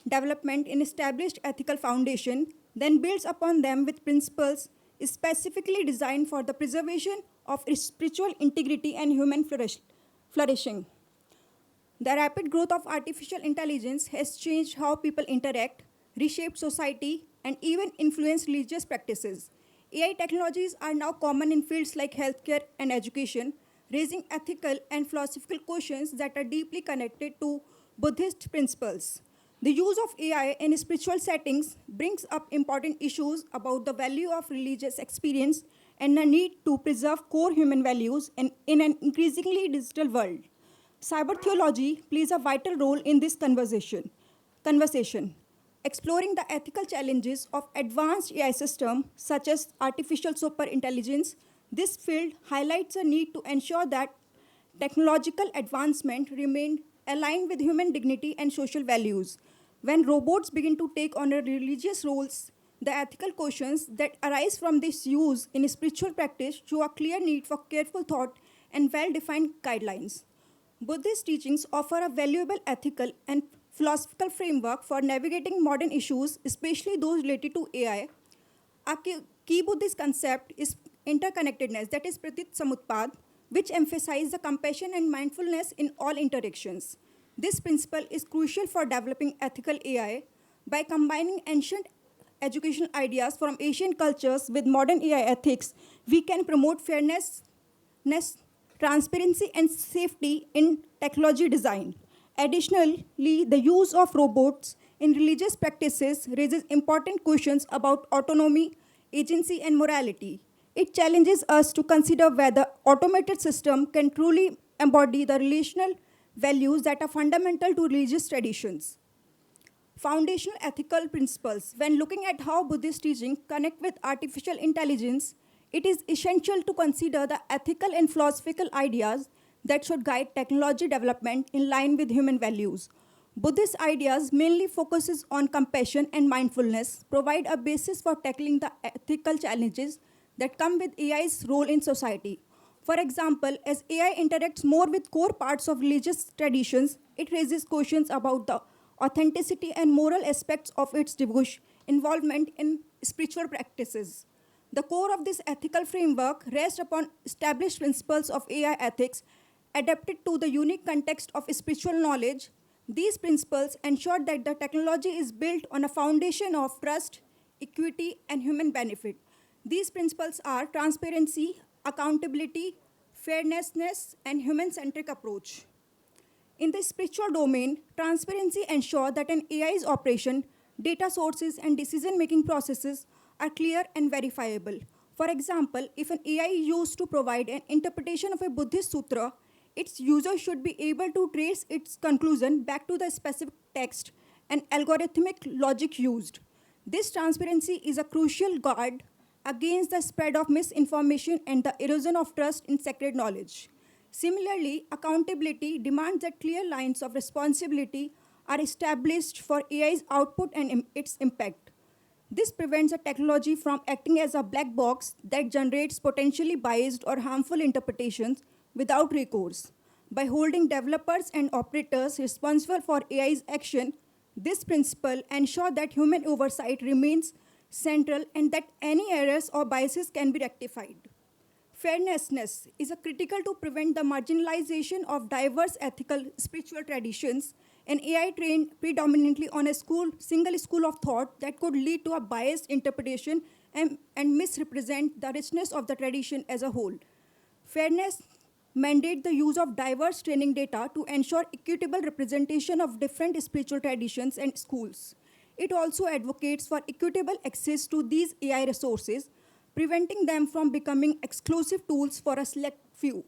development in established ethical foundation, then builds upon them with principles specifically designed for the preservation of spiritual integrity and human flourishing. The rapid growth of artificial intelligence has changed how people interact, reshaped society, and even influenced religious practices. AI technologies are now common in fields like healthcare and education, raising ethical and philosophical questions that are deeply connected to Buddhist principles. The use of AI in spiritual settings brings up important issues about the value of religious experience and the need to preserve core human values in an increasingly digital world. Cyber theology plays a vital role in this conversation. Exploring the ethical challenges of advanced AI systems, such as artificial superintelligence, this field highlights a need to ensure that technological advancement remain aligned with human dignity and social values. When robots begin to take on religious roles, the ethical questions that arise from this use in spiritual practice show a clear need for careful thought and well-defined guidelines. Buddhist teachings offer a valuable ethical and philosophical framework for navigating modern issues, especially those related to AI. A key Buddhist concept is interconnectedness, that is Pratit Samutpad, which emphasizes the compassion and mindfulness in all interactions. This principle is crucial for developing ethical AI. By combining ancient educational ideas from Asian cultures with modern AI ethics, we can promote fairness, transparency, and safety in technology design. Additionally, the use of robots in religious practices raises important questions about autonomy, agency, and morality. It challenges us to consider whether automated system can truly embody the relational values that are fundamental to religious traditions. Foundational ethical principles. When looking at how Buddhist teaching connect with artificial intelligence, it is essential to consider the ethical and philosophical ideas that should guide technology development in line with human values. Buddhist ideas mainly focuses on compassion and mindfulness, provide a basis for tackling the ethical challenges that come with AI's role in society. For example, as AI interacts more with core parts of religious traditions, it raises questions about the authenticity and moral aspects of its involvement in spiritual practices. The core of this ethical framework rests upon established principles of AI ethics adapted to the unique context of spiritual knowledge. These principles ensure that the technology is built on a foundation of trust, equity, and human benefit. These principles are transparency, accountability, fairness, and human-centric approach. In the spiritual domain, transparency ensures that an AI's operation, data sources, and decision-making processes are clear and verifiable. For example, if an AI is used to provide an interpretation of a Buddhist sutra, its user should be able to trace its conclusion back to the specific text and algorithmic logic used. This transparency is a crucial guard against the spread of misinformation and the erosion of trust in sacred knowledge. Similarly, accountability demands that clear lines of responsibility are established for AI's output and its impact. This prevents a technology from acting as a black box that generates potentially biased or harmful interpretations without recourse. By holding developers and operators responsible for AI's action, this principle ensures that human oversight remains central and that any errors or biases can be rectified. Fairness is critical to prevent the marginalization of diverse ethical spiritual traditions. An AI trained predominantly on a single school of thought that could lead to a biased interpretation and misrepresent the richness of the tradition as a whole. Fairness mandates the use of diverse training data to ensure equitable representation of different spiritual traditions and schools. It also advocates for equitable access to these AI resources, preventing them from becoming exclusive tools for a select few.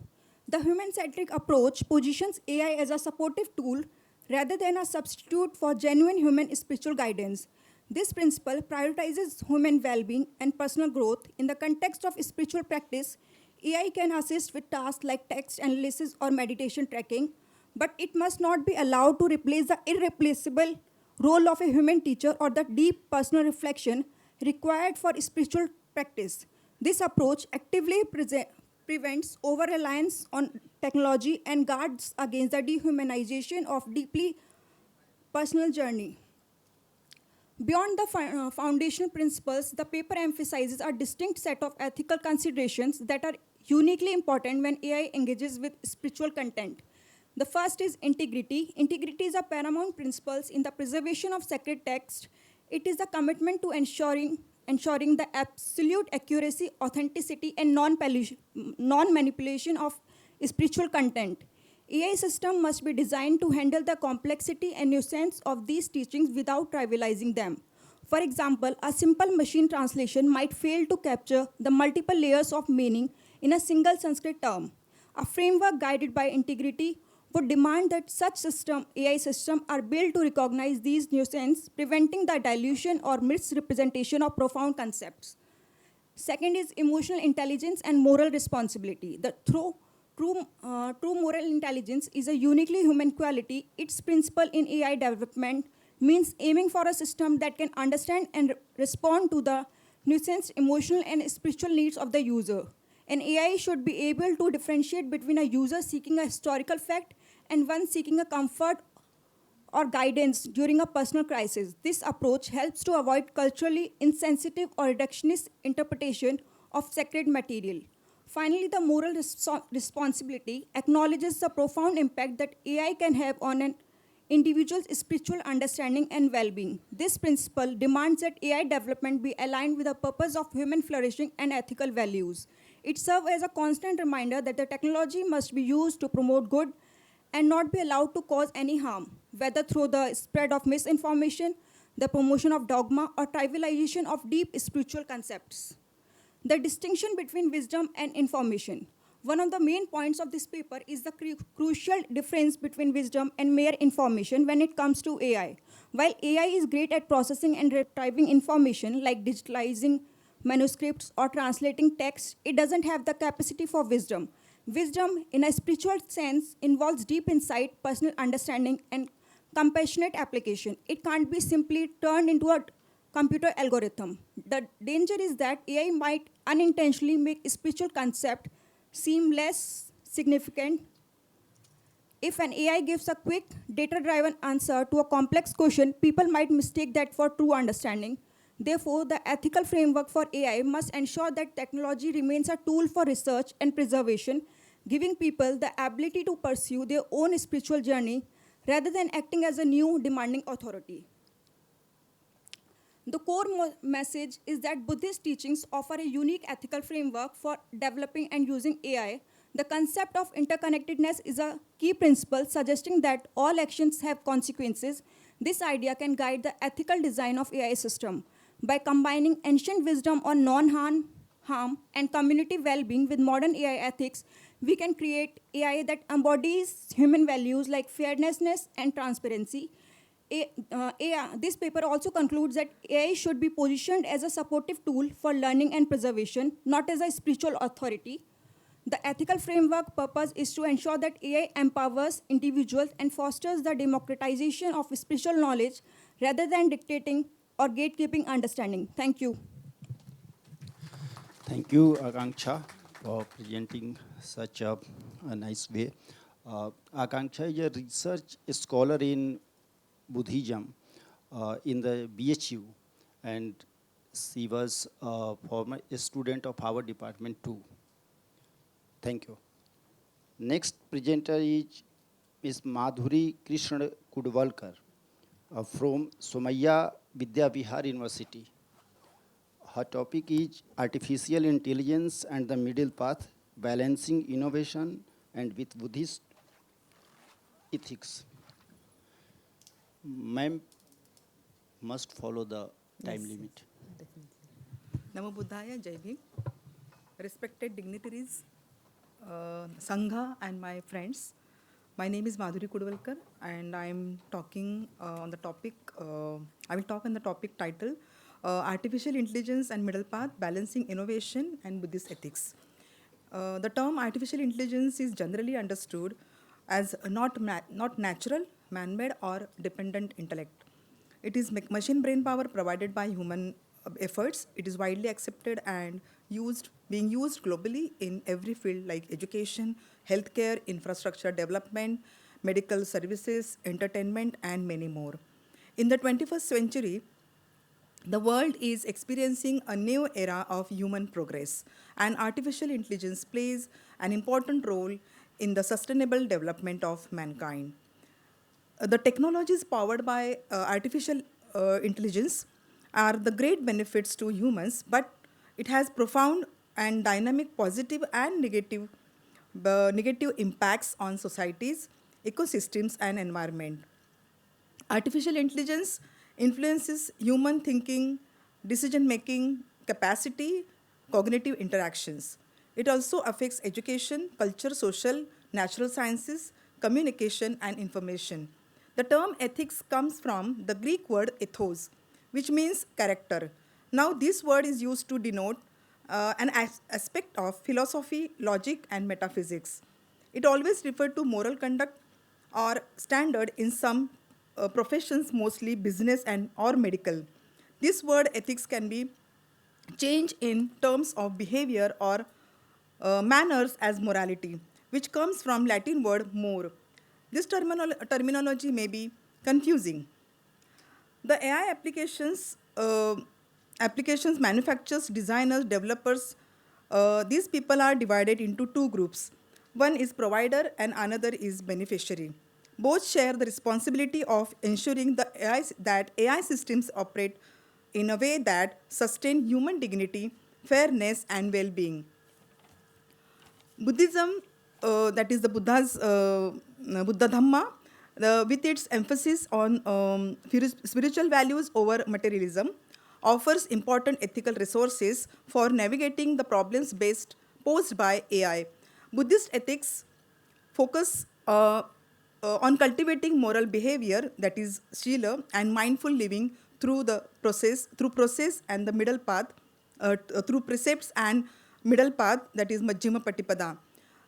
The human-centric approach positions AI as a supportive tool rather than a substitute for genuine human spiritual guidance. This principle prioritizes human well-being and personal growth. In the context of spiritual practice, AI can assist with tasks like text analysis or meditation tracking, but it must not be allowed to replace the irreplaceable role of a human teacher or the deep personal reflection required for spiritual practice. This approach actively prevents over-reliance on technology and guards against the dehumanization of deeply personal journey. Beyond the foundational principles, the paper emphasizes a distinct set of ethical considerations that are uniquely important when AI engages with spiritual content. The first is integrity. Integrity is a paramount principle in the preservation of sacred text. It is a commitment to ensuring the absolute accuracy, authenticity, and non-manipulation of spiritual content. AI system must be designed to handle the complexity and nuance of these teachings without trivializing them. For example, a simple machine translation might fail to capture the multiple layers of meaning in a single Sanskrit term. A framework guided by integrity would demand that such AI systems are built to recognize these nuances, preventing the dilution or misrepresentation of profound concepts. Second is emotional intelligence and moral responsibility. The true moral intelligence is a uniquely human quality. Its principle in AI development means aiming for a system that can understand and respond to the nuanced emotional and spiritual needs of the user. An AI should be able to differentiate between a user seeking a historical fact and one seeking a comfort or guidance during a personal crisis. This approach helps to avoid culturally insensitive or reductionist interpretation of sacred material. Finally, the moral responsibility acknowledges the profound impact that AI can have on an individual's spiritual understanding and well-being. This principle demands that AI development be aligned with the purpose of human flourishing and ethical values. It serves as a constant reminder that the technology must be used to promote good and not be allowed to cause any harm, whether through the spread of misinformation, the promotion of dogma, or trivialization of deep spiritual concepts. The distinction between wisdom and information. One of the main points of this paper is the crucial difference between wisdom and mere information when it comes to AI. While AI is great at processing and retrieving information like digitalizing manuscripts or translating text, it doesn't have the capacity for wisdom. Wisdom, in a spiritual sense, involves deep insight, personal understanding, and compassionate application. It can't be simply turned into a computer algorithm. The danger is that AI might unintentionally make a spiritual concept seem less significant. If an AI gives a quick, data-driven answer to a complex question, people might mistake that for true understanding. Therefore, the ethical framework for AI must ensure that technology remains a tool for research and preservation, giving people the ability to pursue their own spiritual journey rather than acting as a new demanding authority. The core message is that Buddhist teachings offer a unique ethical framework for developing and using AI. The concept of interconnectedness is a key principle, suggesting that all actions have consequences. This idea can guide the ethical design of AI system. By combining ancient wisdom on non-harm and community well-being with modern AI ethics, we can create AI that embodies human values like fairness and transparency. This paper also concludes that AI should be positioned as a supportive tool for learning and preservation, not as a spiritual authority. The ethical framework purpose is to ensure that AI empowers individuals and fosters the democratization of spiritual knowledge rather than dictating or gatekeeping understanding. Thank you. Thank you, Akanksha, for presenting such a nice way. Akanksha is a research scholar in Buddhism in the BHU, and she was a former student of our department too. Thank you. Next presenter is Ms. Madhuri Krishna Kudvalkar from Somaiya Vidya Vihar University. Her topic is Artificial Intelligence and the Middle Path, Balancing Innovation and with Buddhist Ethics. Ma'am must follow the time limit. Namo Buddhaya, Jai Bhim. Respected dignitaries, Sangha and my friends, my name is Madhuri Kudvalkar and I am talking on the topic, I will talk on the topic title, Artificial Intelligence and Middle Path, Balancing Innovation and Buddhist Ethics. The term artificial intelligence is generally understood as not natural, man-made or dependent intellect. It is machine brain power provided by human efforts. It is widely accepted and being used globally in every field like education, healthcare, infrastructure development, medical services, entertainment, and many more. In the 21st century, the world is experiencing a new era of human progress, and artificial intelligence plays an important role in the sustainable development of mankind. The technologies powered by artificial intelligence are the great benefits to humans, but it has profound and dynamic positive and negative impacts on societies, ecosystems, and environment. Artificial intelligence influences human thinking, decision-making capacity, cognitive interactions. It also affects education, culture, social, natural sciences, communication, and information. The term ethics comes from the Greek word ethos, which means character. Now, this word is used to denote an aspect of philosophy, logic, and metaphysics. It always referred to moral conduct or standard in some professions, mostly business or medical. This word ethics can be changed in terms of behavior or manners as morality, which comes from Latin word more. This terminology may be confusing. The AI applications manufacturers, designers, developers, these people are divided into two groups. One is provider and another is beneficiary. Both share the responsibility of ensuring that AI systems operate in a way that sustain human dignity, fairness, and well-being. Buddhism, that is the Buddha Dhamma, with its emphasis on spiritual values over materialism, offers important ethical resources for navigating the problems posed by AI. Buddhist ethics focus on cultivating moral behavior, that is shila, and mindful living through process and the middle path, through precepts and middle path, that is Majjhima Patipada.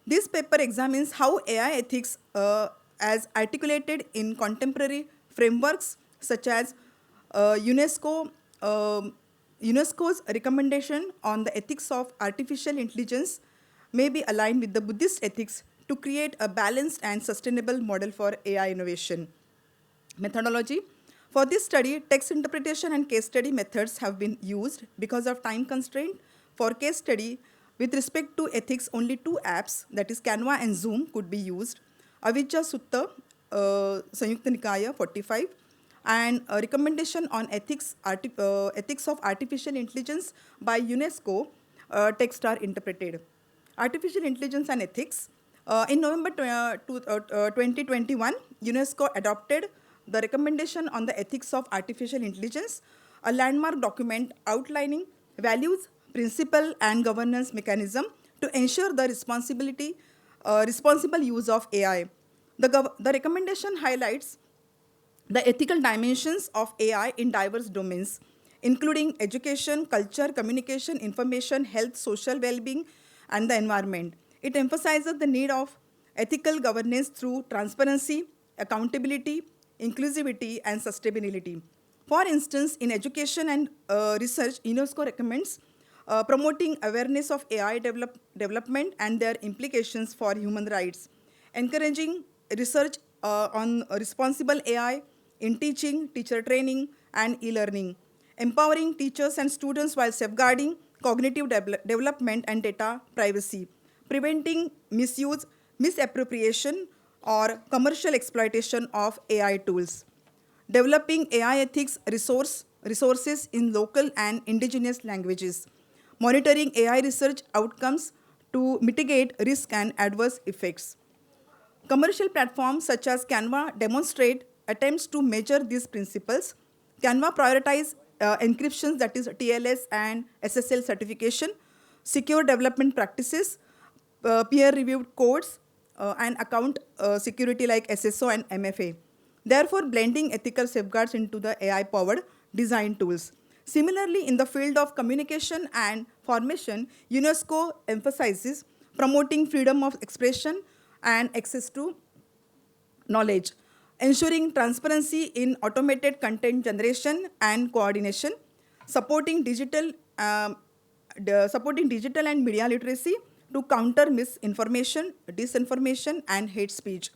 This paper examines how AI ethics, as articulated in contemporary frameworks such as UNESCO's recommendation on the ethics of artificial intelligence, may be aligned with the Buddhist ethics to create a balanced and sustainable model for AI innovation. Methodology. For this study, text interpretation and case study methods have been used. Because of time constraint, for case study, with respect to ethics, only two apps, that is Canva and Zoom, could be used. Avijja Sutta, Sanyukta Nikaya 45, and a recommendation on ethics of artificial intelligence by UNESCO, text are interpreted. Artificial intelligence and ethics. In November 2021, UNESCO adopted the recommendation on the ethics of artificial intelligence, a landmark document outlining values, principle, and governance mechanism to ensure the responsible use of AI. The recommendation highlights the ethical dimensions of AI in diverse domains, including education, culture, communication, information, health, social well-being, and the environment. It emphasizes the need of ethical governance through transparency, accountability, inclusivity, and sustainability. For instance, in education and research, UNESCO recommends promoting awareness of AI development and their implications for human rights, encouraging research on responsible AI in teaching, teacher training, and e-learning, empowering teachers and students while safeguarding cognitive development and data privacy, preventing misuse, misappropriation, or commercial exploitation of AI tools, developing AI ethics resources in local and indigenous languages, monitoring AI research outcomes to mitigate risk and adverse effects. Commercial platforms such as Canva demonstrate attempts to measure these principles. Canva prioritizes encryptions, that is TLS and SSL certification, secure development practices, peer-reviewed codes, and account security like SSO and MFA, therefore blending ethical safeguards into the AI-powered design tools. Similarly, in the field of communication and formation, UNESCO emphasizes promoting freedom of expression and access to knowledge, ensuring transparency in automated content generation and coordination, supporting digital and media literacy to counter misinformation, disinformation, and hate speech,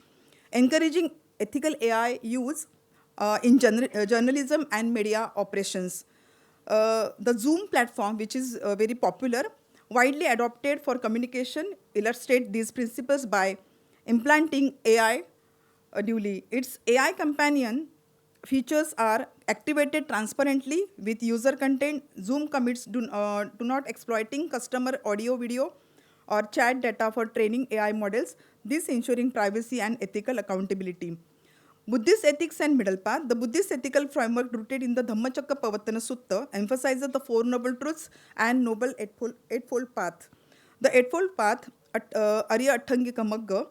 encouraging ethical AI use in journalism and media operations. The Zoom platform, which is very popular, widely adopted for communication, illustrates these principles by implanting AI duly. Its AI companion features are activated transparently with user content. Zoom commits do not exploiting customer audio, video, or chat data for training AI models, this ensuring privacy and ethical accountability. Buddhist ethics and middle path. The Buddhist ethical framework rooted in the Dhammacakkappavattana Sutta emphasizes the Four Noble Truths and Noble Eightfold Path. The Eightfold Path, Arya Atthangika Magga,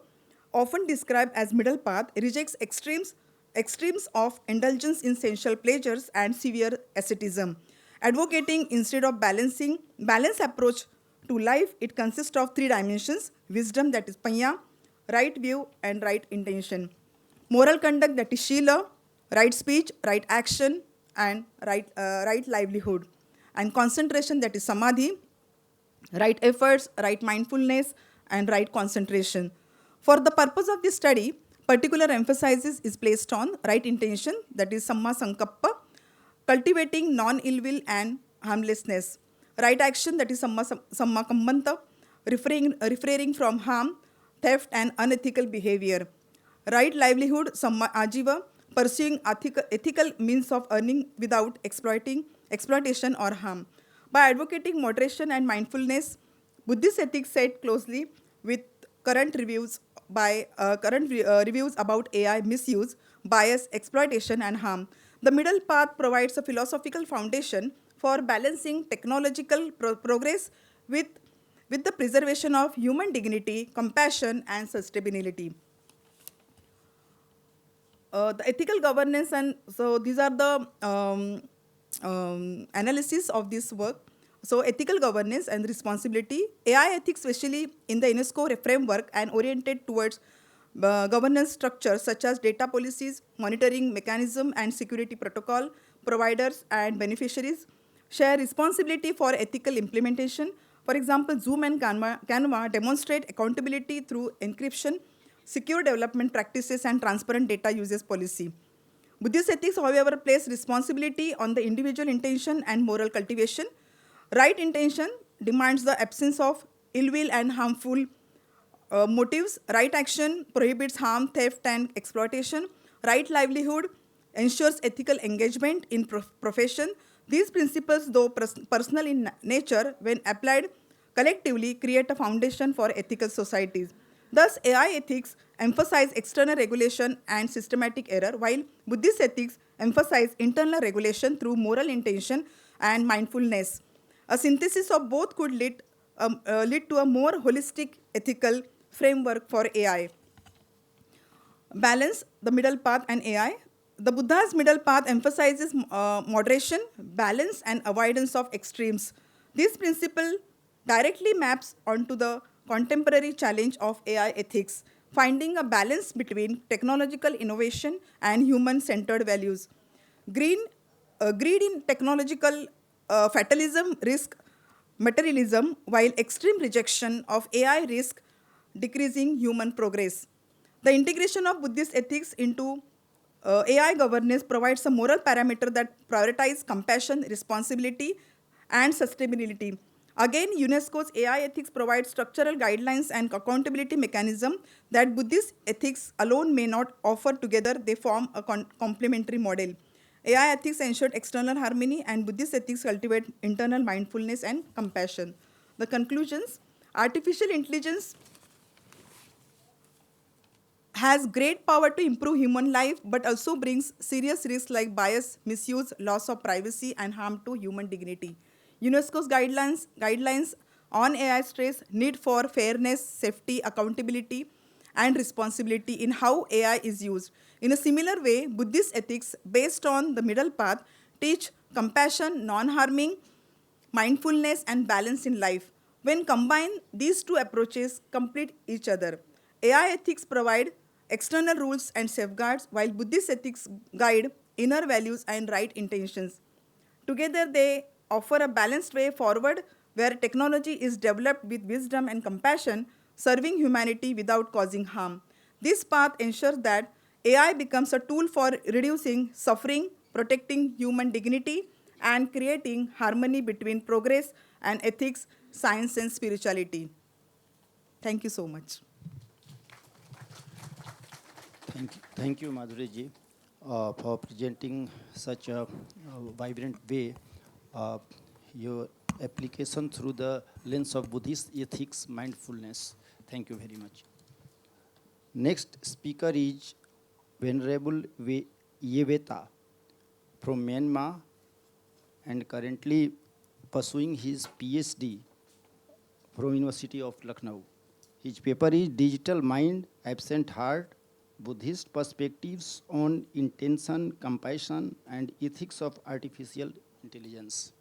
often described as middle path, rejects extremes of indulgence in sensual pleasures and severe asceticism. Advocating instead of balanced approach to life, it consists of three dimensions: wisdom, that is panya, right view, and right intention; moral conduct, that is shila, right speech, right action, and right livelihood; and concentration, that is samadhi, right efforts, right mindfulness, and right concentration. For the purpose of this study, particular emphasis is placed on right intention, that is samma sankappa, cultivating non-ill will and harmlessness; right action, that is samma kammanta, refraining from harm, theft, and unethical behavior; right livelihood, samma ajiva, pursuing ethical means of earning without exploitation or harm. By advocating moderation and mindfulness, Buddhist ethics set closely with current reviews reviews about AI misuse, bias, exploitation, and harm. The middle path provides a philosophical foundation for balancing technological progress with the preservation of human dignity, compassion, and sustainability. The ethical governance, and so these are the analysis of this work. So ethical governance and responsibility, AI ethics, especially in the UNESCO framework and oriented towards governance structures such as data policies, monitoring mechanism, and security protocol, providers and beneficiaries share responsibility for ethical implementation. For example, Zoom and Canva demonstrate accountability through encryption, secure development practices, and transparent data uses policy. Buddhist ethics, however, place responsibility on the individual intention and moral cultivation. Right intention demands the absence of ill will and harmful motives. Right action prohibits harm, theft, and exploitation. Right livelihood ensures ethical engagement in profession. These principles, though personal in nature, when applied collectively, create a foundation for ethical societies. Thus, AI ethics emphasize external regulation and systematic error, while Buddhist ethics emphasize internal regulation through moral intention and mindfulness. A synthesis of both could lead to a more holistic ethical framework for AI. Balance, the middle path, and AI. The Buddha's middle path emphasizes moderation, balance, and avoidance of extremes. This principle directly maps onto the contemporary challenge of AI ethics, finding a balance between technological innovation and human-centered values. Greed in technological fatalism risk materialism, while extreme rejection of AI risk decreasing human progress. The integration of Buddhist ethics into AI governance provides a moral parameter that prioritizes compassion, responsibility, and sustainability. Again, UNESCO's AI ethics provides structural guidelines and accountability mechanism that Buddhist ethics alone may not offer. Together, they form a complementary model. AI ethics ensure external harmony, and Buddhist ethics cultivate internal mindfulness and compassion. The conclusions: artificial intelligence has great power to improve human life, but also brings serious risks like bias, misuse, loss of privacy, and harm to human dignity. UNESCO's guidelines on AI stress need for fairness, safety, accountability, and responsibility in how AI is used. In a similar way, Buddhist ethics based on the middle path teach compassion, non-harming, mindfulness, and balance in life. When combined, these two approaches complete each other. AI ethics provide external rules and safeguards, while Buddhist ethics guide inner values and right intentions. Together, they offer a balanced way forward where technology is developed with wisdom and compassion, serving humanity without causing harm. This path ensures that AI becomes a tool for reducing suffering, protecting human dignity, and creating harmony between progress and ethics, science, and spirituality. Thank you so much. Thank you, Madhuri ji, for presenting such a vibrant way your application through the lens of Buddhist ethics, mindfulness. Thank you very much. Next speaker is Venerable Yeveta from Myanmar and currently pursuing his PhD from University of Lucknow. His paper is Digital Mind, Absent Heart, Buddhist Perspectives on Intention, Compassion, and Ethics of Artificial Intelligence.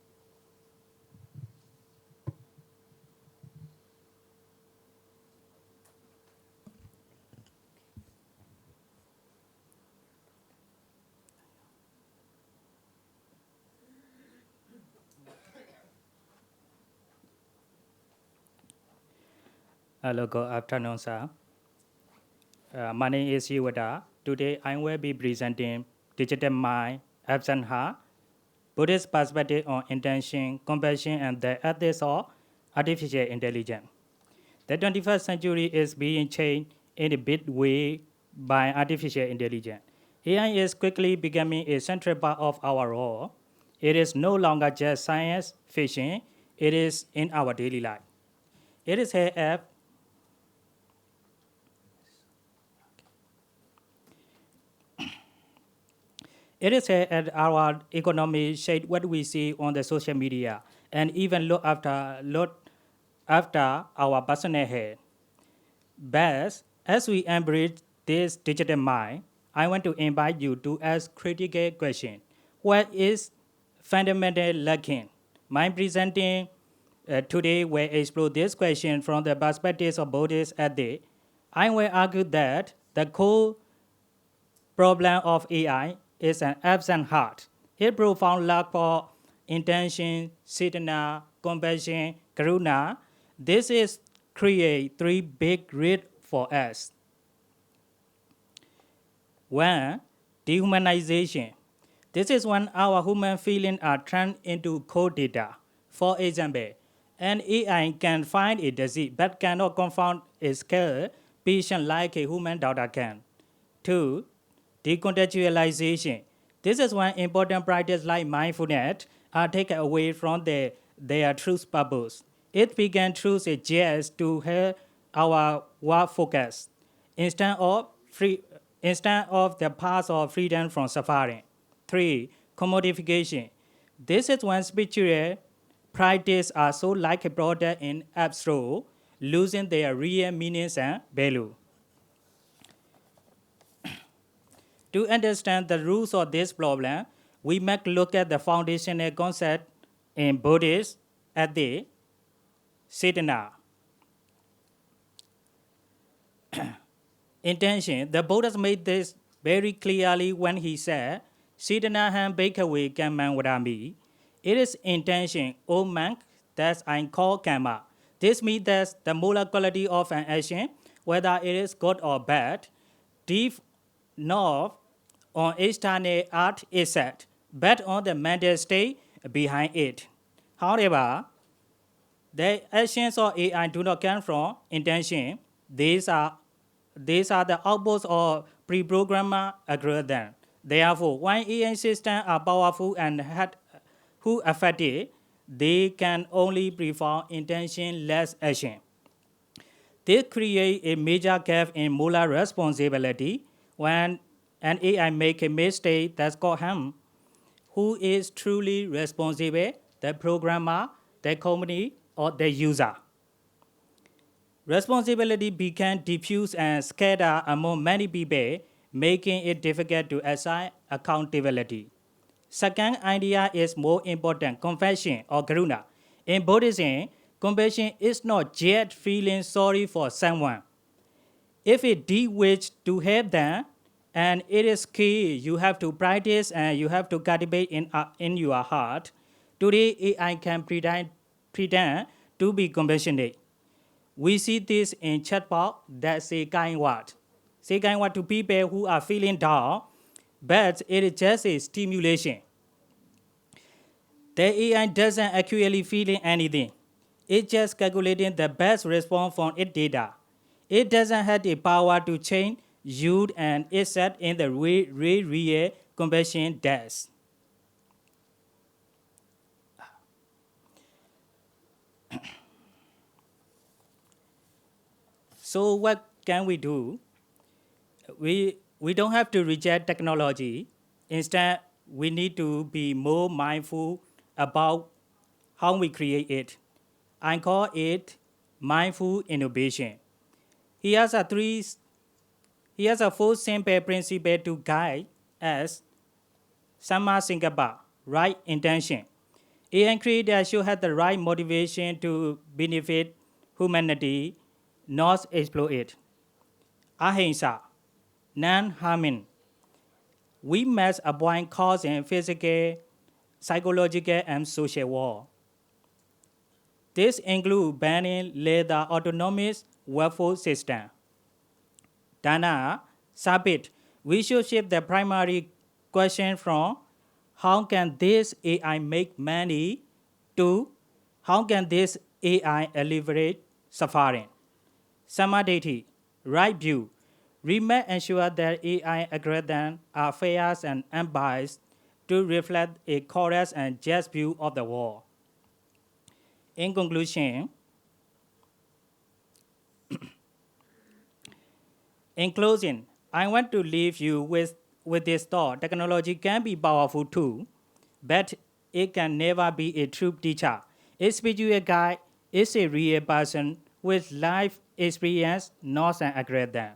Hello, good afternoon, sir. My name is Yeveta. Today, I will be presenting Digital Mind, Absent Heart, Buddhist Perspective on Intention, Compassion, and the Ethics of Artificial Intelligence. The 21st century is being changed in a big way by artificial intelligence. AI is quickly becoming a central part of our world. It is no longer just science fiction, it is in our daily life. It is here It is that our economy shaped what we see on the social media and even look after our personal health. But as we embrace this digital mind, I want to invite you to ask critical questions. What is fundamentally lacking? My presenting today will explore this question from the perspective of Buddhist ethics. I will argue that the core problem of AI is an absent heart. It profound lack for intention, cetina, compassion, karuna. This is create three big risks for us. One, dehumanization. This is when our human feelings are turned into code data. For example, an AI can find a disease but cannot confound its care patient like a human doctor can. Two, decontextualization. This is when important practices like mindfulness are taken away from their true purpose. It began through a jest to help our work focus instead of the path of freedom from suffering. 3. Commodification. This is when spiritual practices are so like a product in abstract, losing their real meanings and value. To understand the roots of this problem, we must look at the foundational concept in Buddhist ethics, cetina. Intention. The Buddha made this very clearly when he said, Cetina bhikkhave kammam vadami. It is intention, O monk, that I call karma. This means that the moral quality of an action, whether it is good or bad, deep north on external art is set, but on the mental state behind it. However, the actions of AI do not come from intention. These are the outputs of pre-programmed algorithms. Therefore, when AI systems are powerful and who affected, they can only perform intention-less action. This creates a major gap in moral responsibility. When an AI makes a mistake that causes harm, who is truly responsible? The programmer, the company, or the user? Responsibility became diffuse and scattered among many people, making it difficult to assign accountability. Second idea is more important, compassion or karuna. In Buddhism, compassion is not just feeling sorry for someone. If it did wish to help them, and it is key, you have to practice and you have to cultivate in your heart. Today, AI can pretend to be compassionate. We see this in chatbot that say kind word. Say kind word to people who are feeling down, but it is just a stimulation. The AI doesn't actually feel anything. It's just calculating the best response from its data. It doesn't have the power to change you and it's set in the real compassion does. So what can we do? We don't have to reject technology. Instead, we need to be more mindful about how we create it. I call it mindful innovation. Here's a four simple principles to guide us. Samma Sankappa, right intention. AI creators should have the right motivation to benefit humanity, not exploit it. Ahimsa, non-harming. We must avoid causing physical, psychological, and social war. This includes banning the autonomous workforce system. Dana, Sabit, we should shift the primary question from how can this AI make money to how can this AI alleviate suffering. Samadhi, right view. We must ensure that AI algorithms are fair and unbiased to reflect a correct and just view of the world. In conclusion, in closing, I want to leave you with with this thought, technology can be powerful too, but it can never be a true teacher. A spiritual guide is a real person with life experience, not an algorithm.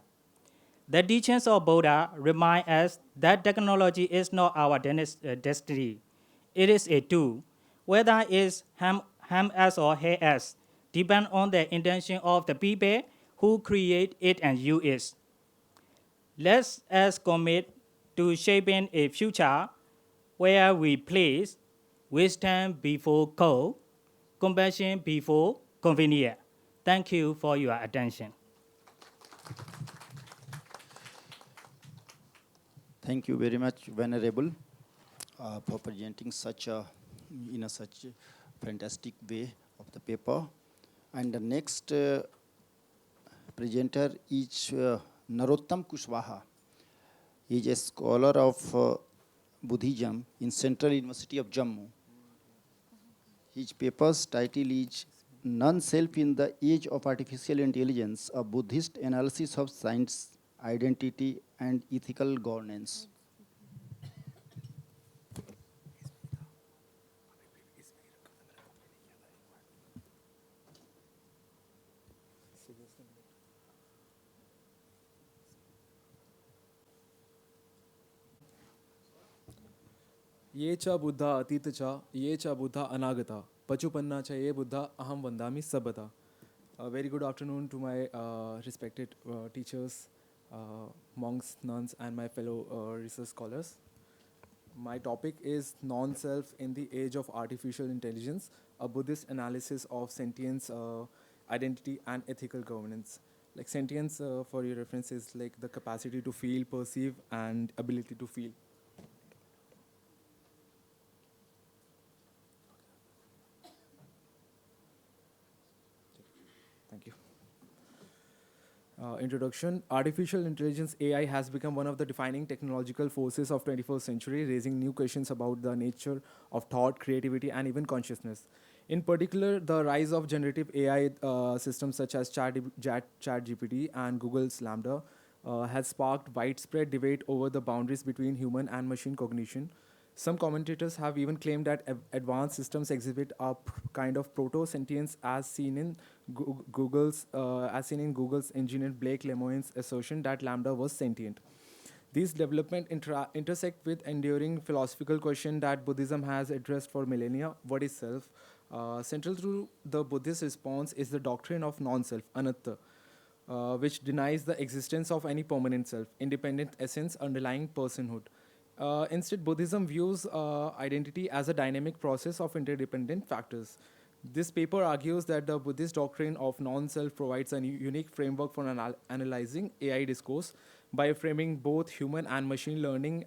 The teachings of Buddha remind us that technology is not our destiny. It is a tool. Whether it's harm us or hate us, depend on the intention of the people who create it and use it. Let us commit to shaping a future where we place wisdom before code, compassion before convenience. Thank you for your attention. Thank you very much, Venerable, for presenting such a fantastic way of the paper. And the next presenter is Narottam Kushwaha. He is a scholar of Buddhism in Central University of Jammu. His paper's title is Non-Self in the Age of Artificial Intelligence, a Buddhist Analysis of Science, Identity and Ethical Governance. ये च बुद्धा अतीत च ये च बुद्धा अनागता पचुपन्ना च ये बुद्धा अहम वंदामि सबता. Very good afternoon to my respected teachers, monks, nuns, and my fellow research scholars. My topic is non-self in the age of artificial intelligence, a Buddhist analysis of sentience, identity, and ethical governance. Like sentience, for your reference, is like the capacity to feel, perceive, and ability to feel. Thank you. Introduction. Artificial intelligence, AI, has become one of the defining technological forces of 21st century, raising new questions about the nature of thought, creativity, and even consciousness. In particular, the rise of generative AI systems such as ChatGPT and Google's Lambda has sparked widespread debate over the boundaries between human and machine cognition. Some commentators have even claimed that advanced systems exhibit a kind of proto-sentience as seen in Google's engineer Blake Lemoine's assertion that Lambda was sentient. These developments intersect with enduring philosophical question that Buddhism has addressed for millennia: what is self? Central to the Buddhist response is the doctrine of non-self, anatta, which denies the existence of any permanent self, independent essence underlying personhood. Instead, Buddhism views identity as a dynamic process of interdependent factors. This paper argues that the Buddhist doctrine of non-self provides a unique framework for analyzing AI discourse by framing both human and machine learning,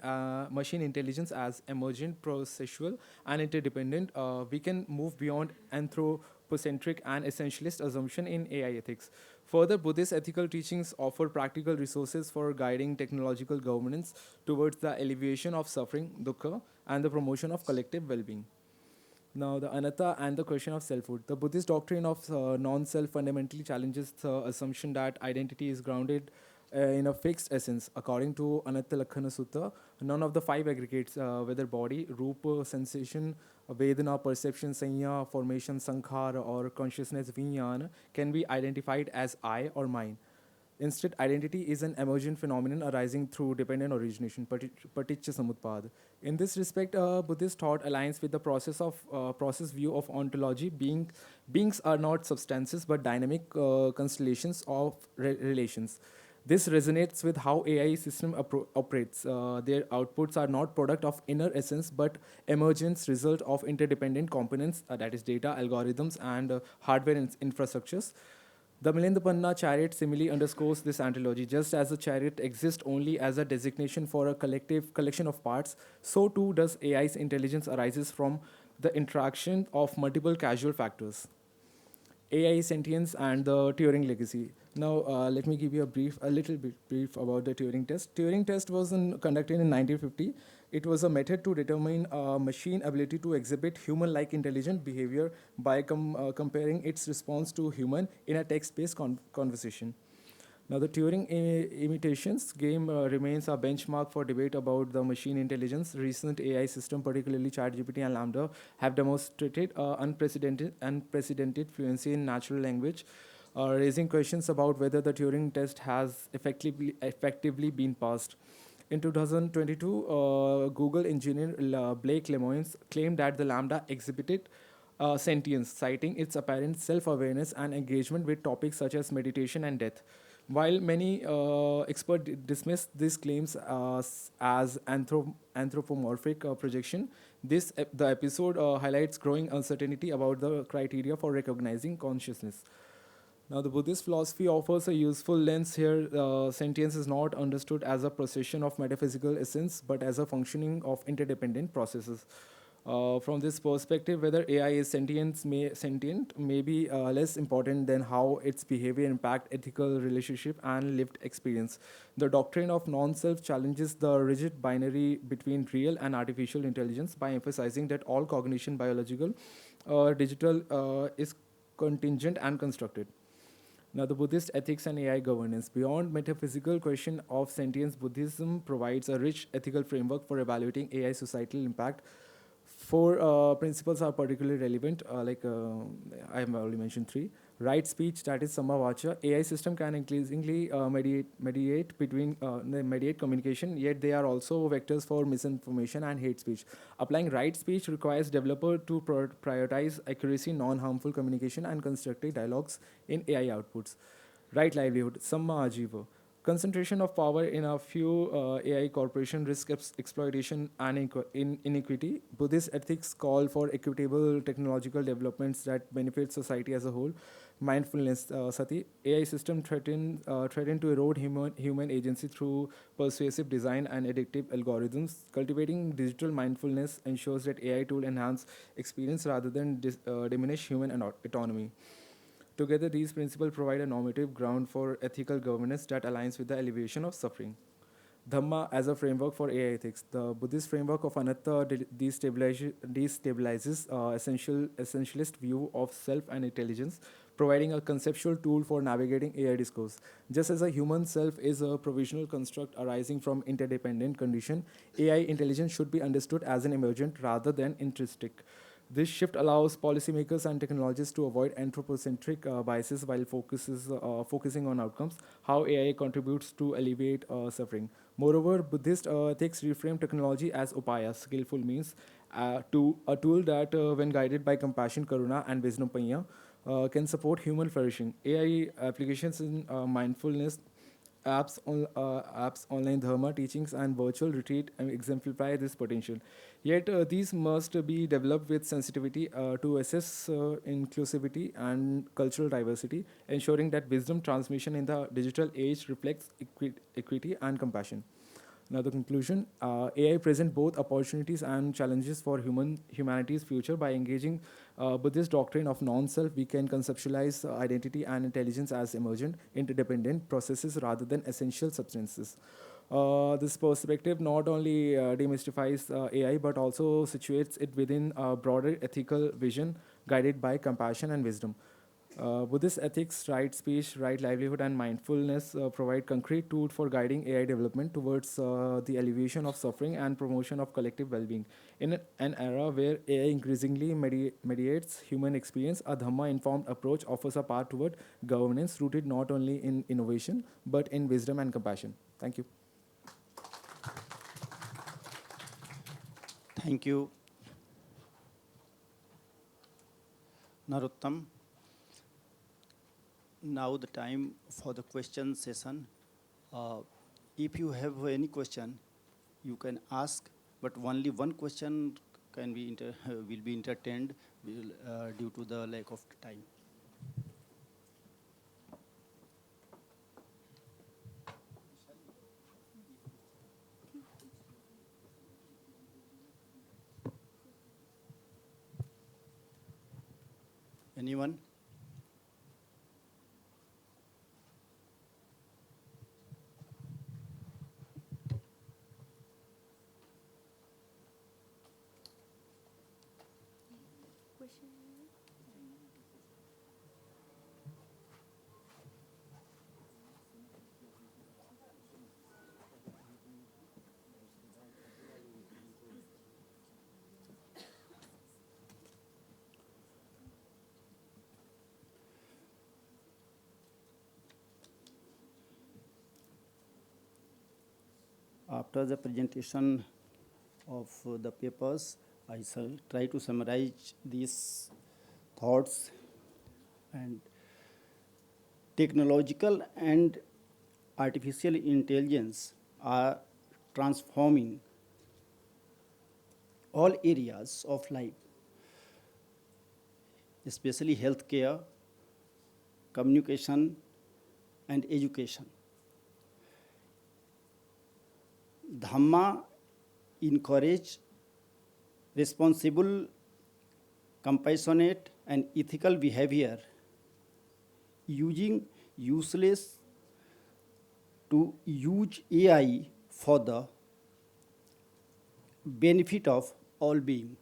machine intelligence as emergent, processual, and interdependent. We can move beyond anthropocentric and essentialist assumption in AI ethics. Further, Buddhist ethical teachings offer practical resources for guiding technological governance towards the alleviation of suffering, dukkha, and the promotion of collective well-being. Now, the anatta and the question of selfhood. The Buddhist doctrine of non-self fundamentally challenges the assumption that identity is grounded in a fixed essence. According to Anatta Lakhana Sutta, none of the five aggregates, whether body, rupa, sensation, vedana, perception, sanya, formation, sankhara, or consciousness, vijnana, can be identified as I or mine. Instead, identity is an emergent phenomenon arising through dependent origination, paticca samutpada. In this respect, Buddhist thought aligns with the process view of ontology. Beings are not substances but dynamic constellations of relations. This resonates with how AI system operates. Their outputs are not product of inner essence but emergence result of interdependent components, that is data, algorithms, and hardware infrastructures. The Milindapanna chariot similarly underscores this analogy. Just as a chariot exists only as a designation for a collection of parts, so too does AI's intelligence arises from the interaction of multiple causal factors. AI sentience and the Turing legacy. Now, let me give you a little bit brief about the Turing test. Turing test was conducted in 1950. It was a method to determine a machine ability to exhibit human-like intelligent behavior by comparing its response to human in a text-based conversation. Now, the Turing imitations game remains a benchmark for debate about the machine intelligence. Recent AI system, particularly ChatGPT and Lambda, have demonstrated unprecedented fluency in natural language, raising questions about whether the Turing test has effectively been passed. In 2022, Google engineer Blake Lemoine claimed that the Lambda exhibited sentience, citing its apparent self-awareness and engagement with topics such as meditation and death. While many experts dismiss these claims as anthropomorphic projection, the episode highlights growing uncertainty about the criteria for recognizing consciousness. Now, the Buddhist philosophy offers a useful lens here. Sentience is not understood as a procession of metaphysical essence, but as a functioning of interdependent processes. From this perspective, whether AI is sentient may be less important than how its behavior impact ethical relationship and lived experience. The doctrine of non-self challenges the rigid binary between real and artificial intelligence by emphasizing that all cognition, biological or digital, is contingent and constructed. Now, the Buddhist ethics and AI governance. Beyond metaphysical question of sentience, Buddhism provides a rich ethical framework for evaluating AI societal impact. Four principles are particularly relevant, I have already mentioned three. Right speech, that is Samavacha. AI system can increasingly mediate communication, yet they are also vectors for misinformation and hate speech. Applying right speech requires developer to prioritize accuracy, non-harmful communication, and constructive dialogues in AI outputs. Right livelihood, Samma Ajiva. Concentration of power in a few AI corporation risks exploitation and inequity. Buddhist ethics call for equitable technological developments that benefit society as a whole. Mindfulness, Sati. AI system threaten to erode human agency through persuasive design and addictive algorithms. Cultivating digital mindfulness ensures that AI tool enhance experience rather than diminish human autonomy. Together, these principles provide a normative ground for ethical governance that aligns with the alleviation of suffering. Dhamma as a framework for AI ethics. The Buddhist framework of anatta destabilizes essentialist view of self and intelligence, providing a conceptual tool for navigating AI discourse. Just as a human self is a provisional construct arising from interdependent condition, AI intelligence should be understood as an emergent rather than intrinsic. This shift allows policymakers and technologists to avoid anthropocentric biases while focusing on outcomes, how AI contributes to alleviate suffering. Moreover, Buddhist ethics reframe technology as upaya, skillful means, to a tool that, when guided by compassion, karuna, and wisdom panya, can support human flourishing. AI applications in mindfulness, apps, online dharma teachings, and virtual retreat exemplify this potential. Yet, these must be developed with sensitivity to assess inclusivity and cultural diversity, ensuring that wisdom transmission in the digital age reflects equity and compassion. Now, the conclusion, AI presents both opportunities and challenges for humanity's future. By engaging Buddhist doctrine of non-self, we can conceptualize identity and intelligence as emergent, interdependent processes rather than essential substances. This perspective not only demystifies AI, but also situates it within a broader ethical vision guided by compassion and wisdom. Buddhist ethics, right speech, right livelihood, and mindfulness provide concrete tools for guiding AI development towards the alleviation of suffering and promotion of collective well-being. In an era where AI increasingly mediates human experience, a Dhamma-informed approach offers a path toward governance rooted not only in innovation, but in wisdom and compassion. Thank you. Thank you, Narottam. Now the time for the question session. If you have any question, you can ask, but only one question can be will be entertained due to the lack of time. Anyone? After the presentation of the papers, I shall try to summarize these thoughts. And technological and artificial intelligence are transforming all areas of life, especially healthcare, communication, and education. Dhamma encourage responsible, compassionate, and ethical behavior, using useless to use AI for the benefit of all being.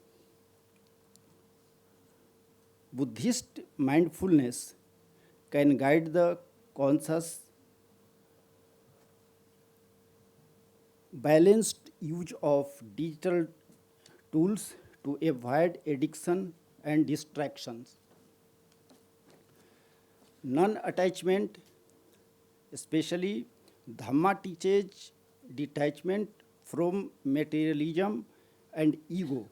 Buddhist mindfulness can guide the conscious, balanced use of digital tools to avoid addiction and distractions. Non-attachment, especially Dhamma teaches detachment from materialism and ego,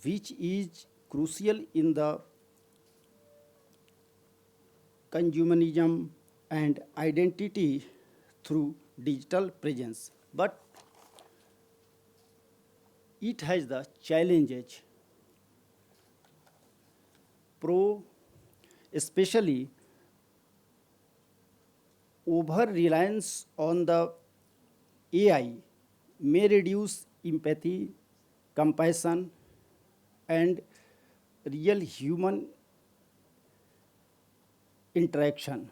which is crucial in the consumerism and identity through digital presence. But it has the challenges, especially over-reliance on the AI may reduce empathy, compassion, and real human interaction.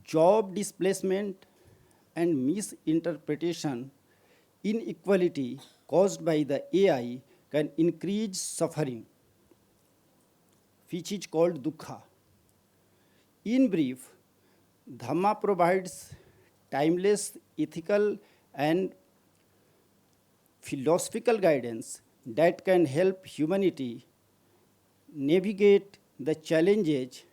Job displacement and misinterpretation, inequality caused by the AI can increase suffering, which is called dukkha. In brief, Dhamma provides timeless ethical and philosophical guidance that can help humanity navigate the challenges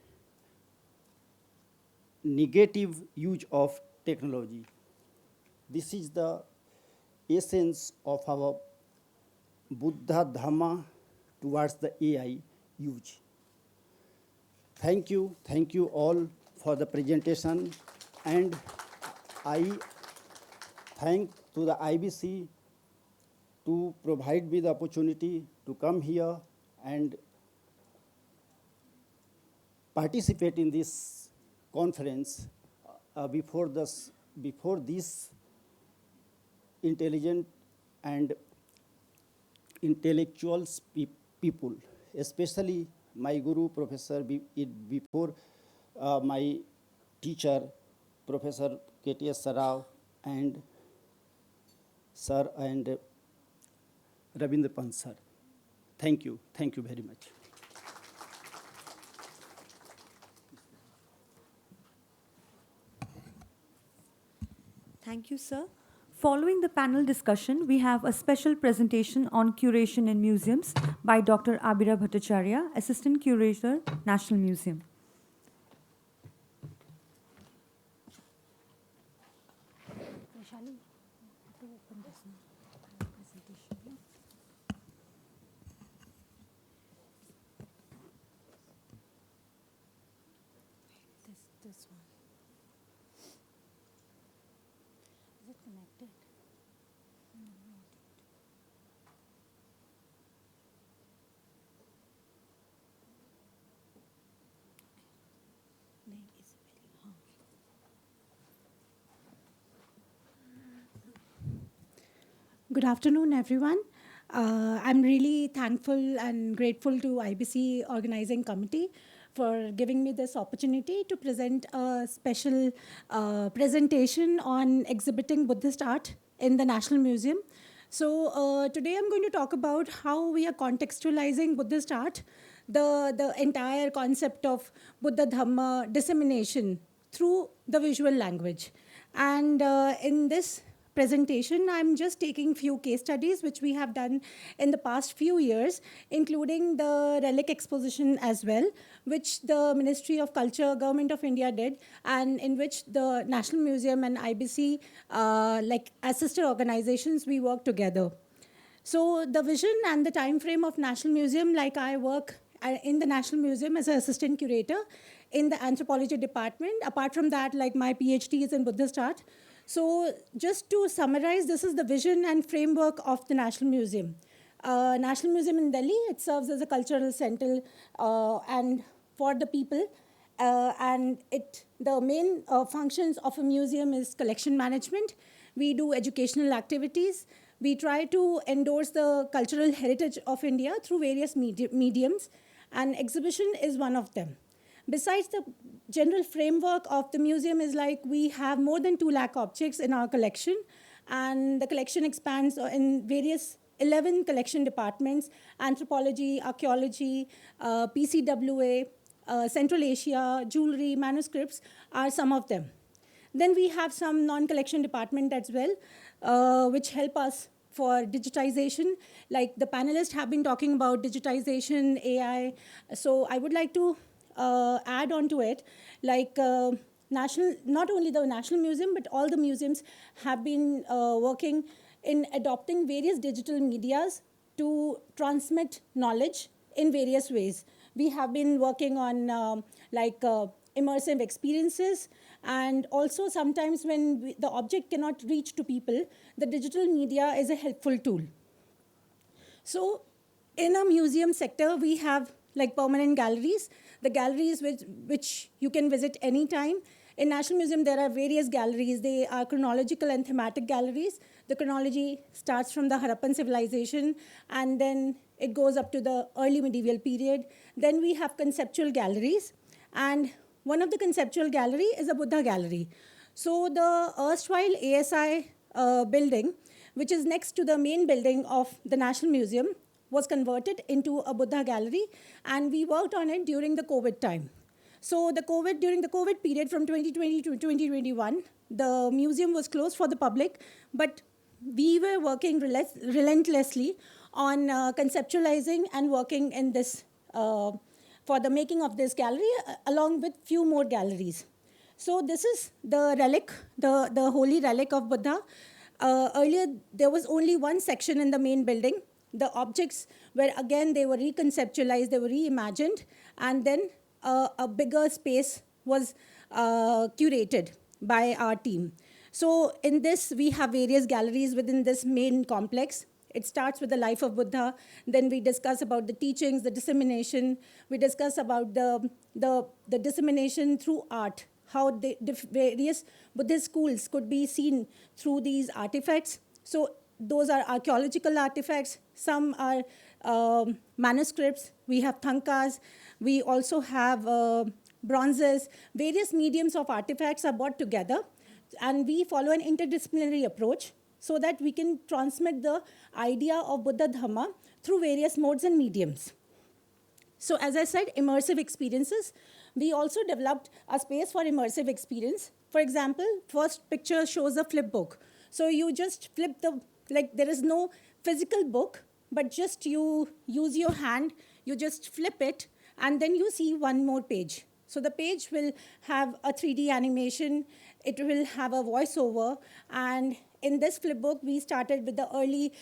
negative use of technology. This is the essence of our Buddha Dhamma towards the AI use. Thank you all for the presentation, and I thank to the IBC to provide me the opportunity to come here and participate in this conference before this intelligent and intellectual people, especially my guru, Professor, before my teacher, Professor K.T.S. Sarao, and Sir and Ravindra Pant Sir. Thank you very much. Thank you, sir. Following the panel discussion, we have a special presentation on curation in museums by Dr. Abira Bhattacharya, Assistant Curator, National Museum. This one. Is it connected? Link is very long. Good afternoon, everyone. I'm really thankful and grateful to IBC Organizing Committee for giving me this opportunity to present a special presentation on exhibiting Buddhist art in the National Museum. So today I'm going to talk about how we are contextualizing Buddhist art, the entire concept of Buddha Dhamma dissemination through the visual language. And in this presentation, I'm just taking few case studies which we have done in the past few years, including the relic exposition as well, which the Ministry of Culture, Government of India did, and in which the National Museum and IBC, like as sister organizations, we work together. So the vision and the time frame of National Museum, like I work in the National Museum as an assistant curator in the anthropology department. Apart from that, like my PhD is in Buddhist art. So just to summarize, this is the vision and framework of the National Museum. National Museum in Delhi, it serves as a cultural center and for the people. And the main functions of a museum is collection management. We do educational activities. We try to endorse the cultural heritage of India through various mediums, and exhibition is one of them. Besides, the general framework of the museum is like we have more than 2 lakh objects in our collection, and the collection expands in various 11 collection departments: anthropology, archaeology, PCWA, Central Asia, jewelry, manuscripts are some of them. Then we have some non-collection department as well, which help us for digitization. Like the panelists have been talking about digitization, AI. So I would like to add on to it, like not only the National Museum, but all the museums have been working in adopting various digital medias to transmit knowledge in various ways. We have been working on immersive experiences, and also sometimes when the object cannot reach to people, the digital media is a helpful tool. So in a museum sector, we have like permanent galleries, the galleries which you can visit anytime. In National Museum, there are various galleries. They are chronological and thematic galleries. The chronology starts from the Harappan civilization, and then it goes up to the early medieval period. Then we have conceptual galleries, and one of the conceptual gallery is a Buddha gallery. So the erstwhile ASI building, which is next to the main building of the National Museum, was converted into a Buddha gallery, and we worked on it during the COVID time. So during the COVID period from 2020 to 2021, the museum was closed for the public, but we were working relentlessly on conceptualizing and working in this for the making of this gallery, along with few more galleries. So this is the relic, the holy relic of Buddha. Earlier, there was only one section in the main building. The objects were, again, they were reconceptualized, they were reimagined, and then a bigger space was curated by our team. So in this, we have various galleries within this main complex. It starts with the life of Buddha. Then we discuss about the teachings, the dissemination. We discuss about the dissemination through art, how the various Buddhist schools could be seen through these artifacts. So those are archaeological artifacts. Some are manuscripts. We have thankas. We also have bronzes. Various mediums of artifacts are brought together, and we follow an interdisciplinary approach so that we can transmit the idea of Buddha Dhamma through various modes and mediums. So as I said, immersive experiences. We also developed a space for immersive experience. For example, first picture shows a flip book. So you just flip there is no physical book, but just you use your hand, you just flip it, and then you see one more page. So the page will have a 3D animation, it will have a voiceover, and in this flipbook, we started with the early,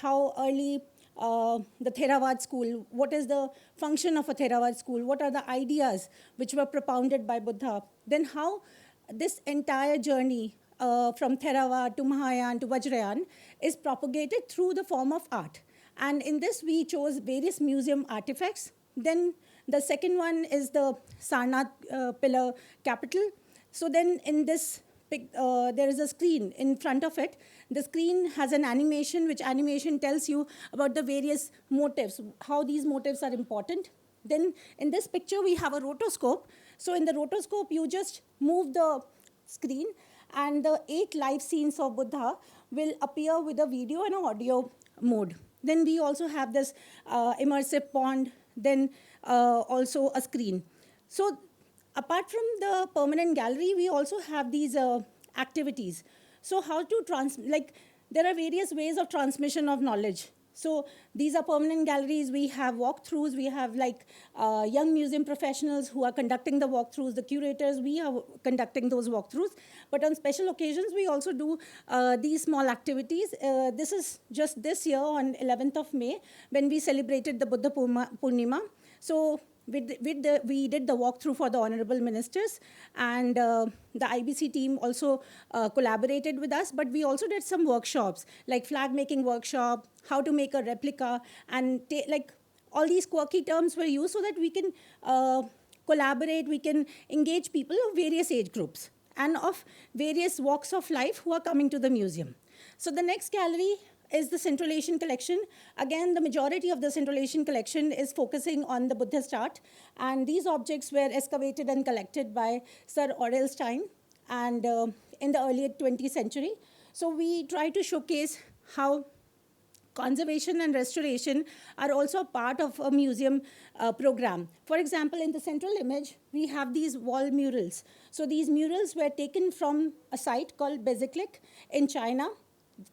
how early the Theravada school, what is the function of a Theravada school, what are the ideas which were propounded by Buddha, then how this entire journey from Theravada to Mahayana to Vajrayana is propagated through the form of art. And in this, we chose various museum artifacts. Then the second one is the Sarnath pillar capital. So then in this, there is a screen in front of it. The screen has an animation, which animation tells you about the various motifs, how these motifs are important. Then in this picture, we have a rotoscope. So in the rotoscope, you just move the screen, and the 8 live scenes of Buddha will appear with a video and an audio mode. Then we also have this immersive pond, then also a screen. So apart from the permanent gallery, we also have these activities. So how to there are various ways of transmission of knowledge. So these are permanent galleries. We have walkthroughs. We have young museum professionals who are conducting the walkthroughs. The curators, we are conducting those walkthroughs. But on special occasions, we also do these small activities. This is just this year on 11th of May when we celebrated the Buddha Purnima. So we did the walkthrough for the honorable ministers, and the IBC team also collaborated with us, but we also did some workshops, like flag making workshop, how to make a replica, and all these quirky terms were used so that we can collaborate, we can engage people of various age groups and of various walks of life who are coming to the museum. So the next gallery is the Central Asian collection. Again, the majority of the Central Asian collection is focusing on the Buddhist art, and these objects were excavated and collected by Sir Aurel Stein and in the early 20th century. So we try to showcase how conservation and restoration are also a part of a museum program. For example, in the central image, we have these wall murals. So these murals were taken from a site called Bezeklik in China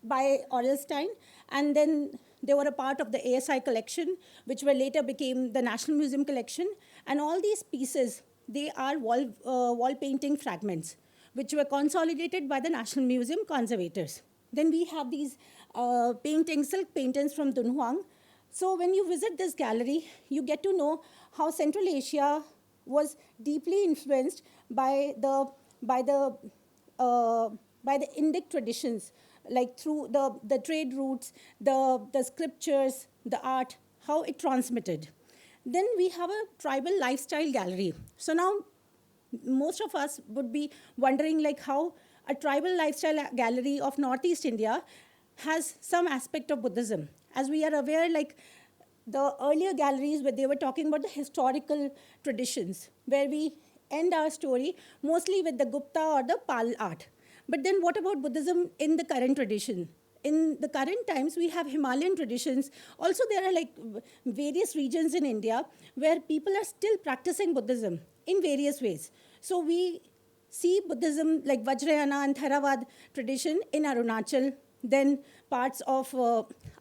by Aurel Stein, and then they were a part of the ASI collection, which were later became the National Museum collection. And all these pieces, they are wall painting fragments, which were consolidated by the National Museum conservators. Then we have these paintings, silk paintings from Dunhuang. So when you visit this gallery, you get to know how Central Asia was deeply influenced by the Indic traditions, like through the trade routes, the scriptures, the art, how it transmitted. Then we have a tribal lifestyle gallery. So now most of us would be wondering how a tribal lifestyle gallery of Northeast India has some aspect of Buddhism. As we are aware, the earlier galleries where they were talking about the historical traditions, where we end our story mostly with the Gupta or the Pal art. But then what about Buddhism in the current tradition? In the current times, we have Himalayan traditions. Also, there are various regions in India where people are still practicing Buddhism in various ways. So we see Buddhism like Vajrayana and Theravada tradition in Arunachal, then parts of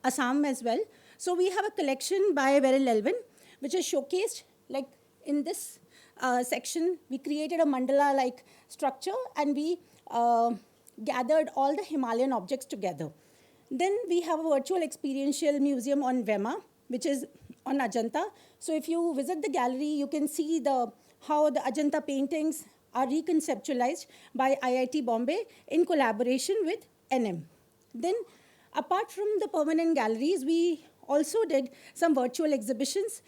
Assam as well. So we have a collection by Veril Elvin, which is showcased in this section. We created a mandala-like structure, and we gathered all the Himalayan objects together. Then we have a virtual experiential museum on Vema, which is on Ajanta. So if you visit the gallery, you can see how the Ajanta paintings are reconceptualized by IIT Bombay in collaboration with NM. Then apart from the permanent galleries, we also did some virtual exhibitions.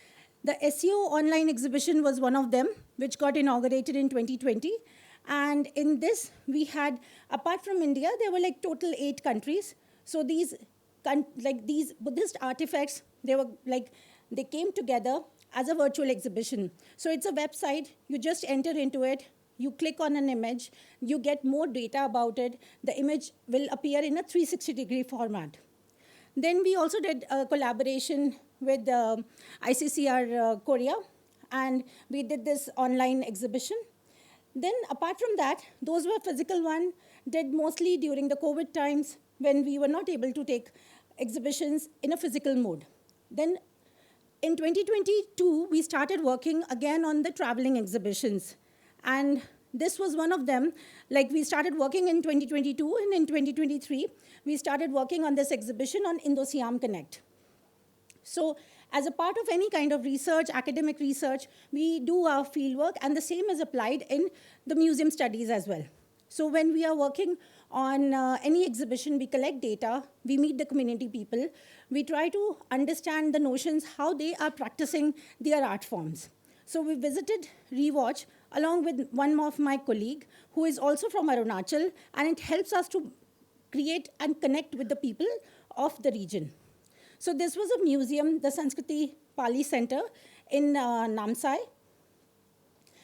The SEO online exhibition was one of them, which got inaugurated in 2020. And in this, we had, apart from India, there were total 8 countries. So these Buddhist artifacts, they came together as a virtual exhibition. So it's a website, you just enter into it, you click on an image, you get more data about it. The image will appear in a 360-degree format. Then we also did a collaboration with ICCR Korea, and we did this online exhibition. Then apart from that, those were physical one, did mostly during the COVID times when we were not able to take exhibitions in a physical mode. Then in 2022, we started working again on the traveling exhibitions. And this was one of them. We started working in 2022, and in 2023, we started working on this exhibition on Indo-Siam Connect. So as a part of any kind of research, academic research, we do our fieldwork, and the same is applied in the museum studies as well. So when we are working on any exhibition, we collect data, we meet the community people, we try to understand the notions, how they are practicing their art forms. So we visited Rewatch along with one of my colleague, who is also from Arunachal, and it helps us to create and connect with the people of the region. So this was a museum, the Sanskriti Pali Center in Namsai.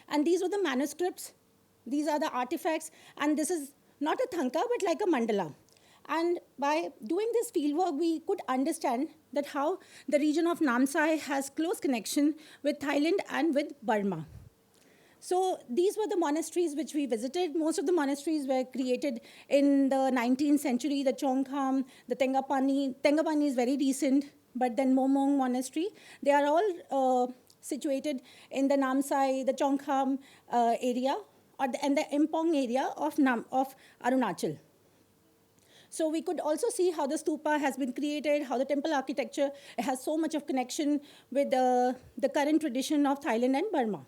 And these were the manuscripts. These are the artifacts. And this is not a thanka, but like a mandala. And by doing this fieldwork, we could understand that how the region of Namsai has close connection with Thailand and with Burma. So these were the monasteries which we visited. Most of the monasteries were created in the 19th century, the Chongkham, the Tengapani. Tengapani is very recent, but then Momong Monastery. They are all situated in the Namsai, the Chongkham area, and the Impong area of Arunachal. So we could also see how the stupa has been created, how the temple architecture has so much of connection with the current tradition of Thailand and Burma.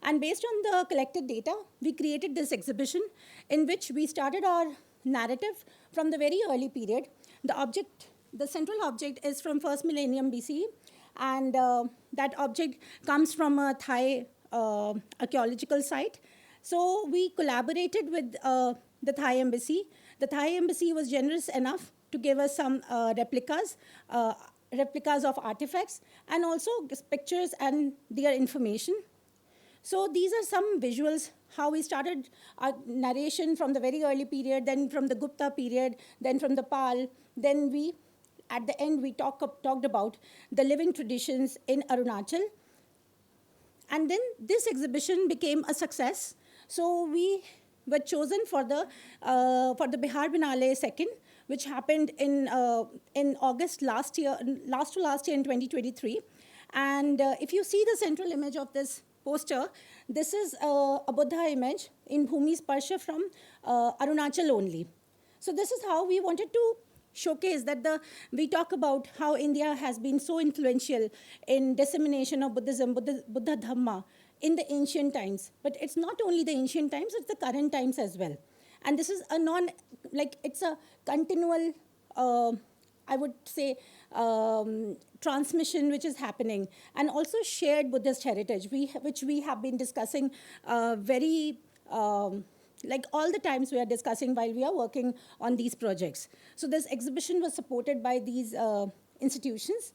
And based on the collected data, we created this exhibition in which we started our narrative from the very early period. The central object is from 1st millennium BCE, and that object comes from a Thai archaeological site. So we collaborated with the Thai embassy. The Thai embassy was generous enough to give us some replicas of artifacts, and also pictures and their information. So these are some visuals, how we started our narration from the very early period, then from the Gupta period, then from the Pal, then at the end, we talked about the living traditions in Arunachal. And then this exhibition became a success. So we were chosen for the Bihar Biennale second, which happened in August last year in 2023. And if you see the central image of this poster, this is a Buddha image in Bhumi Sparsha from Arunachal only. So this is how we wanted to showcase that we talk about how India has been so influential in dissemination of Buddhism, Buddha Dhamma in the ancient times. But it's not only the ancient times, it's the current times as well. And this is it's a continual, I would say, transmission which is happening, and also shared Buddhist heritage, which we have been discussing all the times we are discussing while we are working on these projects. So this exhibition was supported by these institutions,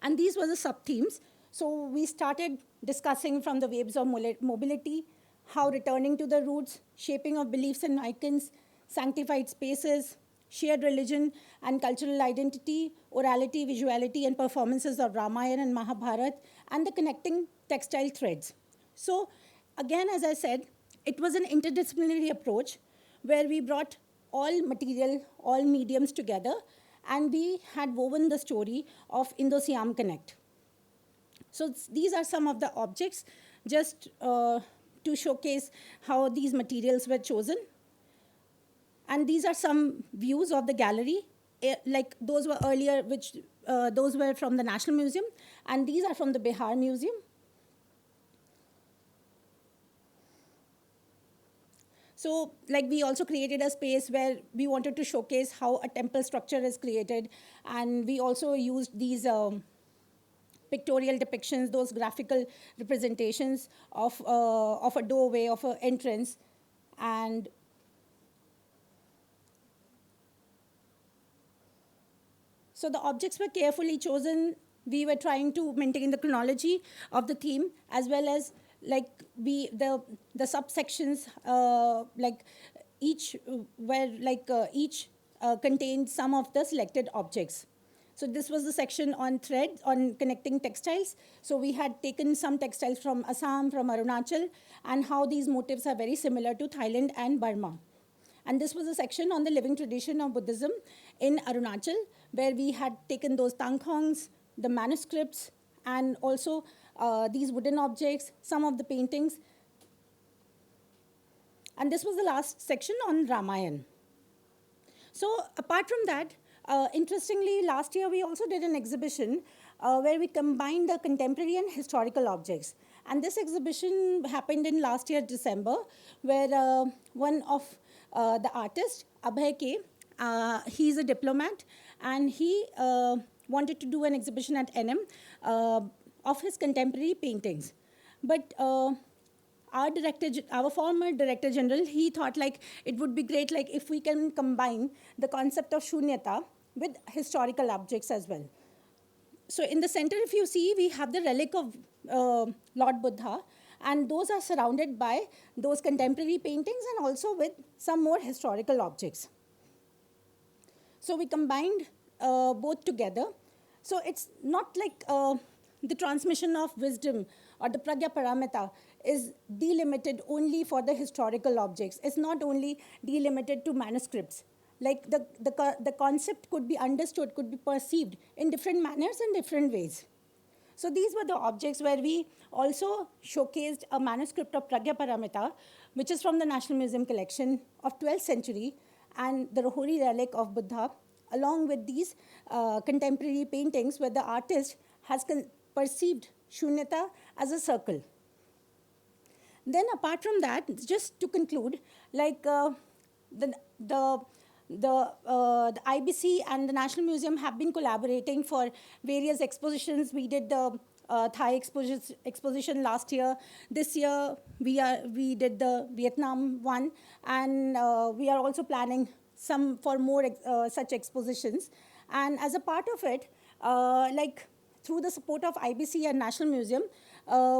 and these were the sub-themes. So we started discussing from the waves of mobility, how returning to the roots, shaping of beliefs and icons, sanctified spaces, shared religion and cultural identity, orality, visuality, and performances of Ramayana and Mahabharata, and the connecting textile threads. So again, as I said, it was an interdisciplinary approach where we brought all material, all mediums together, and we had woven the story of Indo-Siam Connect. So these are some of the objects, just to showcase how these materials were chosen. And these are some views of the gallery. Like those were earlier, those were from the National Museum, and these are from the Bihar Museum. So we also created a space where we wanted to showcase how a temple structure is created, and we also used these pictorial depictions, those graphical representations of a doorway, of an entrance, and so the objects were carefully chosen. We were trying to maintain the chronology of the theme, as well as the subsections, each contained some of the selected objects. So this was the section on threads, on connecting textiles. So we had taken some textiles from Assam, from Arunachal, and how these motifs are very similar to Thailand and Burma. And this was a section on the living tradition of Buddhism in Arunachal, where we had taken those tangkhongs, the manuscripts, and also these wooden objects, some of the paintings. And this was the last section on Ramayana. So apart from that, interestingly, last year we also did an exhibition where we combined the contemporary and historical objects. And this exhibition happened in last year, December, where one of the artists, Abhay K, he's a diplomat, and he wanted to do an exhibition at NM of his contemporary paintings. But our former director general, he thought it would be great if we can combine the concept of shunyata with historical objects as well. So in the center, if you see, we have the relic of Lord Buddha, and those are surrounded by those contemporary paintings and also with some more historical objects. So we combined both together. So it's not like the transmission of wisdom or the pragya paramita. is delimited only for the historical objects. It's not only delimited to manuscripts. Like the concept could be understood, could be perceived in different manners and different ways. So these were the objects where we also showcased a manuscript of Pragya Paramita, which is from the National Museum collection of 12th century, and the Rohori relic of Buddha, along with these contemporary paintings where the artist has perceived Shunyata as a circle. Then apart from that, just to conclude, like the IBC and the National Museum have been collaborating for various expositions. We did the Thai exposition last year. This year, we did the Vietnam one, and we are also planning some for more such expositions. And as a part of it, like through the support of IBC and National Museum,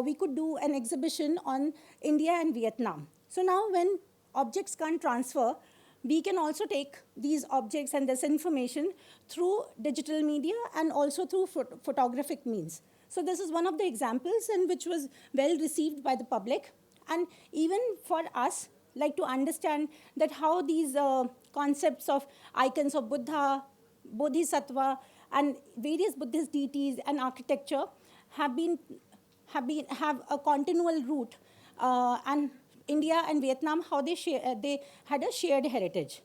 we could do an exhibition on India and Vietnam. So now when objects can't transfer, we can also take these objects and this information through digital media and also through photographic means. So this is one of the examples and which was well received by the public. And even for us, like to understand that how these concepts of icons of Buddha, Bodhisattva, and various Buddhist deities and architecture have a continual root, and India and Vietnam, how they had a shared heritage.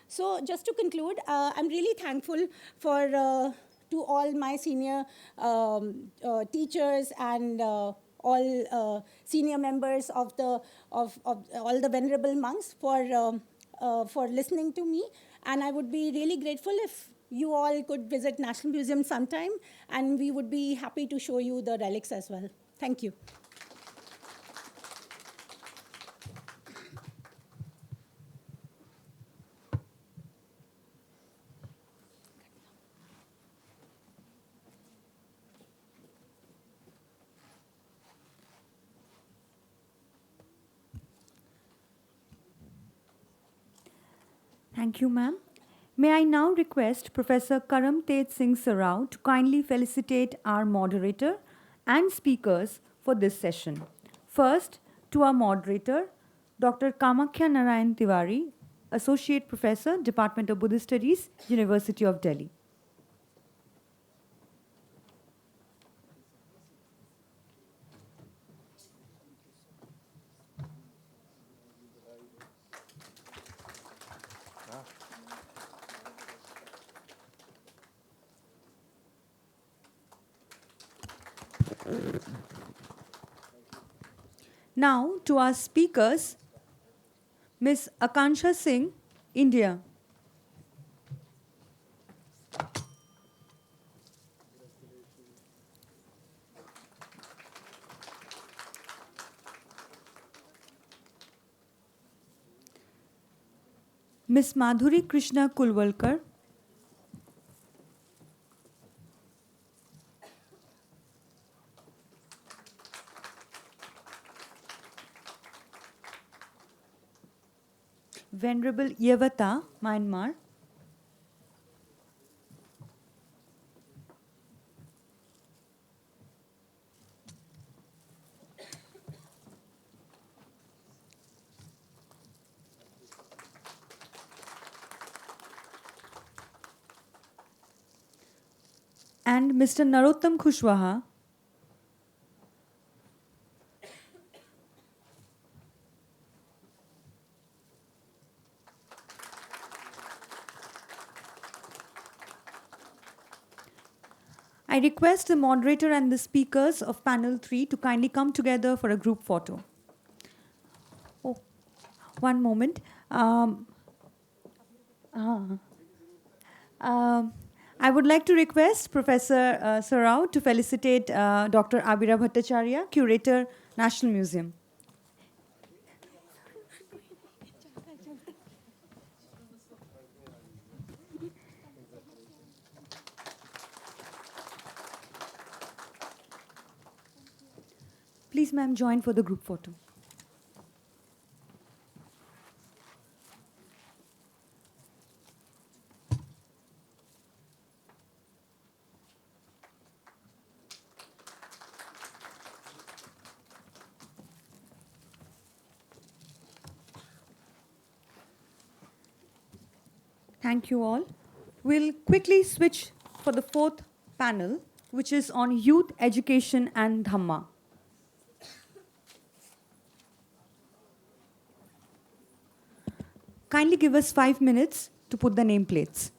So just to conclude, I'm really thankful for to all my senior teachers and all senior members of all the venerable monks for listening to me. And I would be really grateful if you all could visit National Museum sometime, and we would be happy to show you the relics as well. Thank you. Thank you, ma'am. May I now request Professor Karam Tej Singh Sarao to kindly felicitate our moderator and speakers for this session. First, to our moderator, Dr. Kamakhya Narayan Tiwari, Associate Professor, Department of Buddhist Studies, University of Delhi. Now to our speakers, Ms. Akansha Singh, India. Ms. Madhuri Krishna Kulwalkar, Venerable Yevata, Myanmar. And Mr. Narottam Kushwaha, I request the moderator and the speakers of panel 3 to kindly come together for a group photo. Oh, one moment. I would like to request Professor Sarao to felicitate Dr. Abira Bhattacharya, Curator, National Museum. Please, ma'am, join for the group photo. Thank you all. We'll quickly switch for the fourth panel, which is on youth education and Dhamma. Kindly give us 5 minutes to put the nameplates.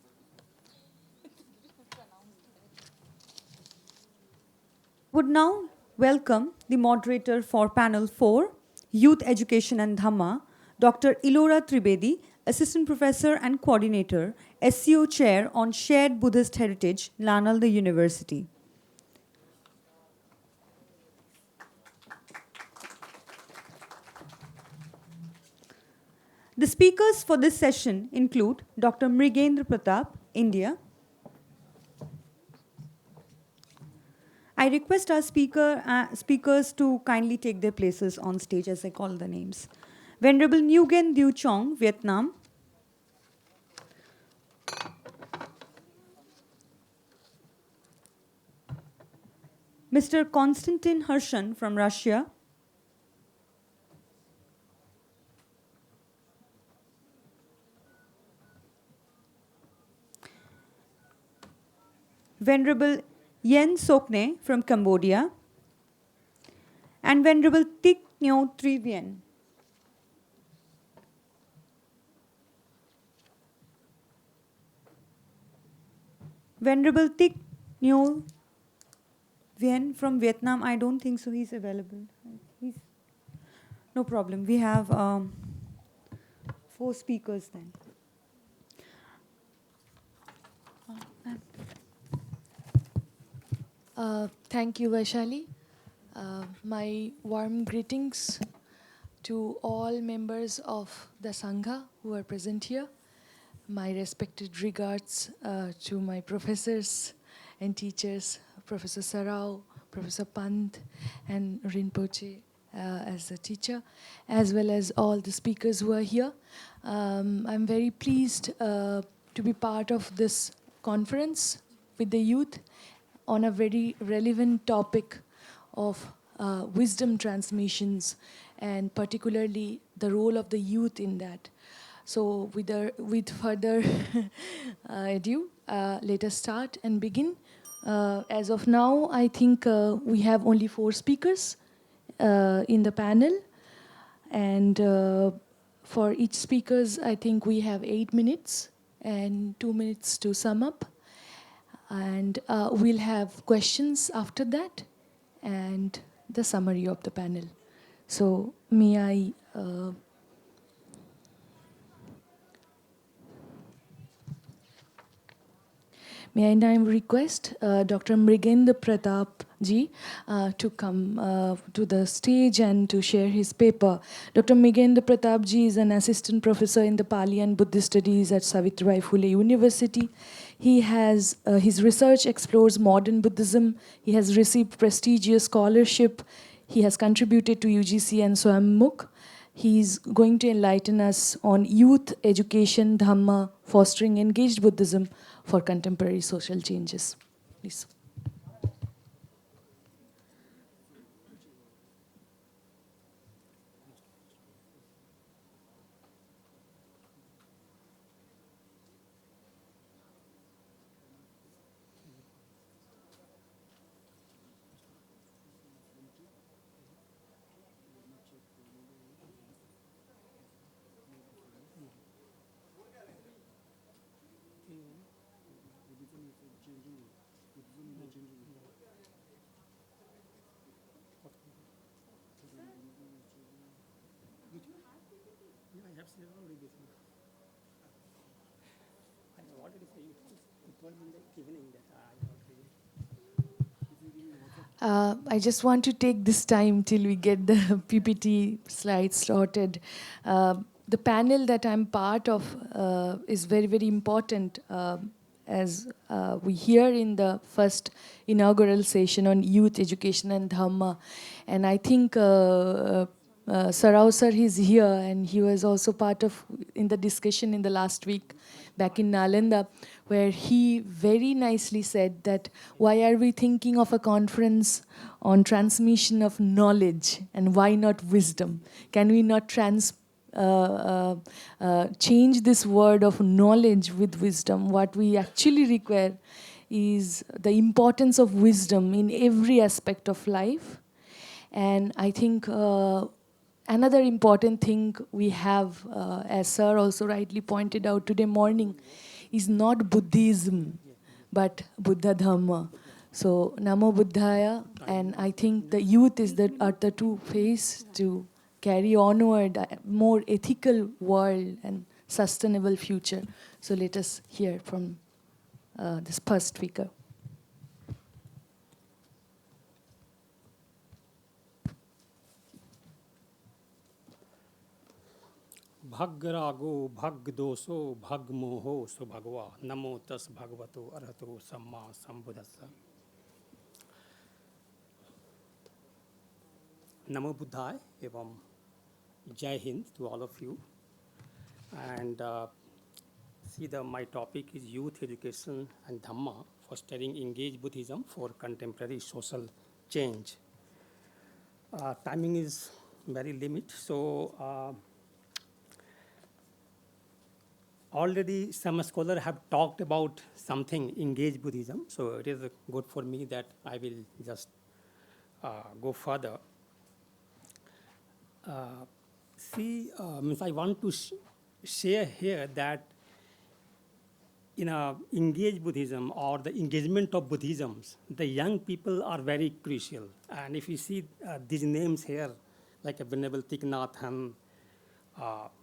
Would now welcome the moderator for panel 4, Youth Education and Dhamma, Dr. Ilora Tribedi, Assistant Professor and Coordinator, SCO Chair on Shared Buddhist Heritage, Lanalda University. The speakers for this session include Dr. Mrigendra Pratap, India. I request our speakers to kindly take their places on stage as I call the names. Venerable Nguyen Dieu Chong, Vietnam. Mr. Konstantin Hershen from Russia. Venerable Yen Sokne from Cambodia, and Venerable Thich Nho Trivien. Venerable Thich Nho Vien from Vietnam, I don't think so he's available. No problem, we have 4 speakers then. Thank you, Vaishali. My warm greetings to all members of the Sangha who are present here. My respected regards to my professors and teachers, Professor Sarao, Professor Pant, and Rinpoche as a teacher, as well as all the speakers who are here. I'm very pleased to be part of this conference with the youth on a very relevant topic of wisdom transmissions, and particularly the role of the youth in that. So with further ado, let us start and begin. As of now, I think we have only 4 speakers in the panel. And for each speakers, I think we have 8 minutes and 2 minutes to sum up. And we'll have questions after that and the summary of the panel. So may I now request Dr. Mrigendra Pratap ji to come to the stage and to share his paper. Dr. Mrigendra Pratap ji is an assistant professor in the Pali and Buddhist Studies at Savitribai Phule University. He has his research explores modern Buddhism. He has received prestigious scholarship. He has contributed to UGC and Swayambhuk. He's going to enlighten us on youth education, Dhamma, fostering engaged Buddhism for contemporary social changes. Please. I just want to take this time till we get the PPT slides sorted. The panel that I'm part of is very, very important as we hear in the first inaugural session on youth education and Dhamma. And I think Sarao sir is here, and he was also part of in the discussion in the last week back in Nalanda, where he very nicely said that why are we thinking of a conference on transmission of knowledge, and why not wisdom? Can we not change this word of knowledge with wisdom. What we actually require is the importance of wisdom in every aspect of life. And I think another important thing we have, as Sir also rightly pointed out today morning, is not Buddhism, but Buddha Dhamma. So Namo Buddhaya, and I think the youth are the two face to carry onward a more ethical world and sustainable future. So let us hear from this first speaker. भग रागो भग दोषो भग मोहो सो भगवा नमो तस् भगवतो अरहतो सम्मा संबुद्धस्स. Namo Buddhaya evam Jai Hind to all of you. And my topic is youth education and Dhamma, fostering engaged Buddhism for contemporary social change. Timing is very limited, so already some scholars have talked about something engaged Buddhism, so it is good for me that I will just go further. I want to share here that in engaged Buddhism or the engagement of Buddhisms, the young people are very crucial. And if you see these names here, like Venerable Thich Nhat Hanh,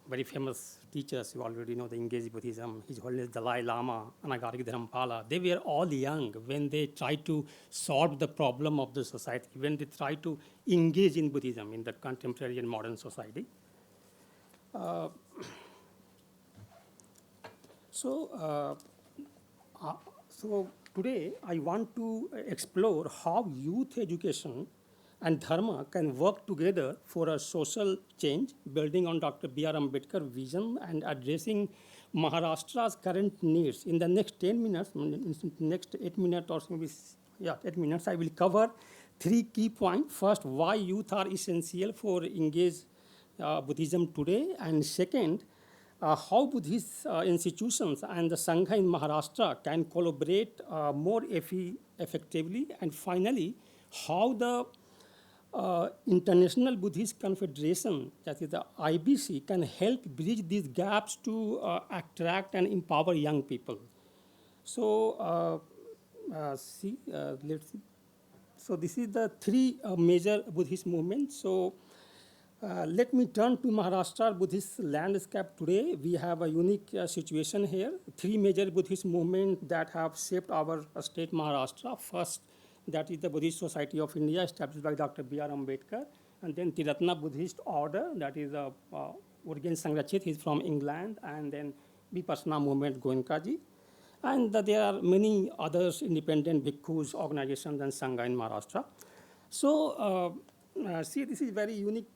very famous teachers, you already know the engaged Buddhism, His Holiness Dalai Lama, Anagarika Dharampala, they were all young when they tried to solve the problem of the society, when they tried to engage in Buddhism in the contemporary and modern society. So today I want to explore how youth education and Dharma can work together for a social change, building on Dr. B.R. Ambedkar's vision and addressing Maharashtra's current needs. In the next 10 minutes, next 8 minutes or maybe 8 minutes, I will cover 3 key points. First, why youth are essential for engaged Buddhism today, and second, how Buddhist institutions and the Sangha in Maharashtra can collaborate more effectively, and finally, how the International Buddhist Confederation, that is the IBC, can help bridge these gaps to attract and empower young people. So, let's see. So this is the 3 major Buddhist movements. So let me turn to Maharashtra Buddhist landscape today. We have a unique situation here. 3 major Buddhist movements that have shaped our state Maharashtra. First, that is the Buddhist Society of India, established by Dr. B.R. Ambedkar. And then Triratna Buddhist Order, that is Urgen Sangrachit, he's from England. And then Vipassana movement, Goenkaji. And there are many others, independent bhikkhus, organizations, and Sangha in Maharashtra. So, see, this is very unique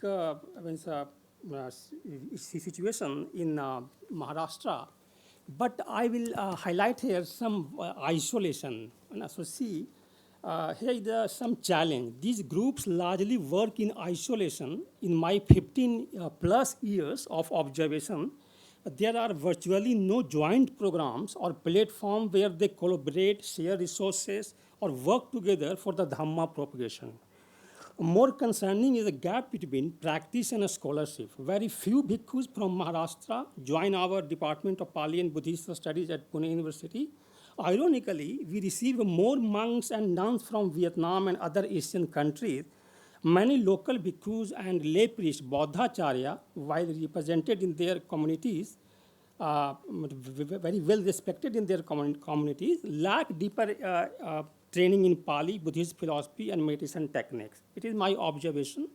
situation in Maharashtra. But I will highlight here some isolation. So see, here is some challenge. These groups largely work in isolation. In my 15 plus years of observation, there are virtually no joint programs or platforms where they collaborate, share resources, or work together for the Dhamma propagation. More concerning is the gap between practice and scholarship. Very few bhikkhus from Maharashtra join our Department of Pali and Buddhist Studies at Pune University. Ironically, we receive more monks and nuns from Vietnam and other Asian countries. Many local bhikkhus and lay priests, Bodhacharya, while represented in their communities, very well respected in their communities, lack deeper training in Pali, Buddhist philosophy, and meditation techniques. It is my observation.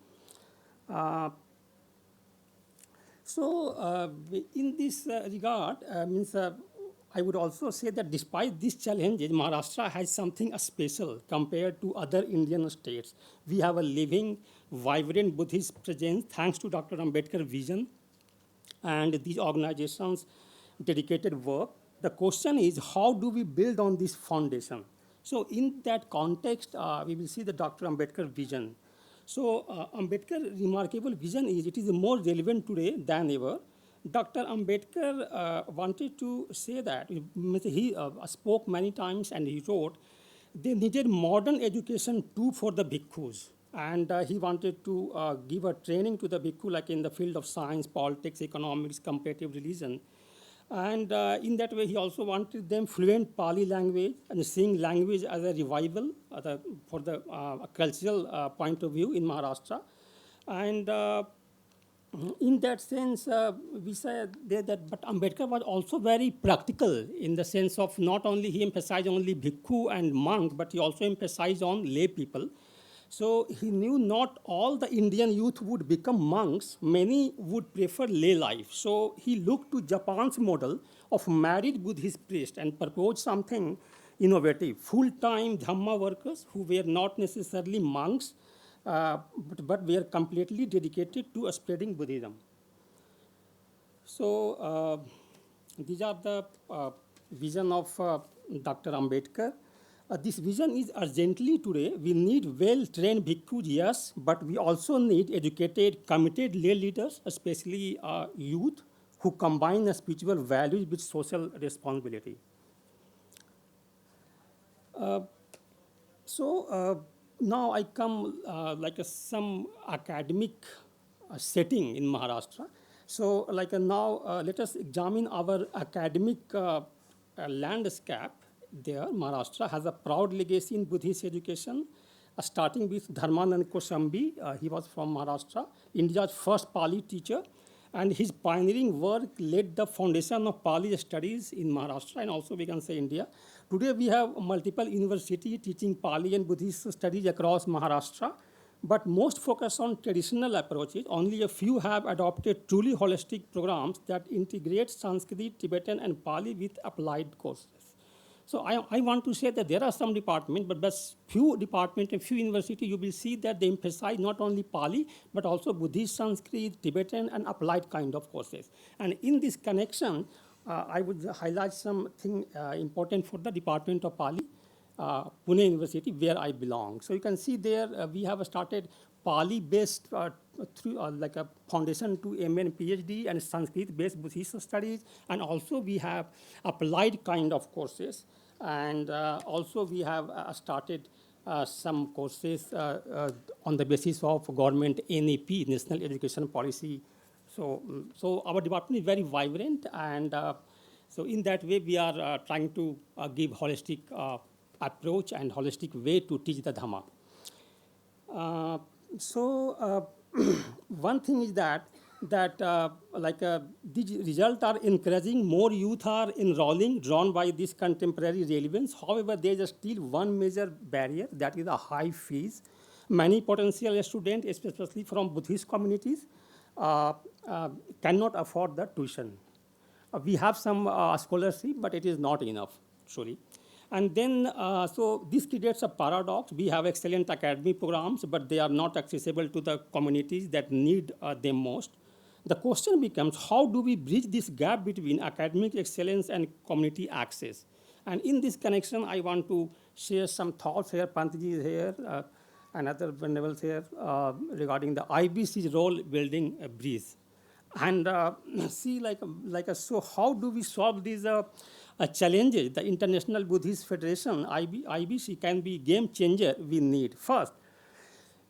In this regard, I would also say that despite these challenges, Maharashtra has something special compared to other Indian states. We have a living, vibrant Buddhist presence thanks to Dr. Ambedkar's vision and these organizations' dedicated work. The question is, how do we build on this foundation? So in that context, we will see the Dr. Ambedkar vision. So Ambedkar's remarkable vision is, it is more relevant today than ever. Dr. Ambedkar wanted to say that, he spoke many times and he wrote, they needed modern education too for the bhikkhus. And he wanted to give a training to the bhikkhu, like in the field of science, politics, economics, comparative religion. And in that way, he also wanted them fluent Pali language and seeing language as a revival for the cultural point of view in Maharashtra. And in that sense, we say that, but Ambedkar was also very practical in the sense of not only he emphasized only bhikkhu and monk, but he also emphasized on lay people. So he knew not all the Indian youth would become monks, many would prefer lay life. So he looked to Japan's model of married Buddhist priests and proposed something innovative, full-time Dhamma workers who were not necessarily monks, but were completely dedicated to spreading Buddhism. So these are the vision of Dr. Ambedkar. This vision is urgently today. We need well-trained bhikkhus, yes, but we also need educated, committed lay leaders, especially youth, who combine spiritual values with social responsibility. Now I come some academic setting in Maharashtra. So now let us examine our academic landscape. There, Maharashtra has a proud legacy in Buddhist education, starting with Dharmanand Koshambi. He was from Maharashtra, India's first Pali teacher, and his pioneering work laid the foundation of Pali studies in Maharashtra, and also we can say India. Today we have multiple universities teaching Pali and Buddhist studies across Maharashtra, but most focus on traditional approaches. Only a few have adopted truly holistic programs that integrate Sanskrit, Tibetan, and Pali with applied courses. So I want to say that there are some departments, but few departments and few universities, you will see that they emphasize not only Pali, but also Buddhist, Sanskrit, Tibetan, and applied kind of courses. And in this connection, I would highlight something important for the Department of Pali, Pune University, where I belong. So you can see there, we have started Pali-based through like a foundation to MA and PhD, and Sanskrit-based Buddhist studies, and also we have applied kind of courses, and also we have started some courses on the basis of government NEP, National Education Policy. So our department is very vibrant, and so in that way we are trying to give holistic approach and holistic way to teach the Dhamma. One thing is that these results are encouraging. More youth are enrolling, drawn by this contemporary relevance. However, there is still one major barrier, that is the high fees. Many potential students, especially from Buddhist communities, cannot afford the tuition. We have some scholarship, but it is not enough, actually. And then, so this creates a paradox. We have excellent academic programs, but they are not accessible to the communities that need them most. The question becomes, how do we bridge this gap between academic excellence and community access? And in this connection, I want to share some thoughts here. Pantiji is here, and other venerables here, regarding the IBC's role building a bridge. And see, so how do we solve these challenges? The International Buddhist Federation, IBC, can be game changer we need. First,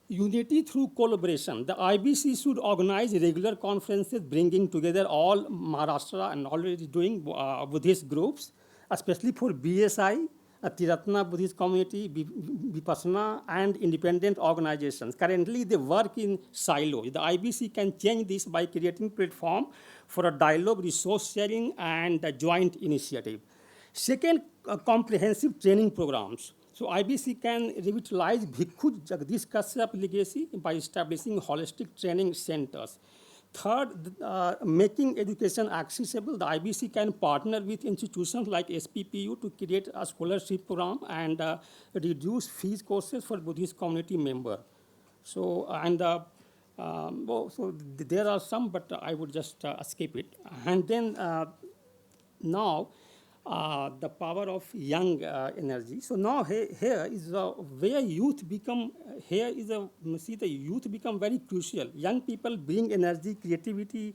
unity through collaboration. The IBC should organize regular conferences bringing together all Maharashtra and already doing Buddhist groups, especially for BSI, Tiratna Buddhist Community, Vipassana, and independent organizations. Currently, they work in silos. The IBC can change this by creating platform for a dialogue, resource sharing, and a joint initiative. Second, comprehensive training programs. So IBC can revitalize Bhikkhu Jagdish Kashyap legacy by establishing holistic training centers. Third, making education accessible. The IBC can partner with institutions like SPPU to create a scholarship program and reduce fees courses for Buddhist community members. So, and so there are some, but I would just skip it. And then now, the power of young energy. So now here is where youth become, here is see the youth become very crucial. Young people bring energy, creativity,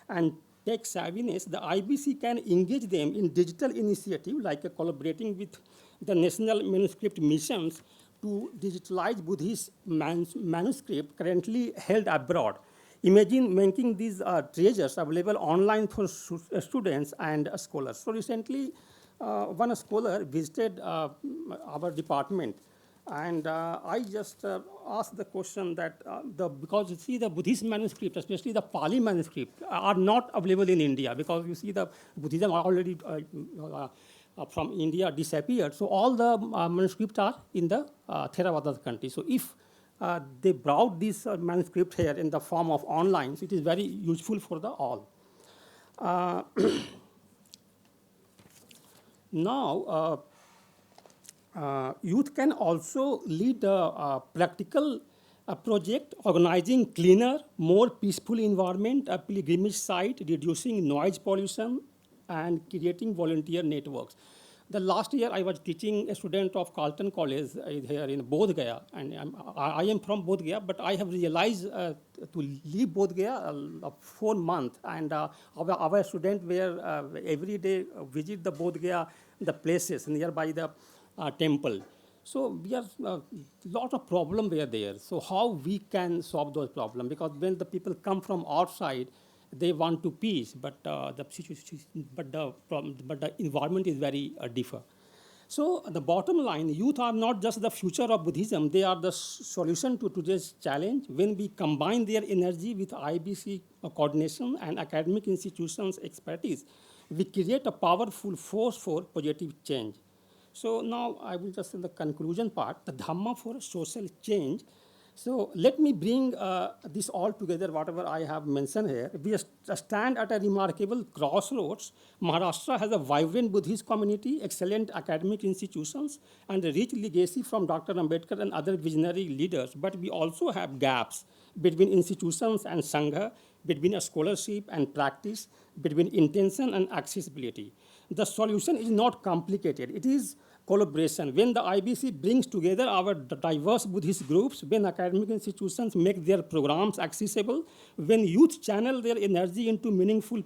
and tech savviness. The IBC can engage them in digital initiative like collaborating with the National Manuscript Missions to digitalize Buddhist manuscript currently held abroad. Imagine making these treasures available online for students and scholars. So recently, one scholar visited our department, and I just asked the question that because you see the Buddhist manuscript, especially the Pali manuscript, are not available in India because you see the Buddhism are already from India disappeared. So all the manuscripts are in the Theravada country. So if they brought this manuscript here in the form of online, so it is very useful for the all. Now, youth can also lead a practical project organizing cleaner, more peaceful environment, a pilgrimage site, reducing noise pollution, and creating volunteer networks. The last year I was teaching a student of Carleton College here in Bodh Gaya, and I am from Bodh Gaya, but I have realized to leave Bodh Gaya 4 months, and our students were every day visit the Bodh Gaya, the places nearby the temple. So we have a lot of problems were there. So how we can solve those problems? Because when the people come from outside, they want to peace, but the environment is very different. So the bottom line, youth are not just the future of Buddhism; they are the solution to today's challenge. When we combine their energy with IBC coordination and academic institutions' expertise, we create a powerful force for positive change. So now I will just in the conclusion part, the Dhamma for social change. So let me bring this all together, whatever I have mentioned here. We stand at a remarkable crossroads. Maharashtra has a vibrant Buddhist community, excellent academic institutions, and a rich legacy from Dr. Ambedkar and other visionary leaders. But we also have gaps between institutions and Sangha, between scholarship and practice, between intention and accessibility. The solution is not complicated. It is collaboration. When the IBC brings together our diverse Buddhist groups, when academic institutions make their programs accessible, when youth channel their energy into meaningful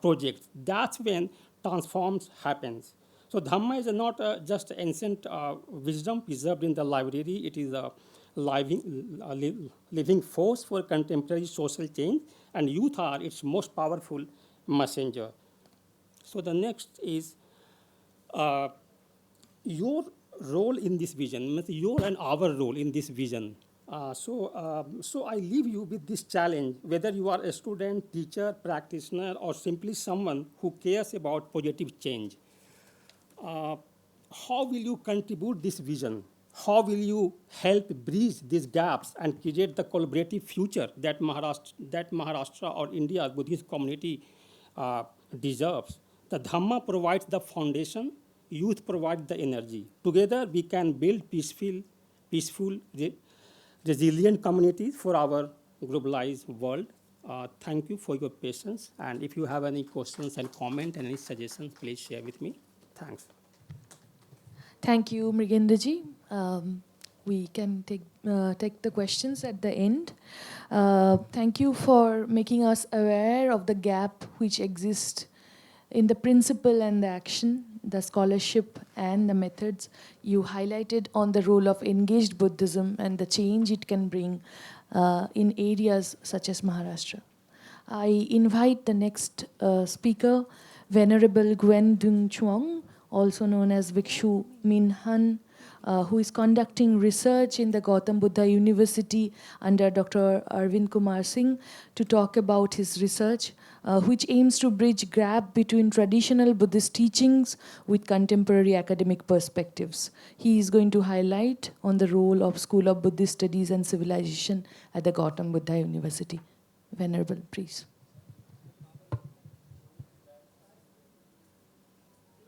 projects, that's when transforms happens. So Dhamma is not just ancient wisdom preserved in the library. It is a living force for contemporary social change, and youth are its most powerful messenger. So the next is your role in this vision, your and our role in this vision. So I leave you with this challenge, whether you are a student, teacher, practitioner, or simply someone who cares about positive change. How will you contribute this vision? How will you help bridge these gaps and create the collaborative future that Maharashtra or India's Buddhist community deserves? The Dhamma provides the foundation, youth provides the energy. Together we can build peaceful, resilient communities for our globalized world. Thank you for your patience, and if you have any questions and comments and any suggestions, please share with me. Thanks. Thank you, Mrigendaji. We can take the questions at the end. Thank you for making us aware of the gap which exists in the principle and the action, the scholarship and the methods. You highlighted on the role of engaged Buddhism and the change it can bring in areas such as Maharashtra. I invite the next speaker, Venerable Gwen Dung Chuang, also known as Vikshu Min Han, who is conducting research in the Gautam Buddha University under Dr. Arvind Kumar Singh, to talk about his research, which aims to bridge gap between traditional Buddhist teachings with contemporary academic perspectives. He is going to highlight on the role of School of Buddhist Studies and Civilization at the Gautam Buddha University. Venerable, please.